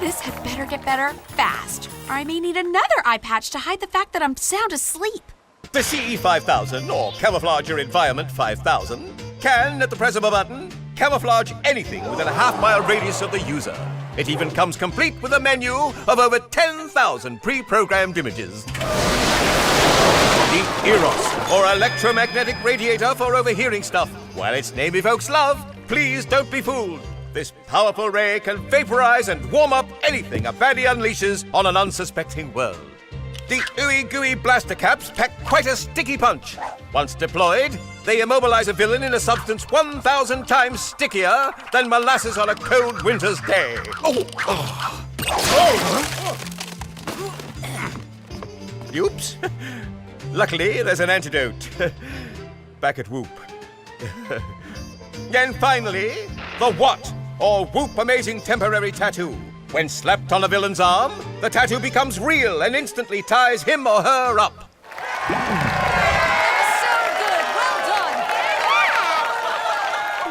This had better get better fast, or I may need another eye patch to hide the fact that I'm sound asleep. The CE 5000, or Camouflage Your Environment 5000, can, at the press of a button, camouflage anything within a half-mile radius of the user. It even comes complete with a menu of over 10,000 pre-programmed images. The Eros, or electromagnetic radiator for overhearing stuff. While its name evokes love, please don't be fooled. This powerful ray can vaporize and warm up anything a baddie unleashes on an unsuspecting world. The ooey gooey blaster caps pack quite a sticky punch. Once deployed, they immobilize a villain in a substance 1,000 times stickier than molasses on a cold winter's day. Oops. Luckily, there's an antidote. Back at Whoop. And finally, the What, or Whoop Amazing Temporary Tattoo. When slapped on a villain's arm, the tattoo becomes real and instantly ties him or her up. So good, well done.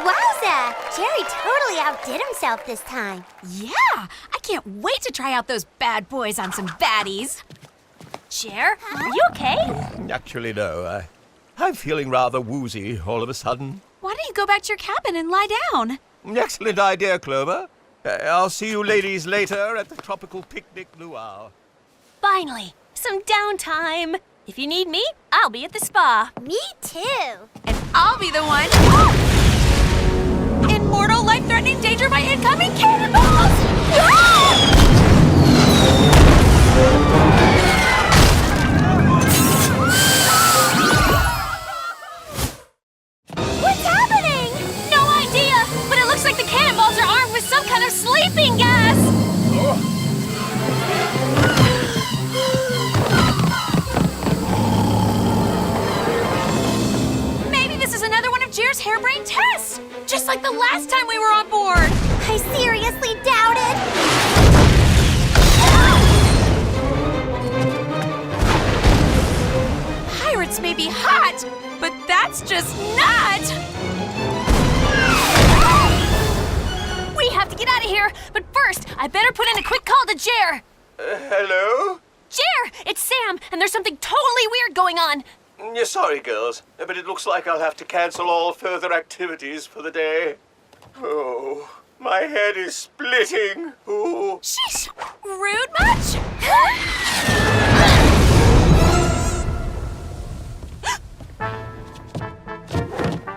Wowza! Jerry totally outdid himself this time. Yeah, I can't wait to try out those bad boys on some baddies. Jer, are you okay? Actually, no. I'm feeling rather woozy all of a sudden. Why don't you go back to your cabin and lie down? Excellent idea, Clover. I'll see you ladies later at the tropical picnic luau. Finally, some downtime. If you need me, I'll be at the spa. Me too. And I'll be the one in mortal, life-threatening danger by incoming cannonballs! What's happening? No idea, but it looks like the cannonballs are armed with some kind of sleeping gas. Maybe this is another one of Jer's harebrained tests, just like the last time we were on board. I seriously doubt it. Pirates may be hot, but that's just not. We have to get out of here, but first, I better put in a quick call to Jer. Hello? Jer, it's Sam, and there's something totally weird going on. Yeah, sorry, girls, but it looks like I'll have to cancel all further activities for the day. Oh, my head is splitting. Oh. Sheesh, rude much?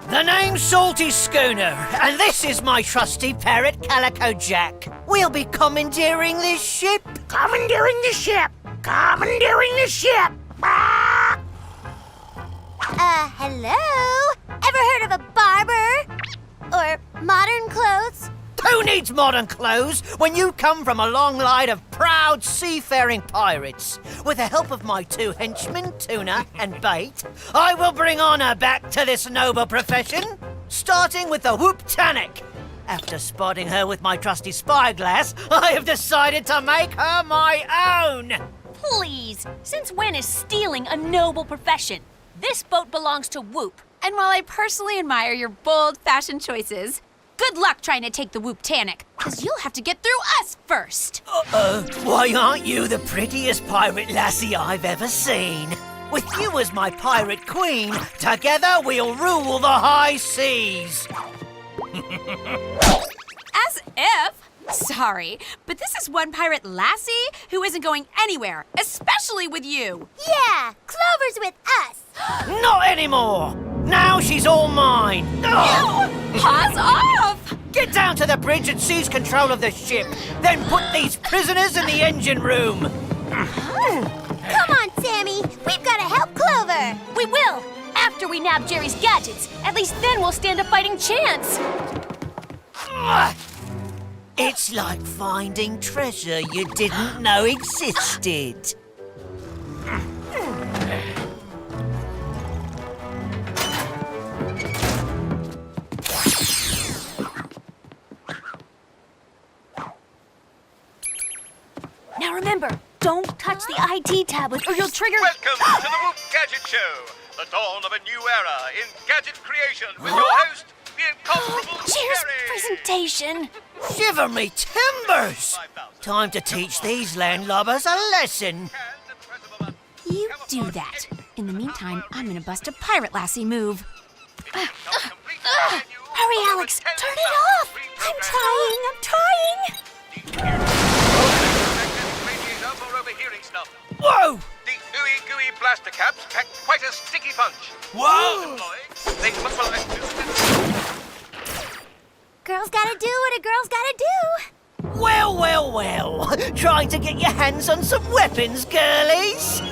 The name's Salty Schooner, and this is my trusty parrot, Calico Jack. We'll be commandeering this ship. Commandeering the ship! Commandeering the ship! Ah! Hello? Ever heard of a barber? Or modern clothes? Who needs modern clothes when you come from a long line of proud seafaring pirates? With the help of my two henchmen, Tuna and Bait, I will bring honor back to this noble profession, starting with the Whoop-tanic. After spotting her with my trusty spyglass, I have decided to make her my own. Please, since when is stealing a noble profession? This boat belongs to Whoop. And while I personally admire your bold fashion choices, good luck trying to take the Whoop-tanic, because you'll have to get through us first. Why aren't you the prettiest pirate lassie I've ever seen? With you as my pirate queen, together we'll rule the high seas. As if. Sorry, but this is one pirate lassie who isn't going anywhere, especially with you. Yeah, Clover's with us. Not anymore. Now she's all mine. Paws off! Get down to the bridge and seize control of the ship. Then put these prisoners in the engine room. Come on, Sammy. We've got to help Clover. We will! After we nab Jerry's gadgets. At least then we'll stand a fighting chance. It's like finding treasure you didn't know existed. Now remember, don't touch the IT tablet or you'll trigger... Welcome to the Whoop Gadget Show, the dawn of a new era in gadget creation with your host, the incomparable Cheers Jerry. presentation! Shiver me timbers! Time to teach these landlubbers a lesson. You do that. In the meantime, I'm gonna bust a pirate lassie move. Hurry, Alex! Turn it off! I'm trying! Whoa! The ooey gooey blaster caps pack quite a sticky punch. Whoa! They must Girls gotta do what a girl's gotta do. Well, well, well. Trying to get your hands on some weapons, girlies?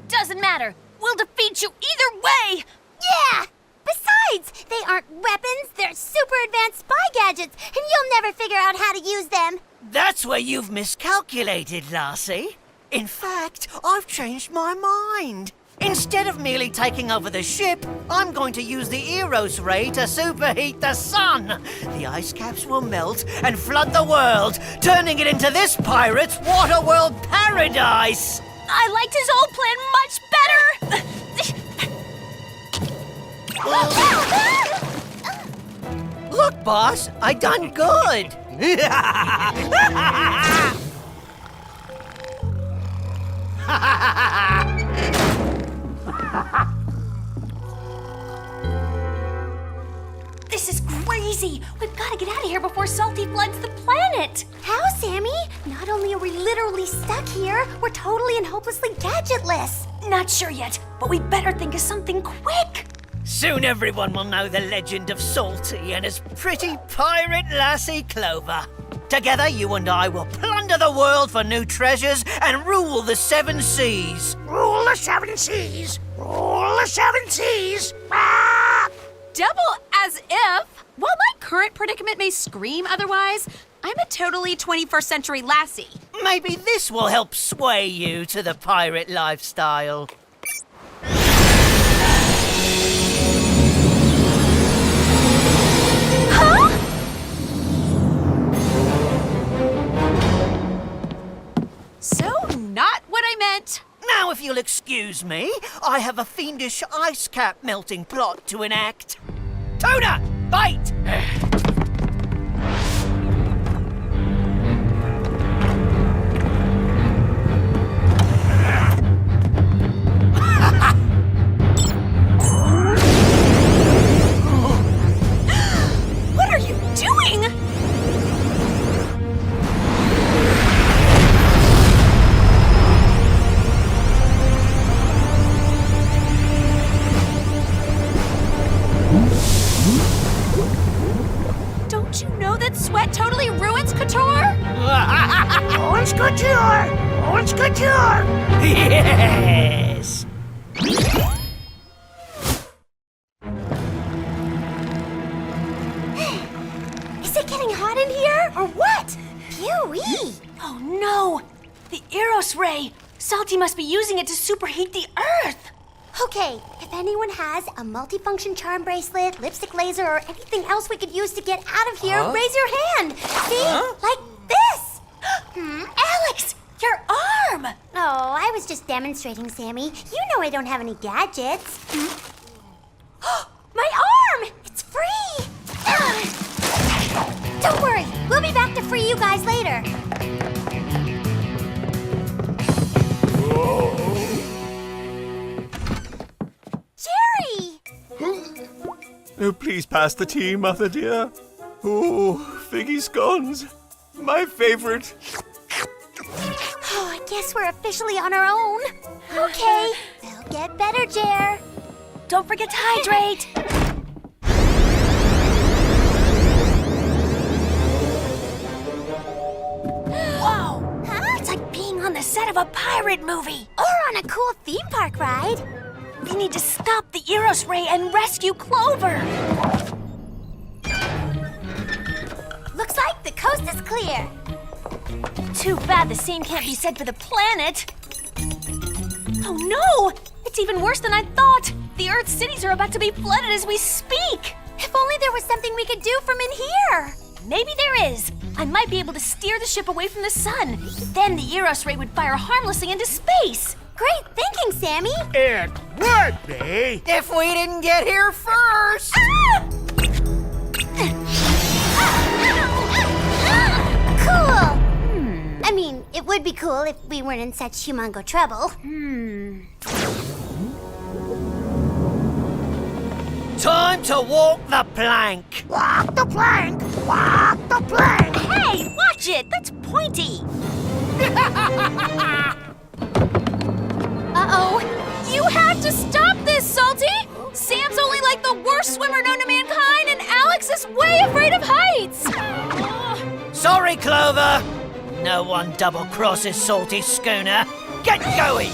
Doesn't matter. We'll defeat you either way! Yeah! Besides, they aren't weapons, they're super advanced spy gadgets, and you'll never figure out how to use them. That's where you've miscalculated, Lassie. In fact, I've changed my mind. Instead of merely taking over the ship, I'm going to use the Eros ray to superheat the sun. The ice caps will melt and flood the world, turning it into this pirate's waterworld paradise. I liked his old plan much better! Look, boss, I done good. This is crazy! We've got to get out of here before Salty floods the planet! How, Sammy? Not only are we literally stuck here, we're totally and hopelessly gadgetless. Not sure yet, but we better think of something quick! Soon everyone will know the legend of Salty and his pretty pirate lassie Clover. Together, you and I will plunder the world for new treasures and rule the 7 seas. Rule the 7 seas! Rule the 7 seas! Ah! Double as if. While my current predicament may scream otherwise, I'm a totally 21st century lassie. Maybe this will help sway you to the pirate lifestyle. So, not what I meant. Now, if you'll excuse me, I have a fiendish ice cap melting plot to enact. Tuna, bite! What are you doing? Don't you know that sweat totally ruins couture? Orange couture! Orange couture! Yes! Is it getting hot in here, or what? Phew-wee! Oh no! The Eros ray! Salty must be using it to superheat the Earth! Okay, if anyone has a multifunction charm bracelet, lipstick laser, or anything else we could use to get out of here, raise your hand. See? Like this. Alex! Your arm! Oh, I was just demonstrating, Sammy. You know I don't have any gadgets. My arm! It's free! Don't worry, we'll be back to free you guys later. Jerry! Oh, please pass the tea, Mother dear. Oh, figgy scones. My favorite. Oh, I guess we're officially on our own. Okay, we'll get better, Jer. Don't forget to hydrate! of a pirate movie. Or on a cool theme park ride. We need to stop the Eros Ray and rescue Clover. Looks like the coast is clear. Too bad the same can't be said for the planet. Oh no! It's even worse than I thought. The Earth cities are about to be flooded as we speak. If only there was something we could do from in here. Maybe there is. I might be able to steer the ship away from the sun. Then the Eros Ray would fire harmlessly into space. Great thinking, Sammy. It would be if we didn't get here first. Cool. I mean, it would be cool if we weren't in such humongo trouble. Time to walk the plank. Walk the plank! Walk the plank! Hey, watch it! That's pointy! Uh-oh! You have to stop this, Salty! Sam's only like the worst swimmer known to mankind, and Alex is way afraid of heights! Sorry, Clover. No one double-crosses Salty's schooner. Get going!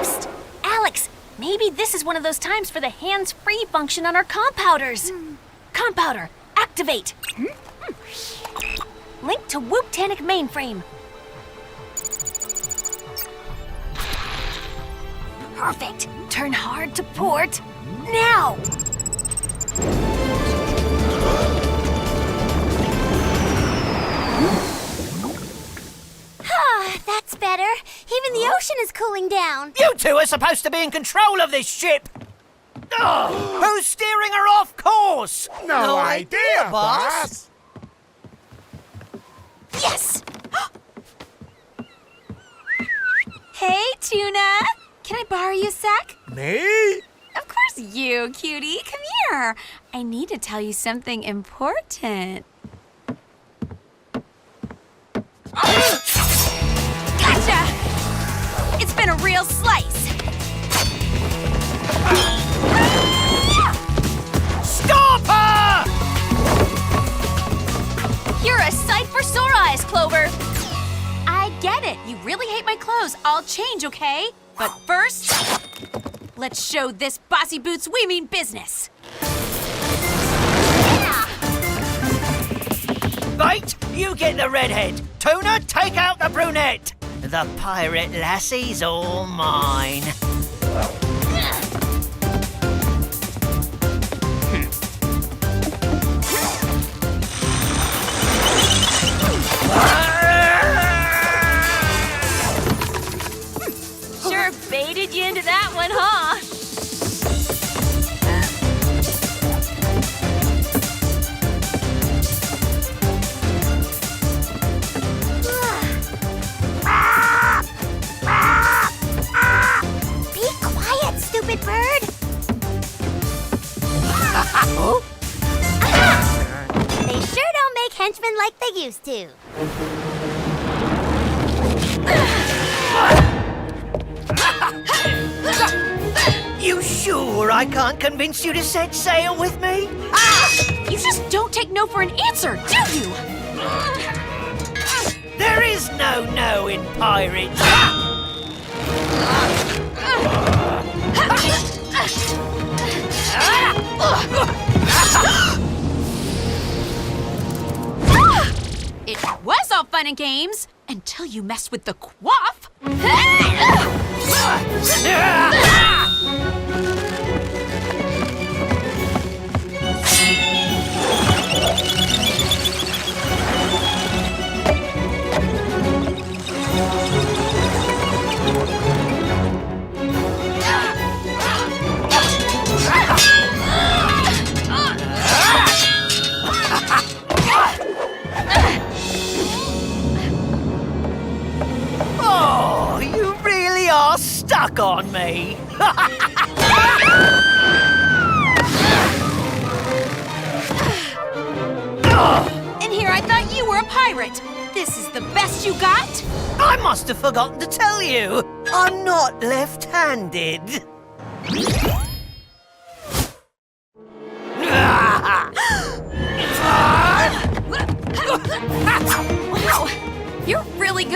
Psst! Alex, maybe this is one of those times for the hands-free function on our compounders. Compounder, activate! Link to Whoop-Tanic mainframe. Perfect. Turn hard to port. Now! That's better. Even the ocean is cooling down. You two are supposed to be in control of this ship. Oh, who's steering her off course? No idea, boss. Yes! Hey, Tuna. Can I borrow you a sec? Me? Of course you, cutie. Come here. I need to tell you something important. Gotcha! It's been a real slice. Stop her! You're a sight for sore eyes, Clover. I get it. You really hate my clothes. I'll change, okay? But first, let's show this bossy boots we mean business. Right, you get the redhead. Tuna, take out the brunette. The pirate lassie's all mine. Sure baited you into that one, huh? Be quiet, stupid bird. They sure don't make henchmen like they used to. You sure I can't convince you to set sail with me? You just don't take no for an answer, do you? There is no no in pirates. It was all fun and games until you messed with the quaff. Oh, you really are stuck on me. And here I thought you were a pirate. This is the best you got? I must have forgotten to tell you. I'm not left-handed.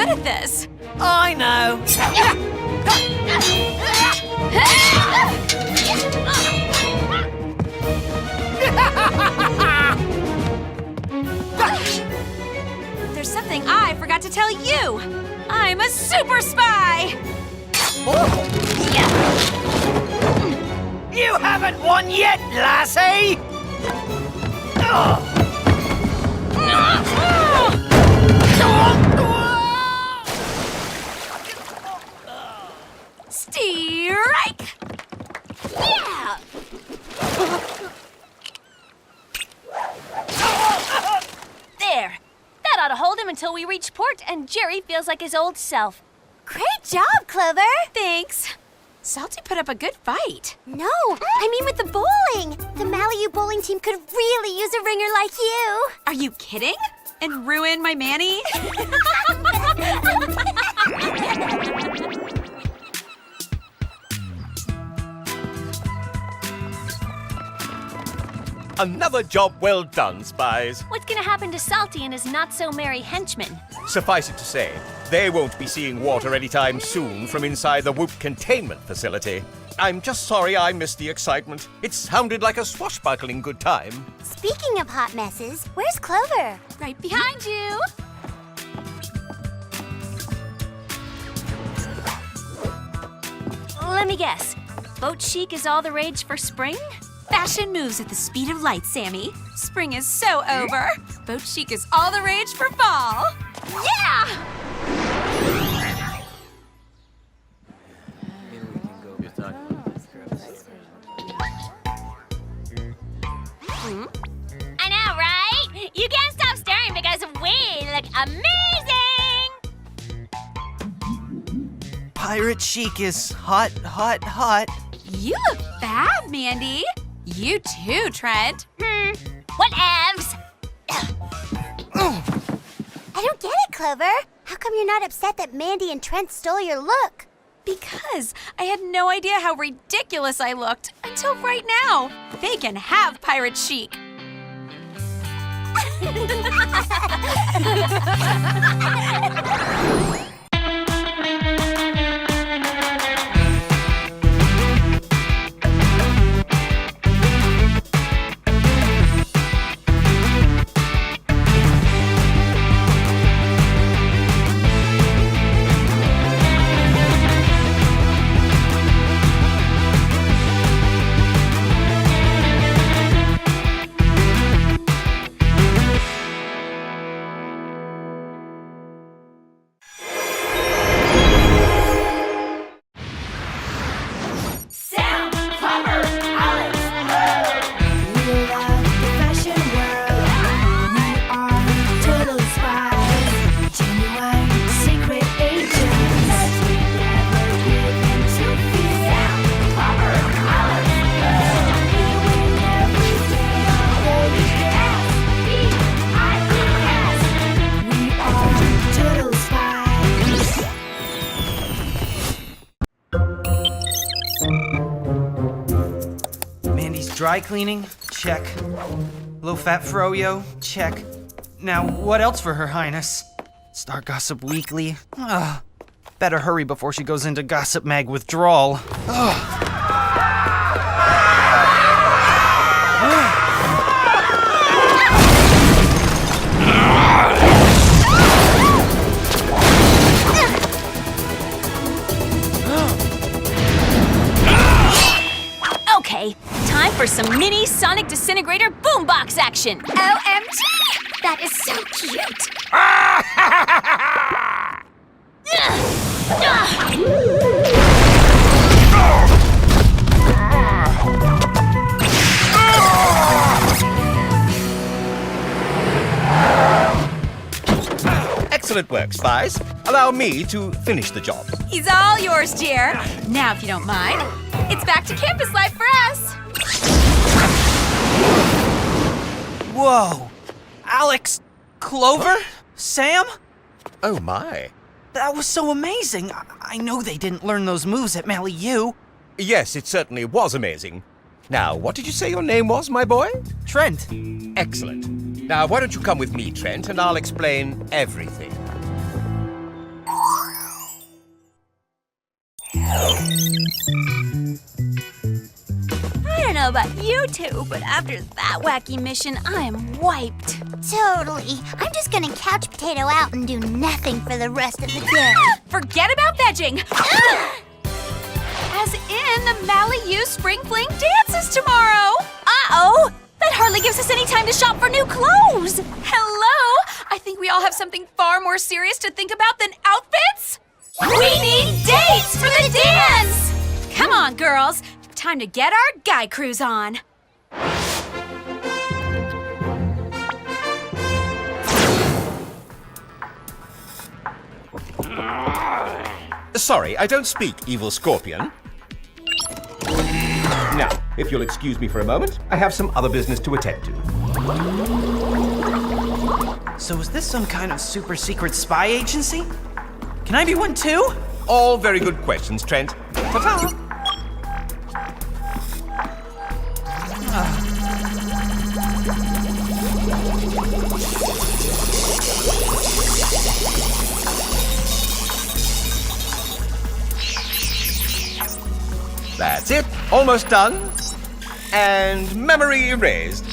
good at this. I know. There's something I forgot to tell you. I'm a super spy. You haven't won yet, lassie! Strike! Yeah! There. That ought to hold him until we reach port and Jerry feels like his old self. Great job, Clover. Thanks. Salty put up a good fight. No, I mean with the bowling. The Malibu bowling team could really use a ringer like you. Are you kidding? And ruin my Manny? Another job well done, Spies. What's gonna happen to Salty and his not-so-merry henchmen? Suffice it to say, they won't be seeing water anytime soon from inside the Whoop containment facility. I'm just sorry I missed the excitement. It sounded like a swashbuckling good time. Speaking of hot messes, where's Clover? Right behind you. Let me guess. Boat chic is all the rage for spring? Fashion moves at the speed of light, Sammy. Spring is so over. Boat chic is all the rage for fall. Yeah! I know, right? You can't stop staring because we look amazing! Pirate chic is hot, hot, hot. You look bad, Mandy. You too, Trent. Whatevs! I don't get it, Clover. How come you're not upset that Mandy and Trent stole your look? Because I had no idea how ridiculous I looked until right now. They can have pirate chic. Dry cleaning? Check. Low-fat froyo? Check. Now, what else for Her Highness? Star Gossip Weekly? Ugh. Better hurry before she goes into Gossip Mag withdrawal. Ugh. Okay, time for some mini sonic disintegrator boombox action. OMG! That is so cute. Excellent work, Spies. Allow me to finish the job. He's all yours, dear. Now, if you don't mind, it's back to campus life for us. Whoa. Alex, Clover, Sam? Oh my. That was so amazing. I know they didn't learn those moves at Malibu. Yes, it certainly was amazing. Now, what did you say your name was, my boy? Trent. Excellent. Now, why don't you come with me, Trent, and I'll explain everything. I don't know about you two, but after that wacky mission, I am wiped. Totally. I'm just gonna couch potato out and do nothing for the rest of the day. Forget about vegging. As in the Mally U Spring Fling dances tomorrow. Uh-oh! That hardly gives us any time to shop for new clothes. Hello? I think we all have something far more serious to think about than outfits. We need dates for the dance! Come on, girls. Time to get our guy cruise on. Sorry, I don't speak, evil scorpion. Now, if you'll excuse me for a moment, I have some other business to attend to. So is this some kind of super secret spy agency? Can I be one too? All very good questions, Trent. Ta-ta! That's it. Almost done. And memory erased.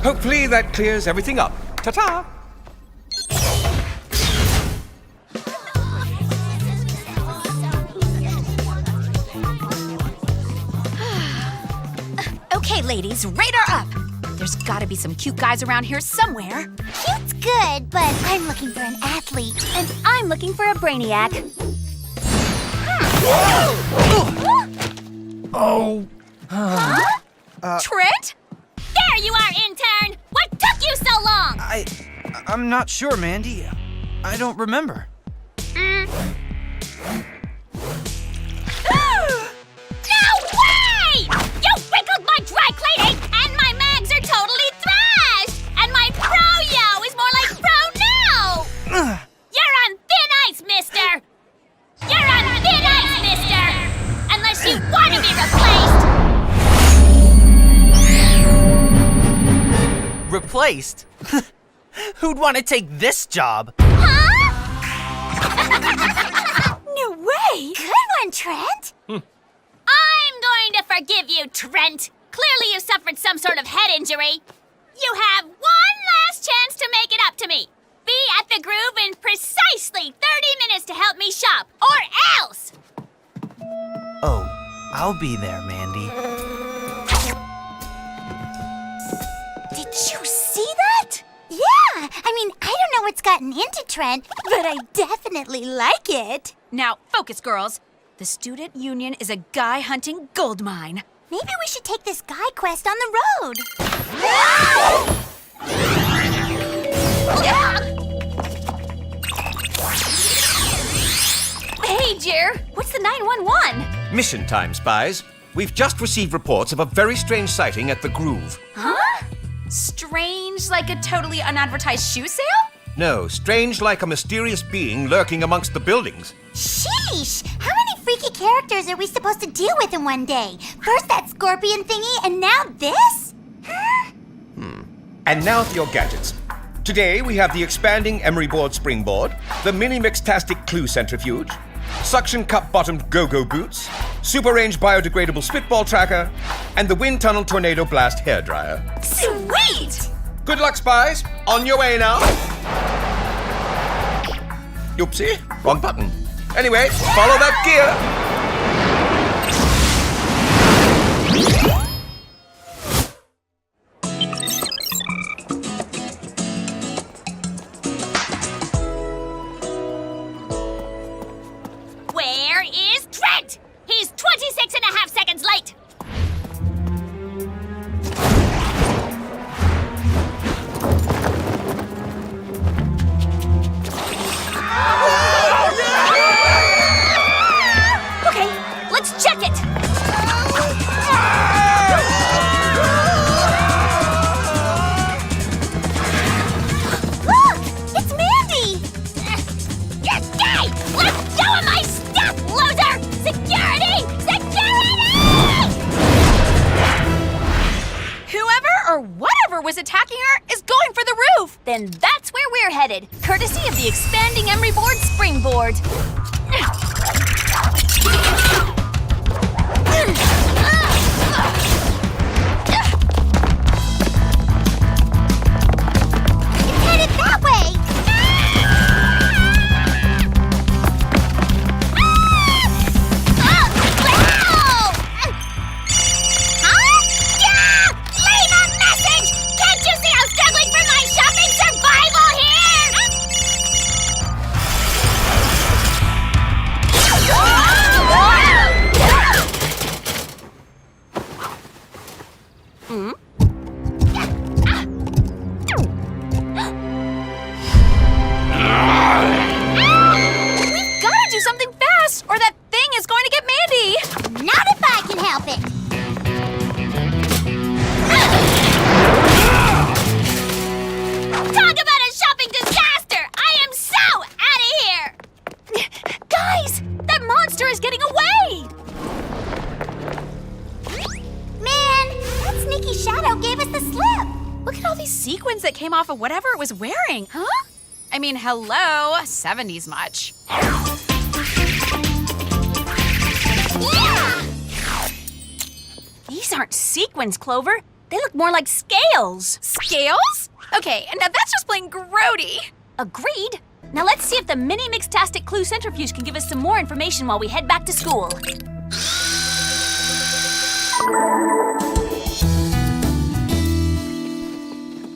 Hopefully that clears everything up. Ta-ta! Okay, ladies, radar up. There's gotta be some cute guys around here somewhere. Cute's good, but I'm looking for an athlete. And I'm looking for a brainiac. Oh. Trent? There you are, intern! What took you so long? I'm not sure, Mandy. I don't remember. No way! You wrinkled my dry cleaning, and my mags are totally thrashed! And my pro-yo is more like pro-now! You're on thin ice, mister! You're on thin ice, mister! Unless you want to be replaced! Replaced? Who'd want to take this job? No way! Good one, Trent! I'm going to forgive you, Trent. Clearly you suffered some sort of head injury. You have one last chance to make it up to me. Be at the Groove in precisely 30 minutes to help me shop, or else! Oh, I'll be there, Mandy. Did you see that? Yeah! I mean, I don't know what's gotten into Trent, but I definitely like it. Now, focus, girls. The student union is a guy-hunting gold mine. Maybe we should take this guy quest on the road. Hey, Jer, what's the 911? Mission time, Spies. We've just received reports of a very strange sighting at the Groove. Huh? Strange like a totally unadvertised shoe sale? No, strange like a mysterious being lurking amongst the buildings. Sheesh! How many freaky characters are we supposed to deal with in one day? First that scorpion thingy, and now this? And now for your gadgets. Today we have the expanding emery board springboard, the mini mixtastic clue centrifuge, suction cup bottomed go-go boots, super range biodegradable spitball tracker, and the wind tunnel tornado blast hairdryer. Sweet! Good luck, Spies. On your way now. Oopsie, wrong button. Anyway, follow that gear. Where is Trent? He's 26 and a half seconds late. Okay, let's check it. Look! It's Mandy! You're gay! Let go of my stuff, loser! Security! Security! Whoever or whatever was attacking her is going for the roof. Then that's where we're headed, courtesy of the expanding emery board springboard. headed that way! Leave a message! Can't you see I'm struggling for my shopping survival here? We've gotta do something fast, or that thing is going to get Mandy! Not if I can help it! Talk about a shopping disaster! I am so out of here! Guys, that monster is getting away! Man, that sneaky shadow gave us the slip! Look at all these sequins that came off of whatever it was wearing. Huh? I mean, hello, 70s much. These aren't sequins, Clover. They look more like scales. Scales? Okay, now that's just plain grody. Agreed. Now let's see if the mini mixtastic clue centrifuge can give us some more information while we head back to school.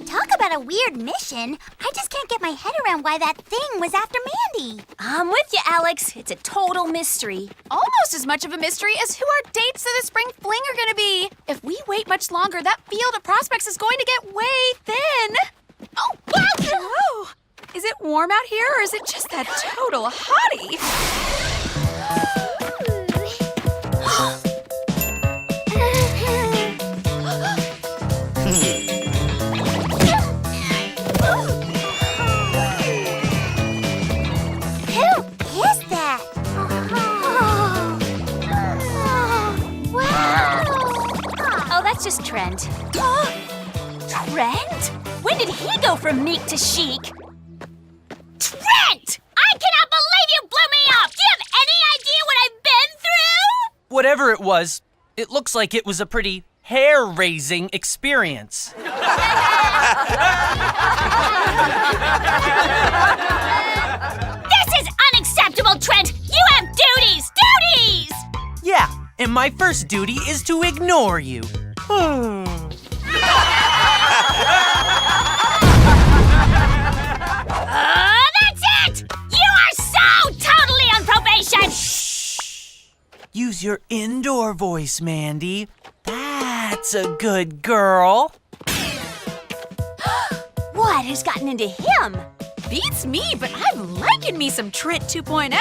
Talk about a weird mission. I just can't get my head around why that thing was after Mandy. I'm with you, Alex. It's a total mystery. Almost as much of a mystery as who our dates to the spring fling are gonna be. If we wait much longer, that field of prospects is going to get way thin. Oh, whoa! Is it warm out here, or is it just that total hottie? Who is that? Wow! Oh, that's just Trent. Trent? When did he go from meek to chic? Trent! I cannot believe you blew me up! Do you have any idea what I've been through? Whatever it was, it looks like it was a pretty hair-raising experience. This is unacceptable, Trent! You have duties! Duties! Yeah, and my first duty is to ignore you. That's it! You are so totally on probation! Use your indoor voice, Mandy. That's a good girl. What has gotten into him? Beats me, but I'm liking me some Trent 2.0.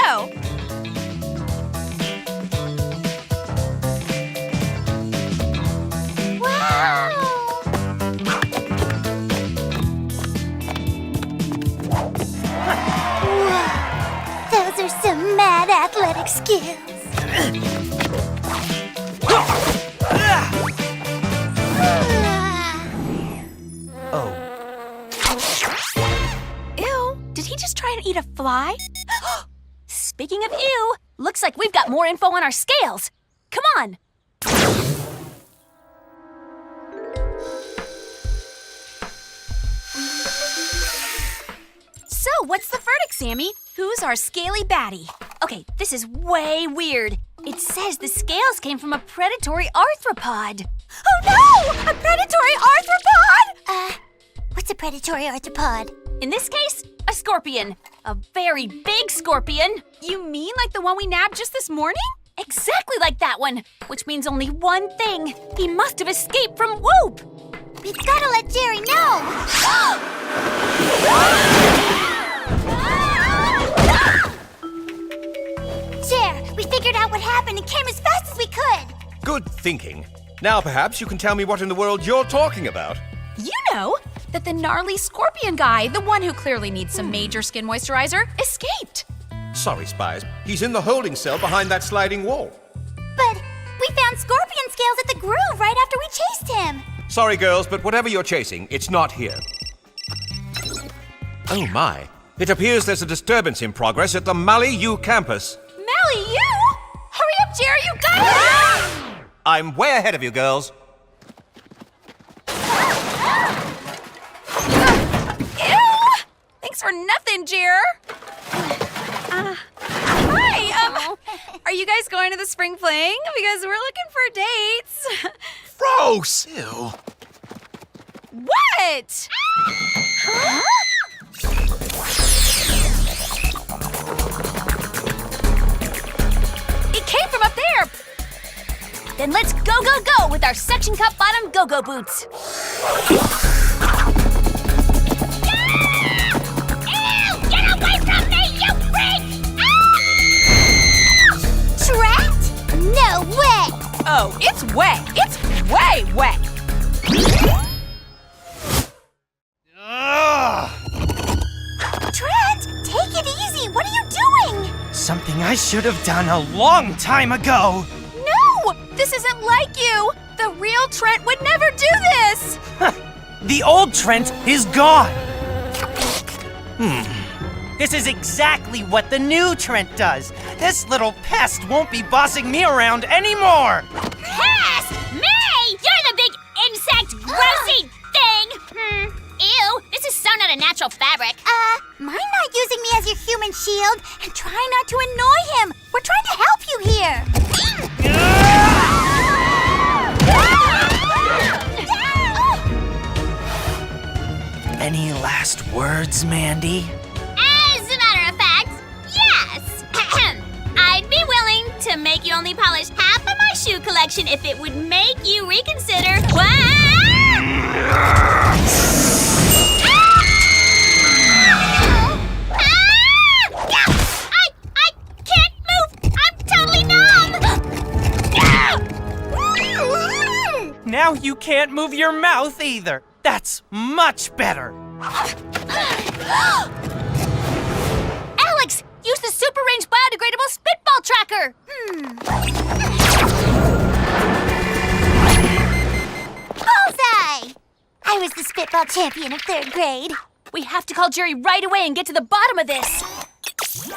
Wow! Those are some mad athletic skills. Oh. Ew, did he just try and eat a fly? Speaking of ew, looks like we've got more info on our scales. Come on. So, what's the verdict, Sammy? Who's our scaly baddie? Okay, this is way weird. It says the scales came from a predatory arthropod. Oh no! A predatory arthropod? What's a predatory arthropod? In this case, a scorpion. A very big scorpion. You mean like the one we nabbed just this morning? Exactly like that one, which means only one thing. He must have escaped from Whoop. We've got to let Jerry know. Jer, we figured out what happened and came as fast as we could. Good thinking. Now perhaps you can tell me what in the world you're talking about. You know that the gnarly scorpion guy, the one who clearly needs some major skin moisturizer, escaped. Sorry, Spies. He's in the holding cell behind that sliding wall. But we found scorpion scales at the groove right after we chased him. Sorry, girls, but whatever you're chasing, it's not here. Oh my. It appears there's a disturbance in progress at the Mally U campus. Mally U? Hurry up, Jerry! You got it! I'm way ahead of you, girls. Ew! Thanks for nothing, Jer. Hi, are you guys going to the spring fling? Because we're looking for dates. Gross! Ew. What? Huh? It came from up there. Then let's go, go, go with our suction cup bottom go-go boots. Get away from me, you freak! Trapped? No way! Oh, it's wet. It's way wet. Trent, take it easy. What are you doing? Something I should have done a long time ago. No! This isn't like you! The real Trent would never do this! The old Trent is gone. This is exactly what the new Trent does. This little pest won't be bossing me around anymore. Pest? Me? You're the big insect grossy thing! Ew, this is so not a natural fabric. Mind not using me as your human shield and try not to annoy him. We're trying to help you here. Any last words, Mandy? As a matter of fact, yes! I'd be willing to make you only polish half of my shoe collection if it would make you reconsider. I can't move! I'm totally numb! Now you can't move your mouth either. That's much better. Alex, use the super range biodegradable spitball tracker. Bullseye! I was the spitball champion of 3rd grade. We have to call Jerry right away and get to the bottom of this.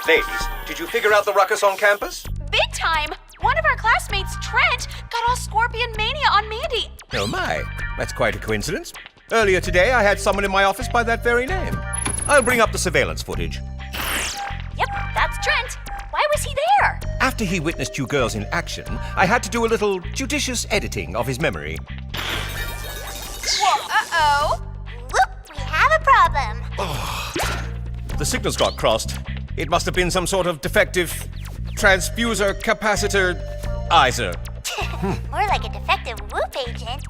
Ladies, did you figure out the ruckus on campus? Big time! One of our classmates, Trent, got all scorpion mania on Mandy. Oh my, that's quite a coincidence. Earlier today, I had someone in my office by that very name. I'll bring up the surveillance footage. Yep, that's Trent. Why was he there? After he witnessed you girls in action, I had to do a little judicious editing of his memory. Uh-oh. Whoop, we have a problem. The signals got crossed. It must have been some sort of defective transfuser capacitor-izer. More like a defective whoop agent.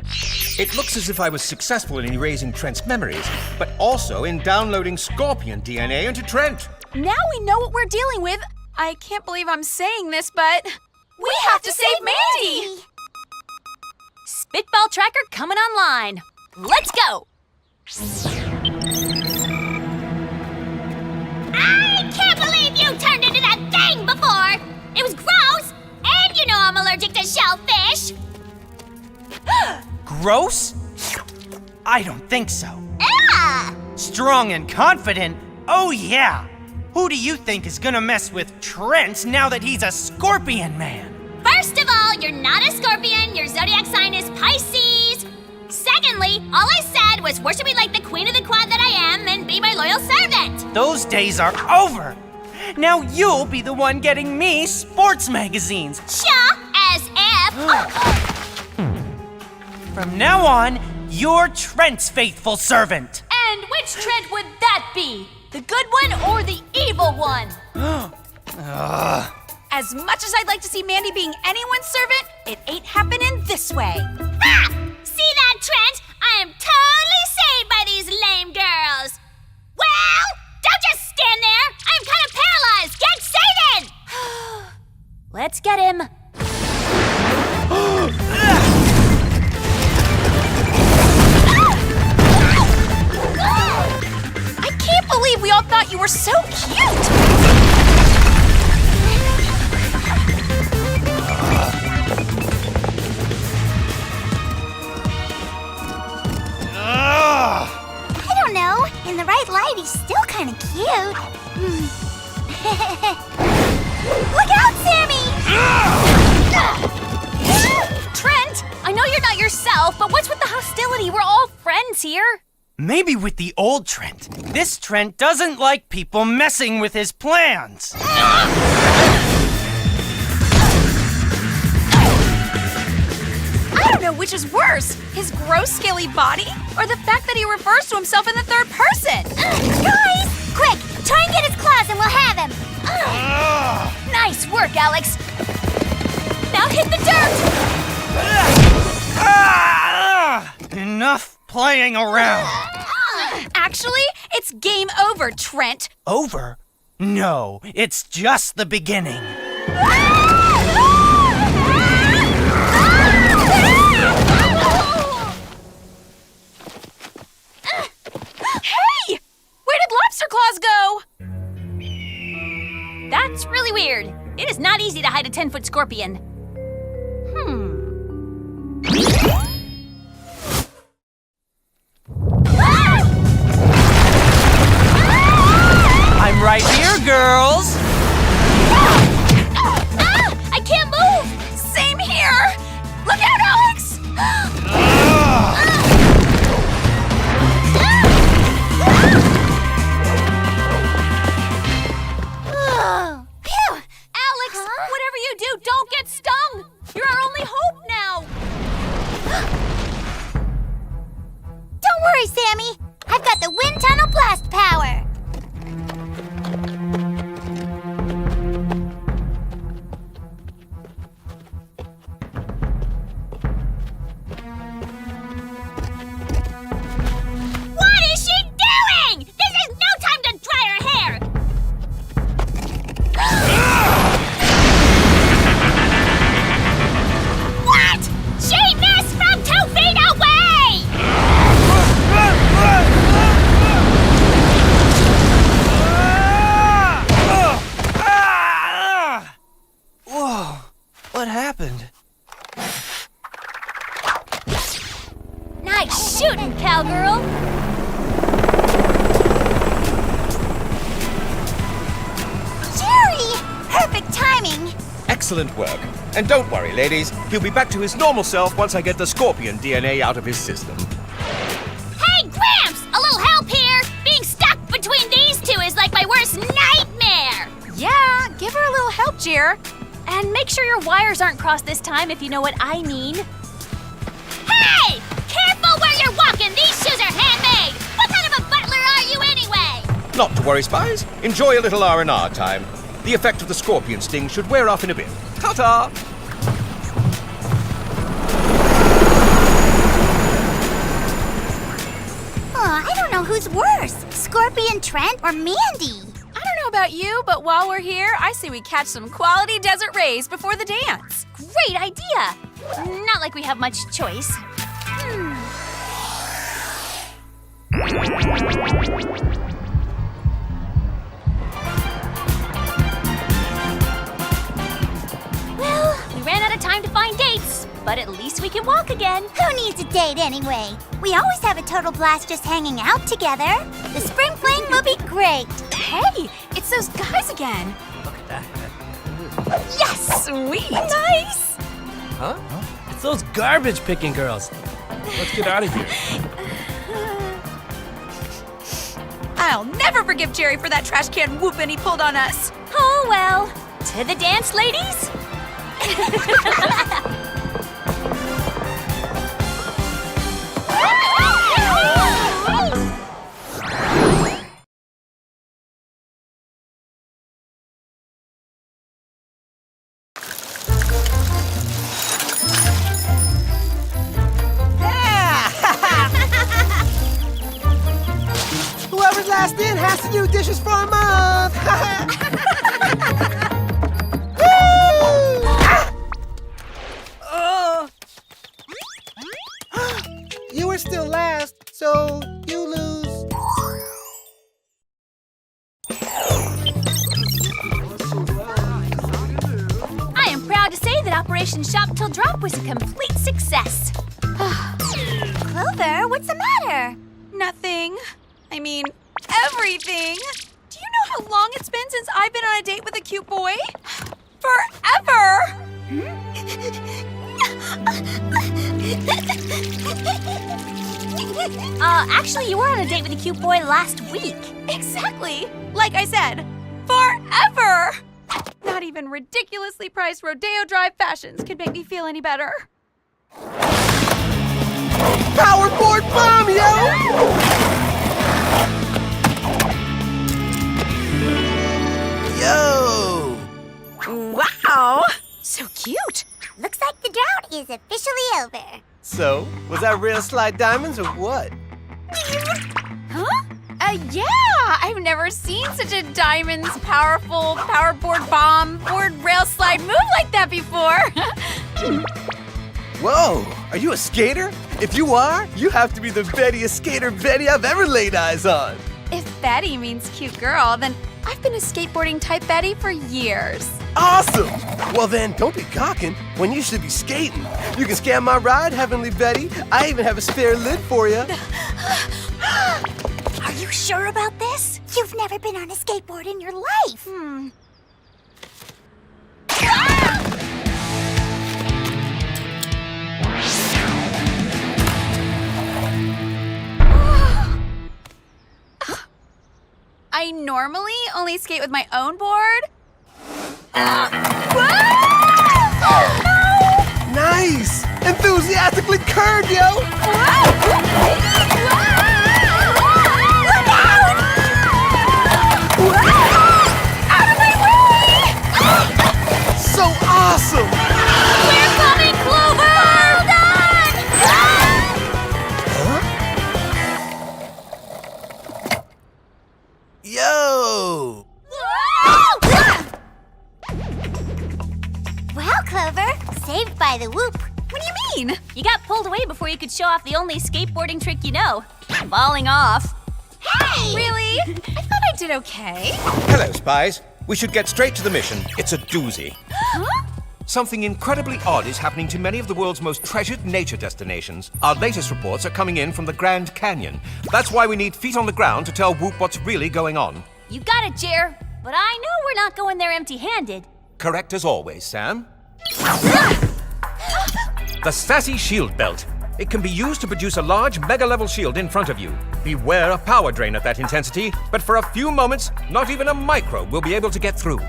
It looks as if I was successful in erasing Trent's memories, but also in downloading scorpion DNA into Trent. Now we know what we're dealing with. I can't believe I'm saying this, but we have to save Mandy! Spitball tracker coming online. Let's go! I can't believe you turned into that thing before! It was gross! And you know I'm allergic to shellfish! Gross? I don't think so. Ah! Strong and confident? Oh yeah! Who do you think is gonna mess with Trent now that he's a scorpion man? First of all, you're not a scorpion, your zodiac sign is Pisces! Secondly, all I said was worship me like the queen of the quad that I am and be my loyal servant! Those days are over! Now you'll be the one getting me sports magazines! As if... From now on, you're Trent's faithful servant! And which Trent would that be? The good one or the evil one? As much as I'd like to see Mandy being anyone's servant, it ain't happening this way. Ah! See that, Trent? I am totally saved by these lame girls! Well, don't just stand there! I'm kind of paralyzed! Get saving! Let's get him. I can't believe we all thought you were so cute! I don't know. In the right light, he's still kind of cute. Look out, Sammy! myself, but what's with the hostility? We're all friends here. Maybe with the old Trent. This Trent doesn't like people messing with his plans. I don't know which is worse, his gross, scaly body, or the fact that he refers to himself in the third person. Guys, quick, try and get his claws and we'll have him. Nice work, Alex. Now hit the dirt. Enough playing around. Actually, it's game over, Trent. Over? No, it's just the beginning. Hey! Where did Lobster Claws go? That's really weird. It is not easy to hide a 10-foot scorpion. I'm right here, girls. I can't move. Same here. Look out, Alex! Alex, whatever you do, don't get stung. You're our only hope now. Don't worry, Sammy. I've got the wind tunnel blast power. What is she doing? This is no time to dry her hair! What? She missed from 2 feet away! Whoa, what happened? Nice shooting, cowgirl. Jerry! Perfect timing. Excellent work. And don't worry, ladies. He'll be back to his normal self once I get the scorpion DNA out of his system. Hey, Gramps! A little help here! Being stuck between these two is like my worst nightmare! Yeah, give her a little help, Jer. And make sure your wires aren't crossed this time, if you know what I mean. Hey! Careful where you're walking! These shoes are handmade! What kind of a butler are you anyway? Not to worry, Spies. Enjoy a little R&R time. The effect of the scorpion sting should wear off in a bit. Ta-ta! I don't know who's worse, Scorpion Trent or Mandy. I don't know about you, but while we're here, I say we catch some quality desert rays before the dance. Great idea. Not like we have much choice. Well, we ran out of time to find dates, but at least we can walk again. Who needs a date anyway? We always have a total blast just hanging out together. The spring fling will be great. Hey, it's those guys again. Look at that. Yes, sweet. Nice. Huh? It's those garbage picking girls. Let's get out of here. I'll never forgive Jerry for that trash can whooping he pulled on us. Oh, well. To the dance, ladies. Whoever's last in has to do dishes for a month. You were still last, so you lose. I am proud to say that Operation Shop Till Drop was a complete success. Clover, what's the matter? Nothing. I mean, everything. Do you know how long it's been since I've been on a date with a cute boy? Forever! Actually, you were on a date with a cute boy last week. Exactly. Like I said, forever. Not even ridiculously priced Rodeo Drive fashions can make me feel any better. Powerboard bomb, yo! Yo! Wow! So cute. Looks like the drought is officially over. So, was that real slide diamonds or what? Huh? Yeah! I've never seen such a diamonds powerful powerboard bomb board rail slide move like that before. Whoa! Are you a skater? If you are, you have to be the bettiest skater Betty I've ever laid eyes on. If Betty means cute girl, then I've been a skateboarding type Betty for years. Awesome! Well then, don't be gawking when you should be skating. You can scan my ride, Heavenly Betty. I even have a spare lid for you. Are you sure about this? You've never been on a skateboard in your life. I normally only skate with my own board. Nice! Enthusiastically curved, yo! So awesome! We're coming, Clover! Hold on! Yo! Well, Clover, saved by the whoop. What do you mean? You got pulled away before you could show off the only skateboarding trick you know. Falling off. Hey! Really? I thought I did okay. Hello, Spies. We should get straight to the mission. It's a doozy. Huh? Something incredibly odd is happening to many of the world's most treasured nature destinations. Our latest reports are coming in from the Grand Canyon. That's why we need feet on the ground to tell Whoop what's really going on. You got it, Jer. But I know we're not going there empty-handed. Correct as always, Sam. The Sassy Shield Belt. It can be used to produce a large mega-level shield in front of you. Beware a power drain at that intensity, but for a few moments, not even a microbe will be able to get through.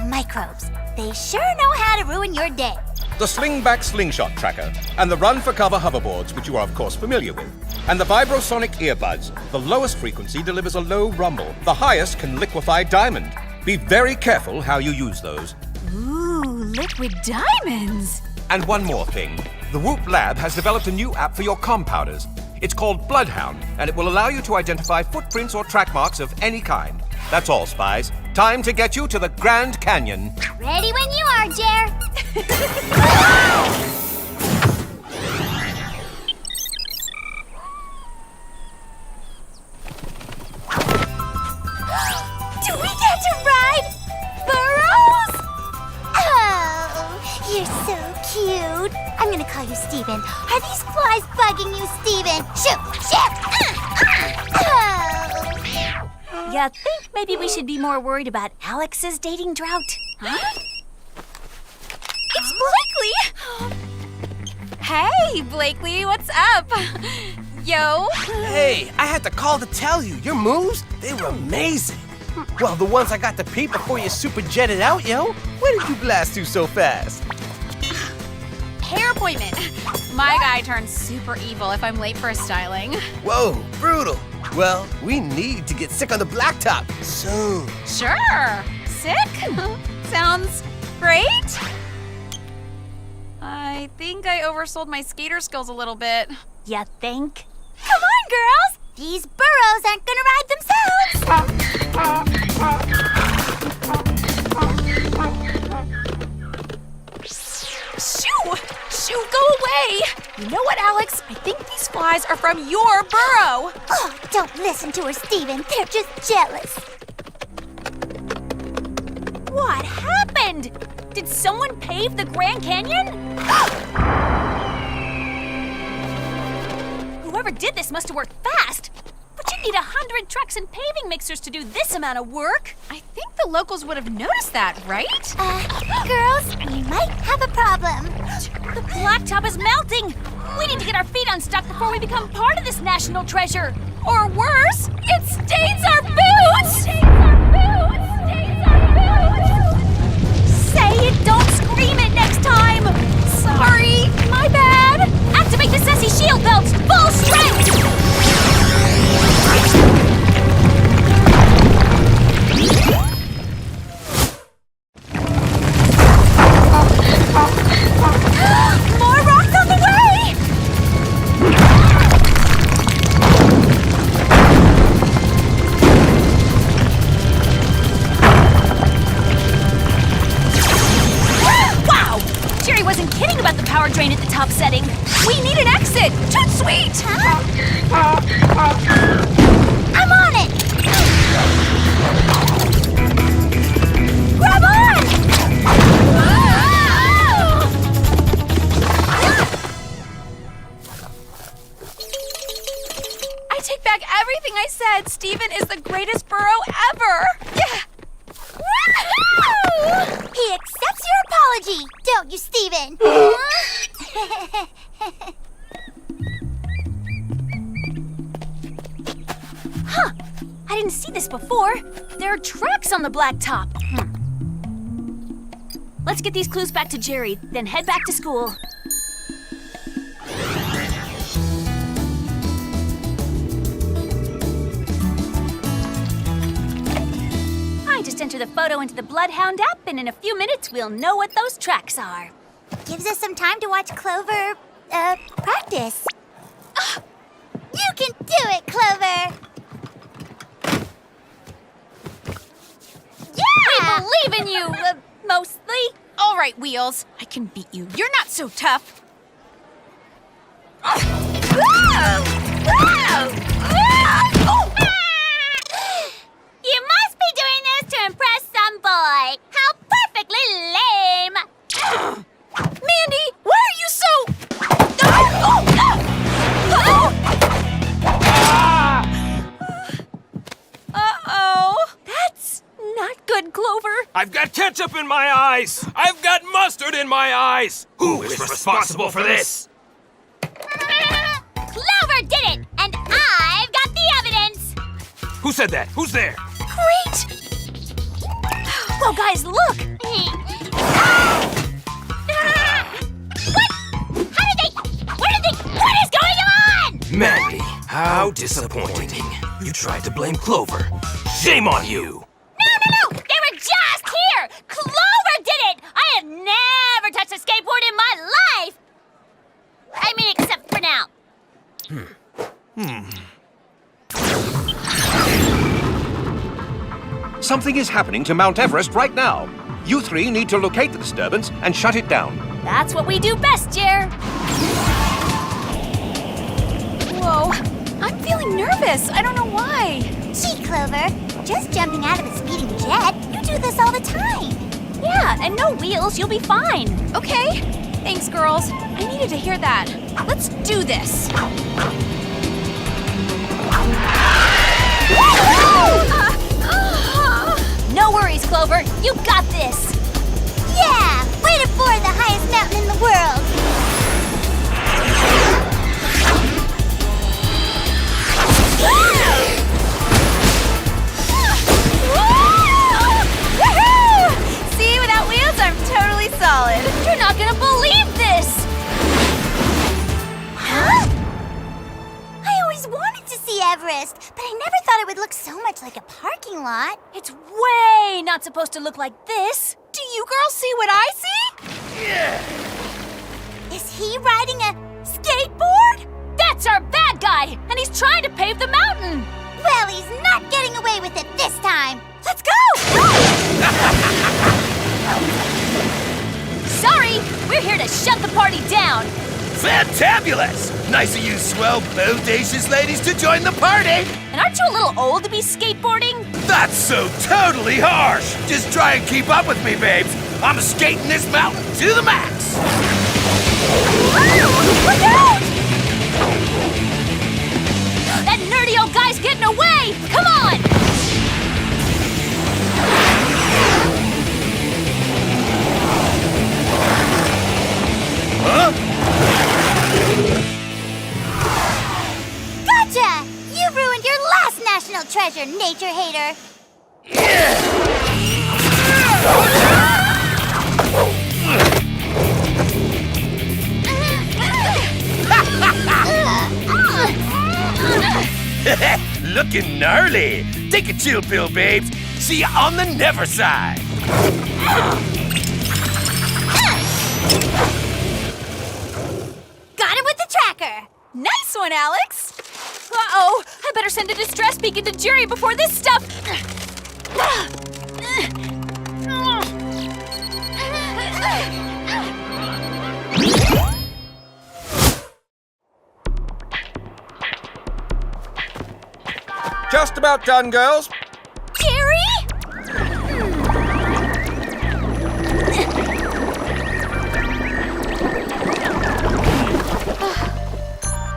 Microbes. They sure know how to ruin your day. The Slingback Slingshot Tracker, and the Run for Cover hoverboards, which you are of course familiar with. And the Vibrosonic earbuds. The lowest frequency delivers a low rumble. The highest can liquefy diamond. Be very careful how you use those. Ooh, liquid diamonds. And one more thing. The Whoop Lab has developed a new app for your compowders. It's called Bloodhound, and it will allow you to identify footprints or track marks of any kind. That's all, Spies. Time to get you to the Grand Canyon. Ready when you are, Jer. Do we get to ride burros? Oh, you're so cute. I'm gonna call you Steven. Are these flies bugging you, Steven? Shoot! Oh. You think maybe we should be more worried about Alex's dating drought? Huh? It's Blakely! Hey, Blakely, what's up? Yo? Hey, I had to call to tell you. Your moves, they were amazing. Well, the ones I got to peep before you super jetted out, yo. Where did you blast through so fast? Hair appointment. My guy turns super evil if I'm late for a styling. Whoa, brutal. Well, we need to get sick on the blacktop soon. Sure. Sick? Sounds great. I think I oversold my skater skills a little bit. You think? Come on, girls. These burros aren't gonna ride themselves. Shoo! Shoo, go away! You know what, Alex? I think these flies are from your burrow. Oh, don't listen to her, Steven. They're just jealous. What happened? Did someone pave the Grand Canyon? Whoever did this must have worked fast. But you'd need 100 trucks and paving mixers to do this amount of work. I think the locals would have noticed that, right? Girls, we might have a problem. The blacktop is melting. We need to get our feet unstuck before we become part of this national treasure. Or worse, it stains our boots! Say it, don't scream it next time! Sorry, my bad! Activate the sassy shield belts, full strength! More rocks on the way! Wow! Jerry wasn't kidding about the power drain at the top setting. We need an exit! Toot sweet! I'm on it! Grab on! I take back everything I said. Steven is the greatest burrow ever. Yeah. Woohoo! He accepts your apology, don't you, Steven? Huh. I didn't see this before. There are tracks on the blacktop. Let's get these clues back to Jerry, then head back to school. I just enter the photo into the Bloodhound app, and in a few minutes we'll know what those tracks are. Gives us some time to watch Clover, practice. You can do it, Clover! We believe in you, mostly. All right, Wheels. I can beat you. You're not so tough. You must be doing this to impress some boy. How perfectly lame. Mandy, why are you so... Uh-oh. That's not good, Clover. I've got ketchup in my eyes! I've got mustard in my eyes! Who is responsible for this? Clover did it, and I've got the evidence. Who said that? Who's there? Great! Well, guys, look! What is going on? Mandy, how disappointing. You tried to blame Clover. Shame on you! No! They were just here! Clover did it! I have never touched a skateboard in my life! I mean, except for now. Something is happening to Mount Everest right now. You three need to locate the disturbance and shut it down. That's what we do best, Jer. Whoa, I'm feeling nervous. I don't know why. Gee, Clover, just jumping out of a speeding jet. You do this all the time. Yeah, and no wheels, you'll be fine. Okay. Thanks, girls. I needed to hear that. Let's do this. No worries, Clover. You got this. Yeah, way to board the highest mountain in the world. See, without wheels, I'm totally solid. You're not gonna believe this. Huh? I always wanted to see Everest, but I never thought it would look so much like a parking lot. It's way not supposed to look like this. Do you girls see what I see? Is he riding a skateboard? That's our bad guy, and he's trying to pave the mountain. Well, he's not getting away with it this time. Let's go! Sorry, we're here to shut the party down. Fantabulous! Nice of you swell, bodacious ladies to join the party! And aren't you a little old to be skateboarding? That's so totally harsh! Just try and keep up with me, babes. I'm skating this mountain to the max! Look out! That nerdy old guy's getting away! Come on! Huh? treasure, nature hater. Looking gnarly. Take a chill pill, babes. See ya on the never side. Got it with the tracker. Nice one, Alex! Uh-oh, I better send a distress beacon to Jerry before this stuff... Just about done, girls. Jerry?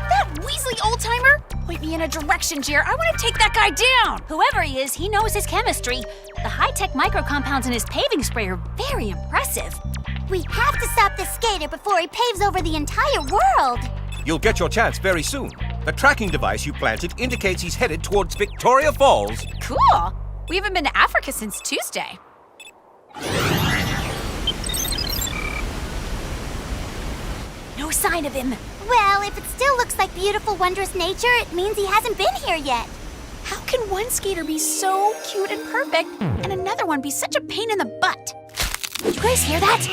That Weasley old-timer? Point me in a direction, Jer. I want to take that guy down. Whoever he is, he knows his chemistry. The high-tech micro-compounds in his paving spray are very impressive. We have to stop this skater before he paves over the entire world. You'll get your chance very soon. The tracking device you planted indicates he's headed towards Victoria Falls. Cool. We haven't been to Africa since Tuesday. No sign of him. Well, if it still looks like beautiful, wondrous nature, it means he hasn't been here yet. How can one skater be so cute and perfect and another one be such a pain in the butt? Did you guys hear that?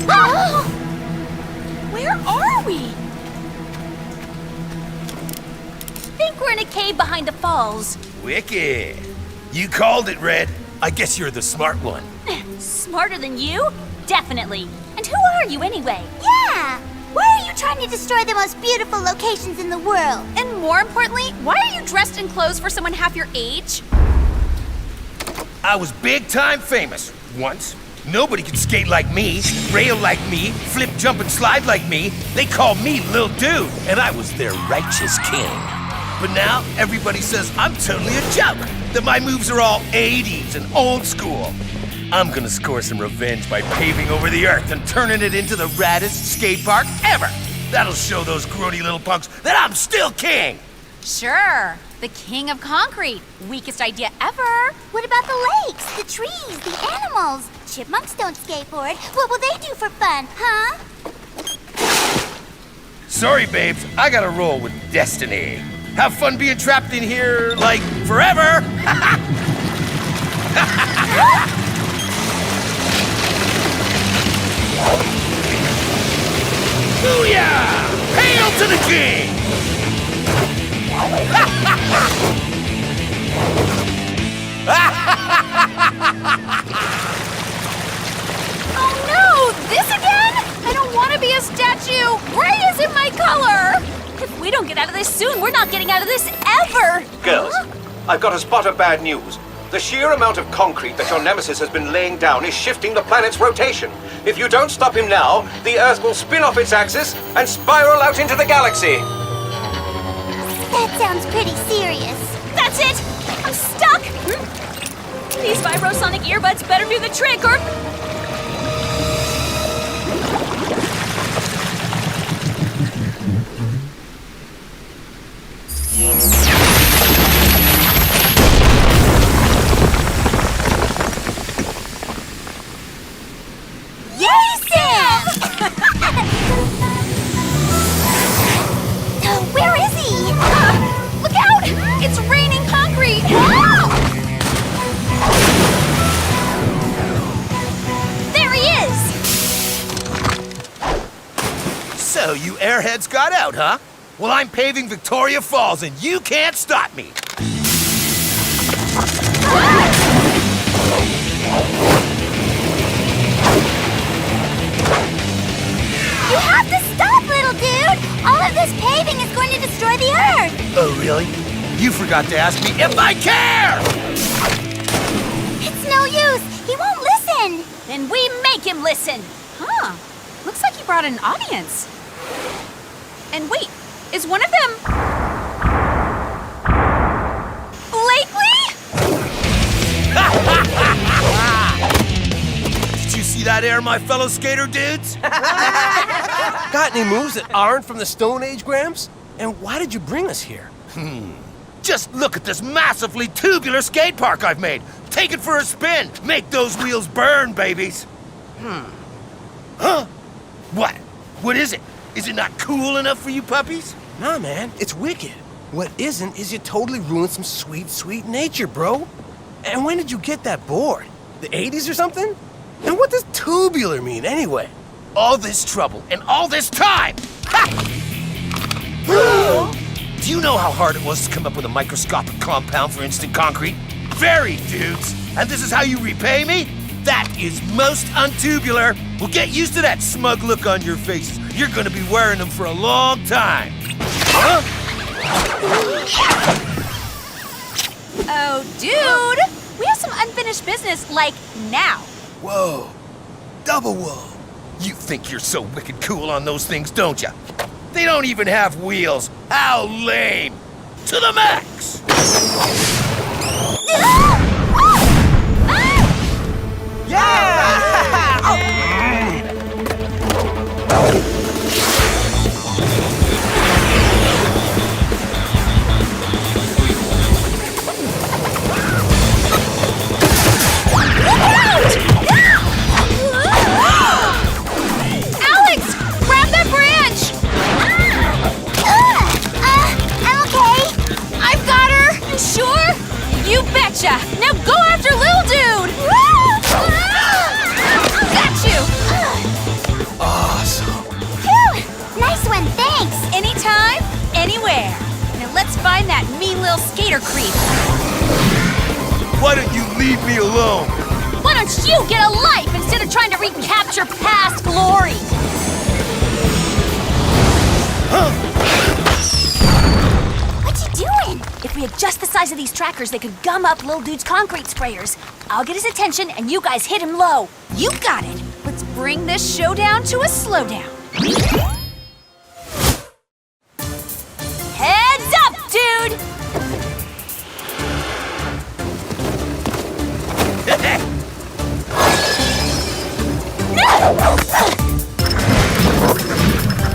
Oh! Where are we? Think we're in a cave behind the falls. Wicked. You called it, Red. I guess you're the smart one. Smarter than you? Definitely. And who are you anyway? Yeah! Why are you trying to destroy the most beautiful locations in the world? And more importantly, why are you dressed in clothes for someone half your age? I was big time famous once. Nobody could skate like me, rail like me, flip, jump, and slide like me. They called me Lil Dude, and I was their righteous king. But now everybody says I'm totally a joke, that my moves are all 80s and old school. I'm gonna score some revenge by paving over the earth and turning it into the raddest skate park ever. That'll show those grody little punks that I'm still king. Sure. The king of concrete. Weakest idea ever. What about the lakes, the trees, the animals? Chipmunks don't skateboard. What will they do for fun, huh? Sorry, babes. I gotta roll with destiny. Have fun being trapped in here, like, forever! Booyah! Hail to the king! Oh no! This again? I don't want to be a statue! Gray isn't my color! If we don't get out of this soon, we're not getting out of this ever! Girls, I've got a spot of bad news. The sheer amount of concrete that your nemesis has been laying down is shifting the planet's rotation. If you don't stop him now, the Earth will spin off its axis and spiral out into the galaxy. That sounds pretty serious. That's it! I'm stuck! These vibrosonic earbuds better do the trick, or... Yay, Sam! Where is he? Look out! It's raining concrete! There he is! So you airheads got out, huh? Well, I'm paving Victoria Falls, and you can't stop me! You have to stop, little dude! All of this paving is going to destroy the Earth! Oh, really? You forgot to ask me if I care! It's no use! He won't listen! Then we make him listen! Huh. Looks like you brought an audience. And wait, is one of them... Blakely? Did you see that? that air, my fellow skater dudes? Got any moves that aren't from the Stone Age, Gramps? And why did you bring us here? Just look at this massively tubular skate park I've made. Take it for a spin. Make those wheels burn, babies. Huh? What? What is it? Is it not cool enough for you puppies? Nah, man, it's wicked. What isn't is you totally ruined some sweet, sweet nature, bro. And when did you get that board? The 80s or something? And what does tubular mean, anyway? All this trouble and all this time! Do you know how hard it was to come up with a microscopic compound for instant concrete? Very, dudes. And this is how you repay me? That is most untubular. Well, get used to that smug look on your faces. You're gonna be wearing them for a long time. Huh? Oh, dude! We have some unfinished business, like, now. Whoa. Double whoa. You think you're so wicked cool on those things, don't ya? They don't even have wheels. How lame. To the max. Alex! Grab that branch! I'm okay. I've got her! You sure? You betcha! Now go after Lil Dude! Got you! Awesome. Phew! Nice one, thanks. Anytime, anywhere. Now let's find that mean little skater creep. Why don't you leave me alone? Why don't you get a life instead of trying to recapture past glory? What you doing? If we adjust the size of these trackers, they could gum up Lil Dude's concrete sprayers. I'll get his attention, and you guys hit him low. You got it. Let's bring this showdown to a slowdown. Heads up, dude!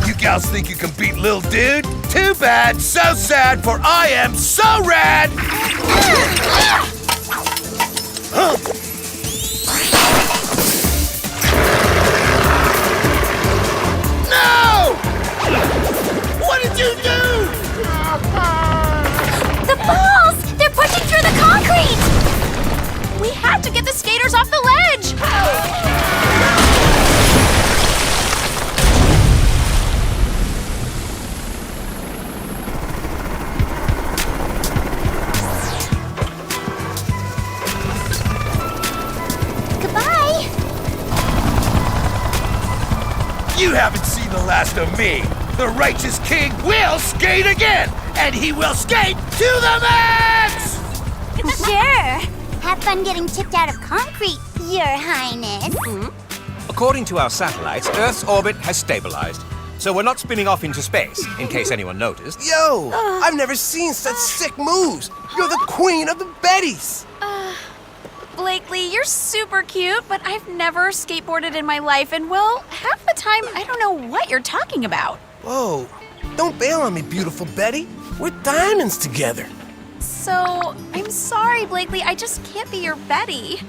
You gals think you can beat Lil Dude? Too bad, so sad, for I am so rad! Huh? No! What did you do? The balls! They're pushing through the concrete! We have to get the skaters off the ledge! Goodbye. You haven't seen the last of me. The righteous king will skate again, and he will skate to the max! Sure. Have fun getting chipped out of concrete, Your Highness. According to our satellites, Earth's orbit has stabilized. So we're not spinning off into space, in case anyone noticed. Yo! I've never seen such sick moves! You're the queen of the Bettys! Blakely, you're super cute, but I've never skateboarded in my life, and well, half the time I don't know what you're talking about. Whoa, don't bail on me, beautiful Betty. We're diamonds together. So, I'm sorry, Blakely, I just can't be your Betty.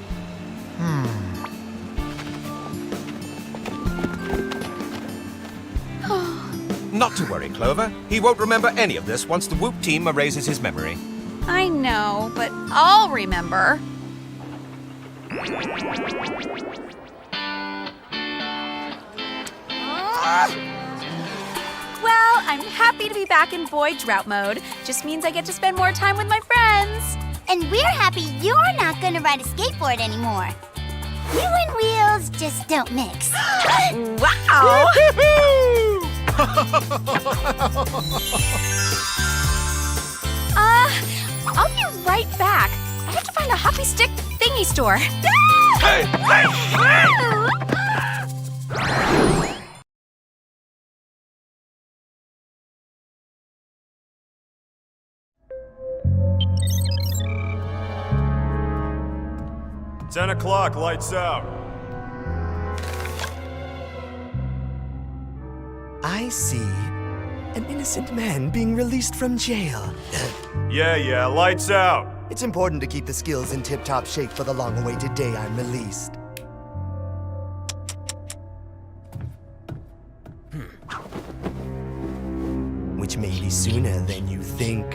Not to worry, Clover. He won't remember any of this once the Whoop team erases his memory. I know, but I'll remember. Well, I'm happy to be back in boy drought mode. Just means I get to spend more time with my friends. And we're happy you're not gonna ride a skateboard anymore. You and wheels just don't mix. Wow! I'll be right back. I have to find a hoppy stick thingy store. Hey, hey, hey! 10 o'clock, lights out. I see. An innocent man being released from jail. Yeah, lights out. It's important to keep the skills in tip-top shape for the long-awaited day I'm released. Which may be sooner than you think.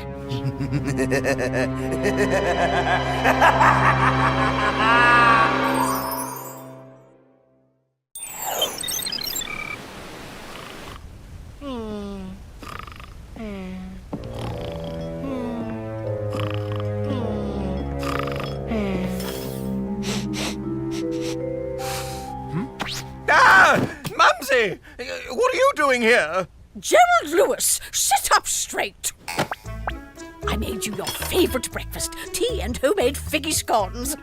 Mumsy! What are you doing here? Gerald Lewis, sit up straight. I made you your favorite breakfast, tea and homemade figgy scones.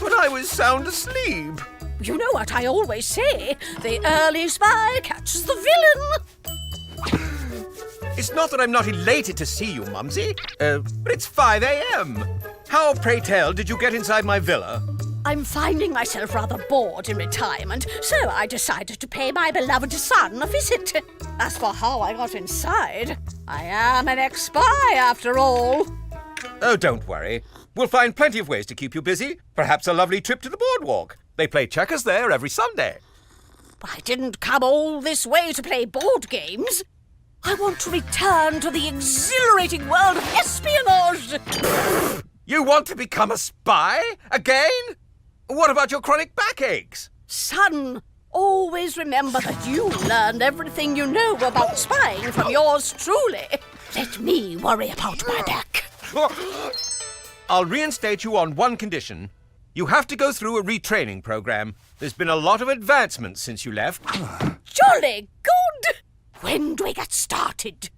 But I was sound asleep. You know what I always say, the early spy catches the villain. It's not that I'm not elated to see you, Mumsy, but it's 5 a.m. How, pray tell, did you get inside my villa? I'm finding myself rather bored in retirement, so I decided to pay my beloved son a visit. As for how I got inside, I am an ex-spy after all. Oh, don't worry. We'll find plenty of ways to keep you busy. Perhaps a lovely trip to the boardwalk. They play checkers there every Sunday. I didn't come all this way to play board games. I want to return to the exhilarating world of espionage. You want to become a spy? Again? What about your chronic backaches? Son, always remember that you learned everything you know about spying from yours truly. Let me worry about my back. I'll reinstate you on one condition. You have to go through a retraining program. There's been a lot of advancements since you left. Jolly good! When do we get started?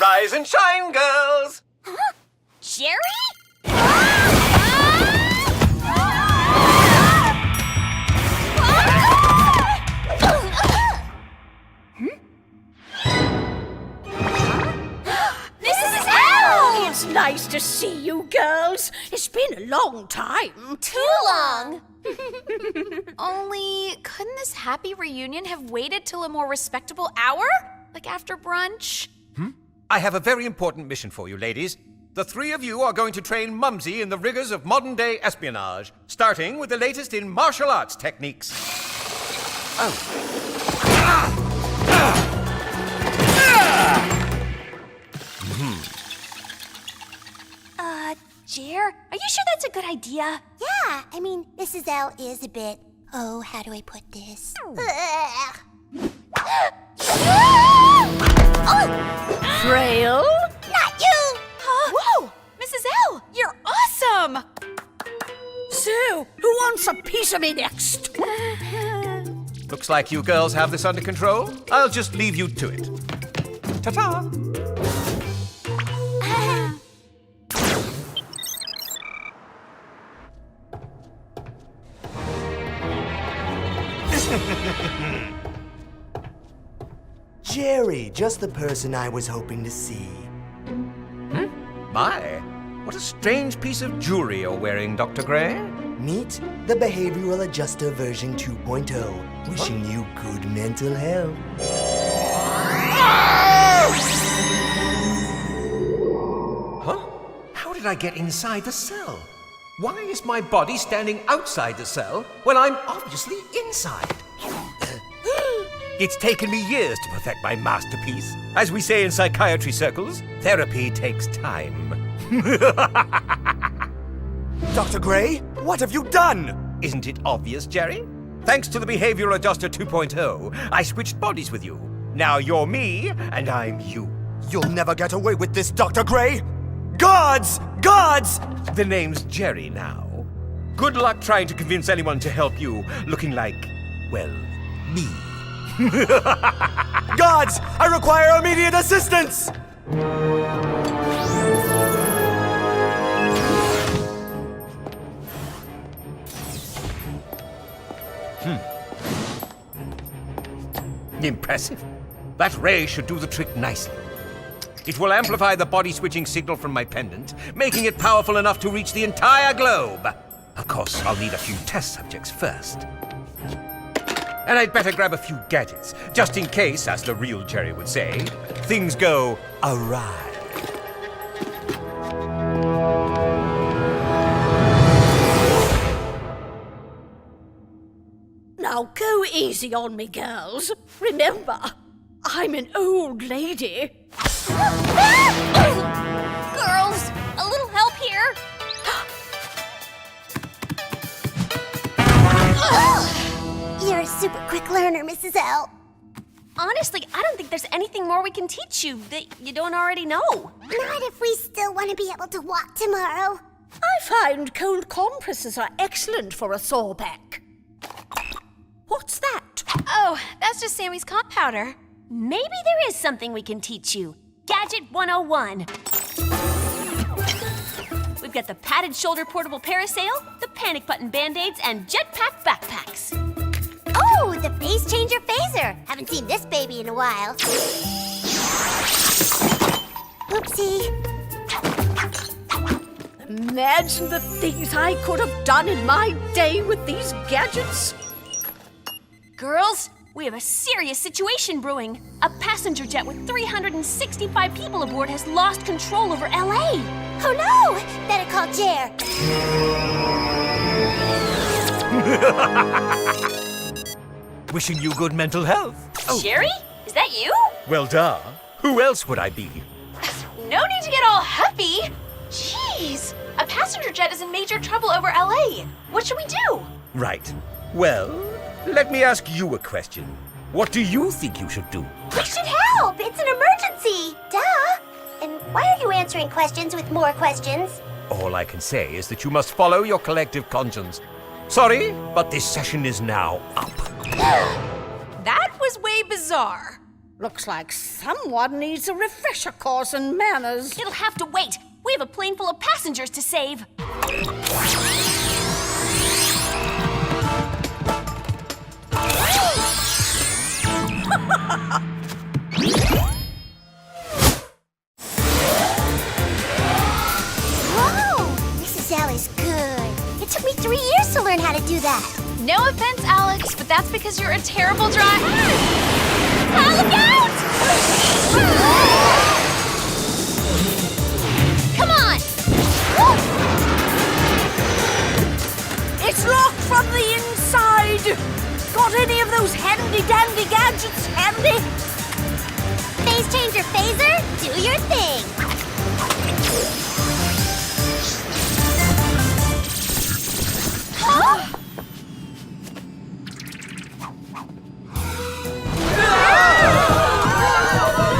Rise and shine, girls! Huh? Jerry? Mrs. L! It's nice to see you girls. It's been a long time. Too long. Only, couldn't this happy reunion have waited till a more respectable hour? Like after brunch? I have a very important mission for you, ladies. The three of you are going to train Mumsy in the rigors of modern-day espionage, starting with the latest in martial arts techniques. Jer, are you sure that's a good idea? Yeah, I mean, Mrs. L is a bit... Oh, how do I put this? Frail? Not you! Whoa! Mrs. L, you're awesome! So, who wants a piece of me next? Looks like you girls have this under control. I'll just leave you to it. Ta-ta! Jerry, just the person I was hoping to see. My, what a strange piece of jewelry you're wearing, Dr. Gray. Meet the Behavioral Adjuster version 2.0. Wishing you good mental health. Huh? How did I get inside the cell? Why is my body standing outside the cell when I'm obviously inside? It's taken me years to perfect my masterpiece. As we say in psychiatry circles, therapy takes time. Dr. Gray, what have you done? Isn't it obvious, Jerry? Thanks to the Behavioral Adjuster 2.0, I switched bodies with you. Now you're me, and I'm you. You'll never get away with this, Dr. Gray! Guards! Guards! The name's Jerry now. Good luck trying to convince anyone to help you, looking like, well, me. Guards! I require immediate assistance! Impressive. That ray should do the trick nicely. It will amplify the body-switching signal from my pendant, making it powerful enough to reach the entire globe. Of course, I'll need a few test subjects first. And I'd better grab a few gadgets, just in case, as the real Jerry would say, things go awry. Now go easy on me, girls. Remember, I'm an old lady. Girls, a little help here. You're a super quick learner, Mrs. L. Honestly, I don't think there's anything more we can teach you that you don't already know. Not if we still want to be able to walk tomorrow. I find cold compresses are excellent for a sore back. What's that? Oh, that's just Sammy's comp powder. Maybe there is something we can teach you. Gadget 101. We've got the padded shoulder portable parasail, the panic button band-aids, and jetpack backpacks. Oh, the face changer phaser. Haven't seen this baby in a while. Oopsie. Imagine the things I could have done in my day with these gadgets. Girls, we have a serious situation brewing. A passenger jet with 365 people aboard has lost control over LA. Oh no! Better call Jer. Wishing you good mental health. Oh. Jerry? Is that you? Well, duh. Who else would I be? No need to get all happy. Jeez, a passenger jet is in major trouble over LA. What should we do? Right. Well, let me ask you a question. What do you think you should do? We should help! It's an emergency! Duh! And why are you answering questions with more questions? All I can say is that you must follow your collective conscience. Sorry, but this session is now up. That was way bizarre. Looks like someone needs a refresher course in manners. It'll have to wait. We have a plane full of passengers to save. Whoa! Mrs. L is good. It took me 3 years to learn how to do that. No offense, Alex, but that's because you're a terrible driver. Look out! Come on! It's locked from the inside! Got any of those handy-dandy gadgets handy? Phase changer phaser, do your thing. Huh?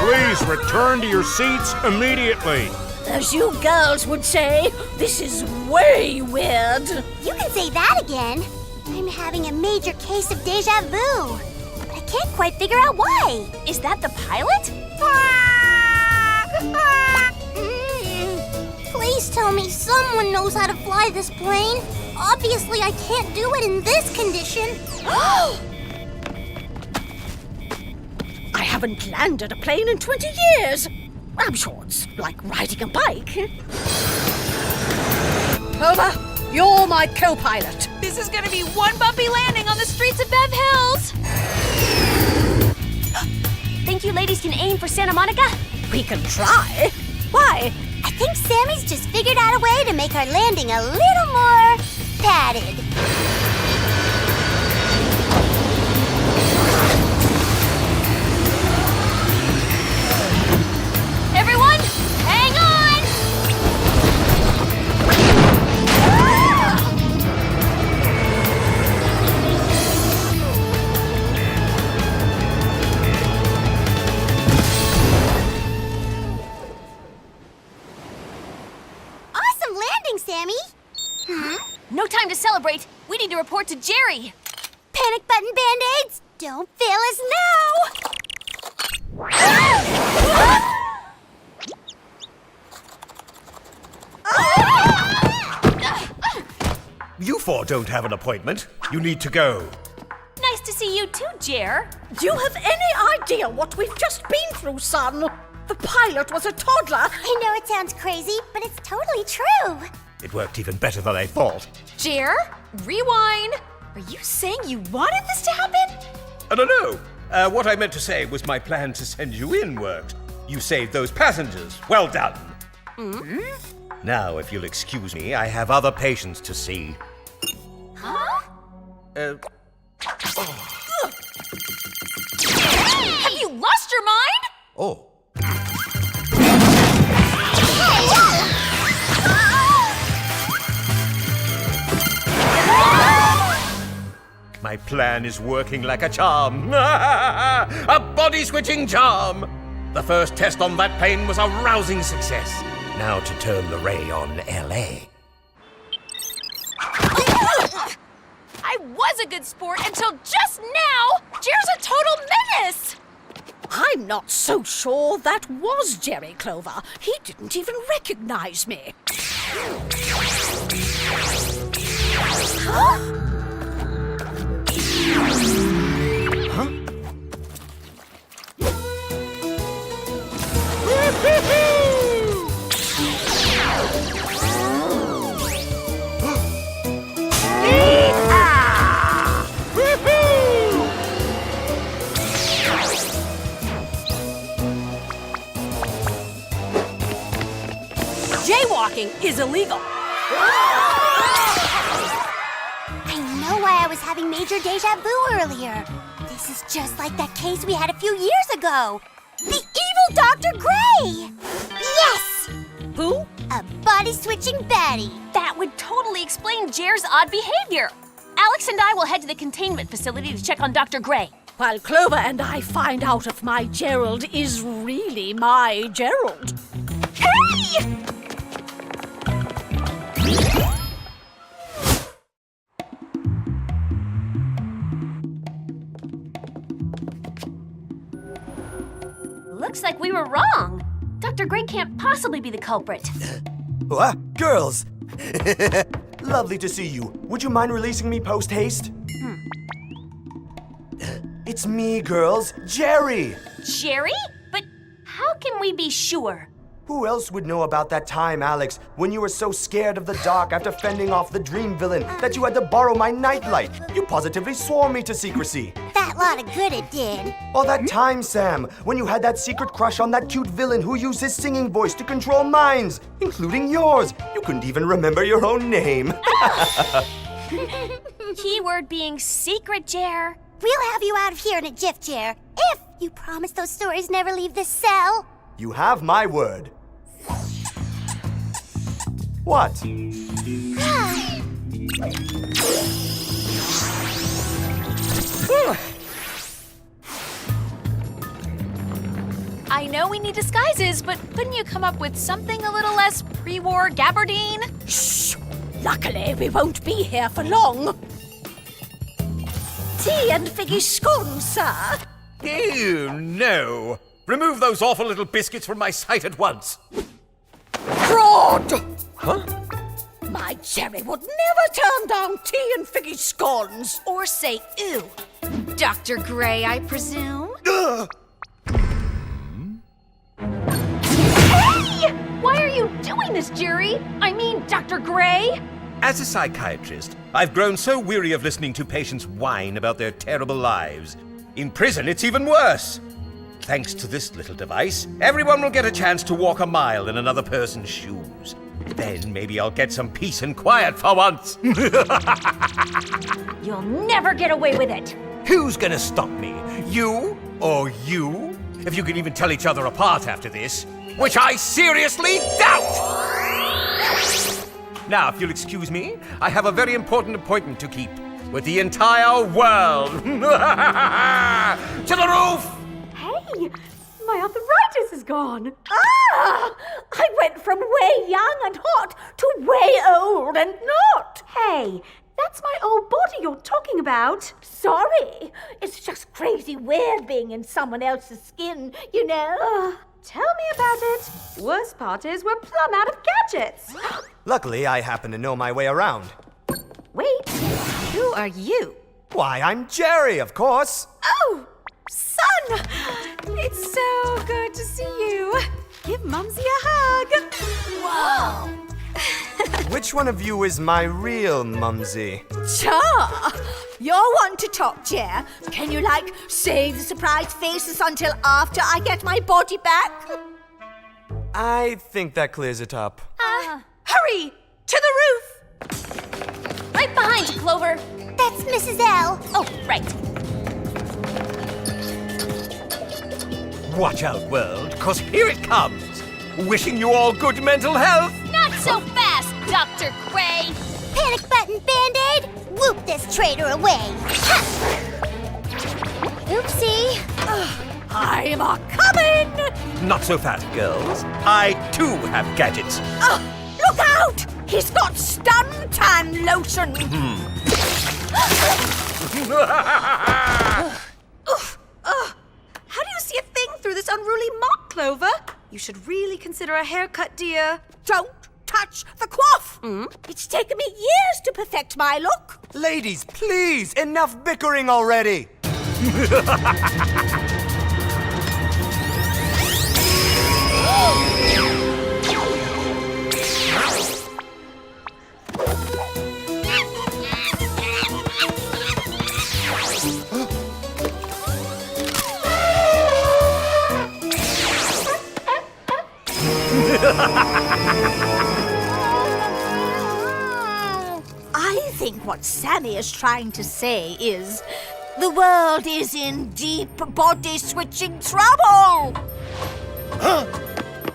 Please return to your seats immediately. As you girls would say, this is way weird. You can say that again. I'm having a major case of deja vu. But I can't quite figure out why. Is that the pilot? Please tell me someone knows how to fly this plane. Obviously, I can't do it in this condition. I haven't landed a plane in 20 years. I'm sure it's like riding a bike. Clover, you're my co-pilot. This is gonna be one bumpy landing on the streets of Bev Hills. Think you ladies can aim for Santa Monica? We can try. Why? I think Sammy's just figured out a way to make our landing a little more padded. Everyone, hang on! Awesome landing, Sammy. No time to celebrate. We need to report to Jerry. Panic button band-aids, don't fail us now. You four don't have an appointment. You need to go. Nice to see you too, Jer. Do you have any idea what we've just been through, son? The pilot was a toddler. I know it sounds crazy, but it's totally true. It worked even better than I thought. Jer, rewind. Are you saying you wanted this to happen? No. What I meant to say was my plan to send you in worked. You saved those passengers. Well done. Now, if you'll excuse me, I have other patients to see. Huh? Have you lost your mind? Oh. My plan is working like a charm. A body-switching charm! The first test on that plane was a rousing success. Now to turn the ray on L.A. I was a good sport until just now! Jer's a total menace! I'm not so sure that was Jerry Clover. He didn't even recognize me. Huh? Jaywalking is illegal. I know why I was having major deja vu earlier. This is just like that case we had a few years ago. The evil Dr. Gray! Yes! Who? A body-switching baddie. That would totally explain Jer's odd behavior. Alex and I will head to the containment facility to check on Dr. Gray. While Clover and I find out if my Gerald is really my Gerald. Hey! Looks like we were wrong. Dr. Gray can't possibly be the culprit. What? Girls! Lovely to see you. Would you mind releasing me post-haste? It's me, girls. Jerry! Jerry? But how can we be sure? Who else would know about that time, Alex, when you were so scared of the dark after fending off the dream villain that you had to borrow my nightlight? You positively swore me to secrecy. That lot of good it did. Or that time, Sam, when you had that secret crush on that cute villain who used his singing voice to control minds, including yours. You couldn't even remember your own name. Keyword being secret, Jer. We'll have you out of here in a jiff, Jer, if you promise those stories never leave this cell. You have my word. What? I know we need disguises, but couldn't you come up with something a little less pre-war gabardine? Shh! Luckily, we won't be here for long. Tea and figgy scones, sir. Ew, no. Remove those awful little biscuits from my sight at once. Fraud! Huh? My Jerry would never turn down tea and figgy scones. Or say ew. Dr. Gray, I presume? Hey! Why are you doing this, Jerry? I mean, Dr. Gray? As a psychiatrist, I've grown so weary of listening to patients whine about their terrible lives. In prison, it's even worse. Thanks to this little device, everyone will get a chance to walk a mile in another person's shoes. Then maybe I'll get some peace and quiet for once. You'll never get away with it. Who's gonna stop me? You or you? If you can even tell each other apart after this, which I seriously doubt! Now, if you'll excuse me, I have a very important appointment to keep with the entire world. To the roof! Hey, my arthritis is gone. Ah! I went from way young and hot to way old and not. Hey, that's my old body you're talking about. Sorry, it's just crazy weird being in someone else's skin, you know. Tell me about it. Worst part is we're plumb out of gadgets. Luckily, I happen to know my way around. Wait, who are you? Why, I'm Jerry, of course. Oh, son! It's so good to see you. Give Mumsy a hug. Whoa! Which one of you is my real Mumsy? Cha! You're one to talk, Jer. Can you, save the surprise faces until after I get my body back? I think that clears it up. Hurry! To the roof! Right behind you, Clover. That's Mrs. L. Oh, right. Watch out, world, because here it comes. Wishing you all good mental health. Not so fast, Dr. Gray. Panic button, Band-Aid! Whoop this traitor away! Ha! Oopsie. I'm a-coming! Not so fast, girls. I, too, have gadgets. Look out! He's got stun tan lotion! How do you see a thing through this unruly mop, Clover? You should really consider a haircut, dear. Don't touch the coif! It's taken me years to perfect my look. Ladies, please, enough bickering already! I think what Sammy is trying to say is the world is in deep body-switching trouble!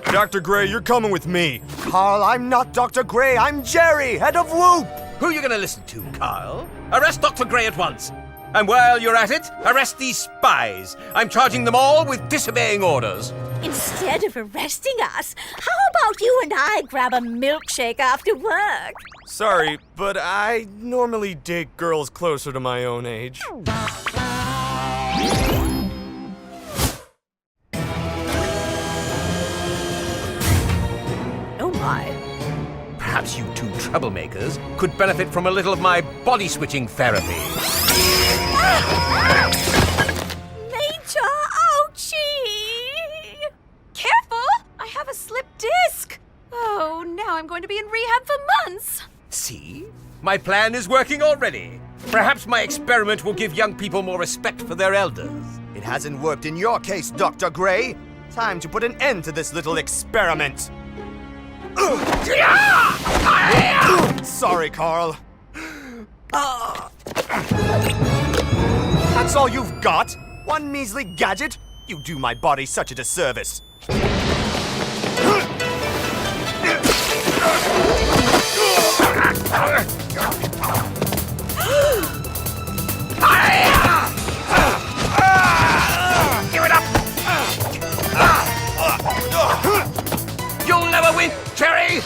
Dr. Gray, you're coming with me. Carl, I'm not Dr. Gray, I'm Jerry, head of Whoop! Who are you going to listen to, Carl? Arrest Dr. Gray at once. And while you're at it, arrest these spies. I'm charging them all with disobeying orders. Instead of arresting us, how about you and I grab a milkshake after work? Sorry, but I normally date girls closer to my own age. Oh my. Perhaps you two troublemakers could benefit from a little of my body-switching therapy. Major ouchie! Careful! I have a slipped disc. Oh, now I'm going to be in rehab for months. See? My plan is working already. Perhaps my experiment will give young people more respect for their elders. It hasn't worked in your case, Dr. Gray. Time to put an end to this little experiment. Sorry, Carl. That's all you've got? One measly gadget? You do my body such a disservice. Give it up! You'll never win, Cherry!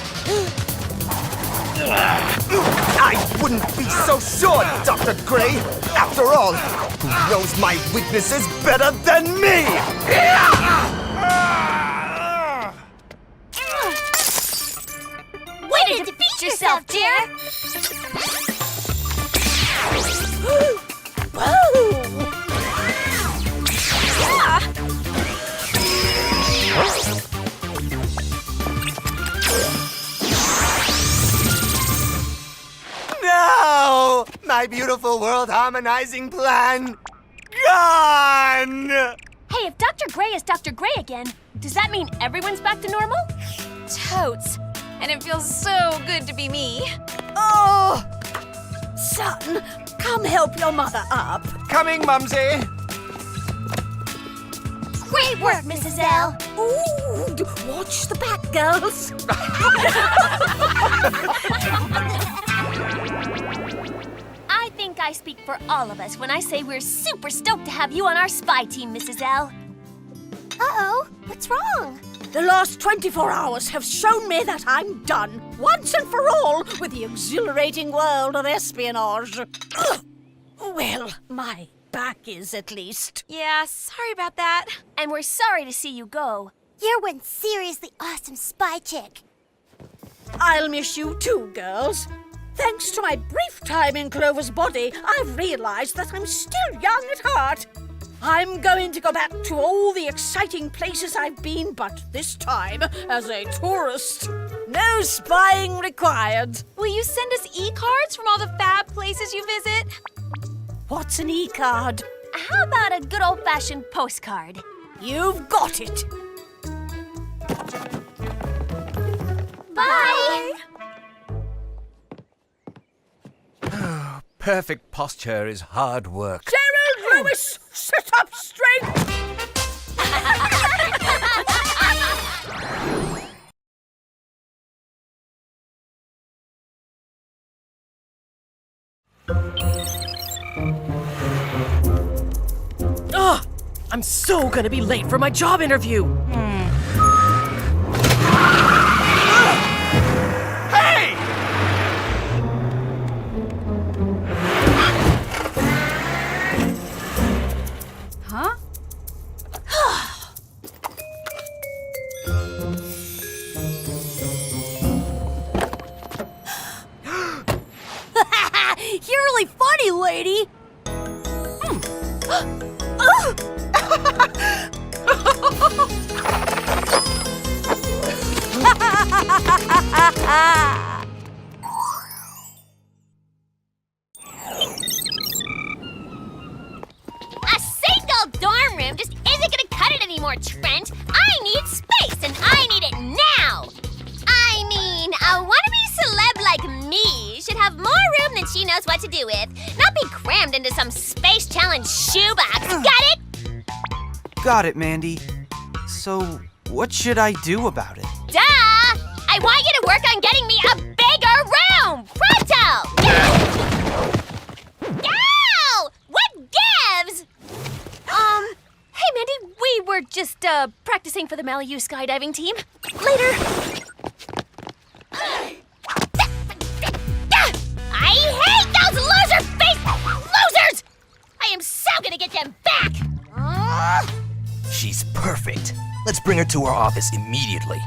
I wouldn't be so sure, Dr. Gray. After all, who knows my weaknesses better than me? Way to defeat yourself, dear! No! My beautiful world harmonizing plan gone! Hey, if Dr. Gray is Dr. Gray again, does that mean everyone's back to normal? Totes. And it feels so good to be me. Oh! Son, come help your mother up. Coming, Mumsy. Great work, Mrs. L. Ooh, watch the back, girls. I think I speak for all of us when I say we're super stoked to have you on our spy team, Mrs. L. Uh-oh, what's wrong? The last 24 hours have shown me that I'm done, once and for all, with the exhilarating world of espionage. Ugh. Well, my back is, at least. Yeah, sorry about that. And we're sorry to see you go. You're one seriously awesome spy chick. I'll miss you too, girls. Thanks to my brief time in Clover's body, I've realized that I'm still young at heart. I'm going to go back to all the exciting places I've been, but this time as a tourist. No spying required. Will you send us e-cards from all the fab places you visit? What's an e-card? How about a good old-fashioned postcard? You've got it. Bye! Perfect posture is hard work. Gerald Lewis, sit up straight! Ugh! I'm so gonna be late for my job interview. Hey! Huh? You're really funny, lady. A single dorm room just isn't gonna cut it anymore, Trent. I need space, and I need it now. I mean, a wannabe celeb like me should have more room than she knows what to do with, not be crammed into some space challenge shoebox. Got it? Got it, Mandy. So, what should I do about it? Duh! I want you to work on getting me a bigger room! Pronto! Ow! What gives? Hey, Mandy, we were just, practicing for the Malibu skydiving team. Later. I hate those loser-faced losers! I am so gonna get them back! She's perfect. Let's bring her to our office immediately.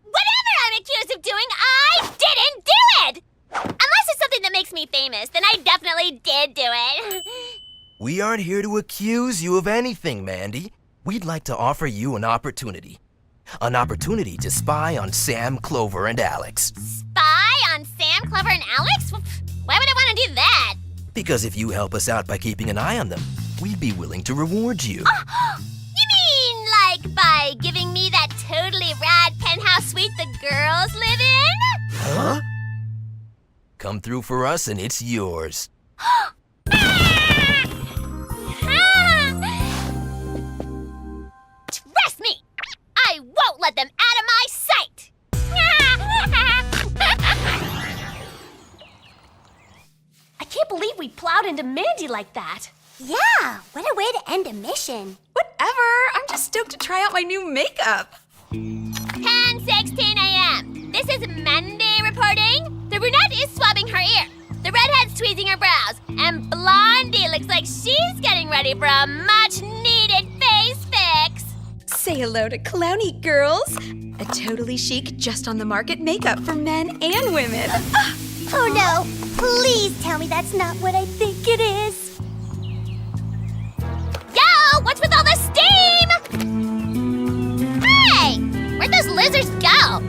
Whatever I'm accused of doing, I didn't do it! Unless it's something that makes me famous, then I definitely did do it. We aren't here to accuse you of anything, Mandy. We'd like to offer you an opportunity. An opportunity to spy on Sam, Clover, and Alex. Spy on Sam, Clover, and Alex? Why would I want to do that? Because if you help us out by keeping an eye on them, we'd be willing to reward you. You mean like by giving me that totally rad penthouse suite the girls live in? Huh? Come through for us and it's yours. Trust me, I won't let them out of my sight. I can't believe we plowed into Mandy like that. Yeah, what a way to end a mission. Whatever, I'm just stoked to try out my new makeup. 10:16 a.m. This is Mandy reporting. The brunette is swabbing her ear. The redhead's tweezing her brows. And Blondie looks like she's getting ready for a much-needed face fix. Say hello to Clowny Girls. A totally chic, just on the market makeup for men and women. Oh no, please tell me that's not what I think it is. Yo, what's with all the steam? Hey, where'd those lizards go?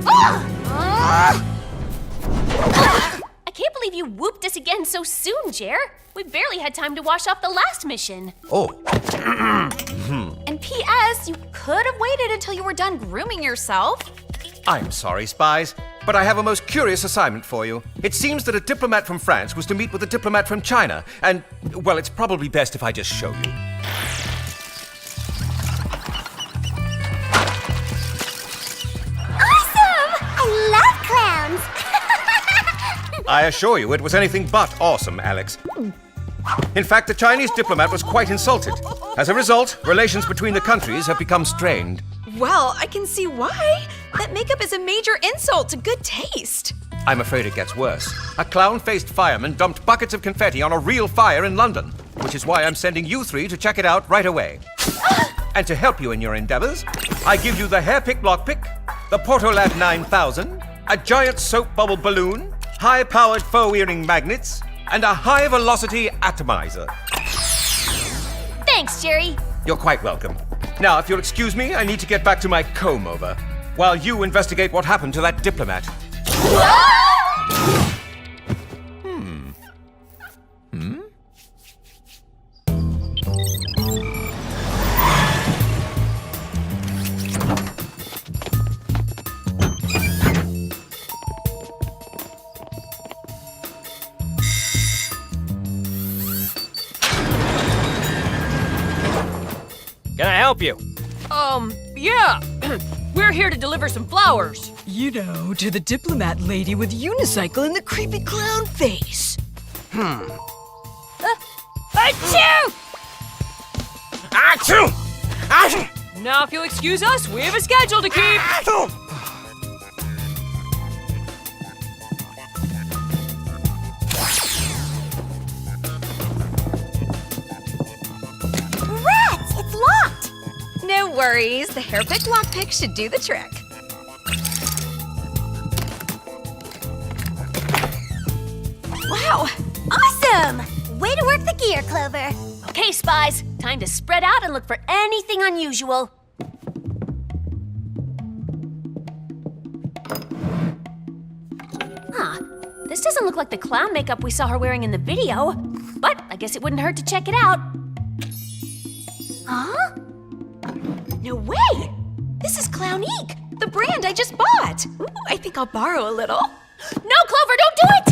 I can't believe you whooped us again so soon, Jer. We barely had time to wash off the last mission. Oh. And P.S., you could have waited until you were done grooming yourself. I'm sorry, Spies, but I have a most curious assignment for you. It seems that a diplomat from France was to meet with a diplomat from China, and, well, it's probably best if I just show you. Awesome! I love clowns! I assure you, it was anything but awesome, Alex. In fact, the Chinese diplomat was quite insulted. As a result, relations between the countries have become strained. Well, I can see why. That makeup is a major insult to good taste. I'm afraid it gets worse. A clown-faced fireman dumped buckets of confetti on a real fire in London, which is why I'm sending you three to check it out right away. And to help you in your endeavors, I give you the hairpick lockpick, the Portolab 9000, a giant soap bubble balloon, high-powered faux earring magnets, and a high-velocity atomizer. Thanks, Jerry. You're quite welcome. Now, if you'll excuse me, I need to get back to my comb-over, while you investigate what happened to that diplomat. Can I help you? Yeah. We're here to deliver some flowers. You know, to the diplomat lady with unicycle and the creepy clown face. Achoo! Achoo! Achoo! Now, if you'll excuse us, we have a schedule to keep. Achoo! Rats! It's locked! No worries, the hairpick lockpick should do the trick. Wow! Awesome! Way to work the gear, Clover. Okay, Spies, time to spread out and look for anything unusual. Huh. This doesn't look like the clown makeup we saw her wearing in the video, but I guess it wouldn't hurt to check it out. Huh? No way! This is Clownique, the brand I just bought. Ooh, I think I'll borrow a little. No, Clover, don't do it!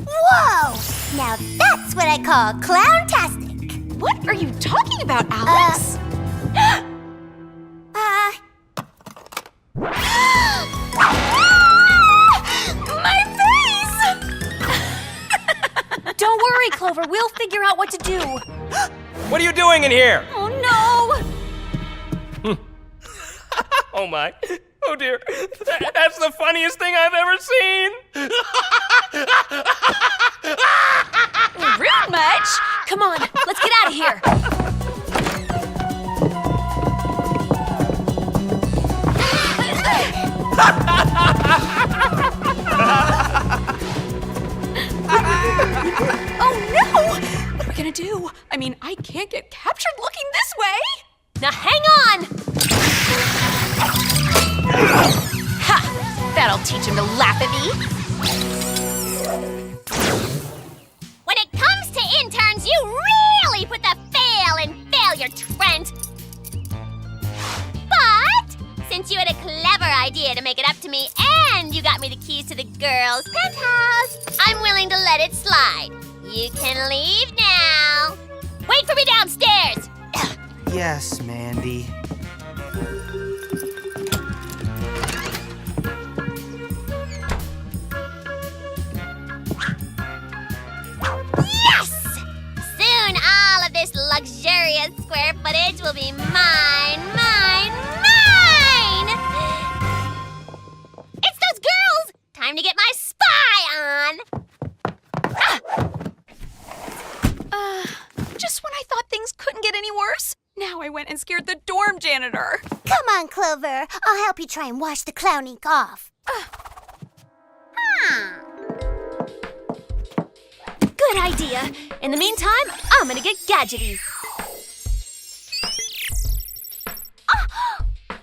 Whoa! Now that's what I call clowntastic. What are you talking about, Alex? My face! Don't worry, Clover. We'll figure out what to do. What are you doing in here? Oh, no! Oh, my. Oh, dear. That's the funniest thing I've ever seen. Rude much? Come on, let's get out of here. Oh no! What are we gonna do? I mean, I can't get captured looking this way! Now hang on! Ha! That'll teach him to laugh at me. When it comes to interns, you really put the fail in failure, Trent. But since you had a clever idea to make it up to me and you got me the keys to the girls' penthouse, I'm willing to let it slide. You can leave now. Wait for me downstairs. Yes, Mandy. Yes! Soon all of this luxurious square footage will be mine, mine, mine! It's those girls! Time to get my spy on! Just when I thought things couldn't get any worse, now I went and scared the dorm janitor. Come on, Clover. I'll help you try and wash the clown ink off. Good idea. In the meantime, I'm gonna get gadgety.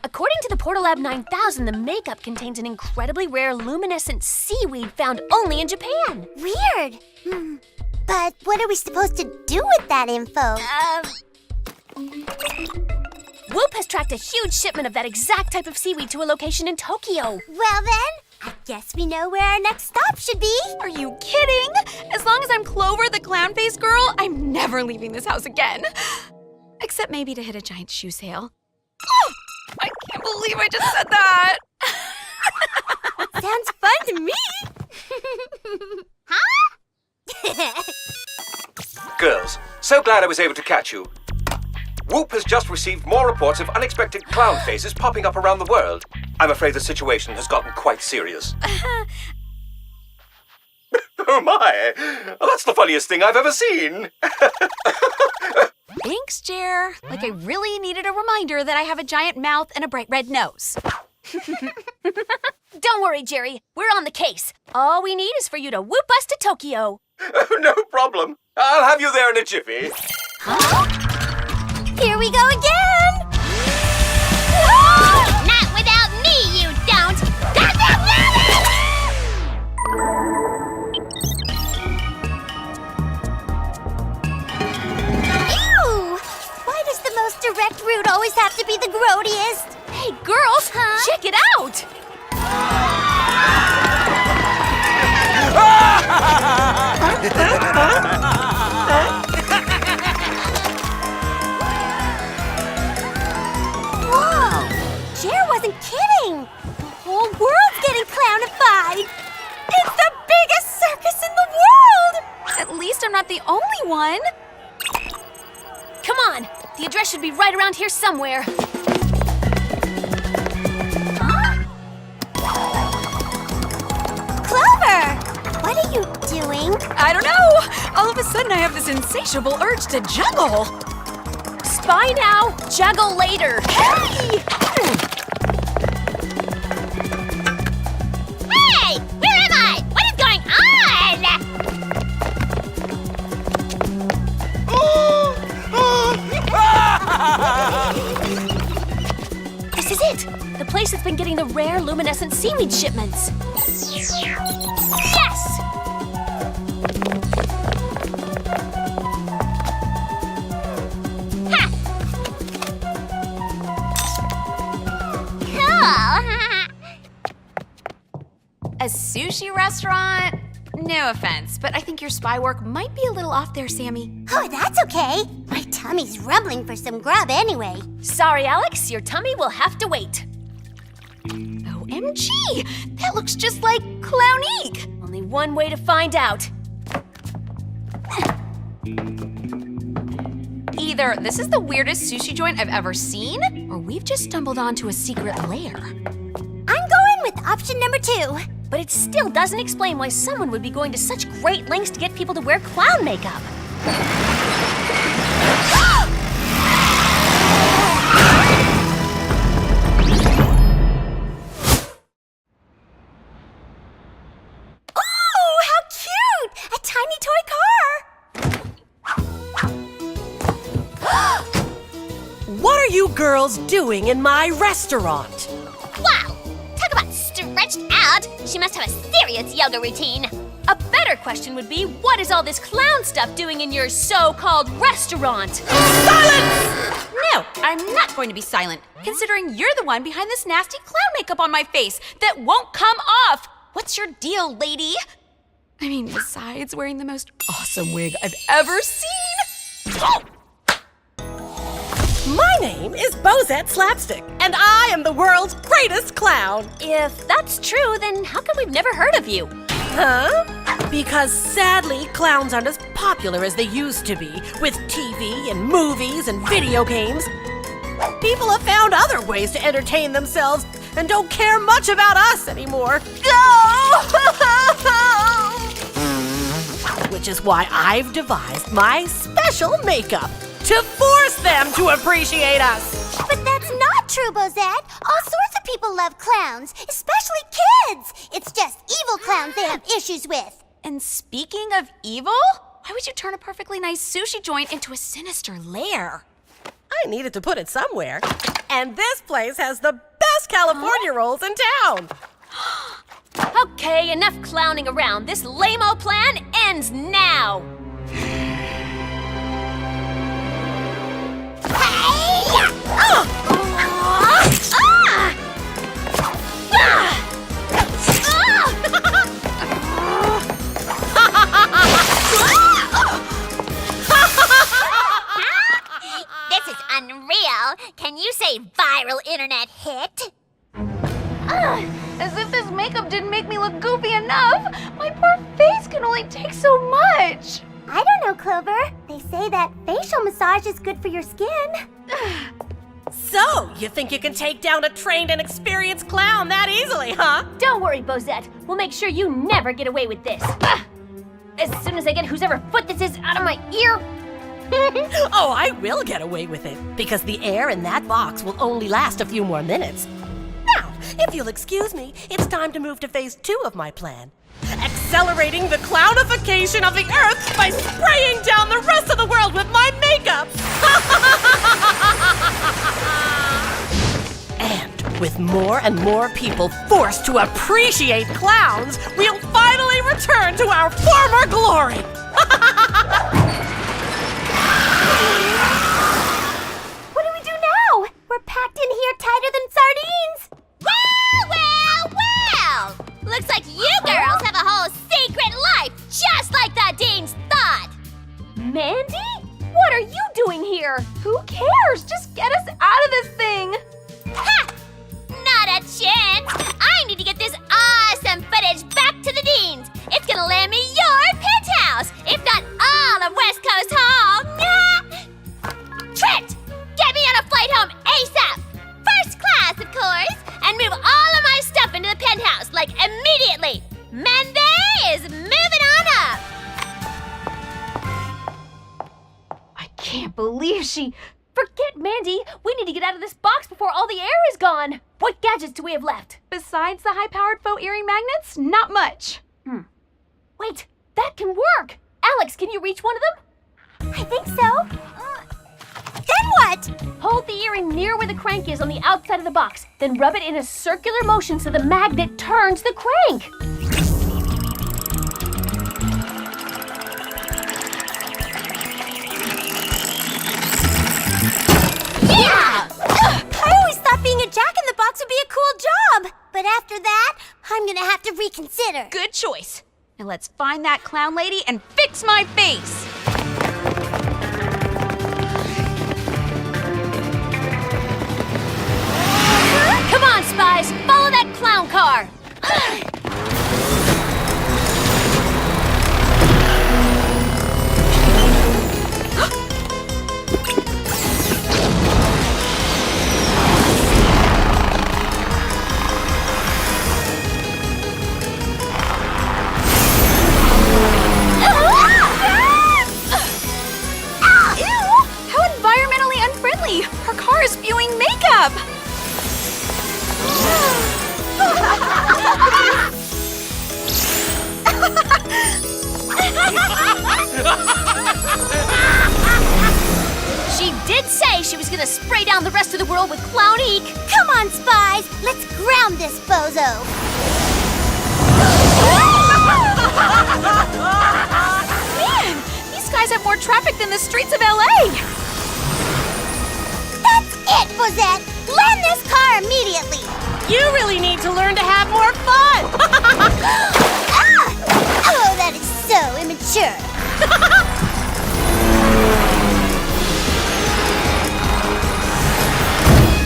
According to the Portal Lab 9000, the makeup contains an incredibly rare luminescent seaweed found only in Japan. Weird. But what are we supposed to do with that info? Whoop has tracked a huge shipment of that exact type of seaweed to a location in Tokyo. Well then, I guess we know where our next stop should be. Are you kidding? As long as I'm Clover, the clown-faced girl, I'm never leaving this house again. Except maybe to hit a giant shoe sale. Oh, I can't believe I just said that. Sounds fun to me. Huh? Girls, so glad I was able to catch you. Whoop has just received more reports of unexpected clown faces popping up around the world. I'm afraid the situation has gotten quite serious. Oh my! That's the funniest thing I've ever seen! Thanks, Jer. Like I really needed a reminder that I have a giant mouth and a bright red nose. worry, Jerry. We're on the case. All we need is for you to whoop us to Tokyo. No problem. I'll have you there in a jiffy. Here we go again! Not without me, you don't! Ew! Why does the most direct route always have to be the grodiest? Hey, girls, check it out! Whoa! Jer wasn't kidding! The whole world's getting clownified! It's the biggest circus in the world! At least I'm not the only one. Come on, the address should be right around here somewhere. Clover! What are you doing? I don't know. All of a sudden, I have this insatiable urge to juggle. Spy now, juggle later. Hey! Hey! Where am I? What is going on? This is it. The place that's been getting the rare luminescent seaweed shipments. Yes! A sushi restaurant? No offense, but I think your spy work might be a little off there, Sammy. Oh, that's okay. My tummy's rumbling for some grub anyway. Sorry, Alex, your tummy will have to wait. OMG! That looks just like Clownique! Only one way to find out. Either this is the weirdest sushi joint I've ever seen, or we've just stumbled onto a secret lair. I'm going with option number 2. But it still doesn't explain why someone would be going to such great lengths to get people to wear clown makeup. Oh, how cute! A tiny toy car! What are you girls doing in my restaurant? Wow! Talk about stretched out! She must have a serious yoga routine. A better question would be, what is all this clown stuff doing in your so-called restaurant? Silence! No, I'm not going to be silent, considering you're the one behind this nasty clown makeup on my face that won't come off. What's your deal, lady? I mean, besides wearing the most awesome wig I've ever seen. My name is Bozette Slapstick, and I am the world's greatest clown. If that's true, then how come we've never heard of you? Huh? Because sadly, clowns aren't as popular as they used to be, with TV and movies and video games. People have found other ways to entertain themselves and don't care much about us anymore. Which is why I've devised my special makeup to force them to appreciate us. But that's not true, Bozette. All sorts of people love clowns, especially kids. It's just evil clowns they have issues with. And speaking of evil, why would you turn a perfectly nice sushi joint into a sinister lair? I needed to put it somewhere. And this place has the best California rolls in town. Okay, enough clowning around. This lame-o plan ends now. This is unreal. Can you say viral internet hit? As if this makeup didn't make me look goofy enough. My poor face can only take so much. I don't know, Clover. They say that facial massage is good for your skin. So, you think you can take down a trained and experienced clown that easily, huh? Don't worry, Bozette. We'll make sure you never get away with this. As soon as I get whosever foot this is out of my ear. Oh, I will get away with it, because the air in that box will only last a few more minutes. Now, if you'll excuse me, it's time to move to phase 2 of my plan. Accelerating the clownification of the Earth by spraying down the rest of the world with my makeup! And with more and more people forced to appreciate clowns, we'll finally return to our former glory! What do we do now? We're packed in here tighter than sardines. Well! Looks like you girls have a whole secret life, just like the deans thought! Mandy? What are you doing here? Who cares? Just get us out of this thing. Ha! Not a chance! I need to get this awesome footage back to the deans! It's gonna land me your penthouse, if not all of West Coast Hall! Trent! Get me on a flight home ASAP! First class, of course! And move all of my stuff into the penthouse, like immediately! Mandy is moving on up! I can't believe she... Forget Mandy! We need to get out of this box before all the air is gone! What gadgets do we have left? Besides the high-powered faux earring magnets? Not much. Wait, that can work! Alex, can you reach one of them? I think so. Then what? Hold the earring near where the crank is on the outside of the box, then rub it in a circular motion so the magnet turns the crank. Yeah! I always thought being a jack-in-the-box would be a cool job. But after that, I'm gonna have to reconsider. Good choice. Now let's find that clown lady and fix my face. Come on, Spies! Follow that clown car! Her car is spewing makeup! She did say she was gonna spray down the rest of the world with clown ink. Come on, Spies! Let's ground this bozo! Man, these guys have more traffic than the streets of LA! That's it, Bozette! Land this car immediately! You really need to learn to have more fun! Ah! Oh, that is so immature!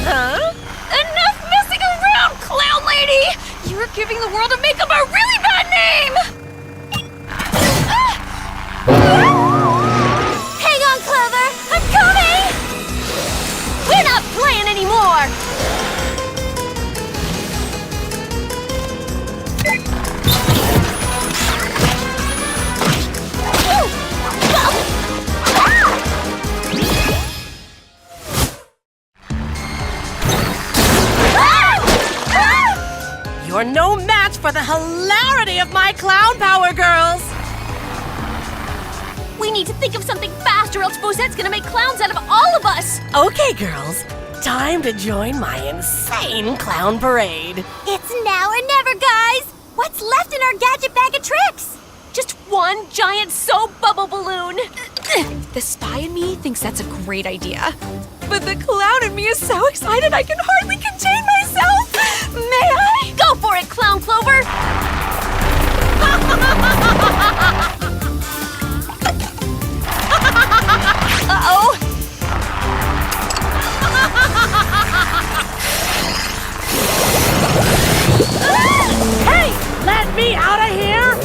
Huh? Enough messing around, clown lady! You're giving the world of makeup a really bad name! Hang on, Clover! I'm coming! We're not playing anymore! You're no match for the hilarity of my clown power, girls! We need to think of something fast or else Bozette's gonna make clowns out of all of us! Okay, girls. Time to join my insane clown parade. It's now or never, guys! What's left in our gadget bag of tricks? Just one giant soap bubble balloon! The spy in me thinks that's a great idea. But the clown in me is so excited I can hardly contain myself! May I? Go for it, Clown Clover! Uh-oh! Hey! Let me out of here!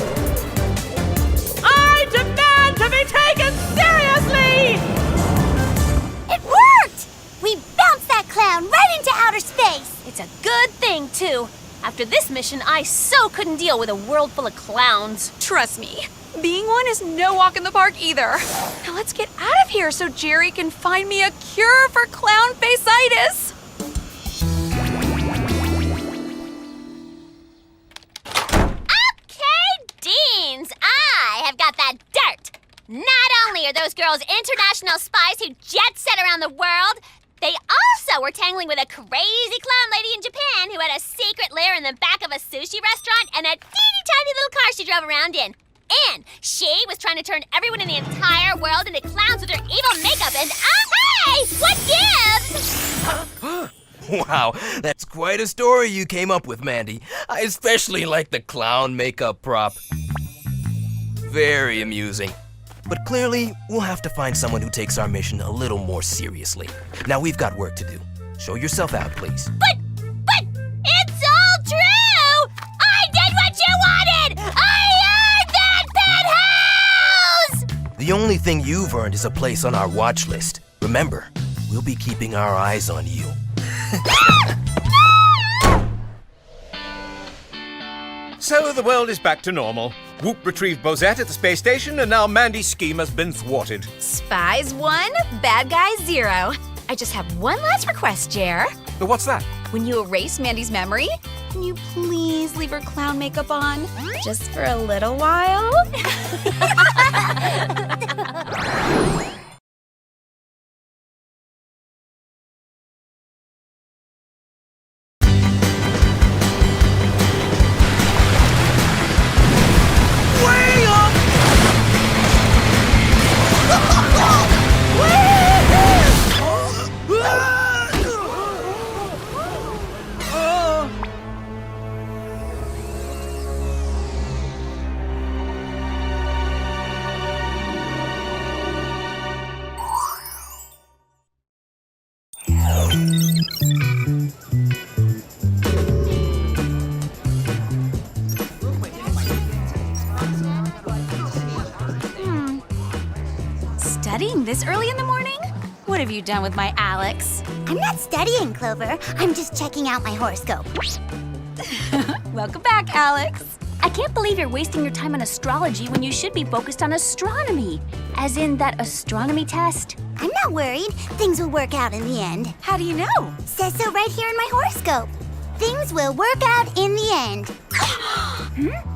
I demand to be taken seriously! It worked! We bounced that clown right into outer space! It's a good thing, too. After this mission, I so couldn't deal with a world full of clowns. Trust me, being one is no walk in the park either. Now let's get out of here so Jerry can find me a cure for clown face-itis. are those girls international spies who jet set around the world. They also were tangling with a crazy clown lady in Japan who had a secret lair in the back of a sushi restaurant and a teeny tiny little car she drove around in. And she was trying to turn everyone in the entire world into clowns with her evil makeup and hey! What gives? Wow, that's quite a story you came up with, Mandy. I especially like the clown makeup prop. Very amusing. But clearly, we'll have to find someone who takes our mission a little more seriously. Now we've got work to do. Show yourself out, please. But it's all true! I did what you wanted! I earned that penthouse! The only thing you've earned is a place on our watch list. Remember, we'll be keeping our eyes on you. So the world is back to normal. Whoop retrieved Bozette at the space station, and now Mandy's scheme has been thwarted. Spies 1, bad guys 0. I just have one last request, Jer. What's that? When you erase Mandy's memory, can you please leave her clown makeup on? Just for a little while? Studying this early in the morning? What have you done with my Alex? I'm not studying, Clover. I'm just checking out my horoscope. Welcome back, Alex. I can't believe you're wasting your time on astrology when you should be focused on astronomy. As in that astronomy test. I'm not worried. Things will work out in the end. How do you know? Says so right here in my horoscope. Things will work out in the end.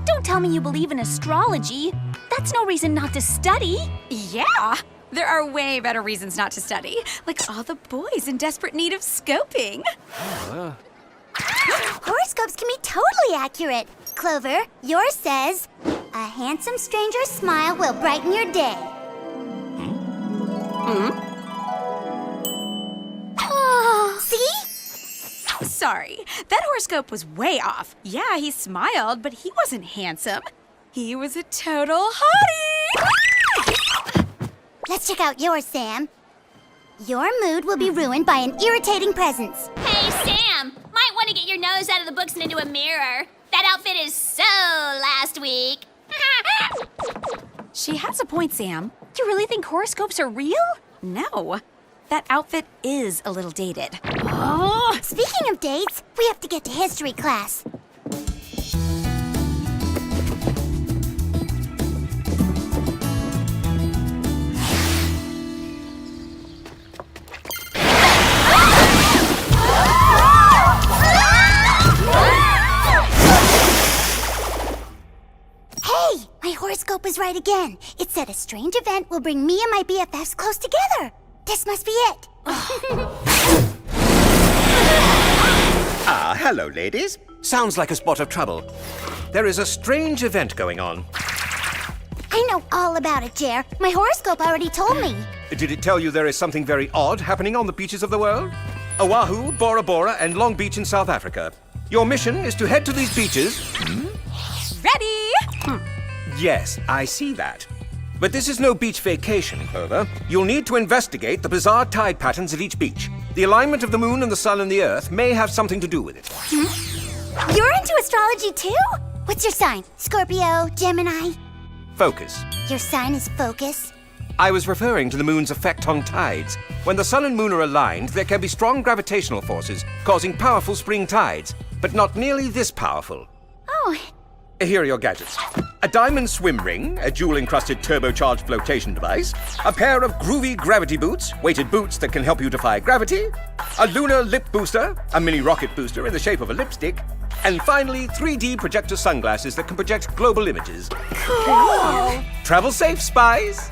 Don't tell me you believe in astrology. That's no reason not to study. Yeah, there are way better reasons not to study. Like all the boys in desperate need of scoping. Horoscopes can be totally accurate. Clover, yours says, a handsome stranger's smile will brighten your day. See? Sorry, that horoscope was way off. Yeah, he smiled, but he wasn't handsome. He was a total hottie! Let's check out yours, Sam. Your mood will be ruined by an irritating presence. Hey, Sam, might want to get your nose out of the books and into a mirror. That outfit is so last week. She has a point, Sam. You really think horoscopes are real? No. That outfit is a little dated. Oh! Speaking of dates, we have to get to history class. Hey! My horoscope was right again. It said a strange event will bring me and my BFFs close together. This must be it. Ah, hello, ladies. Sounds like a spot of trouble. There is a strange event going on. I know all about it, Jer. My horoscope already told me. Did it tell you there is something very odd happening on the beaches of the world? Oahu, Bora Bora, and Long Beach in South Africa. Your mission is to head to these beaches. Ready? Yes, I see that. But this is no beach vacation, Clover. You'll need to investigate the bizarre tide patterns at each beach. The alignment of the moon and the sun and the earth may have something to do with it. You're into astrology too? What's your sign? Scorpio, Gemini? Focus. Your sign is focus? I was referring to the moon's effect on tides. When the sun and moon are aligned, there can be strong gravitational forces, causing powerful spring tides, but not nearly this powerful. Oh. Here are your gadgets. A diamond swim ring, a jewel-encrusted turbocharged flotation device, a pair of groovy gravity boots, weighted boots that can help you defy gravity, a lunar lip booster, a mini rocket booster in the shape of a lipstick, and finally, 3D projector sunglasses that can project global images. Cool! Travel safe, spies!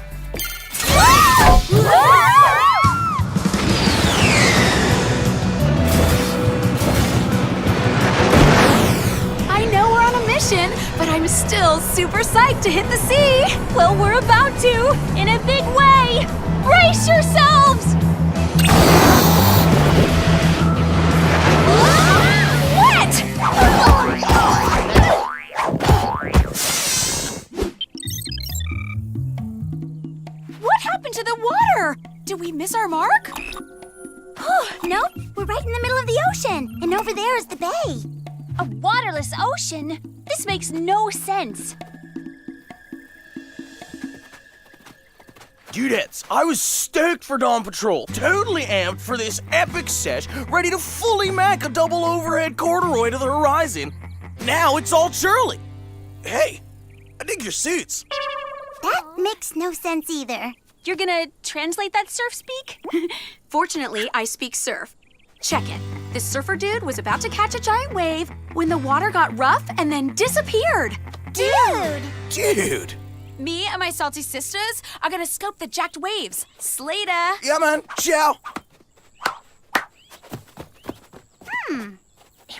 I know we're on a mission, but I'm still super psyched to hit the sea. Well, we're about to, in a big way. Brace yourselves! What? What happened to the water? Did we miss our mark? Nope, we're right in the middle of the ocean, and over there is the bay. A waterless ocean? This makes no sense. Dudettes, I was stoked for Dawn Patrol, totally amped for this epic sesh, ready to fully mac a double overhead corduroy to the horizon. Now it's all churly. Hey, I dig your suits. That makes no sense either. You're gonna translate that surf speak? Fortunately, I speak surf. Check it. This surfer dude was about to catch a giant wave when the water got rough and then disappeared. Dude. Me and my salty sisters are gonna scope the jacked waves. Slater. Yeah, man. Ciao.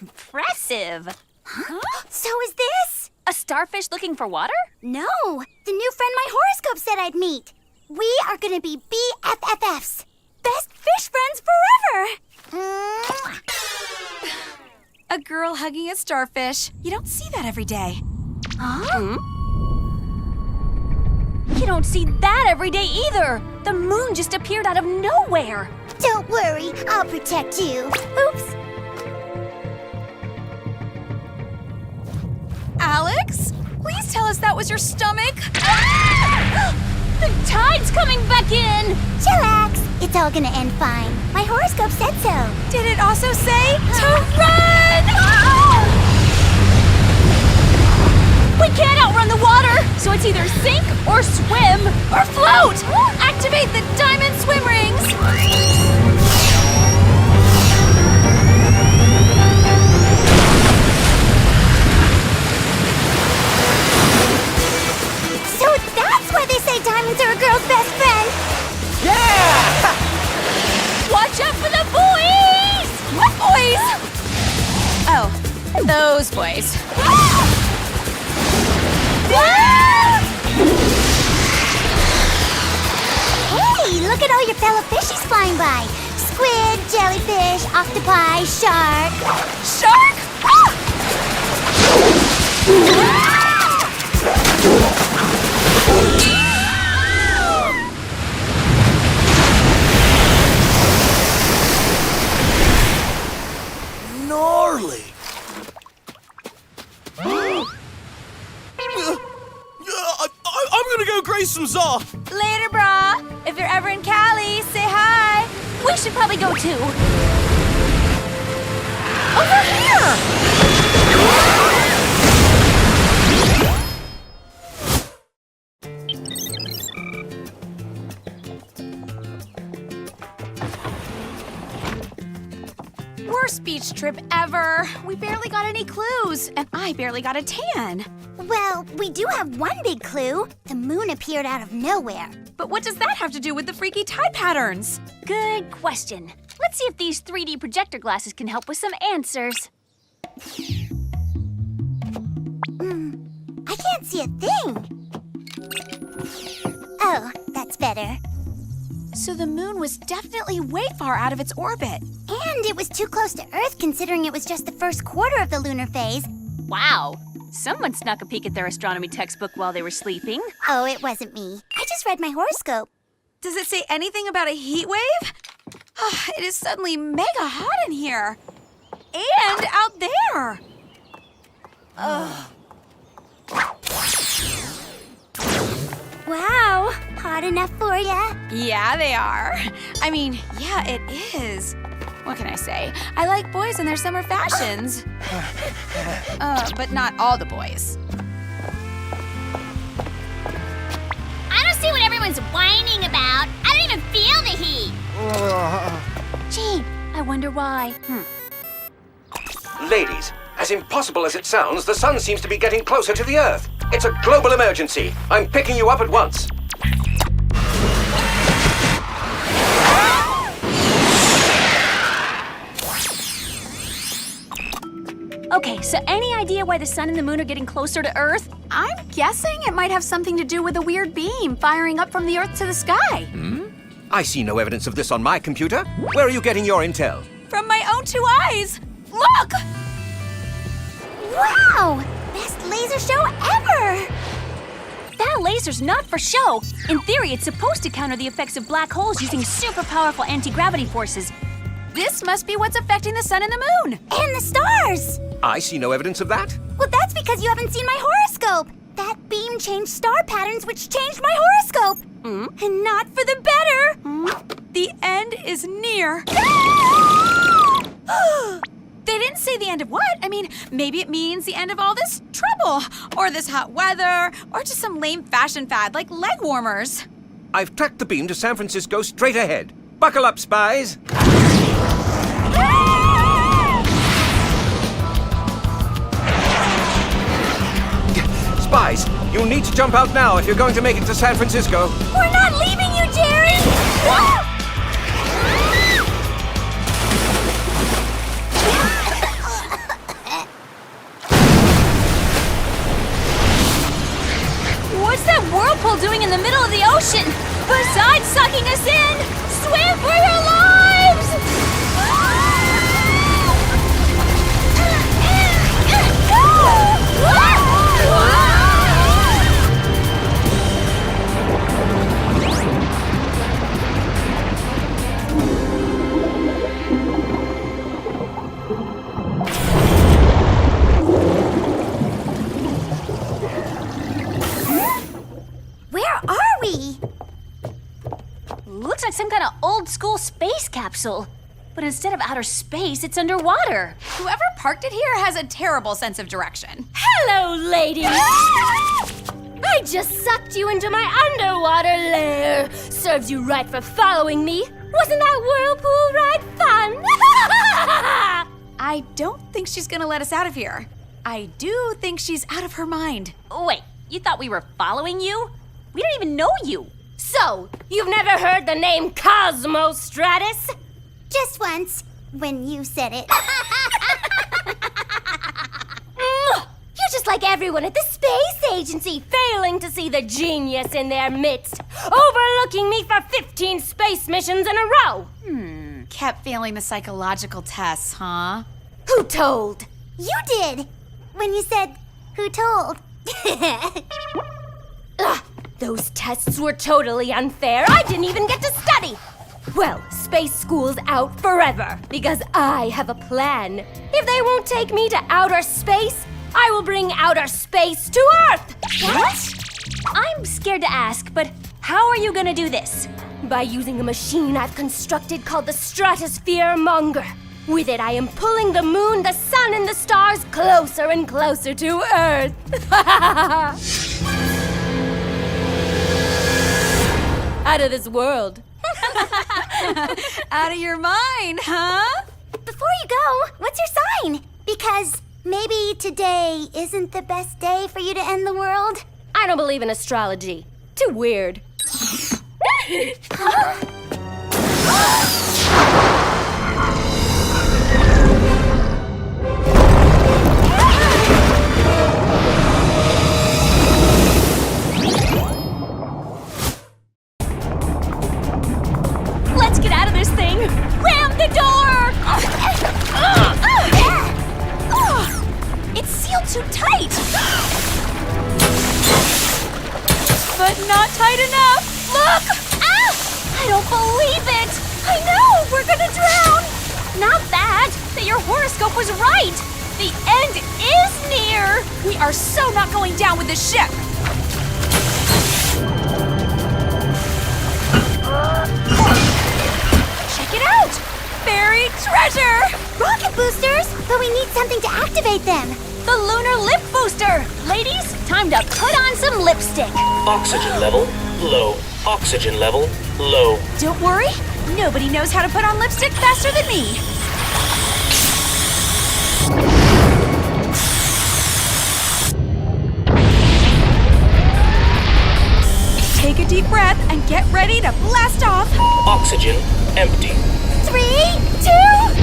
Impressive. Huh? So is this? A starfish looking for water? No, the new friend my horoscope said I'd meet. We are gonna be BFFs. Best fish friends forever. A girl hugging a starfish. You don't see that every day. Huh? You don't see that every day either. The moon just appeared out of nowhere. Don't worry, I'll protect you. Oops. Alex, please tell us that was your stomach. The tide's coming back in. Chillax, it's all gonna end fine. My horoscope said so. Did it also say to run? We can't outrun the water, so it's either sink or swim or float. Activate the diamond swim rings. So that's why they say diamonds are a girl's best friend. Yeah! Watch out for the boys! What boys? Oh, those boys. Hey, look at all your fellow fishies flying by. Squid, jellyfish, octopi, shark. Shark? Gnarly. I'm gonna go graze some Zaw. Later, brah. If you're ever in Cali, say hi. We should probably go too. Over here! Worst beach trip ever. We barely got any clues, and I barely got a tan. Well, we do have one big clue. The moon appeared out of nowhere. But what does that have to do with the freaky tide patterns? Good question. Let's see if these 3D projector glasses can help with some answers. I can't see a thing. Oh, that's better. So the moon was definitely way far out of its orbit. And it was too close to Earth considering it was just the first quarter of the lunar phase. Wow. Someone snuck a peek at their astronomy textbook while they were sleeping. Oh, it wasn't me. I just read my horoscope. Does it say anything about a heat wave? It is suddenly mega hot in here. And out there. Wow, hot enough for ya? Yeah, they are. I mean, yeah, it is. What can I say? I like boys in their summer fashions. But not all the boys. I don't see what everyone's whining about. I don't even feel the heat. Gee, I wonder why. Ladies, as impossible as it sounds, the sun seems to be getting closer to the Earth. It's a global emergency. I'm picking you up at once. Okay, so any idea why the sun and the moon are getting closer to Earth? I'm guessing it might have something to do with a weird beam firing up from the Earth to the sky. I see no evidence of this on my computer. Where are you getting your intel? From my own 2 eyes! Look! Wow! Best laser show ever! That laser's not for show. In theory, it's supposed to counter the effects of black holes using super powerful anti-gravity forces. This must be what's affecting the sun and the moon. And the stars! I see no evidence of that. Well, that's because you haven't seen my horoscope. That beam changed star patterns, which changed my horoscope. And not for the better. The end is near. They didn't say the end of what? I mean, maybe it means the end of all this trouble, or this hot weather, or just some lame fashion fad like leg warmers. I've tracked the beam to San Francisco straight ahead. Buckle up, spies. Spies, you'll need to jump out now if you're going to make it to San Francisco. We're not leaving you, Jerry! What's that whirlpool doing in the middle of the ocean? Besides sucking us in, swim for your lives! Where are we? Looks like some kind of old school space capsule. But instead of outer space, it's underwater. Whoever parked it here has a terrible sense of direction. Hello, ladies! I just sucked you into my underwater lair. Serves you right for following me. Wasn't that whirlpool ride fun? I don't think she's gonna let us out of here. I do think she's out of her mind. Wait, you thought we were following you? We don't even know you. So, you've never heard the name Cosmos Stratus? Just once, when you said it. You're just like everyone at the space agency, failing to see the genius in their midst, overlooking me for 15 space missions in a row. Kept failing the psychological tests, huh? Who told? You did! When you said, who told? Ugh, those tests were totally unfair. I didn't even get to study. Well, space school's out forever, because I have a plan. If they won't take me to outer space, I will bring outer space to Earth! What? I'm scared to ask, but how are you gonna do this? By using a machine I've constructed called the Stratosphere Monger. With it, I am pulling the moon, the sun, and the stars closer and closer to Earth. Out of this world. Out of your mind, huh? Before you go, what's your sign? Because maybe today isn't the best day for you to end the world. I don't believe in astrology. Too weird. Let's get out of this thing! Ram the door! It's sealed too tight! But not tight enough! Look! Ah! I don't believe it! I know! We're gonna drown! Not bad! That your horoscope was right! The end is near! We are so not going down with this ship! Check it out! Buried treasure! Rocket boosters! But we need something to activate them. The lunar lip booster! Ladies, time to put on some lipstick! Oxygen level low. Oxygen level low. Don't worry, nobody knows how to put on lipstick faster than me. Take a deep breath and get ready to blast off. Oxygen empty. 3, 2...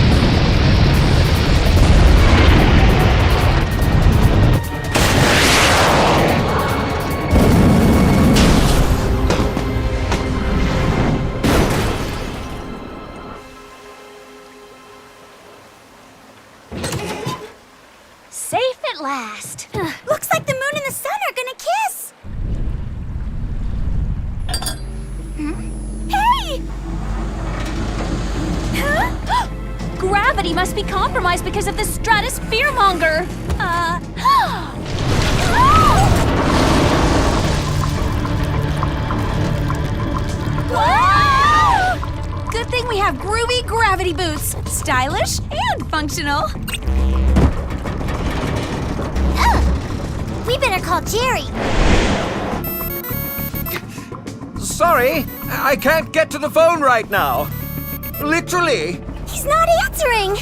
last. Looks like the moon and the sun are gonna kiss. Hey! Huh? Gravity must be compromised because of the stratosphere monger. Good thing we have groovy gravity boots. Stylish and functional. We better call Jerry. Sorry, I can't get to the phone right now. Literally. He's not answering.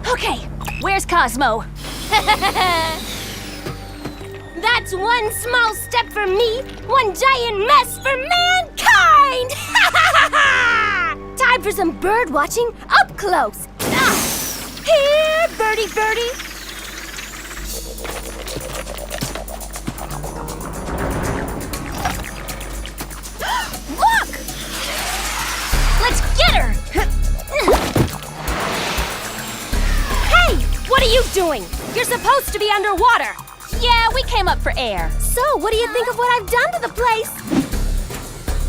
Okay, where's Cosmo? That's one small step for me, one giant mess for mankind! Time for some bird watching up close. Here, birdie, birdie. Look! Let's get her! Hey, what are you doing? You're supposed to be underwater. Yeah, we came up for air. So, what do you think of what I've done to the place?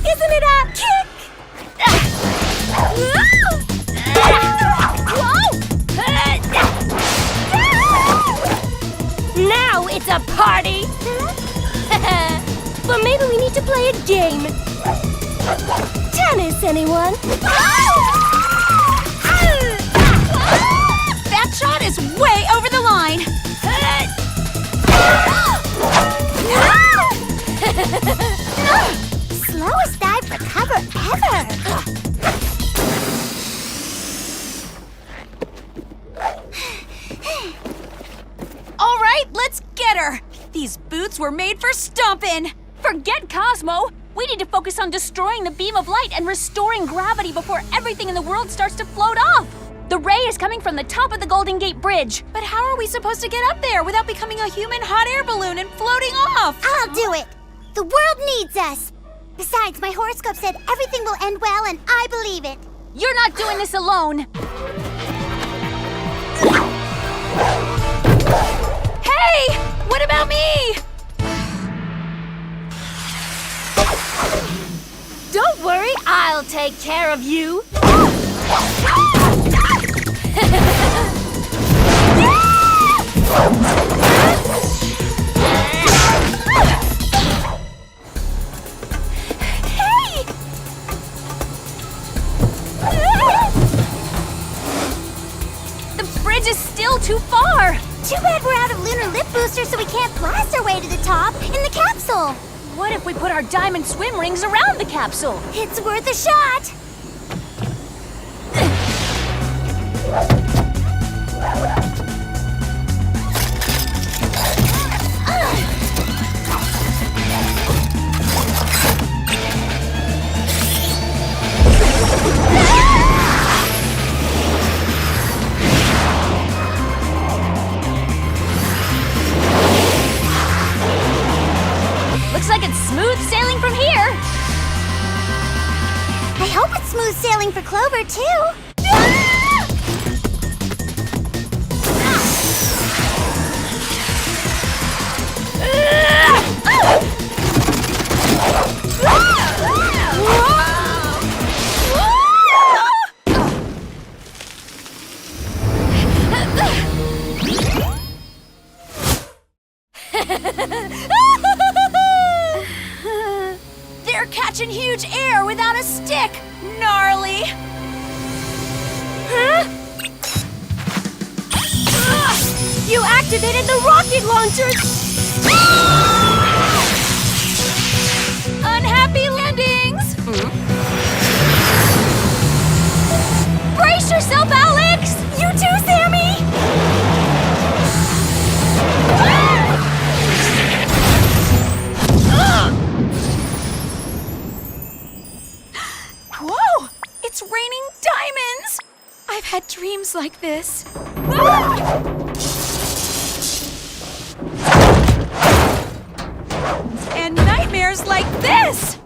Isn't it a kick? Now it's a party. But maybe we need to play a game. Tennis, anyone? That shot is way over the line. Slowest dive for cover ever. All right, let's get her. These boots were made for stomping. Forget Cosmo. We need to focus on destroying the beam of light and restoring gravity before everything in the world starts to float off. The ray is coming from the top of the Golden Gate Bridge. But how are we supposed to get up there without becoming a human hot air balloon and floating off? I'll do it. The world needs us. Besides, my horoscope said everything will end well, and I believe it. You're not doing this alone. Hey! What about me? Don't worry, I'll take care of you. Hey! The bridge is still too far. Too bad we're out of lunar lift booster, so we can't blast our way to the top in the capsule. What if we put our diamond swim rings around the capsule? It's worth a shot. Looks like it's smooth sailing from here. I hope it's smooth sailing for Clover, too. They're catching huge air without a stick. Gnarly. Huh? You activated the rocket launchers! Unhappy landings. Brace yourself, Alex. You too, Sammy. Whoa! It's raining diamonds! I've had dreams like this. And nightmares like this!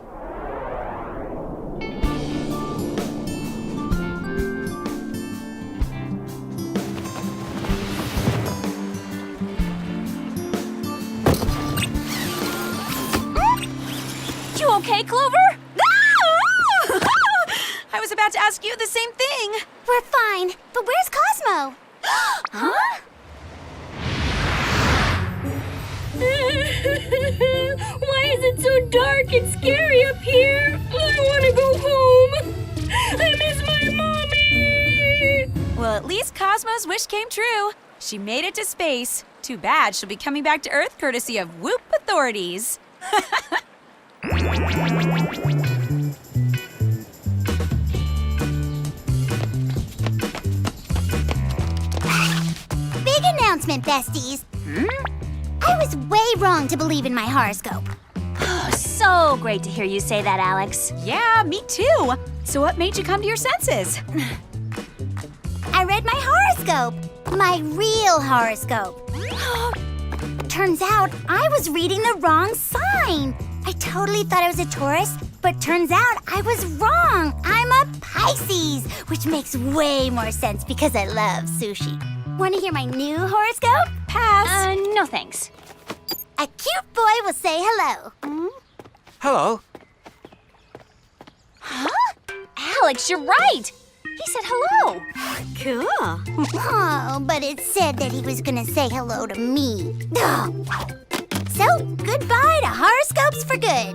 okay, Clover? I was about to ask you the same thing. We're fine, but where's Cosmo? Huh? Why is it so dark and scary up here? I want to go home. I miss my mommy. Well, at least Cosmo's wish came true. She made it to space. Too bad she'll be coming back to Earth courtesy of Whoop authorities. Big announcement, besties. I was way wrong to believe in my horoscope. So great to hear you say that, Alex. Yeah, me too. So what made you come to your senses? I read my horoscope. My real horoscope. Turns out I was reading the wrong sign. I totally thought I was a Taurus, but turns out I was wrong. I'm a Pisces, which makes way more sense because I love sushi. Want to hear my new horoscope? Pass. No thanks. A cute boy will say hello. Hello. Huh? Alex, you're right. He said hello. Cool. Oh, but it said that he was gonna say hello to me. So, goodbye to horoscopes for good.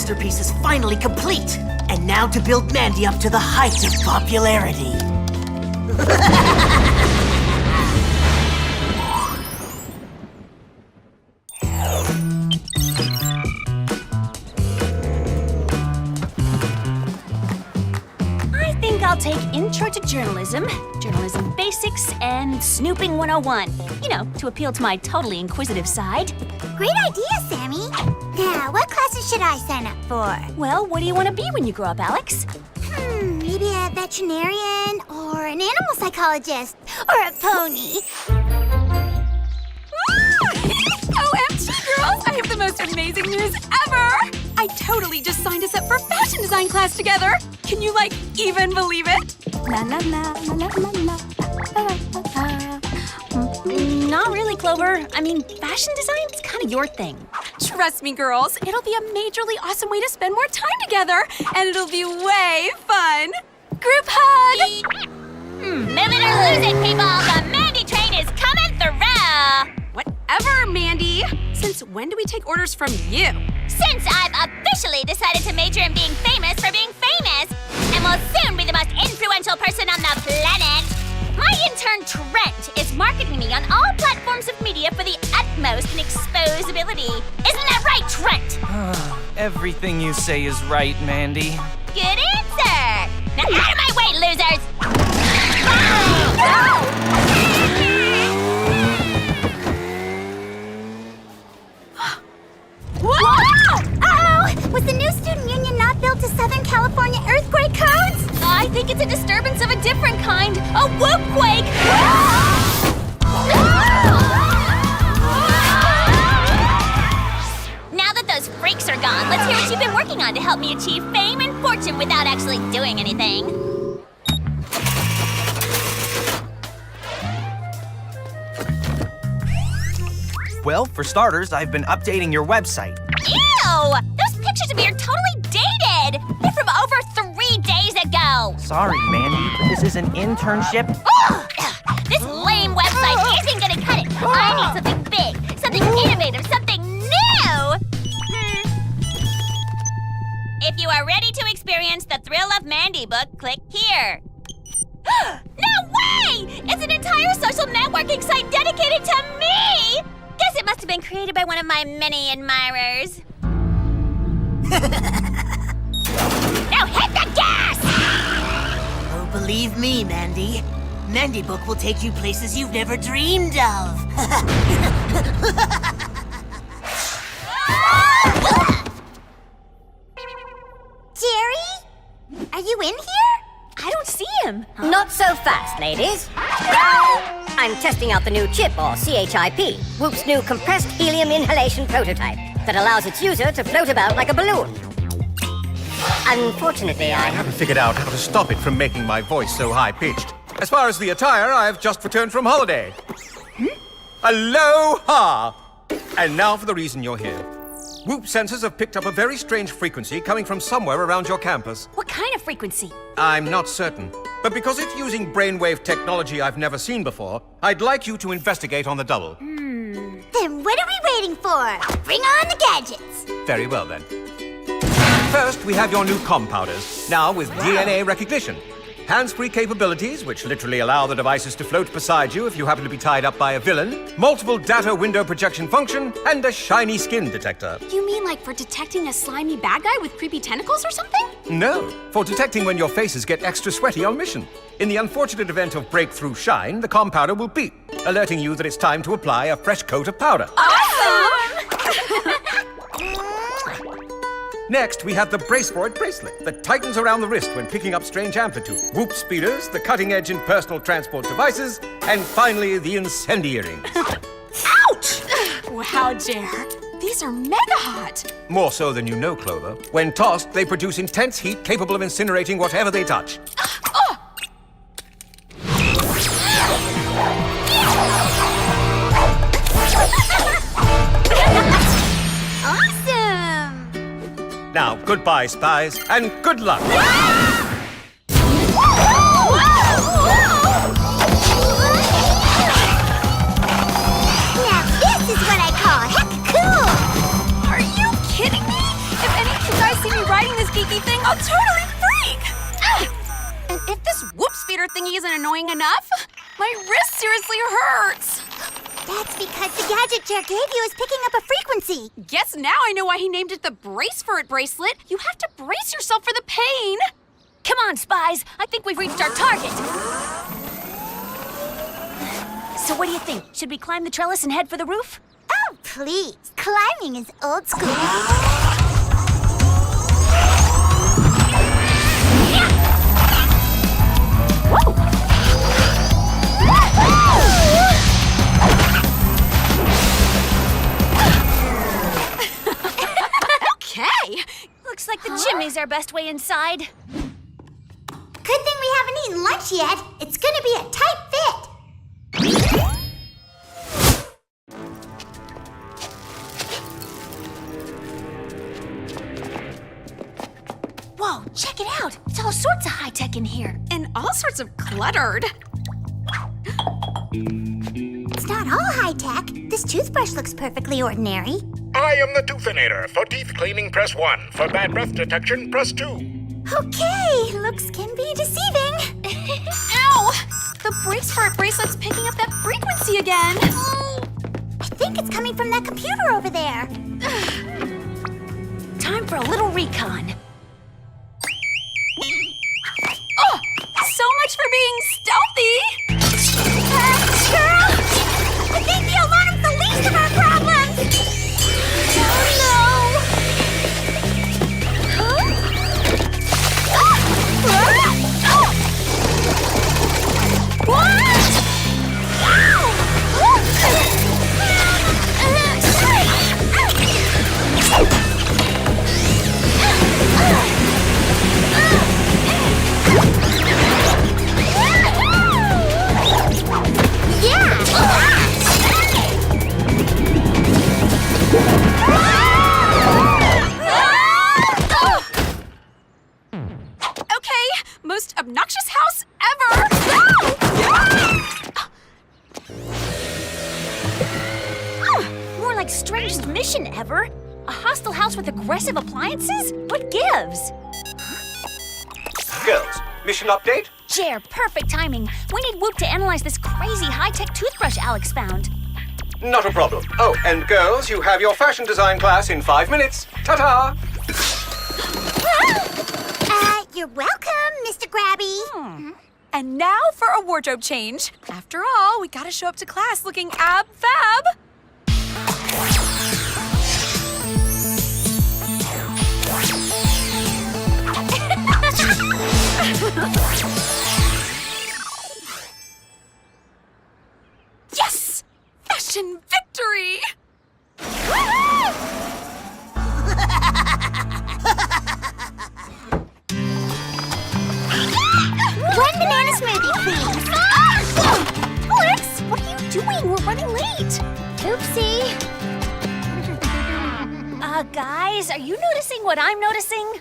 masterpiece is finally complete. And now to build Mandy up to the heights of popularity. I think I'll take Intro to Journalism, Journalism Basics, and Snooping 101. You know, to appeal to my totally inquisitive side. Great idea, Sammy. Now, what classes should I sign up for? Well, what do you want to be when you grow up, Alex? Maybe a veterinarian, or an animal psychologist, or a pony. OMG, girls! I have the most amazing news ever! I totally just signed us up for fashion design class together! Can you, even believe it? La la la la la la la la la. Not really, Clover. I mean, fashion design's kind of your thing. Trust me, girls. It'll be a majorly awesome way to spend more time together, and it'll be way fun. Group hug! Move it or lose it, people! The Mandy train is coming through! Whatever, Mandy. Since when do we take orders from you? Since I've officially decided to major in being famous for being famous, and will soon be the most influential person on the planet, my intern Trent is marketing me on all platforms of media for the utmost in exposability. Isn't that right, Trent? Everything you say is right, Mandy. Good answer! Now out of my way, losers! Whoa! Uh-oh! Was the new student union not built to Southern California earthquake codes? I think it's a disturbance of a different kind. A whoop-quake! Now that those freaks are gone, let's hear what you've been working on to help me achieve fame and fortune without actually doing anything. Well, for starters, I've been updating your website. Ew! Those pictures of you are totally dated! They're from over 3 days ago! Sorry, Mandy, but this is an internship. Ugh! This lame website isn't gonna cut it! I need something big, something innovative, something new! If you are ready to experience the thrill of Mandy book, click here. No way! It's an entire social networking site dedicated to me! Guess it must have been created by one of my many admirers. Now hit the gas! Oh, believe me, Mandy. Mandy book will take you places you've never dreamed of. Jerry? Are you in here? I don't see him. Not so fast, ladies. I'm testing out the new chip, or CHIP, Whoop's new compressed helium inhalation prototype that allows its user to float about like a balloon. Unfortunately, I haven't figured out how to stop it from making my voice so high-pitched. As far as the attire, I've just returned from holiday. Aloha! And now for the reason you're here. Whoop sensors have picked up a very strange frequency coming from somewhere around your campus. What kind of frequency? I'm not certain. But because it's using brainwave technology I've never seen before, I'd like you to investigate on the double. Then what are we waiting for? Bring on the gadgets! Very well, then. First, we have your new compowders, now with DNA recognition. Hands-free capabilities, which literally allow the devices to float beside you if you happen to be tied up by a villain, multiple data window projection function, and a shiny skin detector. You mean like for detecting a slimy bad guy with creepy tentacles or something? No, for detecting when your faces get extra sweaty on mission. In the unfortunate event of breakthrough shine, the compowder will beep, alerting you that it's time to apply a fresh coat of powder. Awesome! Next, we have the Brace For It bracelet that tightens around the wrist when picking up strange amplitude. Whoop speeders, the cutting edge in personal transport devices, and finally, the incendiaries. Ouch! Wow, Jer. These are mega hot. More so than you know, Clover. When tossed, they produce intense heat capable of incinerating whatever they touch. Now, goodbye, Spies, and good luck! Now this is what I call heck cool! Are you kidding me? If any of you guys see me riding this geeky thing, I'll totally freak! And if this whoop speeder thingy isn't annoying enough, my wrist seriously hurts! That's because the gadget Jer gave you is picking up a frequency. Guess now I know why he named it the Brace For It bracelet. You have to brace yourself for the pain. Come on, Spies. I think we've reached our target. So what do you think? Should we climb the trellis and head for the roof? Oh, please. Climbing is old school. Okay. Looks like the chimney's our best way inside. Good thing we haven't eaten lunch yet. It's gonna be a tight fit. Whoa, check it out. It's all sorts of high-tech in here. And all sorts of cluttered. It's not all high-tech. This toothbrush looks perfectly ordinary. I am the Toothinator. For teeth cleaning, press 1. For bad breath detection, press 2. Okay, looks can be deceiving. Ow! The Brace For It bracelet's picking up that frequency again. I think it's coming from that computer over there. Time for a little recon. Oh! So much for being stealthy! Girl! I think the alarm's the least of our problems! Oh no! Huh? What? mission ever. A hostile house with aggressive appliances? What gives? Girls, mission update? Jer, perfect timing. We need Whoop to analyze this crazy high-tech toothbrush Alex found. Not a problem. Oh, and girls, you have your fashion design class in 5 minutes. Ta-ta! You're welcome, Mr. Grabby. And now for a wardrobe change. After all, we gotta show up to class looking ab-fab. Yes! Fashion victory! One banana smoothie, please. Alex, what are you doing? We're running late. Oopsie. Guys, are you noticing what I'm noticing?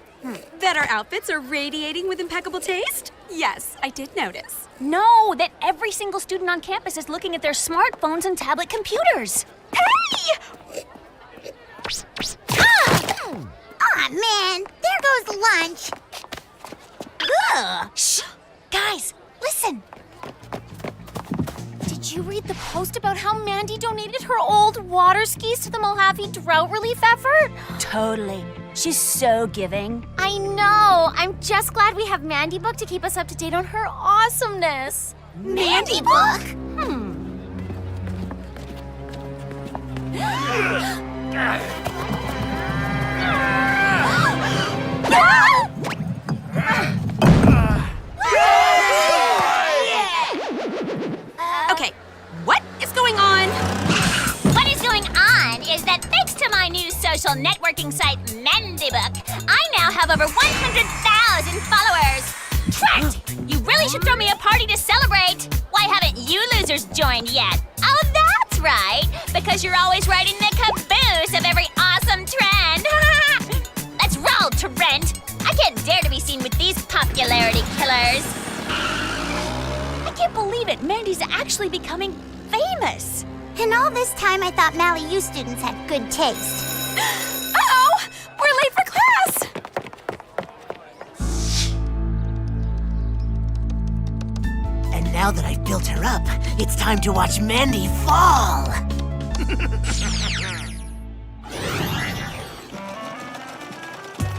That our outfits are radiating with impeccable taste? Yes, I did notice. No, that every single student on campus is looking at their smartphones and tablet computers. Hey! Aw, man, there goes lunch. Ugh. Shh! Guys, listen. Did you read the post about how Mandy donated her old water skis to the Mojave drought relief effort? Totally. She's so giving. I know. I'm just glad we have Mandy Book to keep us up to date on her awesomeness. Mandy Book? Okay, what is going on? What is going on is that thanks to my new social networking site, Mandy Book, I now have over 100,000 followers. Trapped! You really should throw me a party to celebrate. Why haven't you losers joined yet? Oh, that's right, because you're always riding the caboose of every awesome trend. Let's roll, Trent. I can't dare to be seen with these popularity killers. I can't believe it. Mandy's actually becoming famous. And all this time I thought Mally U students had good taste. Uh-oh! We're late for class! And now that I've built her up, it's time to watch Mandy fall.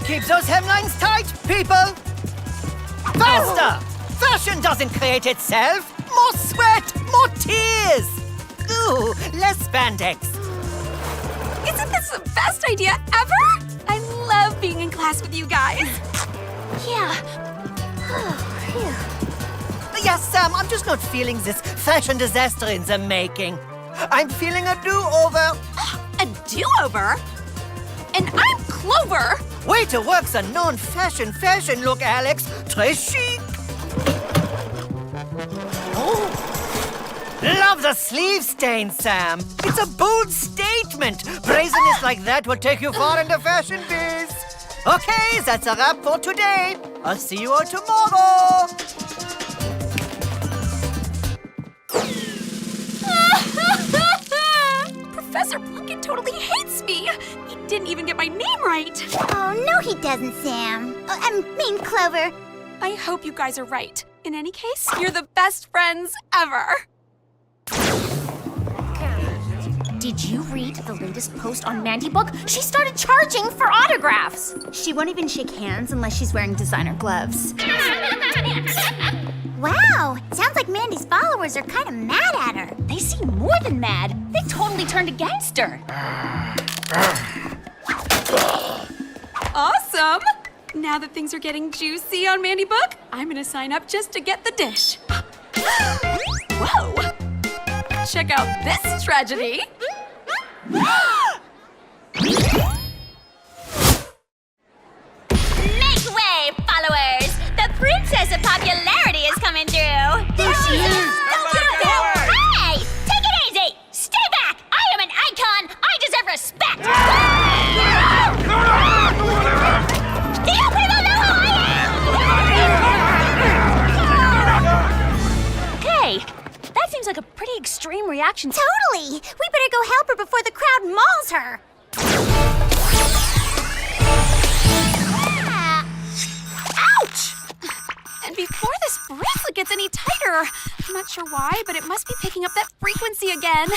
Keep those hemlines tight, people! Faster! Fashion doesn't create itself! More sweat! More tears! Ooh, less spandex. Isn't this the best idea ever? I love being in class with you guys. Yeah. Yes, Sam, I'm just not feeling this fashion disaster in the making. I'm feeling a do-over. A do-over? And I'm Clover. Way to work the non-fashion look, Alex. Très chic. Love the sleeve stain, Sam. It's a bold statement. Brazenness like that will take you far in the fashion biz. Okay, that's a wrap for today. I'll see you all tomorrow. Professor Plunkett totally hates me. He didn't even get my name right. Oh, no he doesn't, Sam. I mean, Clover. I hope you guys are right. In any case, you're the best friends ever. Did you read the latest post on Mandy Book? She started charging for autographs. She won't even shake hands unless she's wearing designer gloves. Wow, sounds like Mandy's followers are kind of mad at her. They seem more than mad. They totally turned against her. Awesome! Now that things are getting juicy on Mandy Book, I'm gonna sign up just to get the dish. Whoa! Check out this tragedy. Make way, followers! The princess of popularity is coming through! There she is! Hey! Take it easy! Stay back! I am an icon! I deserve respect! Do you people know who I am? Okay, that seems like a pretty extreme reaction. Totally! We better go help her before the crowd mauls her. And before this bracelet gets any tighter, I'm not sure why, but it must be picking up that frequency again.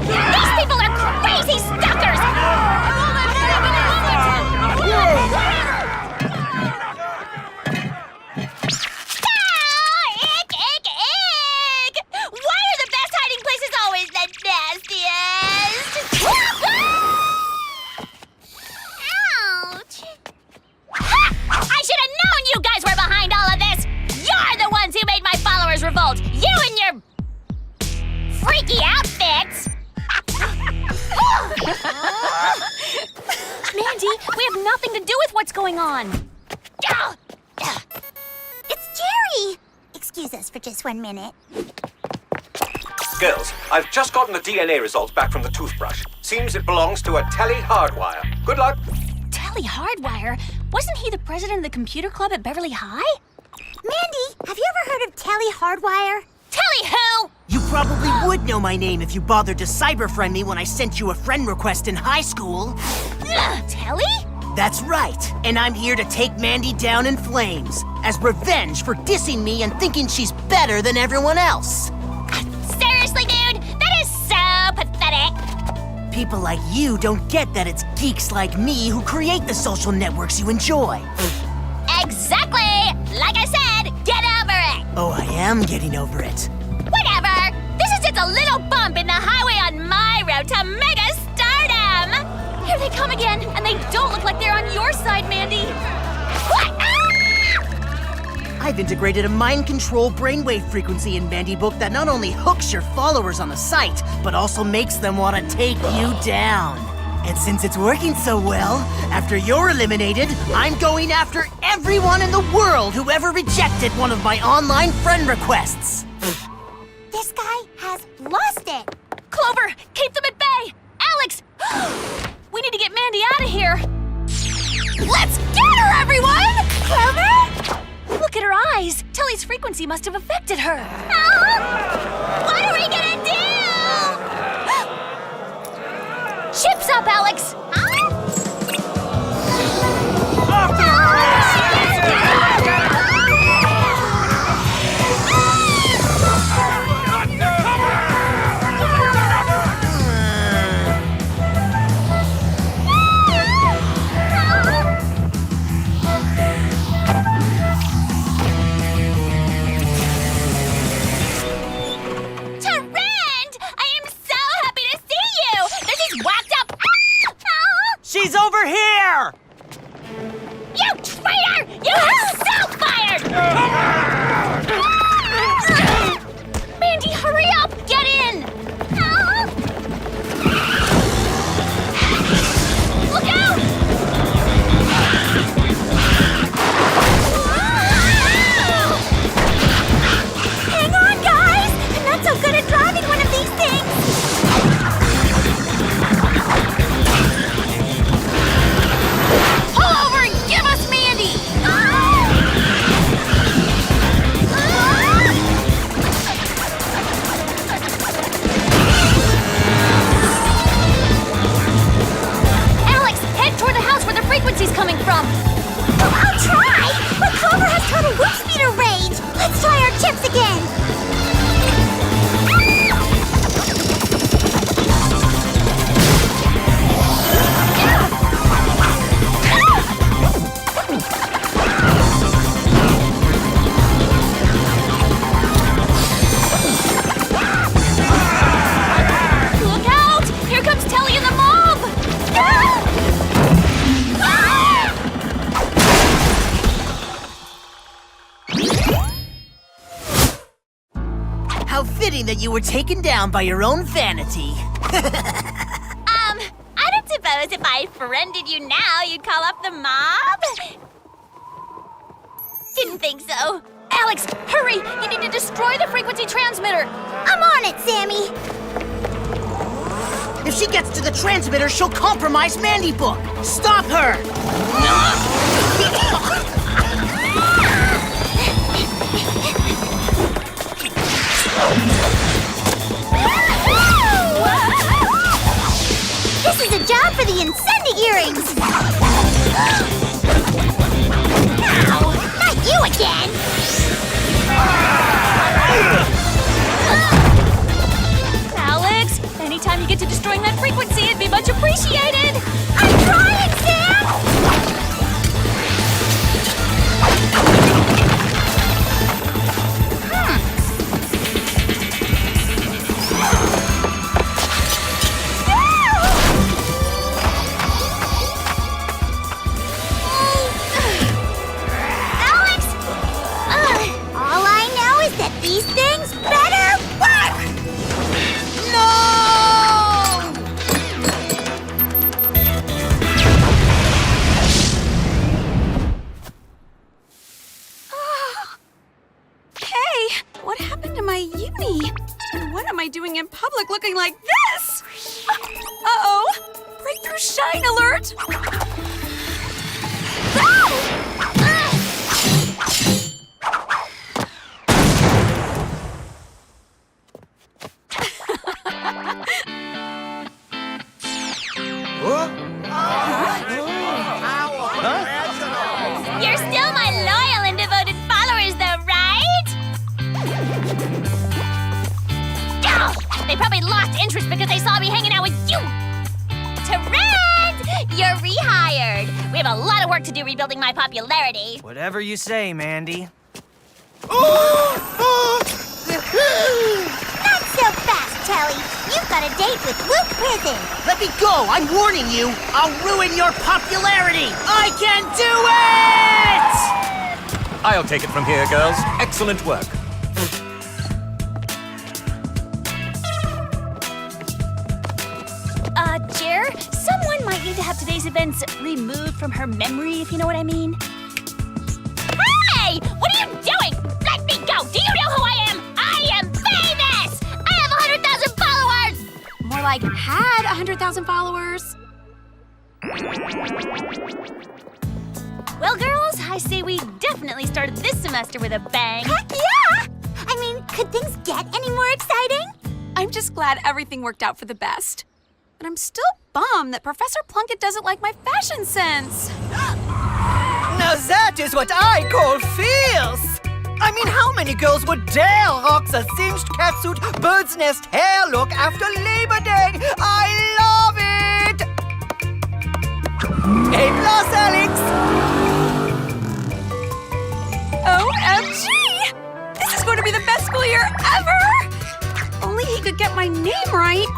These people are crazy stalkers! Ick, ick, ick! Why are the best hiding places always the nastiest? Ouch! Ha! I should have known you guys were behind all of this! You're the ones who made my followers revolt! You and your freaky outfits! Mandy, we have nothing to do with what's going on. It's Jerry! Excuse us for just 1 minute. Girls, I've just gotten the DNA results back from the toothbrush. Seems it belongs to a Telly Hardwire. Good luck. Telly Hardwire? Wasn't he the president of the computer club at Beverly High? Mandy, have you ever heard of Telly Hardwire? Telly who? You probably would know my name if you bothered to cyber-friend me when I sent you a friend request in high school. Telly? That's right. And I'm here to take Mandy down in flames as revenge for dissing me and thinking she's better than everyone else. Seriously, dude? That is so pathetic. People like you don't get that it's geeks like me who create the social networks you enjoy. Exactly! Like I said, get over it! Oh, I am getting over it. Whatever! This is just a little bump in the highway on my road to mega stardom! Here they come again, and they don't look like they're on your side, Mandy. What? I've integrated a mind control brainwave frequency in Mandy Book that not only hooks your followers on the site, but also makes them want to take you down. And since it's working so well, after you're eliminated, I'm going after everyone in the world who ever rejected one of my online friend requests. This guy has lost it. Clover, keep them at bay. Alex, we need to get Mandy out of here. Let's get her, everyone! Clover? Look at her eyes. Telly's frequency must have affected her. What are we gonna do? Chips up, Alex! She's over here! You traitor! You have self-fired! Mandy, hurry up! Get in! Look out! Hang on, guys! I'm not so good at driving one of these things! Pull over and give us Mandy! Alex, head toward the house where the frequency's coming from. Oh, I'll try! But Clover has total whip speeder rage! Let's try our chips again! Look out! Here comes Telly and the mob! How fitting that you were taken down by your own vanity. I don't suppose if I friended you now, you'd call up the mob? Didn't think so. Alex, hurry! You need to destroy the frequency transmitter! I'm on it, Sammy! If she gets to the transmitter, she'll compromise Mandy Book. Stop her! This is a job for the Incendia earrings! Not you again! Alex, anytime you get to destroying that frequency, it'd be much appreciated. I'm trying, Sam! Alex! All I know is that these things better work! No! Hey, what happened to my uni? And what am I doing in public looking like this? Uh-oh! Breakthrough shine alert! You're still my loyal and devoted followers, though, right? Oh, they probably lost interest because they saw me hanging out with you. Charade! You're rehired. We have a lot of work to do rebuilding my popularity. Whatever you say, Mandy. Not so fast, Telly. You've got a date with Luke Prison. Let me go! I'm warning you! I'll ruin your popularity! I can do it! I'll take it from here, girls. Excellent work. Jer, someone might need to have today's events removed from her memory, if you know what I mean. Hey! What are you doing? Let me go! Do you know who I am? I am famous! I have 100,000 followers! More like had 100,000 followers. Well, girls, I say we definitely started this semester with a bang. Heck yeah! I mean, could things get any more exciting? I'm just glad everything worked out for the best. But I'm still bummed that Professor Plunkett doesn't like my fashion sense. Now that is what I call fierce! I mean, how many girls would dare rock the singed catsuit, bird's nest hair look after Labor Day? I love it! A plus, Alex! OMG! This is going to be the best school year ever! Only he could get my name right.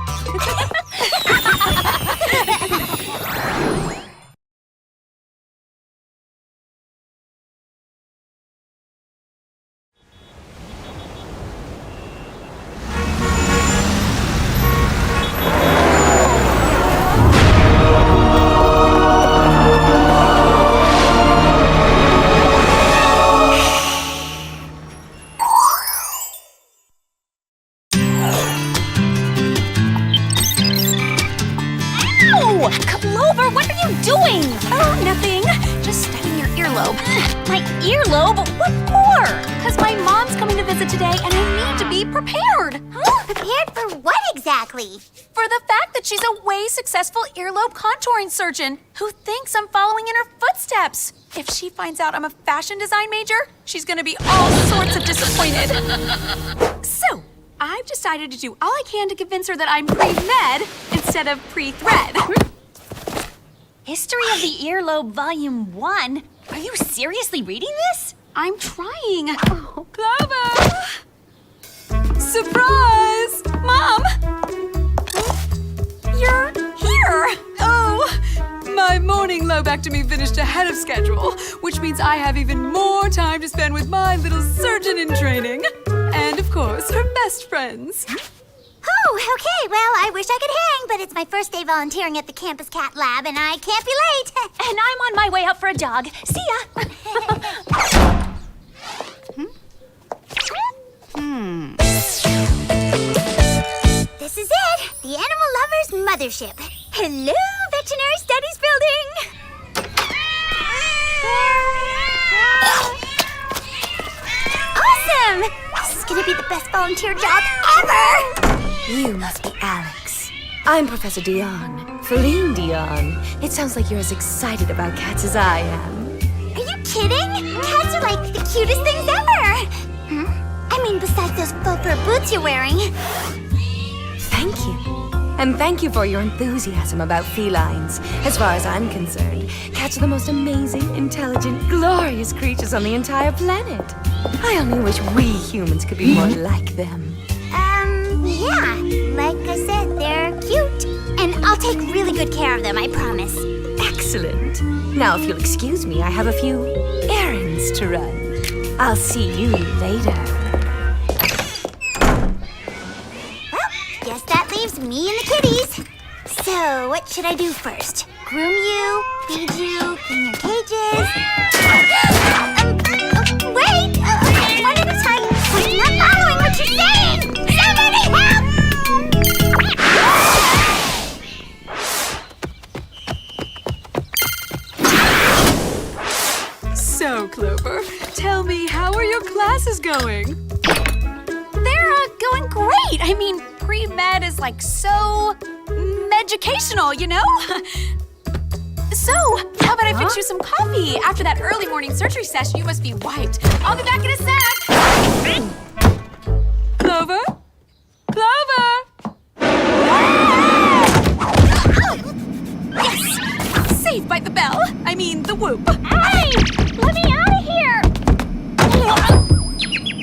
Clover, what are you doing? Oh, nothing. Just studying your earlobe. My earlobe? What for? Because my mom's coming to visit today and I need to be prepared. Huh? Prepared for what exactly? For the fact that she's a way successful earlobe contouring surgeon who thinks I'm following in her footsteps. If she finds out I'm a fashion design major, she's gonna be all sorts of disappointed. So, I've decided to do all I can to convince her that I'm pre-med instead of pre-thread. History of the Earlobe, Volume 1? Are you seriously reading this? I'm trying. Oh, Clover! Surprise! Mom! You're here! Oh, my morning lobectomy finished ahead of schedule, which means I have even more time to spend with my little surgeon in training. And, of course, her best friends. Oh, okay. Well, I wish I could hang, but it's my first day volunteering at the campus cat lab, and I can't be late. And I'm on my way out for a jog. See ya! This is it, the Animal Lovers Mothership. Hello, Veterinary Studies Building. Awesome! This is gonna be the best volunteer job ever! You must be Alex. I I'm Professor Dion. Feline Dion. It sounds like you're as excited about cats as I am. Are you kidding? Cats are like the cutest things ever. I mean, besides those faux fur boots you're wearing. Thank you. And thank you for your enthusiasm about felines. As far as I'm concerned, cats are the most amazing, intelligent, glorious creatures on the entire planet. I only wish we humans could be more like them. Yeah. Like I said, they're cute. And I'll take really good care of them, I promise. Excellent. Now, if you'll excuse me, I have a few errands to run. I'll see you later. Well, guess that leaves me and the kitties. So, what should I do first? Groom you, feed you, clean your cages. Wait! One at a time. I'm not following what you're saying! Somebody help! So, Clover, tell me, how are your classes going? They're going great. I mean, pre-med is like so educational, you know? So, how about I fix you some coffee? After that early morning surgery session, you must be wiped. I'll be back in a sec. Clover? Clover! Yes! Saved by the bell. I mean, the whoop. Hey! Let me out of here!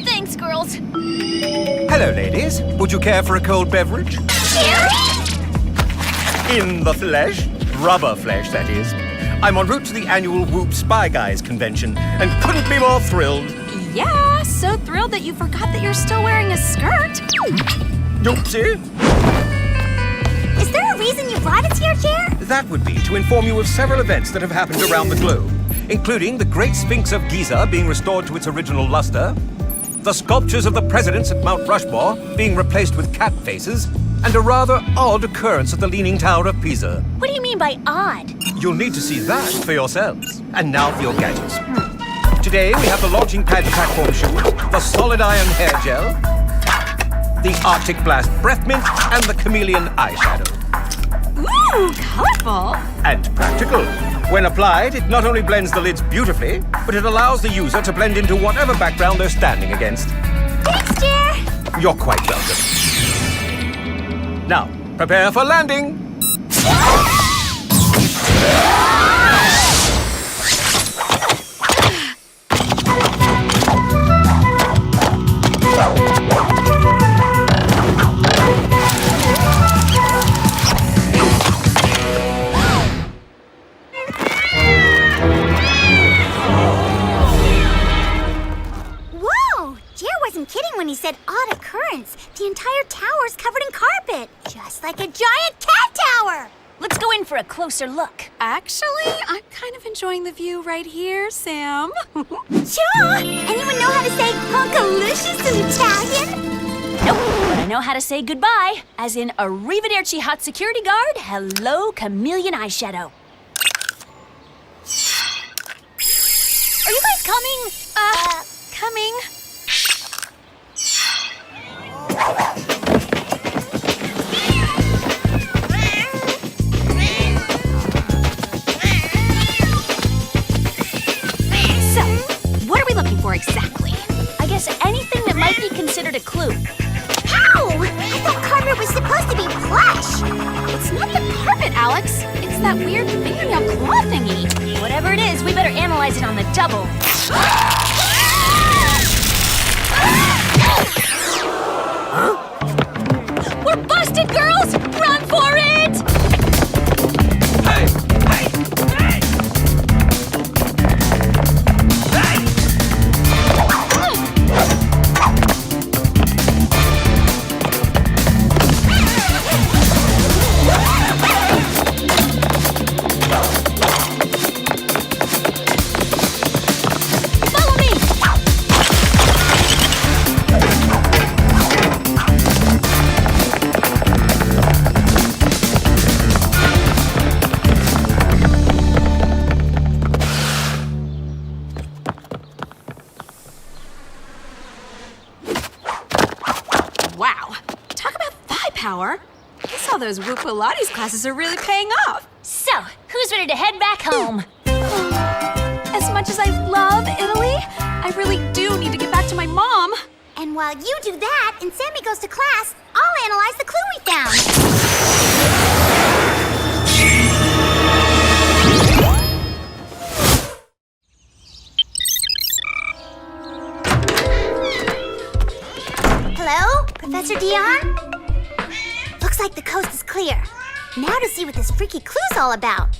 Thanks, girls. Hello, ladies. Would you care for a cold beverage? In the flesh. Rubber flesh, that is. I'm en route to the annual Whoop Spy Guys convention and couldn't be more thrilled. Yeah, so thrilled that you forgot that you're still wearing a skirt. Oopsie. Is there a reason you brought it to your chair? That would be to inform you of several events that have happened around the globe, including the Great Sphinx of Giza being restored to its original luster, the sculptures of the presidents at Mount Rushmore being replaced with cat faces, and a rather odd occurrence at the Leaning Tower of Pisa. What do you mean by odd? You'll need to see that for yourselves. And now for your gadgets. Today we have the launching pad platform shoes, the solid iron hair gel, the Arctic Blast breath mint, and the chameleon eyeshadow. Ooh, colorful. And practical. When applied, it not only blends the lids beautifully, but it allows the user to blend into whatever background they're standing against. Thanks, Jer. You're quite welcome. Now, prepare for landing. Whoa! Jer wasn't kidding when he said odd occurrence. The entire tower's covered in carpet, just like a giant cat tower. Let's go in for a closer look. Actually, I'm kind of enjoying the view right here, Sam. Sure! Anyone know how to say hunkalicious in Italian? Nope, but I know how to say goodbye, as in arrivederci hot security guard, hello chameleon eyeshadow. Are you guys coming? Coming. So, what are we looking for exactly? I guess anything that might be considered a clue. Ow! I thought carpet was supposed to be plush. It's not the carpet, Alex. It's that weird fingernail claw thingy. Whatever it is, we better analyze it on the double. We're busted, girls! Run for it! Hey! Hey! Hey! Hey! Follow me! Wow. Talk about thigh power. guess all those Whoop Pilates classes are really paying off. So, who's ready to head back home? As much as I love Italy, I really do need to get back to my mom. And while you do that and Sammy goes to class, I'll analyze the clue we found. Hello? Professor Dion? Looks like the coast is clear. Now to see what this freaky clue's all about.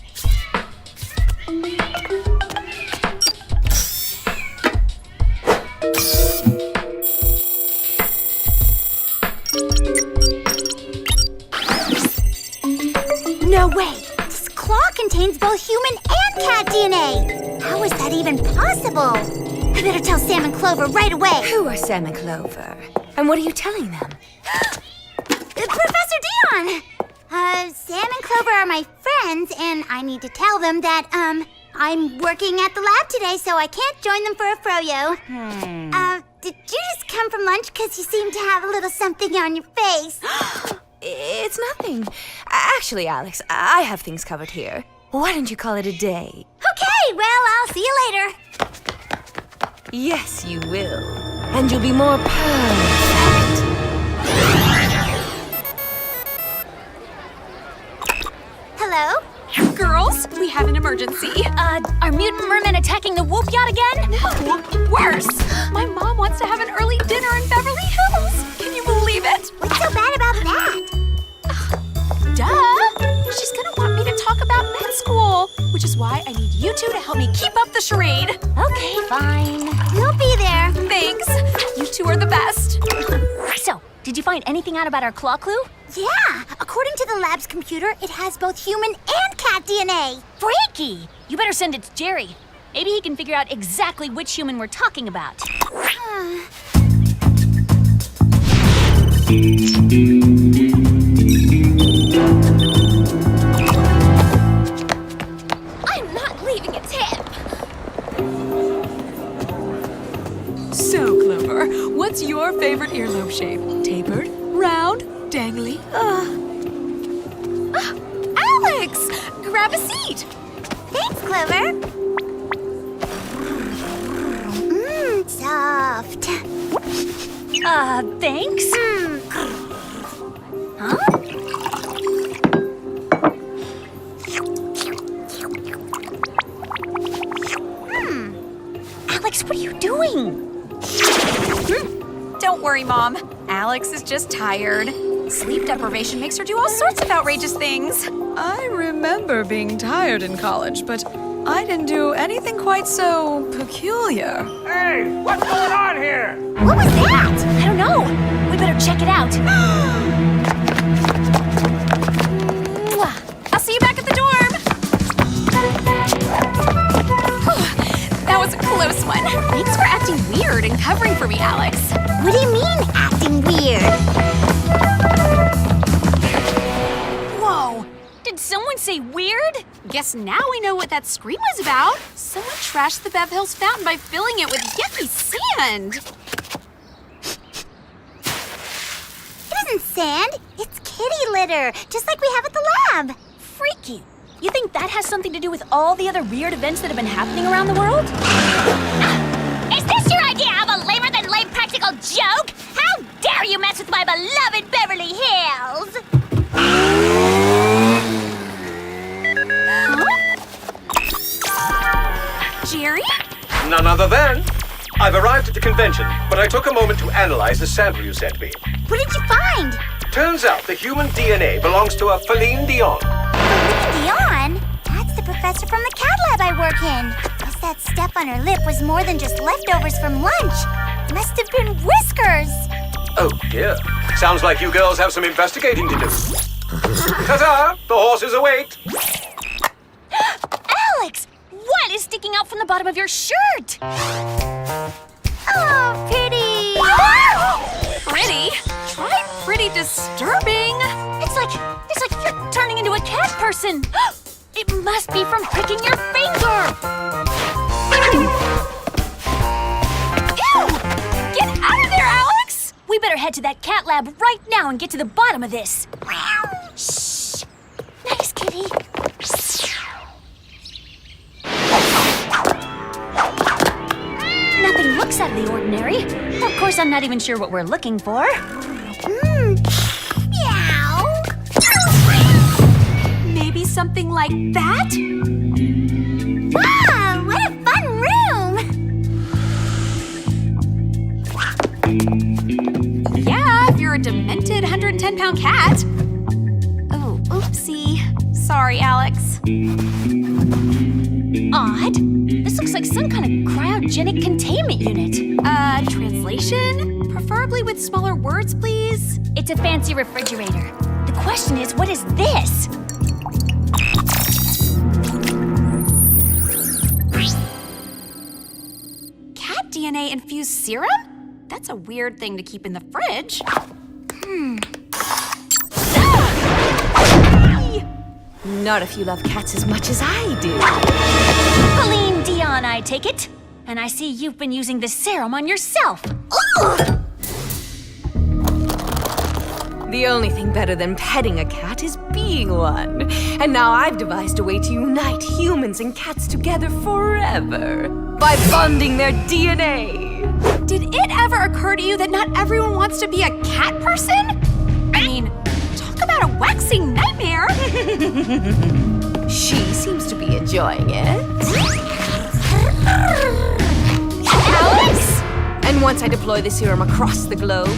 No way! This claw contains both human and cat DNA! How is that even possible? I better tell Sam and Clover right away! Who are Sam and Clover? And what are you telling them? Professor Dion! Sam and Clover are my friends, and I need to tell them that, I'm working at the lab today, so I can't join them for a froyo. Did you just come from lunch? Because you seem to have a little something on your face. It's nothing. Actually, Alex, I have things covered here. Why don't you call it a day? Okay, well, I'll see you later. Yes, you will. And you'll be more perfect. Hello? Girls, we have an emergency. Are mutant mermen attacking the Whoop yacht again? No, worse. My mom wants to have an early dinner in Beverly Hills. Can you believe it? What's so bad about that? Duh! She's gonna want me to talk about med school, which is why I need you two to help me keep up the charade. Okay, fine. We'll be there. Thanks. You two are the best. So, did you find anything out about our claw clue? Yeah! According to the lab's computer, it has both human and cat DNA. Freaky! You better send it to Jerry. Maybe he can figure out exactly which human we're talking about. I'm not leaving a tip. So, Clover, what's your favorite earlobe shape? Tapered? Round? Dangly? Alex! Grab a seat. Thanks, Clover. Soft. Thanks? Huh? Alex, what are you doing? Don't worry, Mom. Alex is just tired. Sleep deprivation makes her do all sorts of outrageous things. I remember being tired in college, but I didn't do anything quite so peculiar. Hey, what's going on here? What was that? I don't know. We better check it out. I'll see you back at the dorm. That was a close one. Thanks for acting weird and covering for me, Alex. What do you mean, acting weird? Whoa. Did someone say weird? Guess now we know what that scream was about. Someone trashed the Bev Hills fountain by filling it with yucky sand. It isn't sand. It's kitty litter, just like we have at the lab. Freaky. You think that has something to do with all the other weird events that have been happening around the world? Is this your idea of a lamer-than-lame practical joke? How dare you mess with my beloved Beverly Hills? Jerry? None other than. I've arrived at the convention, but I took a moment to analyze the sample you sent me. What did you find? Turns out the human DNA belongs to a Feline Dion. Dion? That's the professor from the cat lab I work in. Guess that stuff on her lip was more than just leftovers from lunch. Must have been whiskers. Oh dear. Sounds like you girls have some investigating to do. Ta-ta! The horses await. Alex! What is sticking out from the bottom of your shirt? Oh, pretty! Pretty? Try pretty disturbing. It's like you're turning into a cat person. It must be from pricking your finger. Ew! Get out of there, Alex! We better head to that cat lab right now and get to the bottom of this. Okay. Nothing looks out of the ordinary. Of course, I'm not even sure what we're looking for. Meow. Maybe something like that? Wow, what a fun room! Yeah, if you're a demented 110-pound cat. Oh, oopsie. Sorry, Alex. Odd. This looks like some kind of cryogenic containment unit. Translation? Preferably with smaller words, please. It's a fancy refrigerator. The question is, what is this? Cat DNA infused serum? That's a weird thing to keep in the fridge. Not if you love cats as much as I do. Pauline Dion, I take it. And I see you've been using this serum on yourself. The only thing better than petting a cat is being one. And now I've devised a way to unite humans and cats together forever by bonding their DNA. Did it ever occur to you that not everyone wants to be a cat person? I mean, talk about a waxing nightmare. She seems to be enjoying it. Alex? And once I deploy the serum across the globe,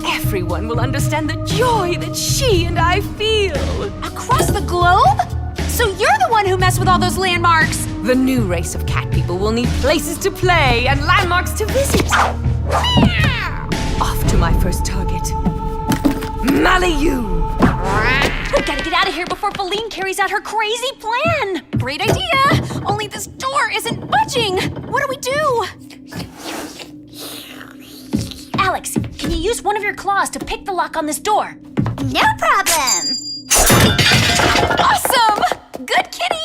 everyone will understand the joy that she and I feel. Across the globe? So you're the one who messed with all those landmarks. The new race of cat people will need places to play and landmarks to visit. Off to my first target. Maliyu! We gotta get out of here before Pauline carries out her crazy plan. Great idea. Only this door isn't budging. What do we do? Alex, can you use one of your claws to pick the lock on this door? No problem. Awesome! Good kitty!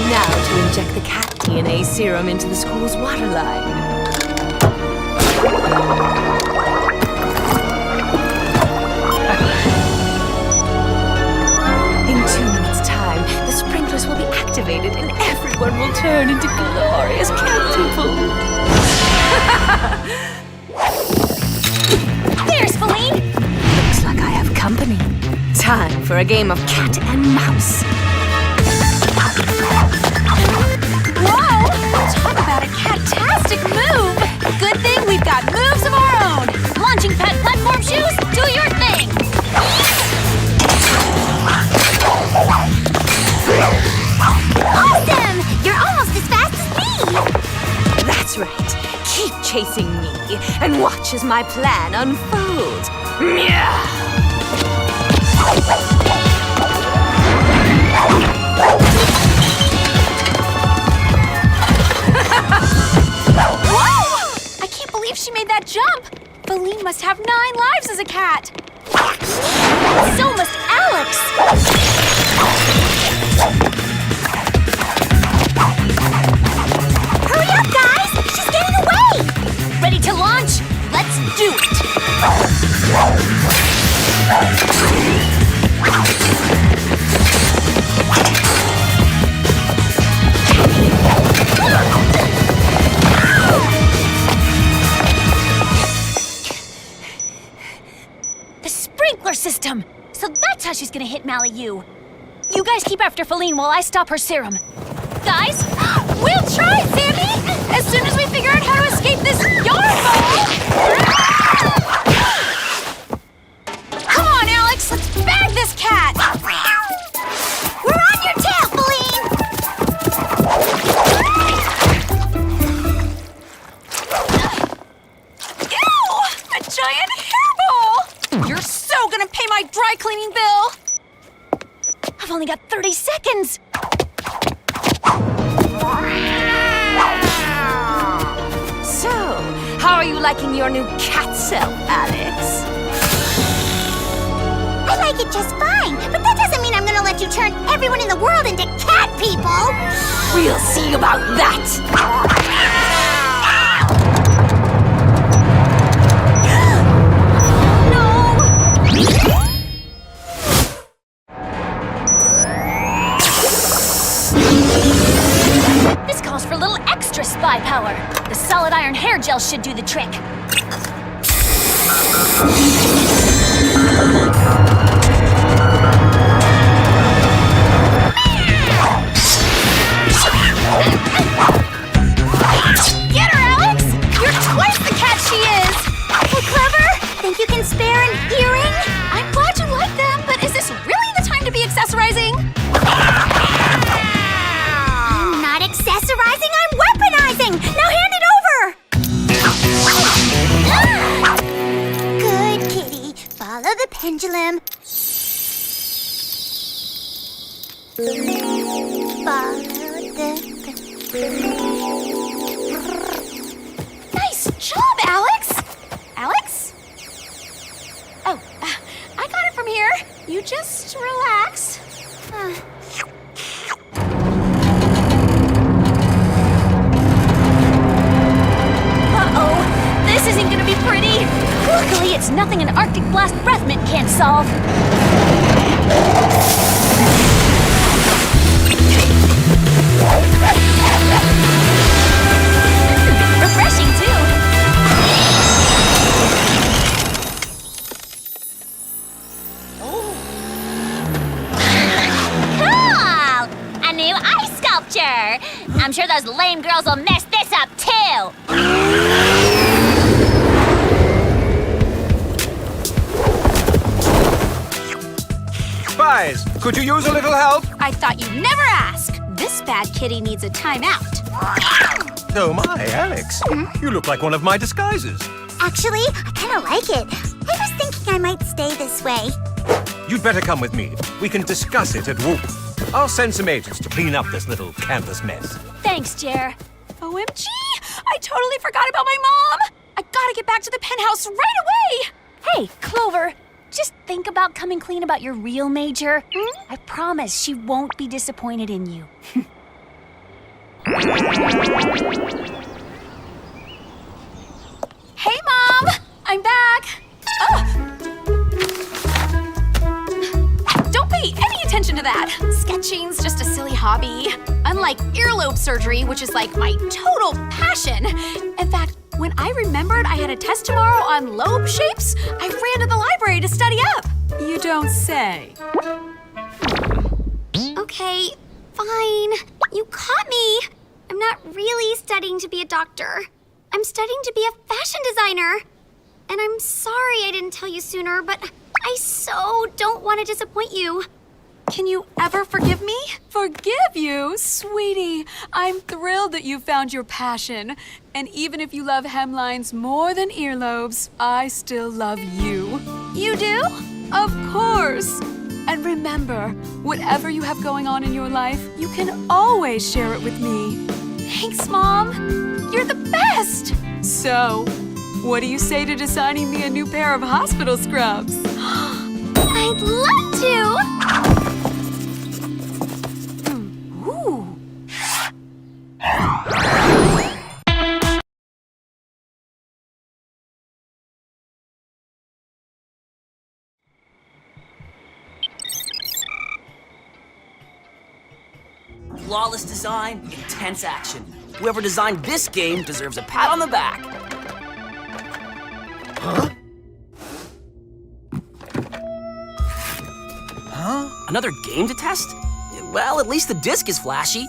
Now to inject the cat DNA serum into the school's water line. In 2 minutes' time, the sprinklers will be activated and everyone will turn into glorious cat people. There's Pauline! Looks like I have company. Time for a game of cat and mouse. Whoa! Talk about a cat-tastic move! Good thing we've got moves of our own! Launching pad platform shoes, do your thing! Awesome! You're almost as fast as me! That's right. Keep chasing me and watch as my plan unfolds. Meow! Whoa! I can't believe she made that jump! Pauline must have 9 lives as a cat. So must Alex! Hurry up, guys! She's getting away! Ready to launch? Let's do it! The sprinkler system! So that's how she's gonna hit Maliyu. You guys keep after Pauline while I stop her serum. Guys, We'll try, Sammy! As soon as we figure out how to escape this yarn ball! Come on, Alex! Let's bag this cat! We're on your tail, Pauline! Ew! A giant hairball! You're so gonna pay my dry cleaning bill! I've only got 30 seconds! So, how are you liking your new cat self, Alex? I like it just fine, but that doesn't mean I'm gonna let you turn everyone in the world into cat people! people! We'll see about that! This calls for a little extra spy power. The solid iron hair gel should do the trick. Get her, Alex! You're twice the cat she is! Hey, Clover, think you can spare an earring? I'm glad you like them, but is this really the time to be accessorizing? I'm not accessorizing, I'm weaponizing! Now hand it over! Good kitty. Follow the pendulum. Follow the... Nice job, Alex! Alex? Oh, I got it from here. You just relax. Uh-oh, this isn't gonna be pretty. Luckily, it's nothing an Arctic Blast breath mint can't solve. Refreshing, too. Cool! A new ice sculpture! I'm sure those lame girls will mess this up, too! Spies, could you use a little help? I thought you'd never ask. This bad kitty needs a timeout. Oh my, Alex. You look like one of my disguises. Actually, I kind of like it. I was thinking I might stay this way. You'd better come with me. We can discuss it at Whoop. I'll send some agents to clean up this little campus mess. Thanks, Jer. OMG! I totally forgot about my mom! I gotta get back to the penthouse right away! Hey, Clover, just think about coming clean about your real major. I promise she won't be disappointed in you. Hey, Mom! I'm back! Oh. Don't pay any attention to that. Sketching's just a silly hobby. Unlike earlobe surgery, which is like my total passion. In fact, when I remembered I had a test tomorrow on lobe shapes, I ran to the library to study up. You don't say. Okay, fine. You caught me. I'm not really studying to be a doctor. I'm studying to be a fashion designer. And I'm sorry I didn't tell you sooner, but I so don't want to disappoint you. Can you ever forgive me? Forgive you? Sweetie, I'm thrilled that you found your passion. And even if you love hemlines more than earlobes, I still love you. You do? Of course. And remember, whatever you have going on in your life, you can always share it with me. Thanks, Mom. You're the best. So, what do you say to designing me a new pair of hospital scrubs? I'd love to! Ooh. Flawless design, intense action. Whoever designed this game deserves a pat on the back. Huh? Huh? Another game to test? Well, at least the disc is flashy.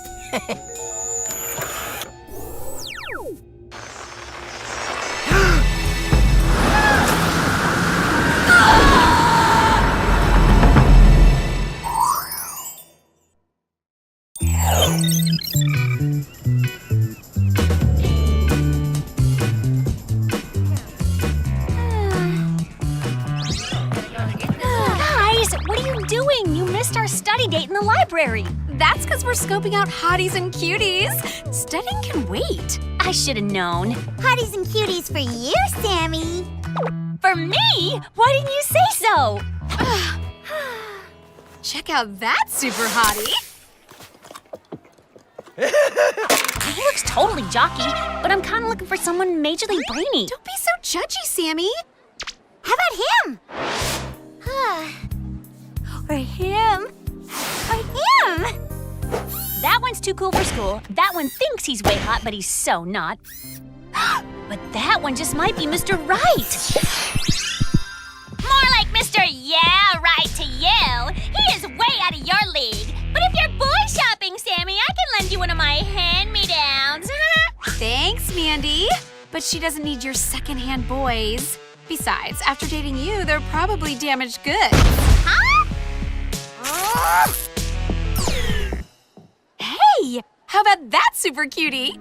Study date in the library. That's because we're scoping out hotties and cuties. Studying can wait. I should have known. Hotties and cuties for you, Sammy. For me? Why didn't you say so? Check out that super hottie. He looks totally jockey, but I'm kind of looking for someone majorly brainy. Don't be so judgy, Sammy. How about him? Or him? Or him? That one's too cool for school. That one thinks he's way hot, but he's so not. But that one just might be Mr. Right. More like Mr. Yeah, right to you. He is way out of your league. But if you're boy shopping, Sammy, I can lend you one of my hand-me-downs. Thanks, Mandy. But she doesn't need your secondhand boys. Besides, after dating you, they're probably damaged goods. Huh? Hey, how about that super cutie?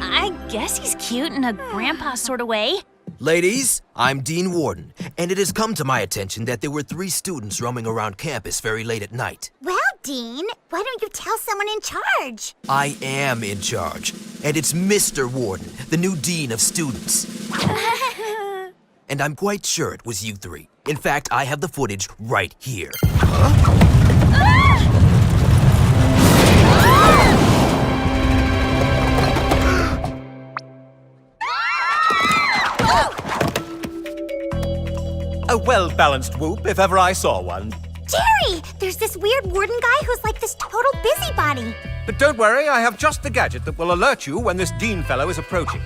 I guess he's cute in a grandpa sort of way. Ladies, I'm Dean Warden, and it has come to my attention that there were 3 students roaming around campus very late at night. Well, Dean, why don't you tell someone in charge? I am in charge, and it's Mr. Warden, the new dean of students. And I'm quite sure it was you 3. In fact, I have the footage right here. A well-balanced whoop, if ever I saw one. Jerry, there's this weird warden guy who's like this total busybody. But don't worry, I have just the gadget that will alert you when this dean fellow is approaching.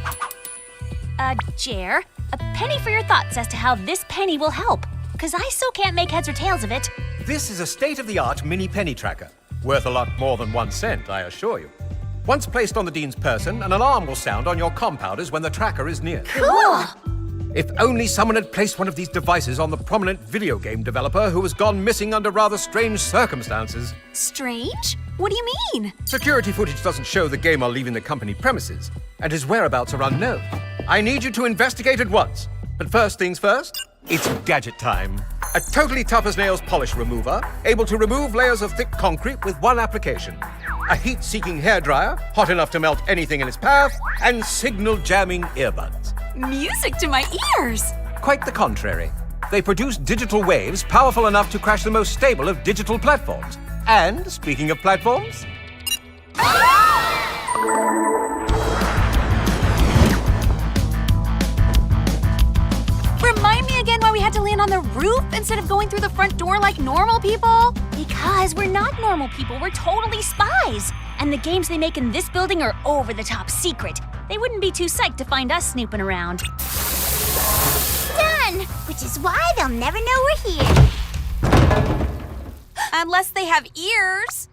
Jer, a penny for your thoughts as to how this penny will help. Because I still can't make heads or tails of it. This is a state-of-the-art mini penny tracker. Worth a lot more than 1 cent, I assure you. Once placed on the dean's person, an alarm will sound on your compounders when the tracker is near. Cool! If only someone had placed one of these devices on the prominent video game developer who has gone missing under rather strange circumstances. Strange? What do you mean? Security footage doesn't show the gamer leaving the company premises, and his whereabouts are unknown. I need you to investigate at once. But first things first, it's gadget time. A totally tough-as-nails polish remover, able to remove layers of thick concrete with 1 application. A heat-seeking hairdryer, hot enough to melt anything in its path, and signal-jamming earbuds. Music to my ears! Quite the contrary. They produce digital waves powerful enough to crash the most stable of digital platforms. And, speaking of platforms... Remind me again why we had to land on the roof instead of going through the front door like normal people? Because we're not normal people, we're totally spies. And the games they make in this building are over-the-top secret. They wouldn't be too psyched to find us snooping around. Done! Which is why they'll never know we're here. Unless they have ears.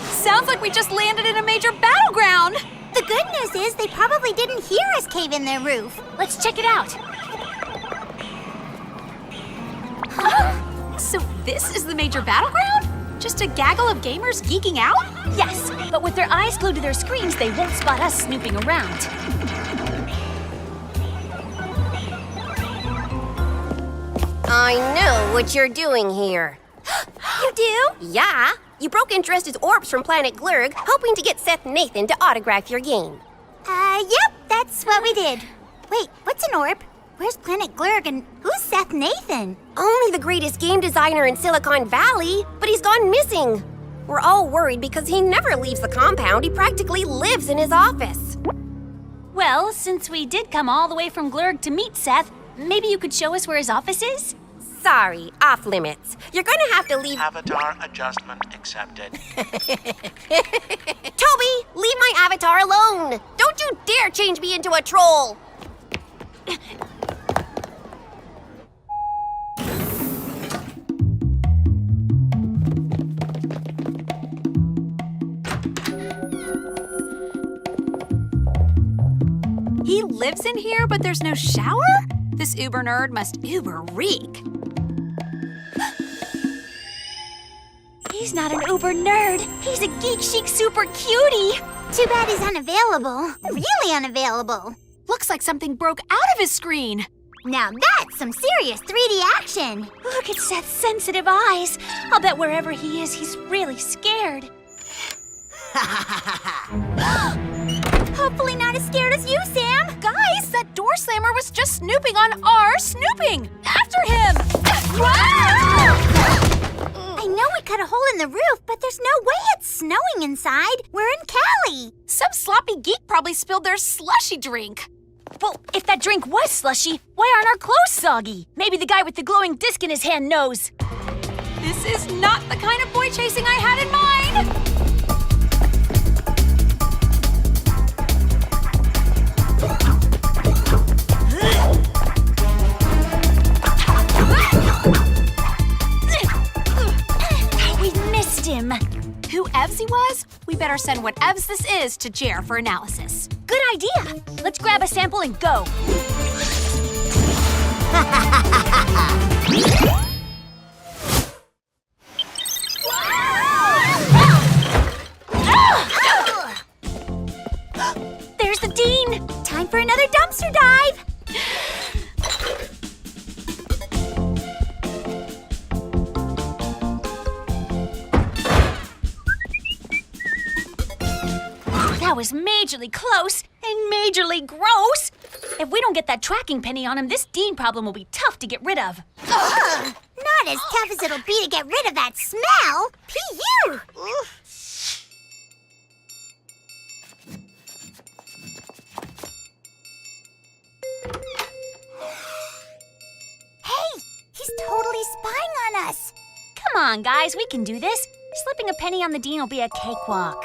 Sounds like we just landed in a major battleground. The good news is they probably didn't hear us cave in their roof. Let's check it out. So this is the major battleground? Just a gaggle of gamers geeking out? Yes, but with their eyes glued to their screens, they won't spot us snooping around. I know what you're doing here. You do? Yeah. You broke Interested's orbs from planet Glurg, hoping to get Seth Nathan to autograph your game. Yep, that's what we did. Wait, what's an orb? Where's Planet Glurg and who's Seth Nathan? Only the greatest game designer in Silicon Valley, but he's gone missing. We're all worried because he never leaves the compound. He practically lives in his office. Well, since we did come all the way from Glurg to meet Seth, maybe you could show us where his office is? Sorry, off limits. You're gonna have to leave... Avatar adjustment accepted. Toby, leave my avatar alone! Don't you dare change me into a troll! He lives in here, but there's no shower? This uber nerd must uber reek. He's not an uber nerd. He's a geek chic super cutie. Too bad he's unavailable. Really unavailable. Looks like something broke out of his screen. Now that's some serious 3D action. Look at Seth's sensitive eyes. I'll bet wherever he is, he's really scared. Hopefully not as scared as you, Sam. Guys, that door slammer was just snooping on our snooping. After him! the roof, but there's no way it's snowing inside. We're in Cali. Some sloppy geek probably spilled their slushy drink. Well, if that drink was slushy, why aren't our clothes soggy? Maybe the guy with the glowing disc in his hand knows. This is not the kind of boy chasing I had in mind! We missed him. Who Evs he was? We better send what Evs this is to Jer for analysis. Good idea. Let's grab a sample and go. There's the Dean. Time for another dumpster dive. That was majorly close and majorly gross. If we don't get that tracking penny on him, this Dean problem will be tough to get rid of. Ugh, not as tough as it'll be to get rid of that smell. P.U. Hey, he's totally spying on us. Come on, guys, we can do this. Slipping a penny on the Dean will be a cakewalk.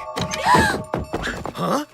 Huh?